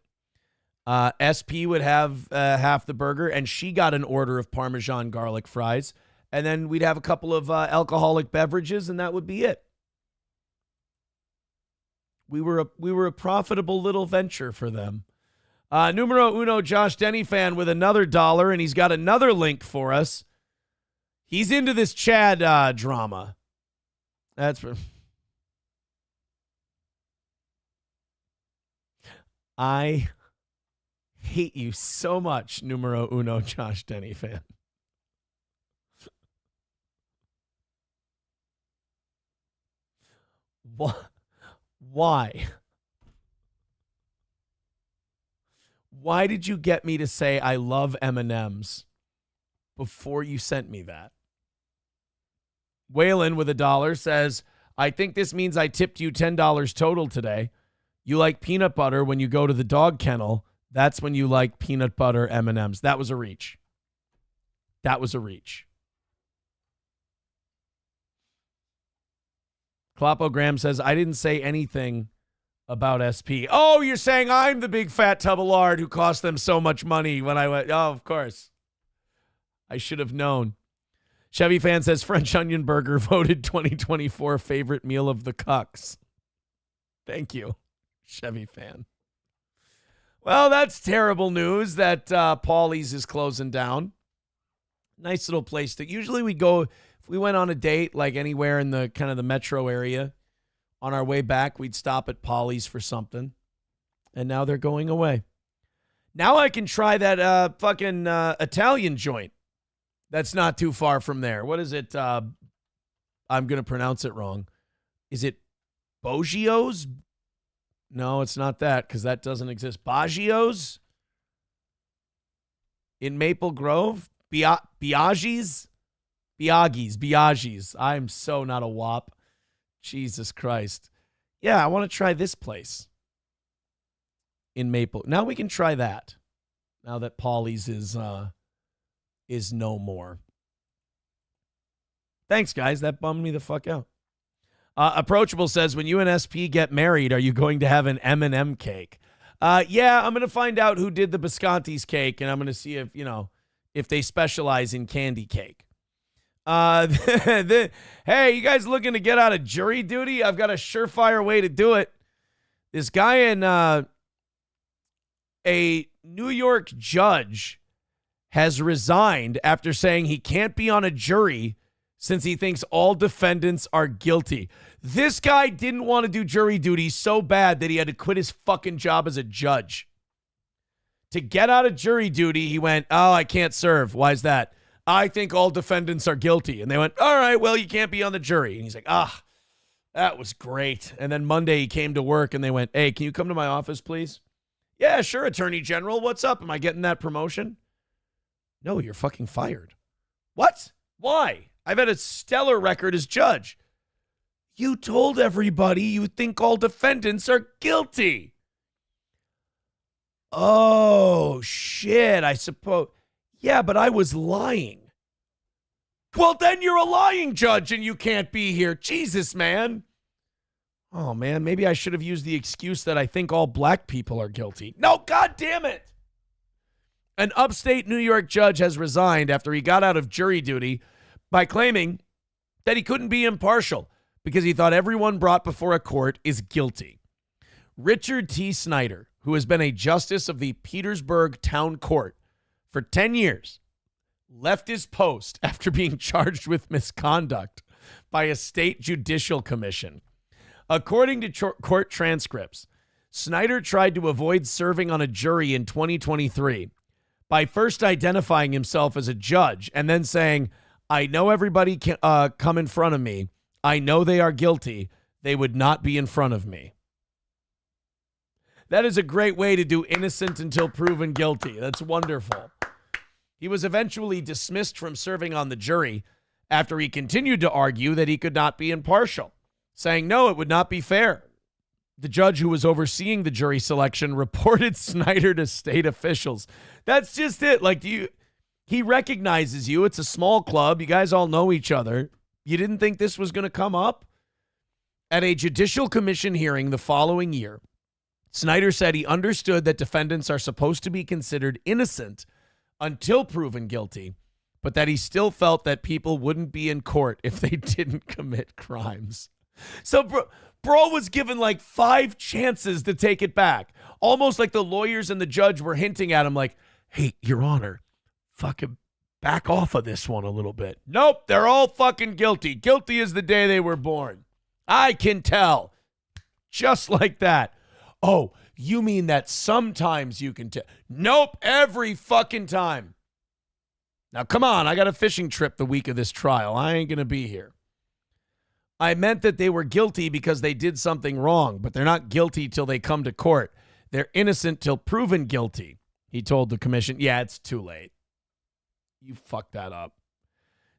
SP would have half the burger, and she got an order of Parmesan garlic fries. And then we'd have a couple of alcoholic beverages, and that would be it. We were a profitable little venture for them. Numero uno Josh Denny fan with another $1, and he's got another link for us. He's into this Chad drama. That's for... I hate you so much, numero uno Josh Denny fan. Why? Why did you get me to say I love M&Ms before you sent me that? Waylon with $1 says, I think this means I tipped you $10 total today. You like peanut butter when you go to the dog kennel. That's when you like peanut butter M&Ms. That was a reach. That was a reach. Klopogram says, I didn't say anything about SP. Oh, you're saying I'm the big fat tub of lard who cost them so much money when I went. Oh, of course. I should have known. Chevy Fan says French Onion Burger voted 2024 favorite meal of the cucks. Thank you, Chevy Fan. Well, that's terrible news that Paulie's is closing down. Nice little place that usually we go if we went on a date, like anywhere in the kind of the metro area. On our way back, we'd stop at Paulie's for something. And now they're going away. Now I can try that fucking Italian joint. That's not too far from there. What is it? I'm going to pronounce it wrong. Is it Boggio's? No, it's not that because that doesn't exist. Baggio's? In Maple Grove? Biaggi's? Biaggi's. I'm so not a wop. Jesus Christ. Yeah, I want to try this place in Maple. Now we can try that. Now that Paulie's is no more. Thanks, guys. That bummed me the fuck out. Approachable says, when you and SP get married, are you going to have an M&M cake? Yeah, I'm going to find out who did the Bisconti's cake, and I'm going to see if they specialize in candy cake. Hey, you guys looking to get out of jury duty? I've got a surefire way to do it. This guy in a New York judge has resigned after saying he can't be on a jury since he thinks all defendants are guilty. This guy didn't want to do jury duty so bad that he had to quit his fucking job as a judge. To get out of jury duty, he went, oh, I can't serve. Why is that? I think all defendants are guilty. And they went, all right, well, you can't be on the jury. And he's like, that was great. And then Monday he came to work and they went, hey, can you come to my office, please? Yeah, sure, Attorney General. What's up? Am I getting that promotion? No, you're fucking fired. What? Why? I've had a stellar record as judge. You told everybody you think all defendants are guilty. Oh, shit, I suppose. Yeah, but I was lying. Well, then you're a lying judge and you can't be here. Jesus, man. Oh, man, maybe I should have used the excuse that I think all black people are guilty. No, God damn it. An upstate New York judge has resigned after he got out of jury duty by claiming that he couldn't be impartial because he thought everyone brought before a court is guilty. Richard T. Snyder, who has been a justice of the Petersburg Town Court for 10 years, left his post after being charged with misconduct by a state judicial commission. According to court transcripts, Snyder tried to avoid serving on a jury in 2023 by first identifying himself as a judge and then saying, I know everybody can come in front of me. I know they are guilty. They would not be in front of me. That is a great way to do innocent until proven guilty. That's wonderful. He was eventually dismissed from serving on the jury after he continued to argue that he could not be impartial, saying, no, it would not be fair. The judge who was overseeing the jury selection reported Snyder to state officials. That's just it. Like, he recognizes you. It's a small club. You guys all know each other. You didn't think this was going to come up? At a judicial commission hearing the following year, Snyder said he understood that defendants are supposed to be considered innocent until proven guilty, but that he still felt that people wouldn't be in court if they didn't commit crimes. So bro was given like 5 chances to take it back. Almost like the lawyers and the judge were hinting at him like, hey, Your Honor, fucking back off of this one a little bit. Nope, they're all fucking guilty. Guilty as the day they were born. I can tell. Just like that. Oh, you mean that sometimes you can tell? Nope, every fucking time. Now, come on, I got a fishing trip the week of this trial. I ain't going to be here. I meant that they were guilty because they did something wrong, but they're not guilty till they come to court. They're innocent till proven guilty, he told the commission. Yeah, it's too late. You fucked that up.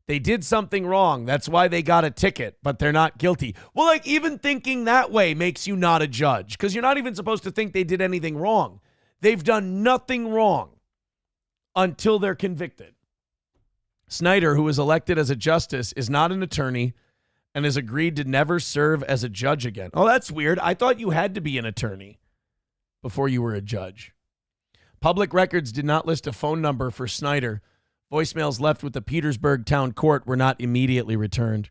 They did something wrong. That's why they got a ticket, but they're not guilty. Well, like, even thinking that way makes you not a judge because you're not even supposed to think they did anything wrong. They've done nothing wrong until they're convicted. Snyder, who was elected as a justice, is not an attorney and has agreed to never serve as a judge again. Oh, that's weird. I thought you had to be an attorney before you were a judge. Public records did not list a phone number for Snyder. Voicemails left with the Petersburg town court were not immediately returned.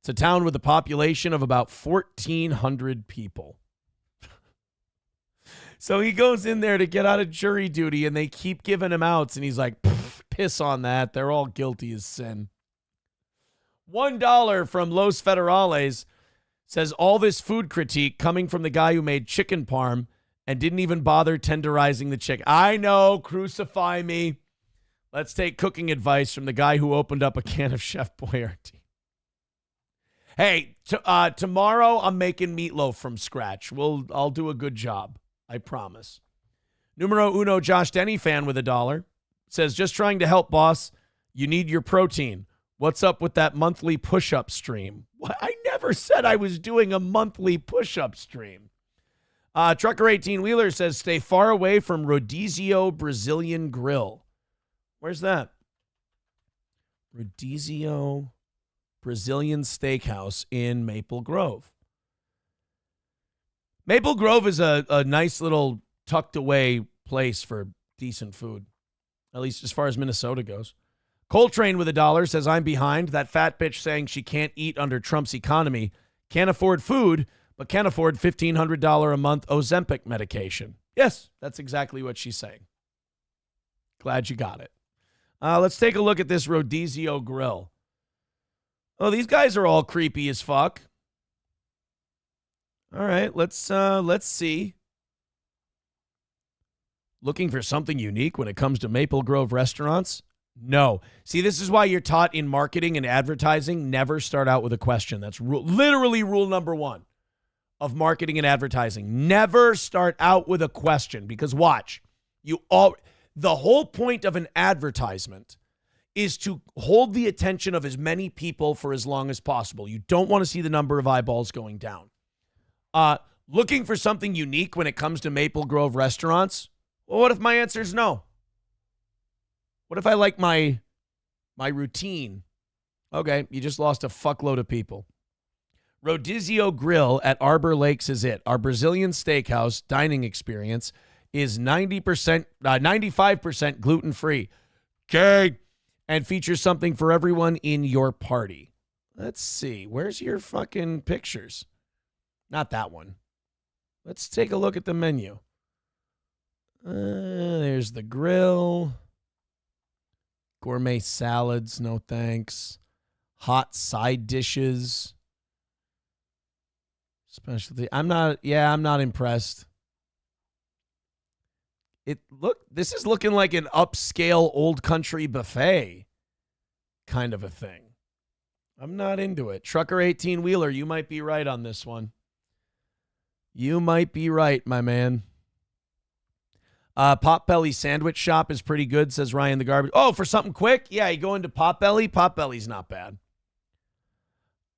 It's a town with a population of about 1,400 people. So he goes in there to get out of jury duty, and they keep giving him outs, and he's like, piss on that. They're all guilty as sin. $1 from Los Federales says all this food critique coming from the guy who made chicken parm and didn't even bother tenderizing the chicken. I know, crucify me. Let's take cooking advice from the guy who opened up a can of Chef Boyardee. Hey, tomorrow I'm making meatloaf from scratch. I'll do a good job. I promise. Numero uno Josh Denny fan with $1 says, just trying to help, boss. You need your protein. What's up with that monthly push-up stream? What? I never said I was doing a monthly push-up stream. Trucker 18 Wheeler says, stay far away from Rodizio Brazilian Grill. Where's that? Rodizio Brazilian Steakhouse in Maple Grove. Maple Grove is a nice little tucked away place for decent food, at least as far as Minnesota goes. Coltrane with $1 says, I'm behind. That fat bitch saying she can't eat under Trump's economy, can't afford food, but can afford $1,500 a month Ozempic medication. Yes, that's exactly what she's saying. Glad you got it. Let's take a look at this Rodizio Grill. Oh, these guys are all creepy as fuck. All right, let's see. Looking for something unique when it comes to Maple Grove restaurants? No. See, this is why you're taught in marketing and advertising, never start out with a question. That's literally rule number 1 of marketing and advertising. Never start out with a question, because watch, the whole point of an advertisement is to hold the attention of as many people for as long as possible. You don't want to see the number of eyeballs going down. Looking for something unique when it comes to Maple Grove restaurants? Well, what if my answer is no? What if I like my routine? Okay, you just lost a fuckload of people. Rodizio Grill at Arbor Lakes is it. Our Brazilian steakhouse dining experience is 95% gluten-free. Okay. And features something for everyone in your party. Let's see. Where's your fucking pictures? Not that one. Let's take a look at the menu. There's the grill. Gourmet salads, no thanks. Hot side dishes. Specialty. I'm not impressed. This is looking like an upscale old country buffet kind of a thing. I'm not into it. Trucker 18 Wheeler, you might be right on this one. You might be right, my man. Potbelly Sandwich Shop is pretty good, says Ryan the Garbage. Oh, for something quick? Yeah, you go into Potbelly. Potbelly's not bad.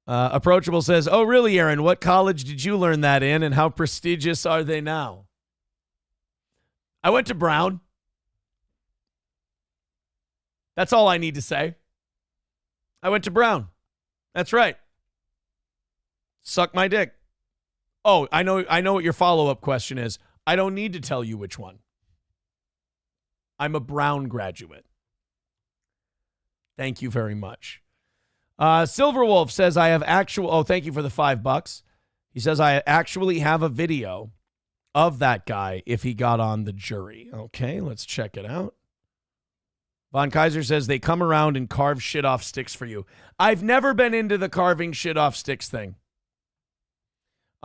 Approachable says, oh, really, Aaron? What college did you learn that in, and how prestigious are they now? I went to Brown. That's all I need to say. I went to Brown. That's right. Suck my dick. Oh, I know what your follow-up question is. I don't need to tell you which one. I'm a Brown graduate. Thank you very much. Silverwolf says I have thank you for the $5. He says I actually have a video of that guy if he got on the jury. Okay, let's check it out. Von Kaiser says they come around and carve shit off sticks for you. I've never been into the carving shit off sticks thing.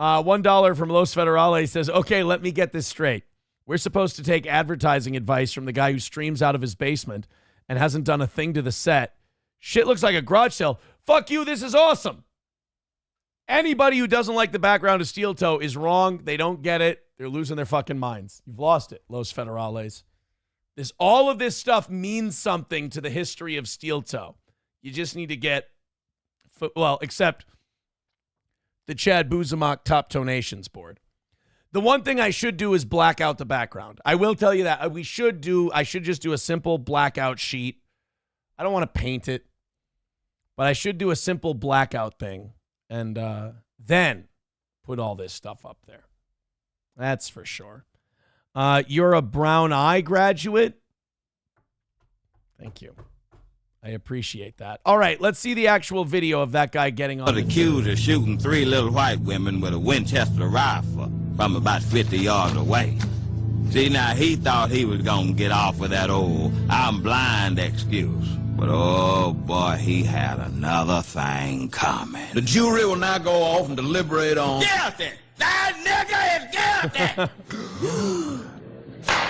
$1 from Los Federales says, okay, let me get this straight. We're supposed to take advertising advice from the guy who streams out of his basement and hasn't done a thing to the set. Shit looks like a garage sale. Fuck you, this is awesome. Anybody who doesn't like the background of Steel Toe is wrong. They don't get it. They're losing their fucking minds. You've lost it, Los Federales. All of this stuff means something to the history of Steel Toe. You just need to get, except the Chad Boozemock Top Toenations board. The one thing I should do is black out the background. I will tell you that. I should just do a simple blackout sheet. I don't want to paint it, but I should do a simple blackout thing and then put all this stuff up there. That's for sure. You're a Brown Eye graduate. Thank you. I appreciate that. All right, let's see the actual video of that guy getting on. Accused of shooting 3 little white women with a Winchester rifle from about 50 yards away. See, now he thought he was going to get off with that old I'm blind excuse. But oh boy, he had another thing coming. The jury will now go off and deliberate on... Guilty! That nigga is guilty!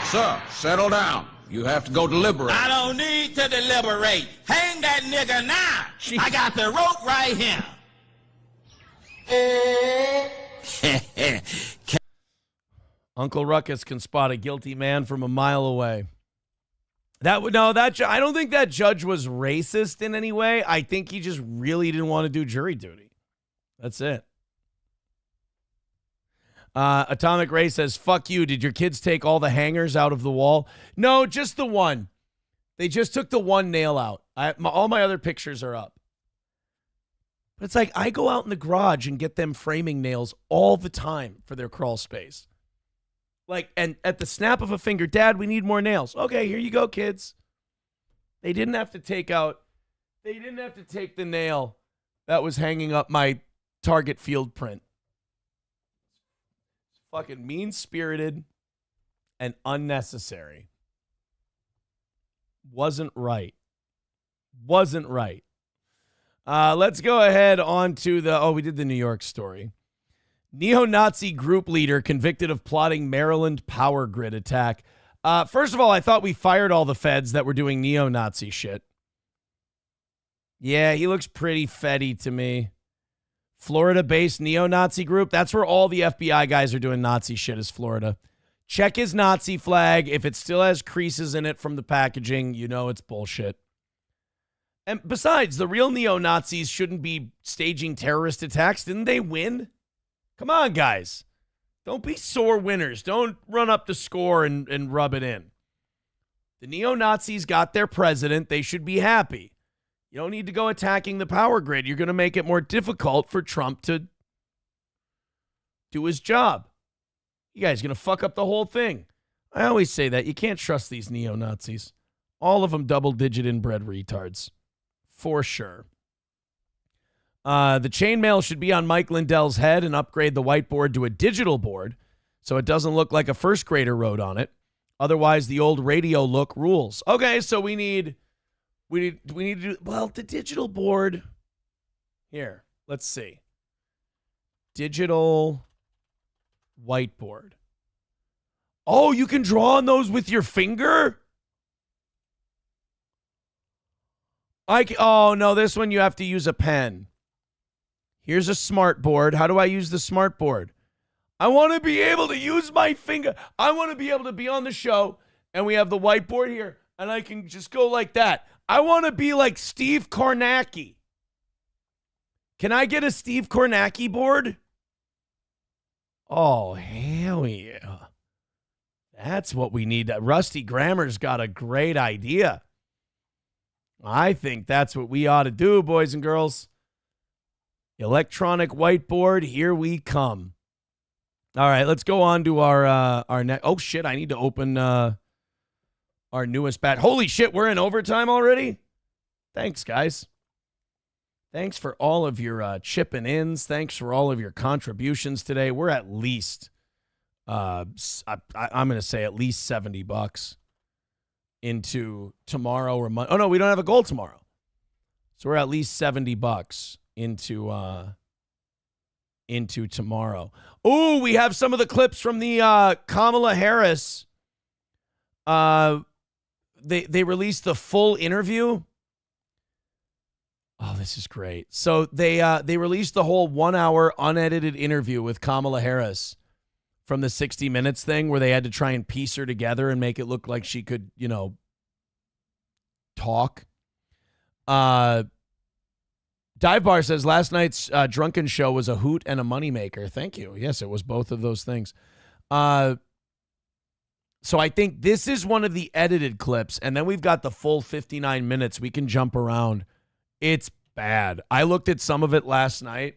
Sir, settle down. You have to go deliberate. I don't need to deliberate. Hang that nigga now. I got the rope right here. Uncle Ruckus can spot a guilty man from a mile away. I don't think that judge was racist in any way. I think he just really didn't want to do jury duty. That's it. Atomic Ray says, fuck you. Did your kids take all the hangers out of the wall? No, just the one. They just took the one nail out. All my other pictures are up. But it's like I go out in the garage and get them framing nails all the time for their crawl space. And at the snap of a finger, Dad, we need more nails. Okay, here you go, kids. They didn't have to take the nail that was hanging up my Target field print. Fucking mean-spirited and unnecessary. Wasn't right. Let's go ahead on to we did the New York story. Neo-Nazi group leader convicted of plotting Maryland power grid attack. First of all, I thought we fired all the feds that were doing neo-Nazi shit. Yeah, he looks pretty feddy to me. Florida-based neo-Nazi group. That's where all the FBI guys are doing Nazi shit is Florida. Check his Nazi flag. If it still has creases in it from the packaging, you know it's bullshit. And besides, the real neo-Nazis shouldn't be staging terrorist attacks. Didn't they win? Come on, guys. Don't be sore winners. Don't run up the score and rub it in. The neo-Nazis got their president. They should be happy. You don't need to go attacking the power grid. You're going to make it more difficult for Trump to do his job. You guys are going to fuck up the whole thing. I always say that. You can't trust these neo-Nazis. All of them double-digit inbred retards. For sure. The chainmail should be on Mike Lindell's head and upgrade the whiteboard to a digital board so it doesn't look like a first grader wrote on it. Otherwise, the old radio look rules. Okay, so we need to do, the digital board. Here, let's see. Digital whiteboard. Oh, you can draw on those with your finger? Oh, no, this one you have to use a pen. Here's a smart board. How do I use the smart board? I want to be able to use my finger. I want to be able to be on the show, and we have the whiteboard here, and I can just go like that. I want to be like Steve Kornacki. Can I get a Steve Kornacki board? Oh, hell yeah. That's what we need. Rusty Grammer's got a great idea. I think that's what we ought to do, boys and girls. Electronic whiteboard, here we come. All right, let's go on to our next. Oh, shit, I need to open our newest bat. Holy shit, we're in overtime already? Thanks, guys. Thanks for all of your chipping ins. Thanks for all of your contributions today. We're at least, I'm going to say at least $70 into tomorrow or Monday. Oh, no, we don't have a goal tomorrow. So we're at least $70 into tomorrow. Oh, we have some of the clips from the Kamala Harris. They released the full interview. Oh, this is great. So they released the whole 1 hour unedited interview with Kamala Harris from the 60 Minutes thing where they had to try and piece her together and make it look like she could, talk. Dive Bar says last night's drunken show was a hoot and a moneymaker. Thank you. Yes, it was both of those things. So I think this is one of the edited clips, and then we've got the full 59 minutes. We can jump around. It's bad. I looked at some of it last night.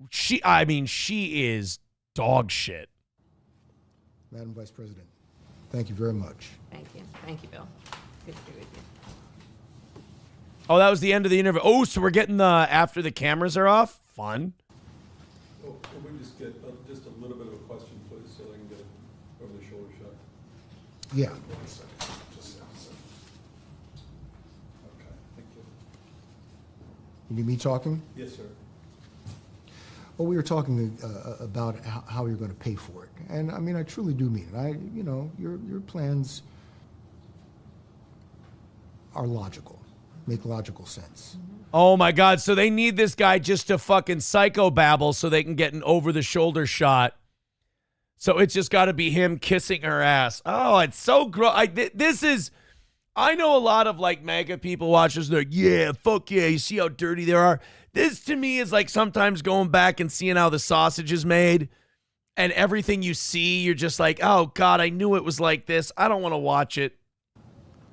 She is dog shit. Madam Vice President, thank you very much. Thank you. Thank you, Bill. Good to be with you. Oh, that was the end of the interview. Oh, so we're getting the after the cameras are off? Fun. Oh, can we just get just a little bit of a question, please, so I can get it over the shoulder shot? Yeah. 1 second. Just a second. Okay, thank you. You need me talking? Yes, sir. Well, we were talking about how you're going to pay for it, and I mean, I truly do mean it. Your plans are logical, make logical sense. Oh my God. So they need this guy just to fucking psychobabble so they can get an over-the-shoulder shot. So it's just got to be him kissing her ass. Oh, it's so gross. I know a lot of like MAGA people watchers. They're like, yeah, fuck yeah. You see how dirty they are. This to me is like sometimes going back and seeing how the sausage is made, and everything you see, you're just like, oh God, I knew it was like this. I don't want to watch it.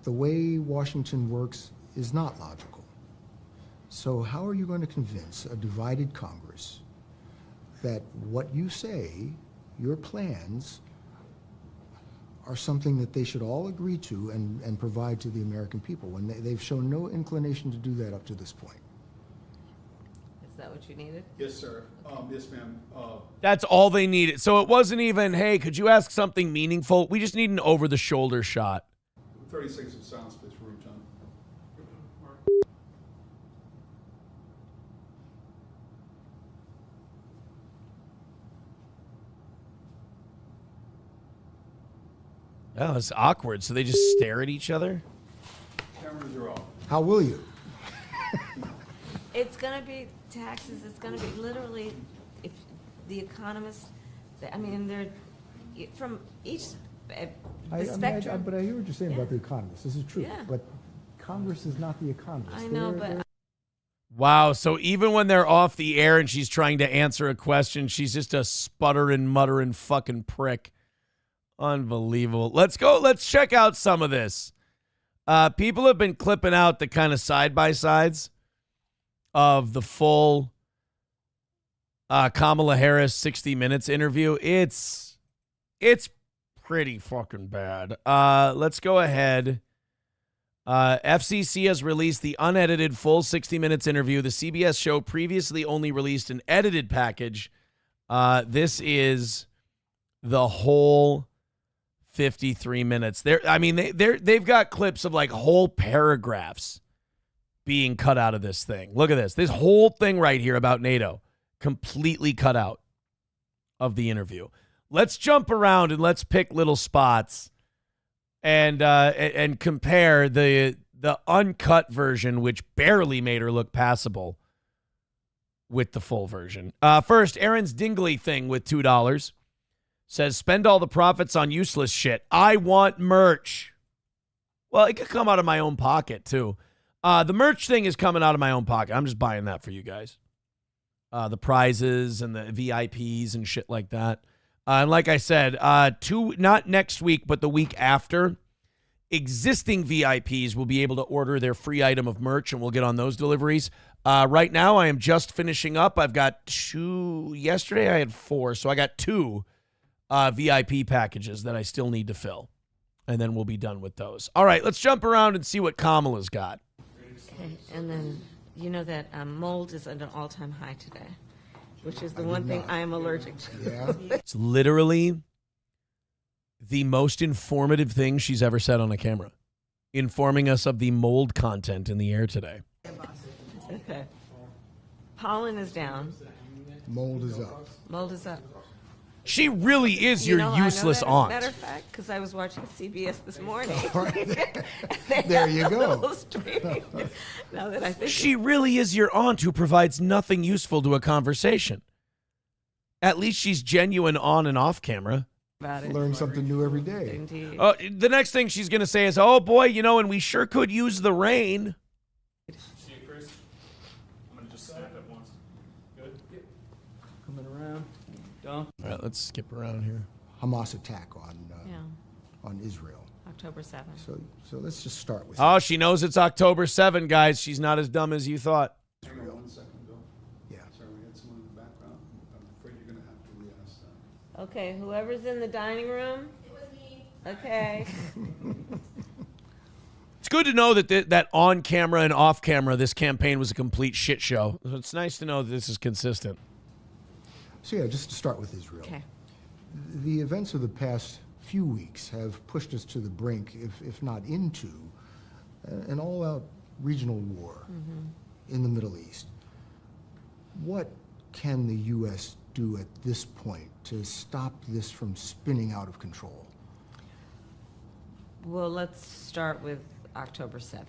The way Washington works is not logical. So how are you going to convince a divided Congress that what you say, your plans, are something that they should all agree to and provide to the American people when they've shown no inclination to do that up to this point? Is that what you needed? Yes, sir. Yes, ma'am. That's all they needed. So it wasn't even, hey, could you ask something meaningful? We just need an over-the-shoulder shot. 30 seconds of silence, please, for room time. Oh, it's awkward. So they just stare at each other? Cameras are off. How will you? It's going to be taxes. It's going to be literally, if the economists, I mean, they're from each spectrum. But I hear what you're saying about the economists. This is true. Yeah. But Congress is not the economists. I know, but Wow. So even when they're off the air and she's trying to answer a question, she's just a sputtering, muttering fucking prick. Unbelievable. Let's go. Let's check out some of this. People have been clipping out the kind of side-by-sides of the full Kamala Harris 60 Minutes interview. It's pretty fucking bad. Let's go ahead. FCC has released the unedited full 60 Minutes interview. The CBS show previously only released an edited package. This is the whole 53 minutes. They've got clips of like whole paragraphs being cut out of this thing. Look at this. This whole thing right here about NATO completely cut out of the interview. Let's jump around and let's pick little spots and compare the uncut version, which barely made her look passable, with the full version. First, Aaron's Dingley thing with $2 says, spend all the profits on useless shit. I want merch. Well, it could come out of my own pocket, too. The merch thing is coming out of my own pocket. I'm just buying that for you guys. The prizes and the VIPs and shit like that. And like I said, not next week, but the week after, existing VIPs will be able to order their free item of merch, and we'll get on those deliveries. Right now, I am just finishing up. I've got 2. Yesterday, I had 4, so I got 2 VIP packages that I still need to fill, and then we'll be done with those. All right, let's jump around and see what Kamala's got. okay. And then you know that mold is at an all-time high today, which is the one thing I am allergic to. Yeah. It's literally the most informative thing she's ever said on a camera, informing us of the mold content in the air today. Okay. Pollen is down. Mold is up. Mold is up. She really is your useless I know that, aunt. As a matter of fact, because I was watching CBS this morning. There you go. Now that I think She really is your aunt who provides nothing useful to a conversation. At least she's genuine on and off camera. about it. Learn something new every day. Indeed. The next thing she's going to say is, oh boy, and we sure could use the rain. Coming around. Done. All right, let's skip around here. Hamas attack on Yeah, on Israel. October 7th. So let's just start with Oh, she knows it's October 7, guys. She's not as dumb as you thought. Hang on 1 second, Bill. Yeah. Sorry, we had someone in the background. I'm afraid you're going to have to re-ask that. Okay, whoever's in the dining room? It was me. Okay. It's good to know that that on camera and off camera, this campaign was a complete shit show. So it's nice to know that this is consistent. So yeah, just to start with Israel. Okay. The events of the past few weeks have pushed us to the brink, if not into, an all-out regional war in the Middle East. What can the U.S. do at this point to stop this from spinning out of control? Well, let's start with October 7th.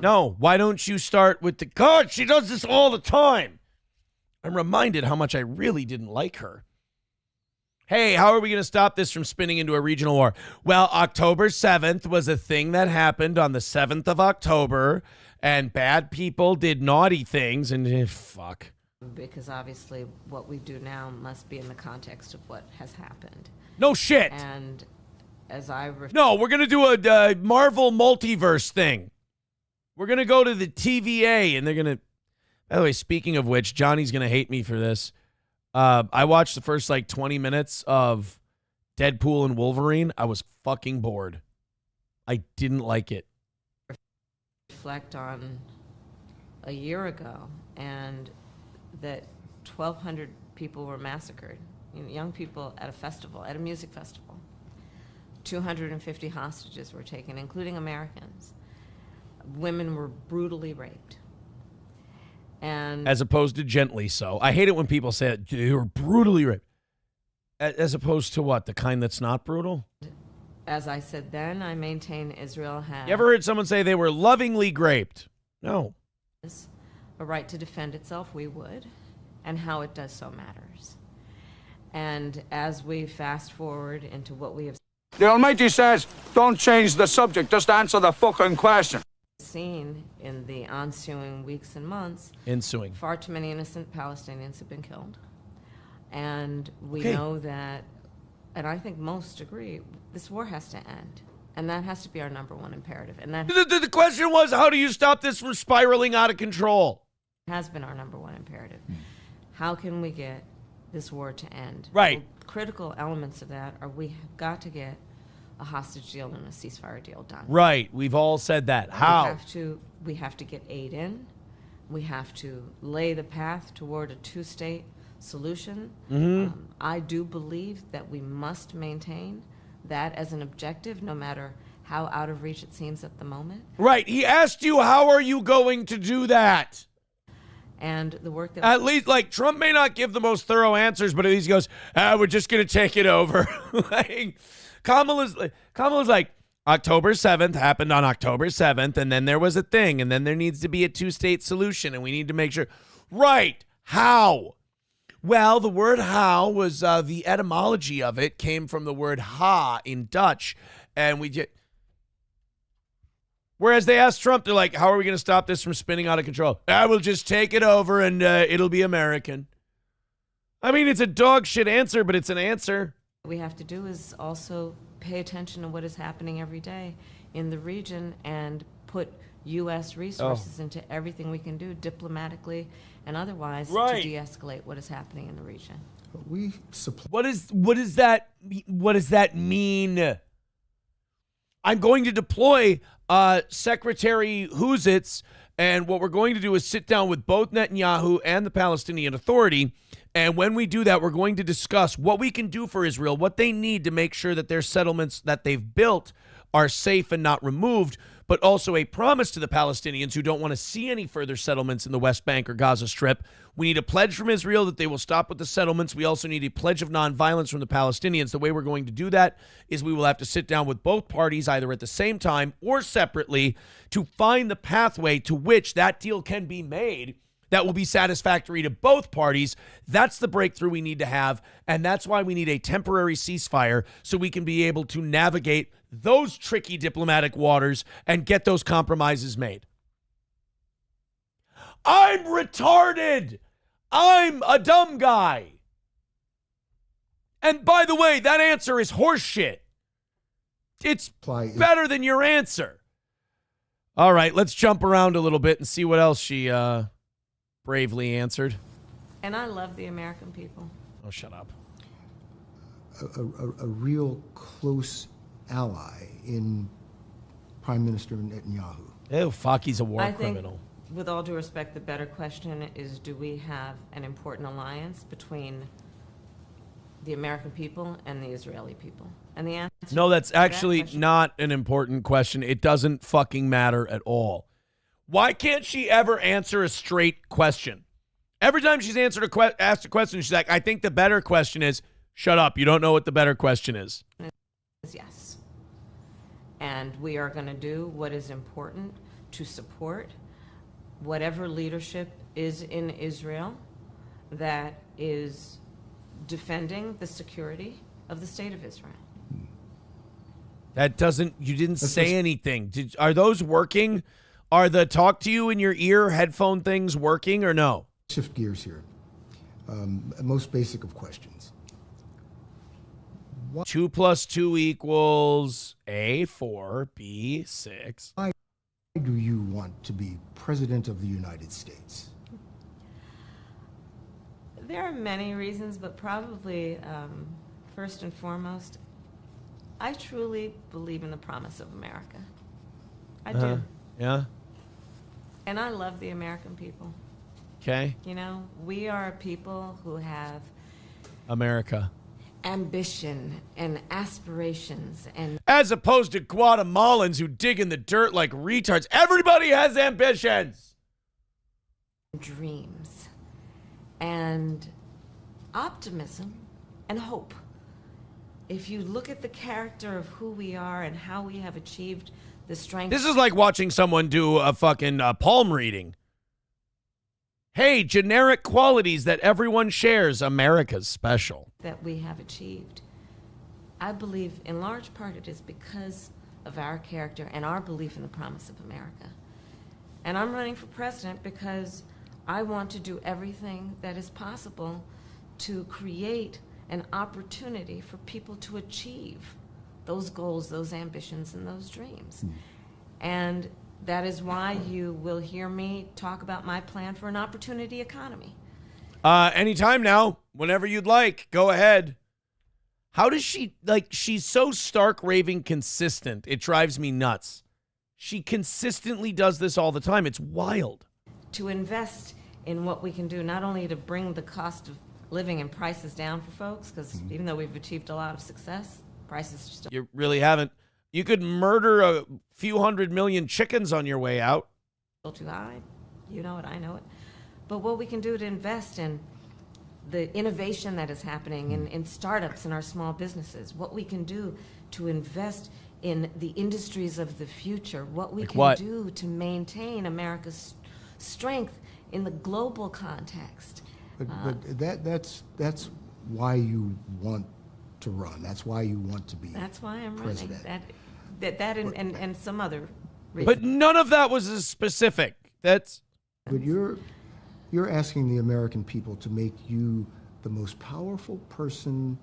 No, why don't you start with the... God, she does this all the time. I'm reminded how much I really didn't like her. Hey, how are we going to stop this from spinning into a regional war? Well, October 7th was a thing that happened on the 7th of October, and bad people did naughty things, and fuck. Because obviously what we do now must be in the context of what has happened. No shit. And as I... No, we're going to do a Marvel multiverse thing. We're going to go to the TVA, and they're going to... By the way, speaking of which, Johnny's going to hate me for this. I watched the first, 20 minutes of Deadpool and Wolverine. I was fucking bored. I didn't like it. Reflect on a year ago, and that 1,200 people were massacred. Young people at a festival, at a music festival. 250 hostages were taken, including Americans. Women were brutally raped. And as opposed to gently so. I hate it when people say it, they were brutally raped. As opposed to what? The kind that's not brutal? as I said then, I maintain Israel has... You ever heard someone say they were lovingly raped? No. ...a right to defend itself, we would, and how it does so matters. And as we fast forward into what we have... The Almighty says, don't change the subject, just answer the fucking question. ...seen in the ensuing weeks and months... Ensuing. Far too many innocent Palestinians have been killed. And we Okay. know that, and I think most agree, this war has to end. And that has to be our number one imperative. And that The question was, how do you stop this from spiraling out of control? has been our number one imperative. How can we get this war to end? Right. Well, critical elements of that are we have got to get a hostage deal and a ceasefire deal done. Right. We've all said that. How? We have to get aid in. We have to lay the path toward a two-state solution. Mhm. I do believe that we must maintain that as an objective, no matter how out of reach it seems at the moment. Right. He asked you, how are you going to do that? And the work that... At least, like, Trump may not give the most thorough answers, but at least he goes, we're just going to take it over. Like, Kamala's like, October 7th happened on October 7th, and then there was a thing, and then there needs to be a two-state solution, and we need to make sure. Right. How? Well, the word how was, the etymology of it came from the word ha in Dutch, and we just... Whereas they asked Trump, they're like, how are we going to stop this from spinning out of control? We'll just take it over and it'll be American. I mean, it's a dog shit answer, but it's an answer. What we have to do is also pay attention to what is happening every day in the region and put U.S. resources into everything we can do diplomatically and otherwise Right. to de-escalate what is happening in the region. We supply. What does that mean? I'm going to deploy Secretary Huzitz, and what we're going to do is sit down with both Netanyahu and the Palestinian Authority, and when we do that, we're going to discuss what we can do for Israel, what they need to make sure that their settlements that they've built are safe and not removed, but also a promise to the Palestinians who don't want to see any further settlements in the West Bank or Gaza Strip. We need a pledge from Israel that they will stop with the settlements. We also need a pledge of nonviolence from the Palestinians. The way we're going to do that is we will have to sit down with both parties either at the same time or separately to find the pathway to which that deal can be made that will be satisfactory to both parties. That's the breakthrough we need to have, and that's why we need a temporary ceasefire so we can be able to navigate those tricky diplomatic waters and get those compromises made. I'm retarded. I'm a dumb guy. And by the way, that answer is horseshit. It's better than your answer. All right, let's jump around a little bit and see what else she bravely answered. And I love the American people. Oh, shut up. A real close ally in Prime Minister Netanyahu. Oh, fuck, he's a war I criminal. think, with all due respect, the better question is, do we have an important alliance between the American people and the Israeli people? And the answer No, that's to that actually question- not an important question. It doesn't fucking matter at all. Why can't she ever answer a straight question? Every time she's asked a question, she's like, I think the better question is, shut up. You don't know what the better question is. Yes. And we are going to do what is important to support whatever leadership is in Israel that is defending the security of the state of Israel. That doesn't, you didn't say anything. Are those working? Are the talk to you in your ear headphone things working or no? Shift gears here. Most basic of questions. 2 + 2 = A4, B6. Why do you want to be President of the United States? There are many reasons, but probably first and foremost, I truly believe in the promise of America. I do. Yeah? And I love the American people. Okay. You know, we are a people who have America. ambition and aspirations and As opposed to Guatemalans who dig in the dirt like retards. Everybody has ambitions. dreams and optimism and hope. If you look at the character of who we are and how we have achieved the strength. This is like watching someone do a fucking palm reading. Hey, generic qualities that everyone shares. America's special. That we have achieved. I believe in large part it is because of our character and our belief in the promise of America. And I'm running for president because I want to do everything that is possible to create an opportunity for people to achieve those goals, those ambitions, and those dreams. And that is why you will hear me talk about my plan for an opportunity economy. Anytime now, whenever you'd like, go ahead. How does she, she's so stark raving consistent. It drives me nuts. She consistently does this all the time. It's wild. To invest in what we can do, not only to bring the cost of living and prices down for folks, because even though we've achieved a lot of success, prices are still You really haven't. You could murder a few 100 million chickens on your way out. too high. You know it, I know it. But what we can do to invest in the innovation that is happening in startups and our small businesses, what we can do to invest in the industries of the future, what we can do to maintain America's strength in the global context. But that's why you want to run. That's why you want to be. That's why I'm president. running. That and some other reasons. But none of that was as specific. That's. But you're asking the American people to make you the most powerful person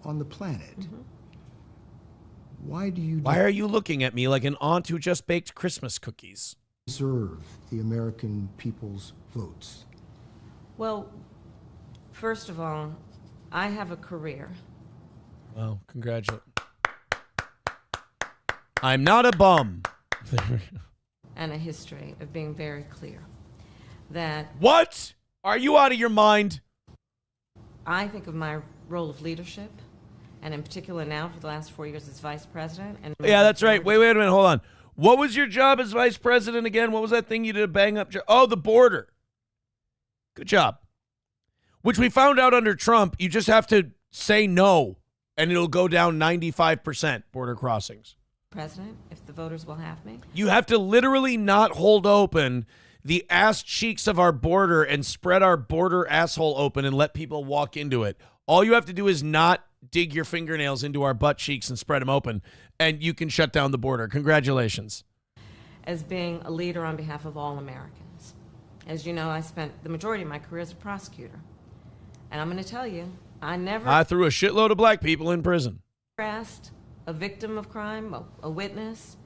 on the planet. Why do you? Why are you looking at me like an aunt who just baked Christmas cookies? Deserve the American people's votes. Well, first of all, I have a career. Well, congratulations. I'm not a bum. And a history of being very clear that What? Are you out of your mind? I think of my role of leadership, and in particular now for the last 4 years as vice president. And Yeah, that's right. Wait a minute. Hold on. What was your job as vice president again? What was that thing you did a bang up job? Oh, the border. Good job. Which we found out under Trump, you just have to say no, and it'll go down 95% border crossings. President, if the voters will have me. You have to literally not hold open the ass cheeks of our border and spread our border asshole open and let people walk into it. All you have to do is not dig your fingernails into our butt cheeks and spread them open, and you can shut down the border. Congratulations. As being a leader on behalf of all Americans. As you know, I spent the majority of my career as a prosecutor. And I'm going to tell you, I never I threw a shitload of black people in prison. asked a victim of crime, a witness,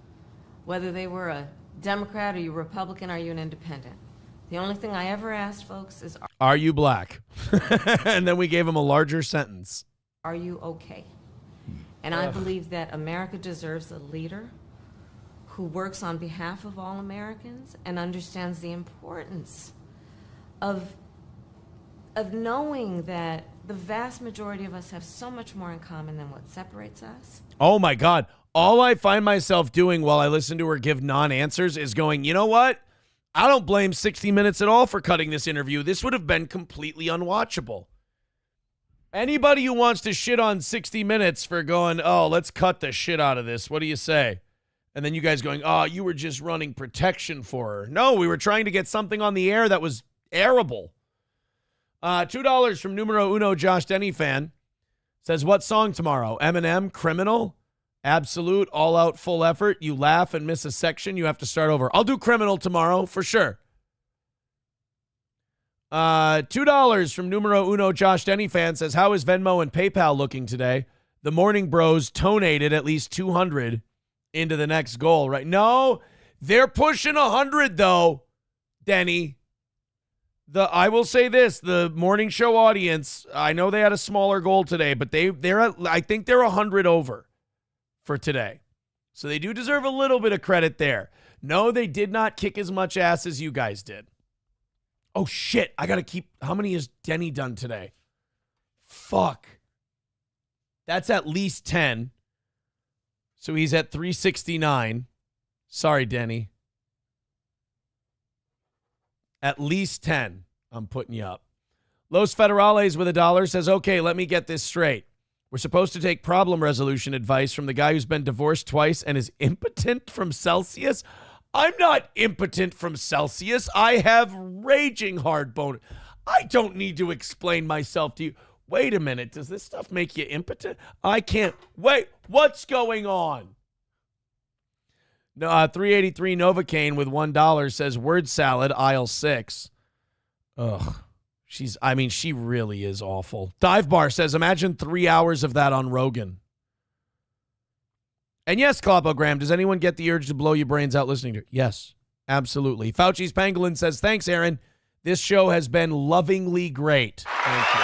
whether they were a Democrat, are you Republican, are you an independent? The only thing I ever asked folks is, Are you black? And then we gave them a larger sentence. are you okay? And I believe that America deserves a leader who works on behalf of all Americans and understands the importance of knowing that the vast majority of us have so much more in common than what separates us. Oh my God. All I find myself doing while I listen to her give non-answers is going, you know what? I don't blame 60 Minutes at all for cutting this interview. This would have been completely unwatchable. Anybody who wants to shit on 60 Minutes for going, oh, let's cut the shit out of this. What do you say? And then you guys going, oh, you were just running protection for her. No, we were trying to get something on the air that was airable. $2 from numero uno Josh Denny fan. Says, what song tomorrow? Eminem, Criminal, Absolute, All Out, Full Effort. You laugh and miss a section, you have to start over. I'll do Criminal tomorrow for sure. $2 from numero uno Josh Denny fan says, how is Venmo and PayPal looking today? The Morning Bros tonated at least 200 into the next goal, right? No, they're pushing 100 though, Denny. I will say this, the morning show audience, I know they had a smaller goal today, but I think they're 100 over for today. So they do deserve a little bit of credit there. No, they did not kick as much ass as you guys did. Oh shit, I got to keep, how many has Denny done today? Fuck. That's at least 10. So he's at 369. Sorry, Denny. At least 10. I'm putting you up. Los Federales with $1 says, okay, let me get this straight. We're supposed to take problem resolution advice from the guy who's been divorced twice and is impotent from Celsius. I'm not impotent from Celsius. I have raging hard bone. I don't need to explain myself to you. Wait a minute. Does this stuff make you impotent? I can't. Wait, what's going on? No, 383 Novocaine with $1 says word salad, aisle 6. Ugh. She really is awful. Dive Bar says, imagine 3 hours of that on Rogan. And yes, Klopogram, does anyone get the urge to blow your brains out listening to it? Yes, absolutely. Fauci's Pangolin says, thanks, Aaron. This show has been lovingly great. Thank you.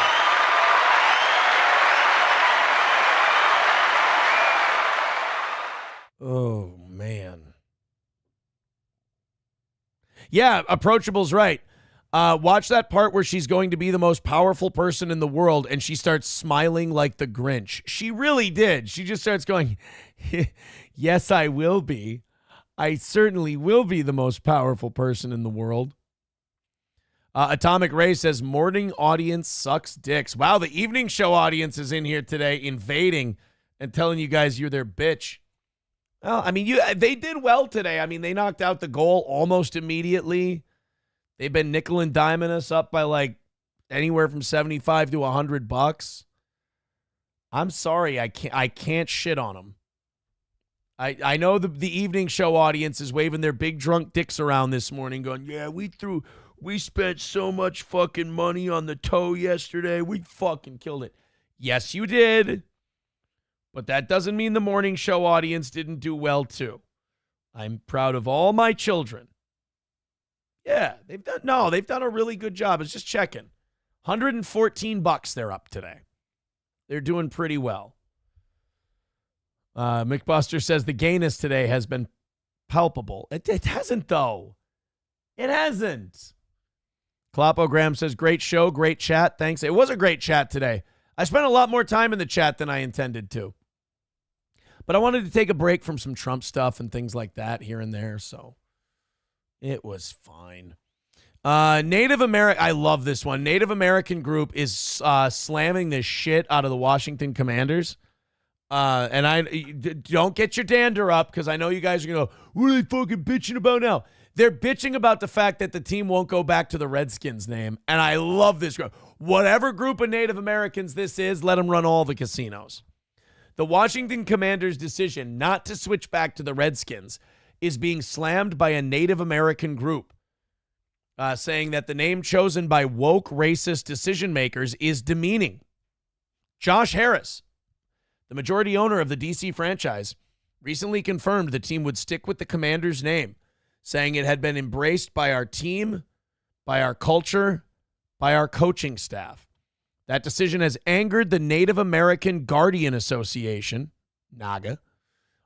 Oh, man. Yeah, Approachable's right. Watch that part where she's going to be the most powerful person in the world and she starts smiling like the Grinch. She really did. She just starts going, yes, I will be. I certainly will be the most powerful person in the world. Atomic Ray says, morning audience sucks dicks. Wow, the evening show audience is in here today invading and telling you guys you're their bitch. Well, they did well today. They knocked out the goal almost immediately. They've been nickel and diming us up by like anywhere from $75 to $100. I'm sorry, I can't shit on them. I know the evening show audience is waving their big drunk dicks around this morning, going, "Yeah, we spent so much fucking money on the toe yesterday. We fucking killed it." Yes, you did. But that doesn't mean the morning show audience didn't do well too. I'm proud of all my children. Yeah, they've done a really good job. I was just checking. $114 they're up today. They're doing pretty well. McBuster says the gayness today has been palpable. It hasn't, though. It hasn't. Klopogram says, great show, great chat. Thanks. It was a great chat today. I spent a lot more time in the chat than I intended to. But I wanted to take a break from some Trump stuff and things like that here and there, so it was fine. Native American, I love this one. Native American group is slamming the shit out of the Washington Commanders. And I don't get your dander up because I know you guys are going to go, what are they fucking bitching about now? They're bitching about the fact that the team won't go back to the Redskins name. And I love this group. Whatever group of Native Americans this is, let them run all the casinos. The Washington Commanders' decision not to switch back to the Redskins is being slammed by a Native American group. saying that the name chosen by woke racist decision makers is demeaning. Josh Harris, the majority owner of the DC franchise, recently confirmed the team would stick with the Commanders name, saying it had been embraced by our team, by our culture, by our coaching staff. That decision has angered the Native American Guardian Association, NAGA,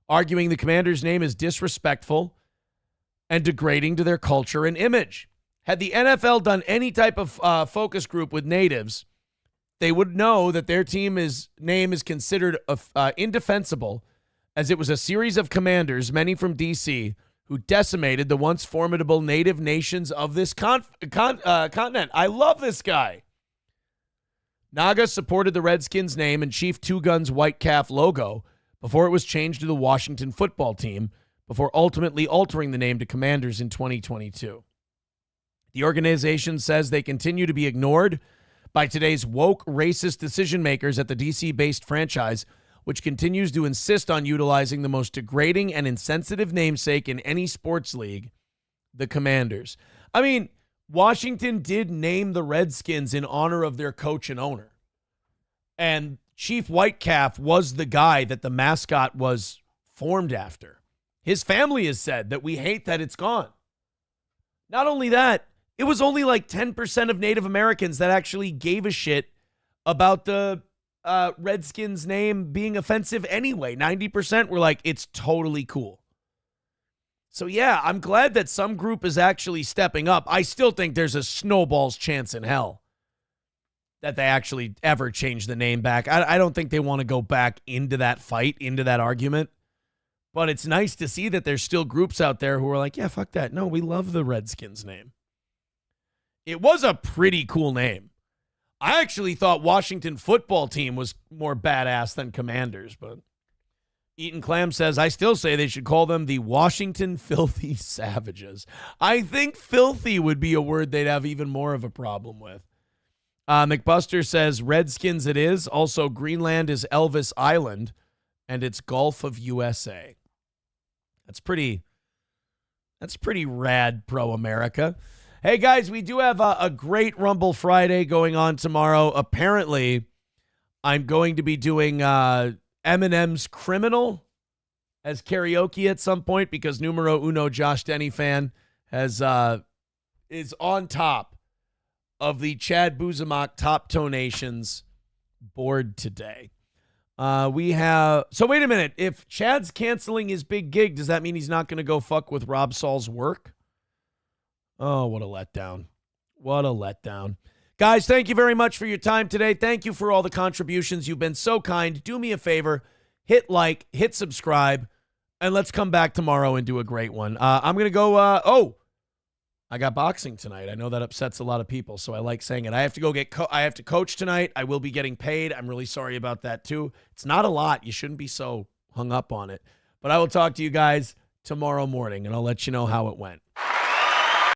arguing the Commanders' name is disrespectful and degrading to their culture and image. Had the NFL done any type of focus group with natives, they would know that their team's name is considered indefensible, as it was a series of commanders, many from D.C., who decimated the once formidable native nations of this continent. I love this guy. NAGA supported the Redskins name and Chief Two Guns White Calf logo before it was changed to the Washington Football Team, before ultimately altering the name to Commanders in 2022. The organization says they continue to be ignored by today's woke racist decision makers at the DC-based franchise, which continues to insist on utilizing the most degrading and insensitive namesake in any sports league, the Commanders. I mean, Washington did name the Redskins in honor of their coach and owner. And Chief Whitecalf was the guy that the mascot was formed after. His family has said that we hate that it's gone. Not only that, it was only like 10% of Native Americans that actually gave a shit about the Redskins name being offensive anyway. 90% were like, it's totally cool. So yeah, I'm glad that some group is actually stepping up. I still think there's a snowball's chance in hell that they actually ever change the name back. I don't think they want to go back into that fight, into that argument. But it's nice to see that there's still groups out there who are like, yeah, fuck that. No, we love the Redskins name. It was a pretty cool name. I actually thought Washington Football Team was more badass than Commanders, but Eaton Clam says, I still say they should call them the Washington Filthy Savages. I think filthy would be a word they'd have even more of a problem with. McBuster says, Redskins it is. Also, Greenland is Elvis Island, and it's Gulf of USA. That's pretty rad, pro-America. Hey, guys, we do have a great Rumble Friday going on tomorrow. Apparently, I'm going to be doing Eminem's Criminal as karaoke at some point because numero uno Josh Denny fan is on top of the Chad Boozemock Top Toenations board today. So wait a minute. If Chad's canceling his big gig, does that mean he's not going to go fuck with Rob Saul's work? Oh, what a letdown. What a letdown. Guys, thank you very much for your time today. Thank you for all the contributions. You've been so kind. Do me a favor. Hit like, hit subscribe, and let's come back tomorrow and do a great one. I'm going to go, I got boxing tonight. I know that upsets a lot of people, so I like saying it. I have to go I have to coach tonight. I will be getting paid. I'm really sorry about that, too. It's not a lot. You shouldn't be so hung up on it. But I will talk to you guys tomorrow morning, and I'll let you know how it went.